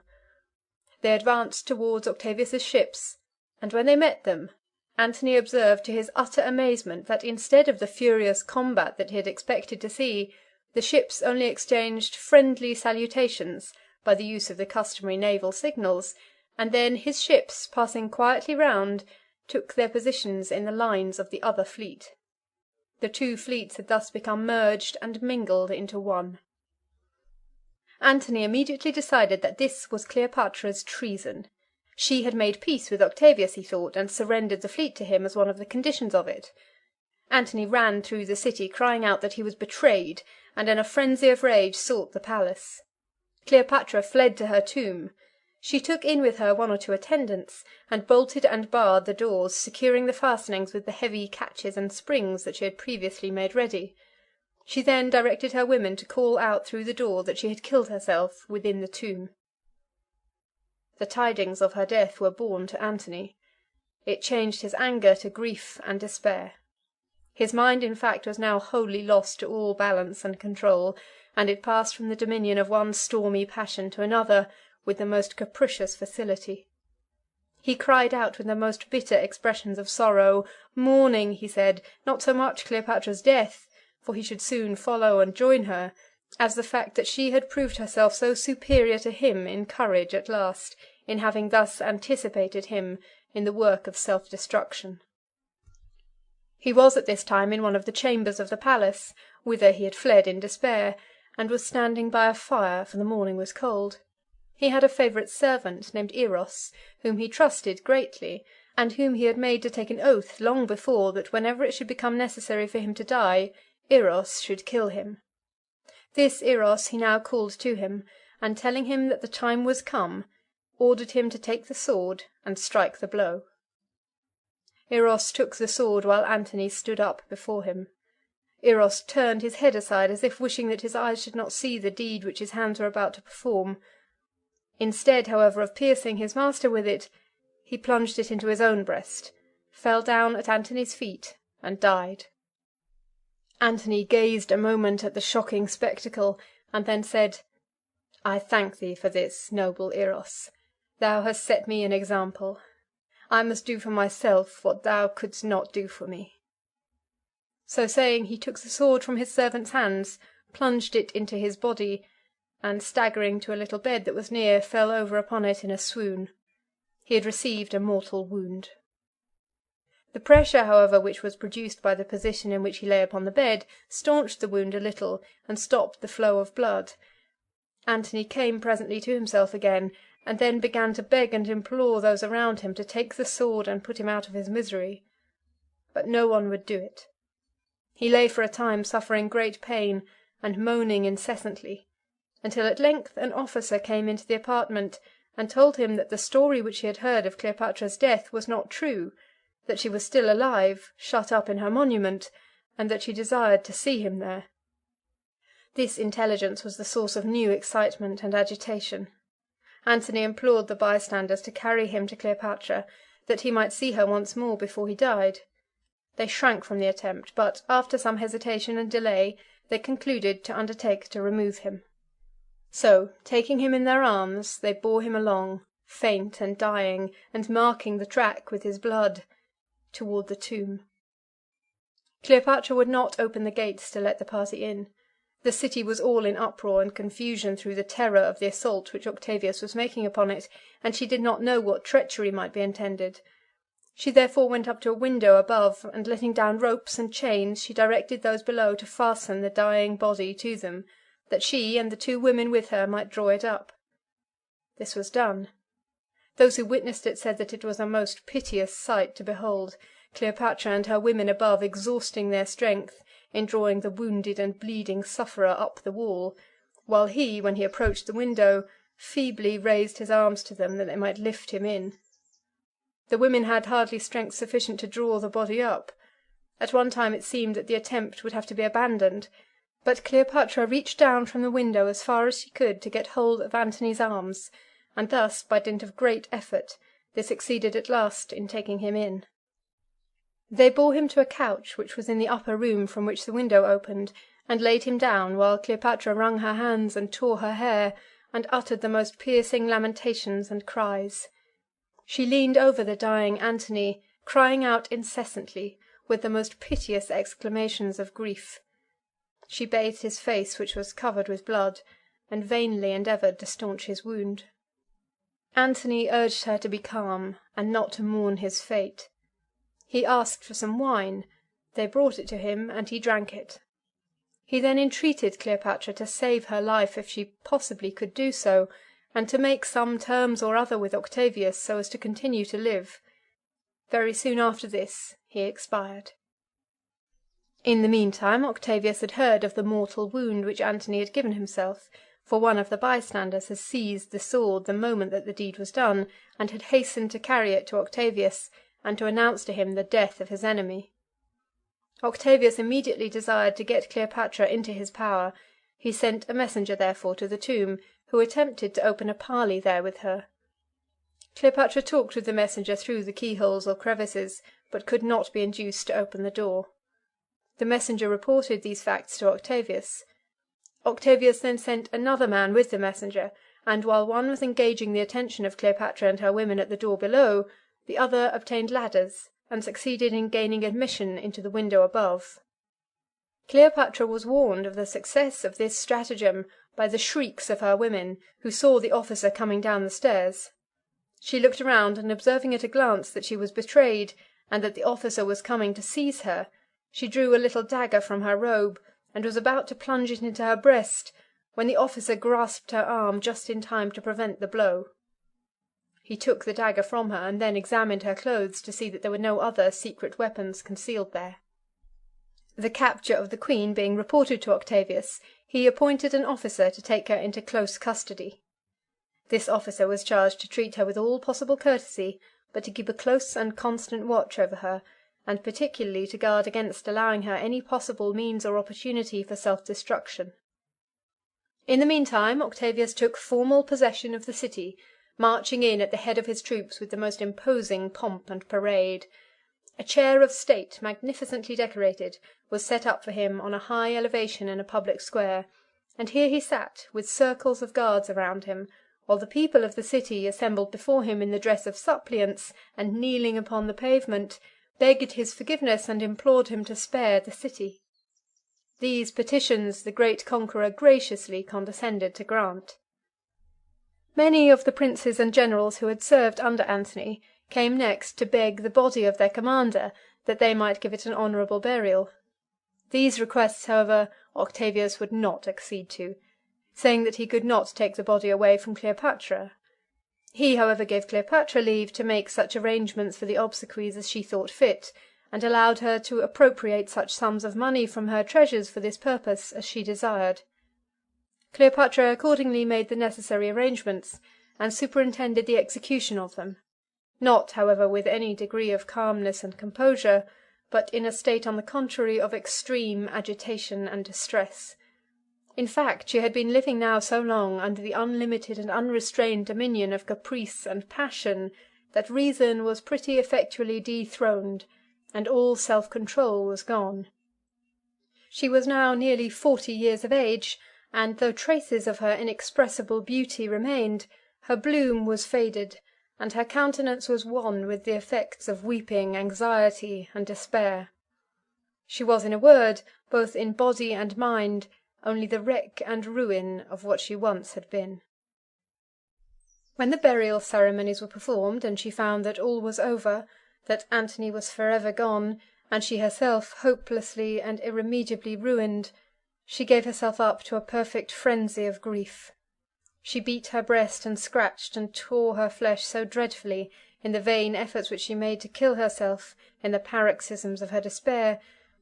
They advanced towards Octavius's ships, and when they met them, Antony observed to his utter amazement that instead of the furious combat that he had expected to see, the ships only exchanged friendly salutations by the use of the customary naval signals, and then his ships, passing quietly round, took their positions in the lines of the other fleet. The two fleets had thus become merged and mingled into one. Antony immediately decided that this was Cleopatra's treason. She had made peace with Octavius, he thought, and surrendered the fleet to him as one of the conditions of it. Antony ran through the city, crying out that he was betrayed, and in a frenzy of rage sought the palace. Cleopatra fled to her tomb. She took in with her one or two attendants, and bolted and barred the doors, securing the fastenings with the heavy catches and springs that she had previously made ready. She then directed her women to call out through the door that she had killed herself within the tomb. The tidings of her death were borne to Antony. It changed his anger to grief and despair. His mind, in fact, was now wholly lost to all balance and control, and it passed from the dominion of one stormy passion to another with the most capricious facility. He cried out with the most bitter expressions of sorrow, mourning, he said, not so much Cleopatra's death, for he should soon follow and join her, as the fact that she had proved herself so superior to him in courage at last, in having thus anticipated him in the work of self-destruction. He was at this time in one of the chambers of the palace, whither he had fled in despair, and was standing by a fire, for the morning was cold. He had a favourite servant named Eros, whom he trusted greatly, and whom he had made to take an oath long before that whenever it should become necessary for him to die, Eros should kill him. This Eros he now called to him, and telling him that the time was come, ordered him to take the sword and strike the blow. Eros took the sword while Antony stood up before him. Eros turned his head aside as if wishing that his eyes should not see the deed which his hands were about to perform. Instead, however, of piercing his master with it, he plunged it into his own breast, fell down at Antony's feet, and died. Antony gazed a moment at the shocking spectacle, and then said, "I thank thee for this, noble Eros. Thou hast set me an example. I must do for myself what thou couldst not do for me." So saying, he took the sword from his servant's hands, plunged it into his body, and, staggering to a little bed that was near, fell over upon it in a swoon. He had received a mortal wound. The pressure, however, which was produced by the position in which he lay upon the bed, staunched the wound a little, and stopped the flow of blood. Antony came presently to himself again, and then began to beg and implore those around him to take the sword and put him out of his misery. But no one would do it. He lay for a time suffering great pain, and moaning incessantly, until at length an officer came into the apartment, and told him that the story which he had heard of Cleopatra's death was not true, that she was still alive, shut up in her monument, and that she desired to see him there. This intelligence was the source of new excitement and agitation. Antony implored the bystanders to carry him to Cleopatra, that he might see her once more before he died. They shrank from the attempt, but, after some hesitation and delay, they concluded to undertake to remove him. So, taking him in their arms, they bore him along, faint and dying, and marking the track with his blood, toward the tomb. Cleopatra would not open the gates to let the party in. The city was all in uproar and confusion through the terror of the assault which Octavius was making upon it, and she did not know what treachery might be intended. She therefore went up to a window above, and letting down ropes and chains, she directed those below to fasten the dying body to them, that she and the 2 women with her might draw it up. This was done. Those who witnessed it said that it was a most piteous sight to behold, Cleopatra and her women above exhausting their strength in drawing the wounded and bleeding sufferer up the wall, while he, when he approached the window, feebly raised his arms to them that they might lift him in. The women had hardly strength sufficient to draw the body up. At one time it seemed that the attempt would have to be abandoned, but Cleopatra reached down from the window as far as she could to get hold of Antony's arms, and thus, by dint of great effort, they succeeded at last in taking him in. They bore him to a couch which was in the upper room from which the window opened, and laid him down, while Cleopatra wrung her hands and tore her hair, and uttered the most piercing lamentations and cries. She leaned over the dying Antony, crying out incessantly, with the most piteous exclamations of grief. She bathed his face, which was covered with blood, and vainly endeavoured to staunch his wound. Antony urged her to be calm, and not to mourn his fate. He asked for some wine. They brought it to him, and he drank it. He then entreated Cleopatra to save her life if she possibly could do so, and to make some terms or other with Octavius so as to continue to live. Very soon after this he expired. In the meantime Octavius had heard of the mortal wound which Antony had given himself, for one of the bystanders had seized the sword the moment that the deed was done, and had hastened to carry it to Octavius, and to announce to him the death of his enemy. Octavius immediately desired to get Cleopatra into his power. He sent a messenger therefore to the tomb, who attempted to open a parley there with her. Cleopatra talked with the messenger through the keyholes or crevices, but could not be induced to open the door. The messenger reported these facts to Octavius. Octavius then sent another man with the messenger, and while one was engaging the attention of Cleopatra and her women at the door below, the other obtained ladders, and succeeded in gaining admission into the window above. Cleopatra was warned of the success of this stratagem by the shrieks of her women, who saw the officer coming down the stairs. She looked around, and observing at a glance that she was betrayed, and that the officer was coming to seize her, she drew a little dagger from her robe, and was about to plunge it into her breast, when the officer grasped her arm just in time to prevent the blow. He took the dagger from her, and then examined her clothes to see that there were no other secret weapons concealed there. The capture of the Queen being reported to Octavius, he appointed an officer to take her into close custody. This officer was charged to treat her with all possible courtesy, but to keep a close and constant watch over her, and particularly to guard against allowing her any possible means or opportunity for self-destruction. In the meantime Octavius took formal possession of the city, marching in at the head of his troops with the most imposing pomp and parade. A chair of state, magnificently decorated, was set up for him on a high elevation in a public square, and here he sat, with circles of guards around him, while the people of the city, assembled before him in the dress of suppliants, and kneeling upon the pavement, begged his forgiveness and implored him to spare the city. These petitions the great conqueror graciously condescended to grant. Many of the princes and generals who had served under Antony came next to beg the body of their commander, that they might give it an honourable burial. These requests, however, Octavius would not accede to, saying that he could not take the body away from Cleopatra. He, however, gave Cleopatra leave to make such arrangements for the obsequies as she thought fit, and allowed her to appropriate such sums of money from her treasures for this purpose as she desired. Cleopatra accordingly made the necessary arrangements, and superintended the execution of them, not, however, with any degree of calmness and composure, but in a state, on the contrary, of extreme agitation and distress. In fact, she had been living now so long under the unlimited and unrestrained dominion of caprice and passion, that reason was pretty effectually dethroned, and all self-control was gone. She was now nearly 40 years of age, and though traces of her inexpressible beauty remained, her bloom was faded, and her countenance was wan with the effects of weeping, anxiety, and despair. She was, in a word, both in body and mind, only the wreck and ruin of what she once had been. When the burial ceremonies were performed, and she found that all was over, that Antony was forever gone, and she herself hopelessly and irremediably ruined, she gave herself up to a perfect frenzy of grief. She beat her breast and scratched and tore her flesh so dreadfully in the vain efforts which she made to kill herself in the paroxysms of her despair,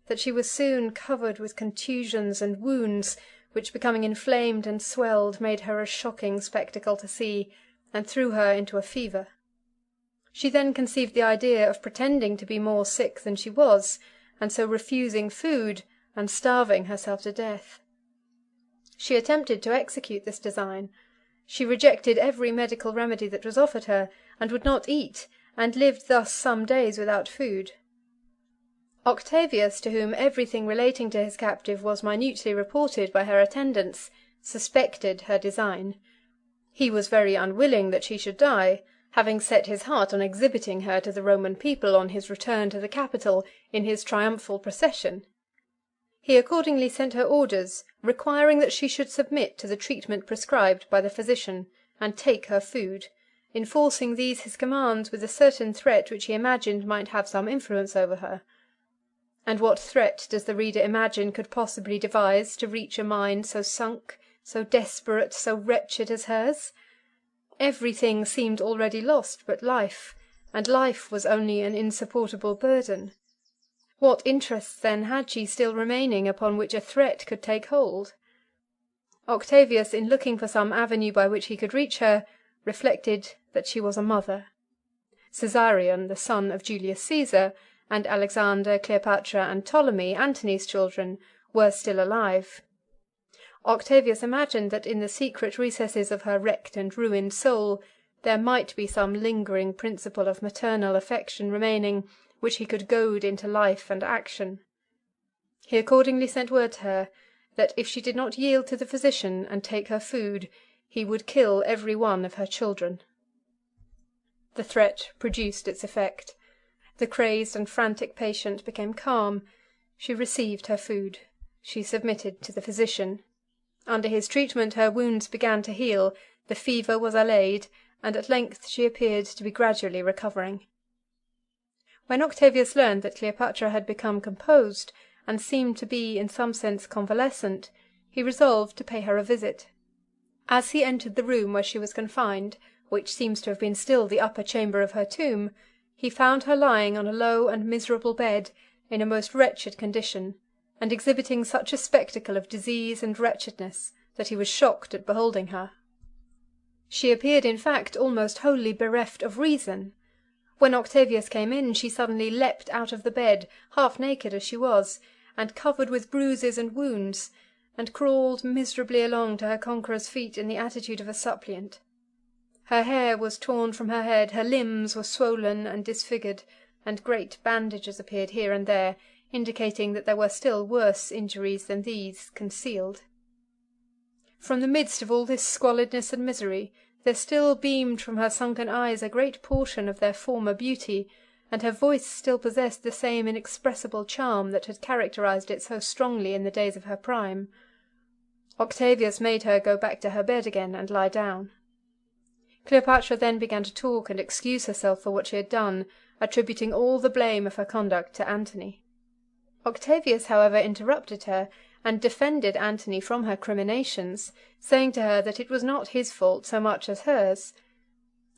that she was soon covered with contusions and wounds, which, becoming inflamed and swelled, made her a shocking spectacle to see, and threw her into a fever. She then conceived the idea of pretending to be more sick than she was, and so refusing food and starving herself to death. She attempted to execute this design. She rejected every medical remedy that was offered her, and would not eat, and lived thus some days without food. Octavius, to whom everything relating to his captive was minutely reported by her attendants, suspected her design. He was very unwilling that she should die, having set his heart on exhibiting her to the Roman people on his return to the capital in his triumphal procession. He accordingly sent her orders, requiring that she should submit to the treatment prescribed by the physician, and take her food, enforcing these his commands with a certain threat which he imagined might have some influence over her. And what threat does the reader imagine could possibly devise to reach a mind so sunk, so desperate, so wretched as hers? Everything seemed already lost but life, and life was only an insupportable burden. What interests, then, had she still remaining upon which a threat could take hold? Octavius, in looking for some avenue by which he could reach her, reflected that she was a mother. Caesarion, the son of Julius Caesar, and Alexander, Cleopatra, and Ptolemy, Antony's children, were still alive. Octavius imagined that in the secret recesses of her wrecked and ruined soul there might be some lingering principle of maternal affection remaining, which he could goad into life and action. He accordingly sent word to her that if she did not yield to the physician and take her food, he would kill every one of her children. The threat produced its effect. The crazed and frantic patient became calm. She received her food. She submitted to the physician. Under his treatment her wounds began to heal, the fever was allayed, and at length she appeared to be gradually recovering. When Octavius learned that Cleopatra had become composed, and seemed to be in some sense convalescent, he resolved to pay her a visit. As he entered the room where she was confined, which seems to have been still the upper chamber of her tomb, he found her lying on a low and miserable bed, in a most wretched condition, and exhibiting such a spectacle of disease and wretchedness that he was shocked at beholding her. She appeared, in fact, almost wholly bereft of reason. When Octavius came in, she suddenly leapt out of the bed, half naked as she was, and covered with bruises and wounds, and crawled miserably along to her conqueror's feet in the attitude of a suppliant. Her hair was torn from her head, her limbs were swollen and disfigured, and great bandages appeared here and there, indicating that there were still worse injuries than these concealed. From the midst of all this squalidness and misery, there still beamed from her sunken eyes a great portion of their former beauty, and her voice still possessed the same inexpressible charm that had characterized it so strongly in the days of her prime. Octavius made her go back to her bed again and lie down. Cleopatra then began to talk and excuse herself for what she had done, attributing all the blame of her conduct to Antony. Octavius, however, interrupted her, and defended Antony from her criminations, saying to her that it was not his fault so much as hers.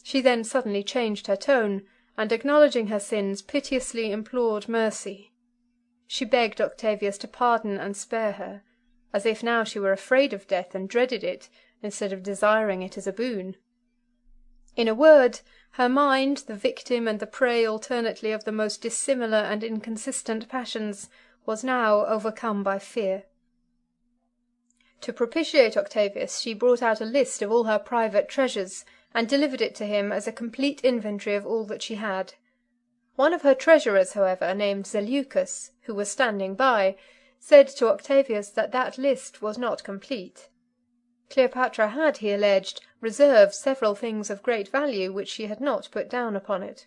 She then suddenly changed her tone, and acknowledging her sins, piteously implored mercy. She begged Octavius to pardon and spare her, as if now she were afraid of death and dreaded it, instead of desiring it as a boon. In a word, her mind, the victim and the prey alternately of the most dissimilar and inconsistent passions, was now overcome by fear. To propitiate Octavius, she brought out a list of all her private treasures, and delivered it to him as a complete inventory of all that she had. One of her treasurers, however, named Zeleucus, who was standing by, said to Octavius that that list was not complete. Cleopatra had, he alleged, reserved several things of great value which she had not put down upon it.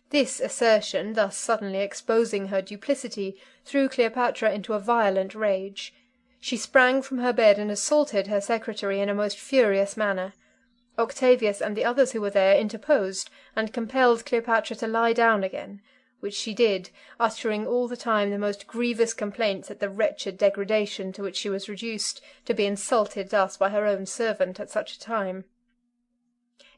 This assertion, thus suddenly exposing her duplicity, threw Cleopatra into a violent rage. She sprang from her bed and assaulted her secretary in a most furious manner. Octavius and the others who were there interposed, and compelled Cleopatra to lie down again, which she did, uttering all the time the most grievous complaints at the wretched degradation to which she was reduced, to be insulted thus by her own servant at such a time.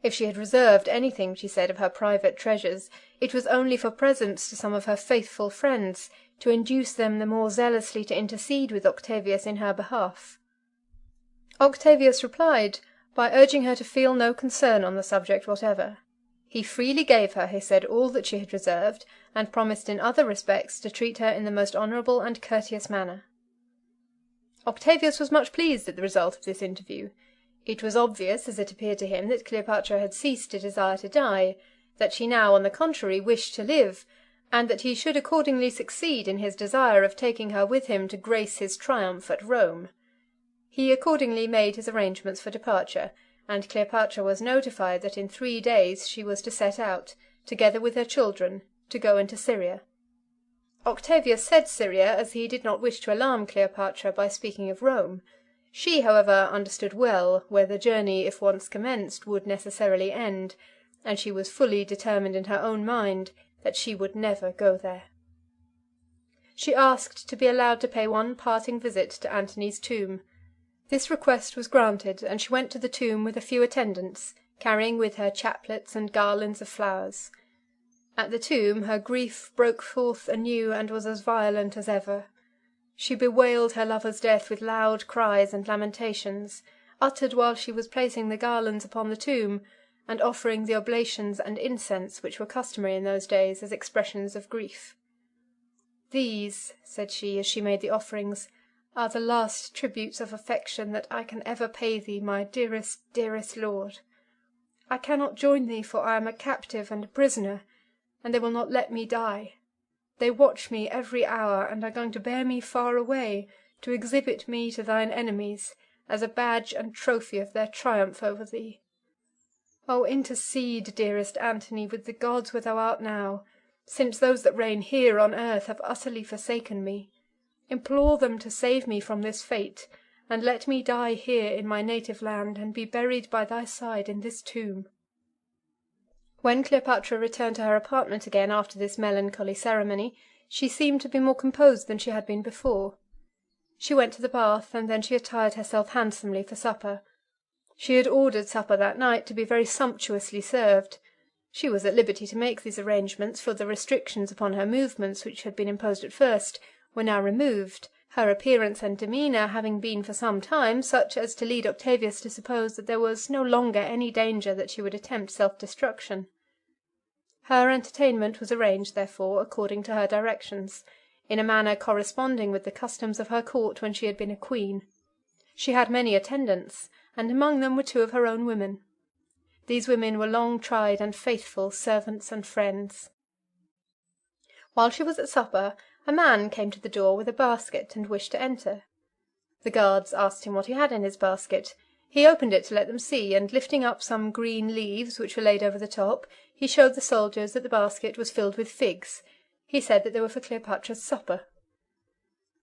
If she had reserved anything, she said, of her private treasures, it was only for presents to some of her faithful friends, to induce them the more zealously to intercede with Octavius in her behalf. Octavius replied by urging her to feel no concern on the subject whatever. He freely gave her, he said, all that she had reserved, and promised in other respects to treat her in the most honourable and courteous manner. Octavius was much pleased at the result of this interview. It was obvious, as it appeared to him, that Cleopatra had ceased to desire to die, that she now, on the contrary, wished to live, and that he should accordingly succeed in his desire of taking her with him to grace his triumph at Rome. He accordingly made his arrangements for departure, and Cleopatra was notified that in 3 days she was to set out, together with her children, to go into Syria. Octavius said Syria, as he did not wish to alarm Cleopatra by speaking of Rome. She, however, understood well where the journey, if once commenced, would necessarily end, and she was fully determined in her own mind that she would never go there. She asked to be allowed to pay one parting visit to Antony's tomb. This request was granted, and she went to the tomb with a few attendants, carrying with her chaplets and garlands of flowers. At the tomb her grief broke forth anew and was as violent as ever. She bewailed her lover's death with loud cries and lamentations, uttered while she was placing the garlands upon the tomb, and offering the oblations and incense which were customary in those days as expressions of grief. "These," said she, as she made the offerings, "are the last tributes of affection that I can ever pay thee, my dearest, dearest lord. I cannot join thee, for I am a captive and a prisoner, and they will not let me die. They watch me every hour, and are going to bear me far away, to exhibit me to thine enemies, as a badge and trophy of their triumph over thee. O intercede, dearest Antony, with the gods where thou art now, since those that reign here on earth have utterly forsaken me. Implore them to save me from this fate, and let me die here in my native land, and be buried by thy side in this tomb." When Cleopatra returned to her apartment again after this melancholy ceremony, she seemed to be more composed than she had been before. She went to the bath, and then she attired herself handsomely for supper. She had ordered supper that night to be very sumptuously served. She was at liberty to make these arrangements, for the restrictions upon her movements which had been imposed at first were now removed, her appearance and demeanour having been for some time such as to lead Octavius to suppose that there was no longer any danger that she would attempt self-destruction. Her entertainment was arranged, therefore, according to her directions, in a manner corresponding with the customs of her court when she had been a queen. She had many attendants, and among them were 2 of her own women. These women were long tried and faithful servants and friends. While she was at supper, a man came to the door with a basket and wished to enter. The guards asked him what he had in his basket. He opened it to let them see, and lifting up some green leaves which were laid over the top, he showed the soldiers that the basket was filled with figs. He said that they were for Cleopatra's supper.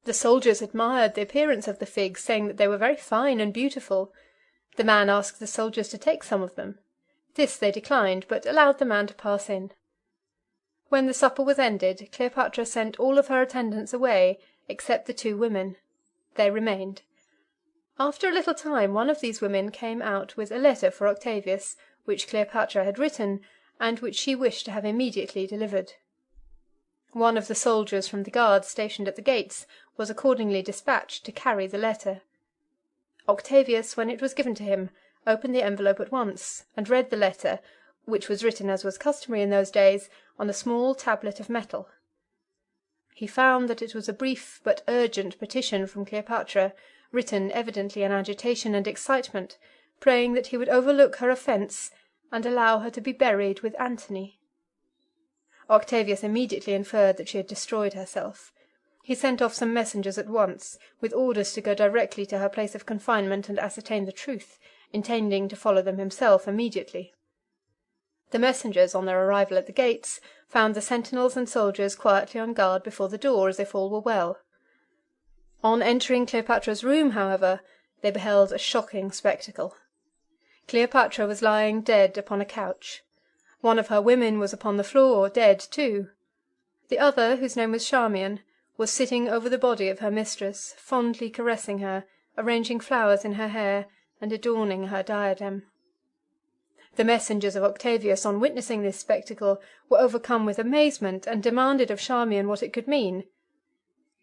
The soldiers admired the appearance of the figs, saying that they were very fine and beautiful. The man asked the soldiers to take some of them. This they declined, but allowed the man to pass in. When the supper was ended, Cleopatra sent all of her attendants away, except the 2 women. They remained. After a little time, one of these women came out with a letter for Octavius, which Cleopatra had written, and which she wished to have immediately delivered. One of the soldiers from the guards stationed at the gates was accordingly dispatched to carry the letter. Octavius, when it was given to him, opened the envelope at once, and read the letter, which was written, as was customary in those days, on a small tablet of metal. He found that it was a brief but urgent petition from Cleopatra, written evidently in agitation and excitement, praying that he would overlook her offence and allow her to be buried with Antony. Octavius immediately inferred that she had destroyed herself. He sent off some messengers at once, with orders to go directly to her place of confinement and ascertain the truth, intending to follow them himself immediately. The messengers, on their arrival at the gates, found the sentinels and soldiers quietly on guard before the door, as if all were well. On entering Cleopatra's room, however, they beheld a shocking spectacle. Cleopatra was lying dead upon a couch. One of her women was upon the floor, dead too. The other, whose name was Charmian, was sitting over the body of her mistress, fondly caressing her, arranging flowers in her hair, and adorning her diadem. The messengers of Octavius, on witnessing this spectacle, were overcome with amazement, and demanded of Charmian what it could mean.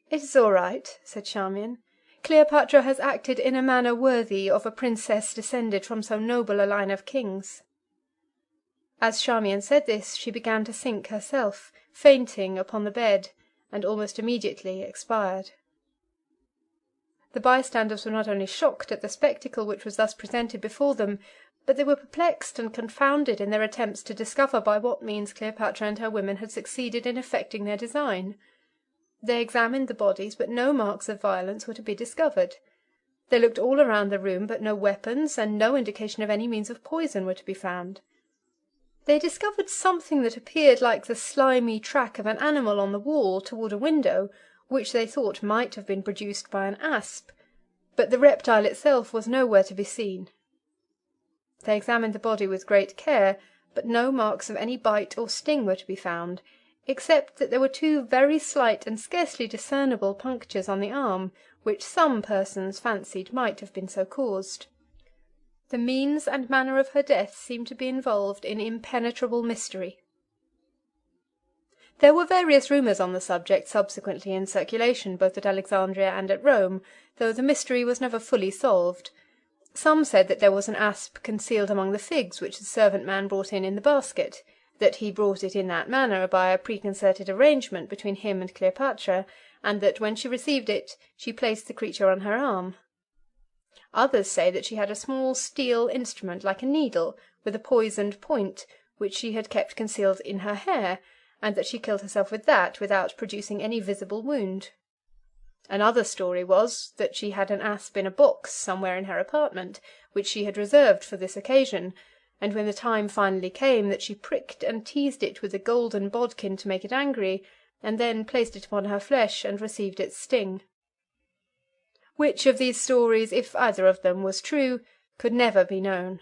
"It is all right," said Charmian. "Cleopatra has acted in a manner worthy of a princess descended from so noble a line of kings." As Charmian said this, she began to sink herself, fainting upon the bed, and almost immediately expired. The bystanders were not only shocked at the spectacle which was thus presented before them, but they were perplexed and confounded in their attempts to discover by what means Cleopatra and her women had succeeded in effecting their design. They examined the bodies, but no marks of violence were to be discovered. They looked all around the room, but no weapons, and no indication of any means of poison were to be found. They discovered something that appeared like the slimy track of an animal on the wall toward a window, which they thought might have been produced by an asp, but the reptile itself was nowhere to be seen. They examined the body with great care, but no marks of any bite or sting were to be found, except that there were 2 very slight and scarcely discernible punctures on the arm, which some persons fancied might have been so caused. The means and manner of her death seemed to be involved in impenetrable mystery. There were various rumours on the subject subsequently in circulation, both at Alexandria and at Rome, though the mystery was never fully solved. Some said that there was an asp concealed among the figs which the servant man brought in the basket, that he brought it in that manner by a preconcerted arrangement between him and Cleopatra, and that when she received it she placed the creature on her arm. Others say that she had a small steel instrument like a needle, with a poisoned point, which she had kept concealed in her hair, and that she killed herself with that without producing any visible wound. Another story was that she had an asp in a box somewhere in her apartment, which she had reserved for this occasion, and when the time finally came that she pricked and teased it with a golden bodkin to make it angry, and then placed it upon her flesh and received its sting. Which of these stories, if either of them was true, could never be known.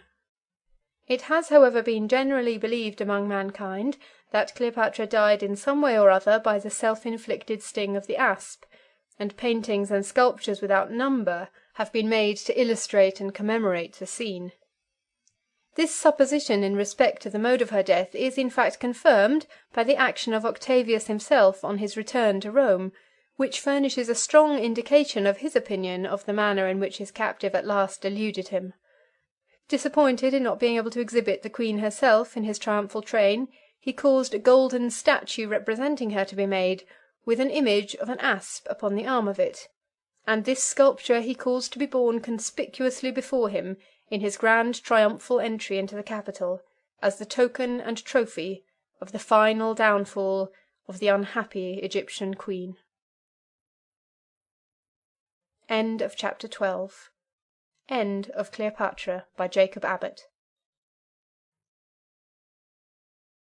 It has, however, been generally believed among mankind that Cleopatra died in some way or other by the self-inflicted sting of the asp, and paintings and sculptures without number have been made to illustrate and commemorate the scene. This supposition in respect to the mode of her death is in fact confirmed by the action of Octavius himself on his return to Rome, which furnishes a strong indication of his opinion of the manner in which his captive at last eluded him. Disappointed in not being able to exhibit the Queen herself in his triumphal train, he caused a golden statue representing her to be made, with an image of an asp upon the arm of it, and this sculpture he caused to be borne conspicuously before him in his grand triumphal entry into the capital, as the token and trophy of the final downfall of the unhappy Egyptian queen. End of Chapter 12. End of Cleopatra by Jacob Abbott.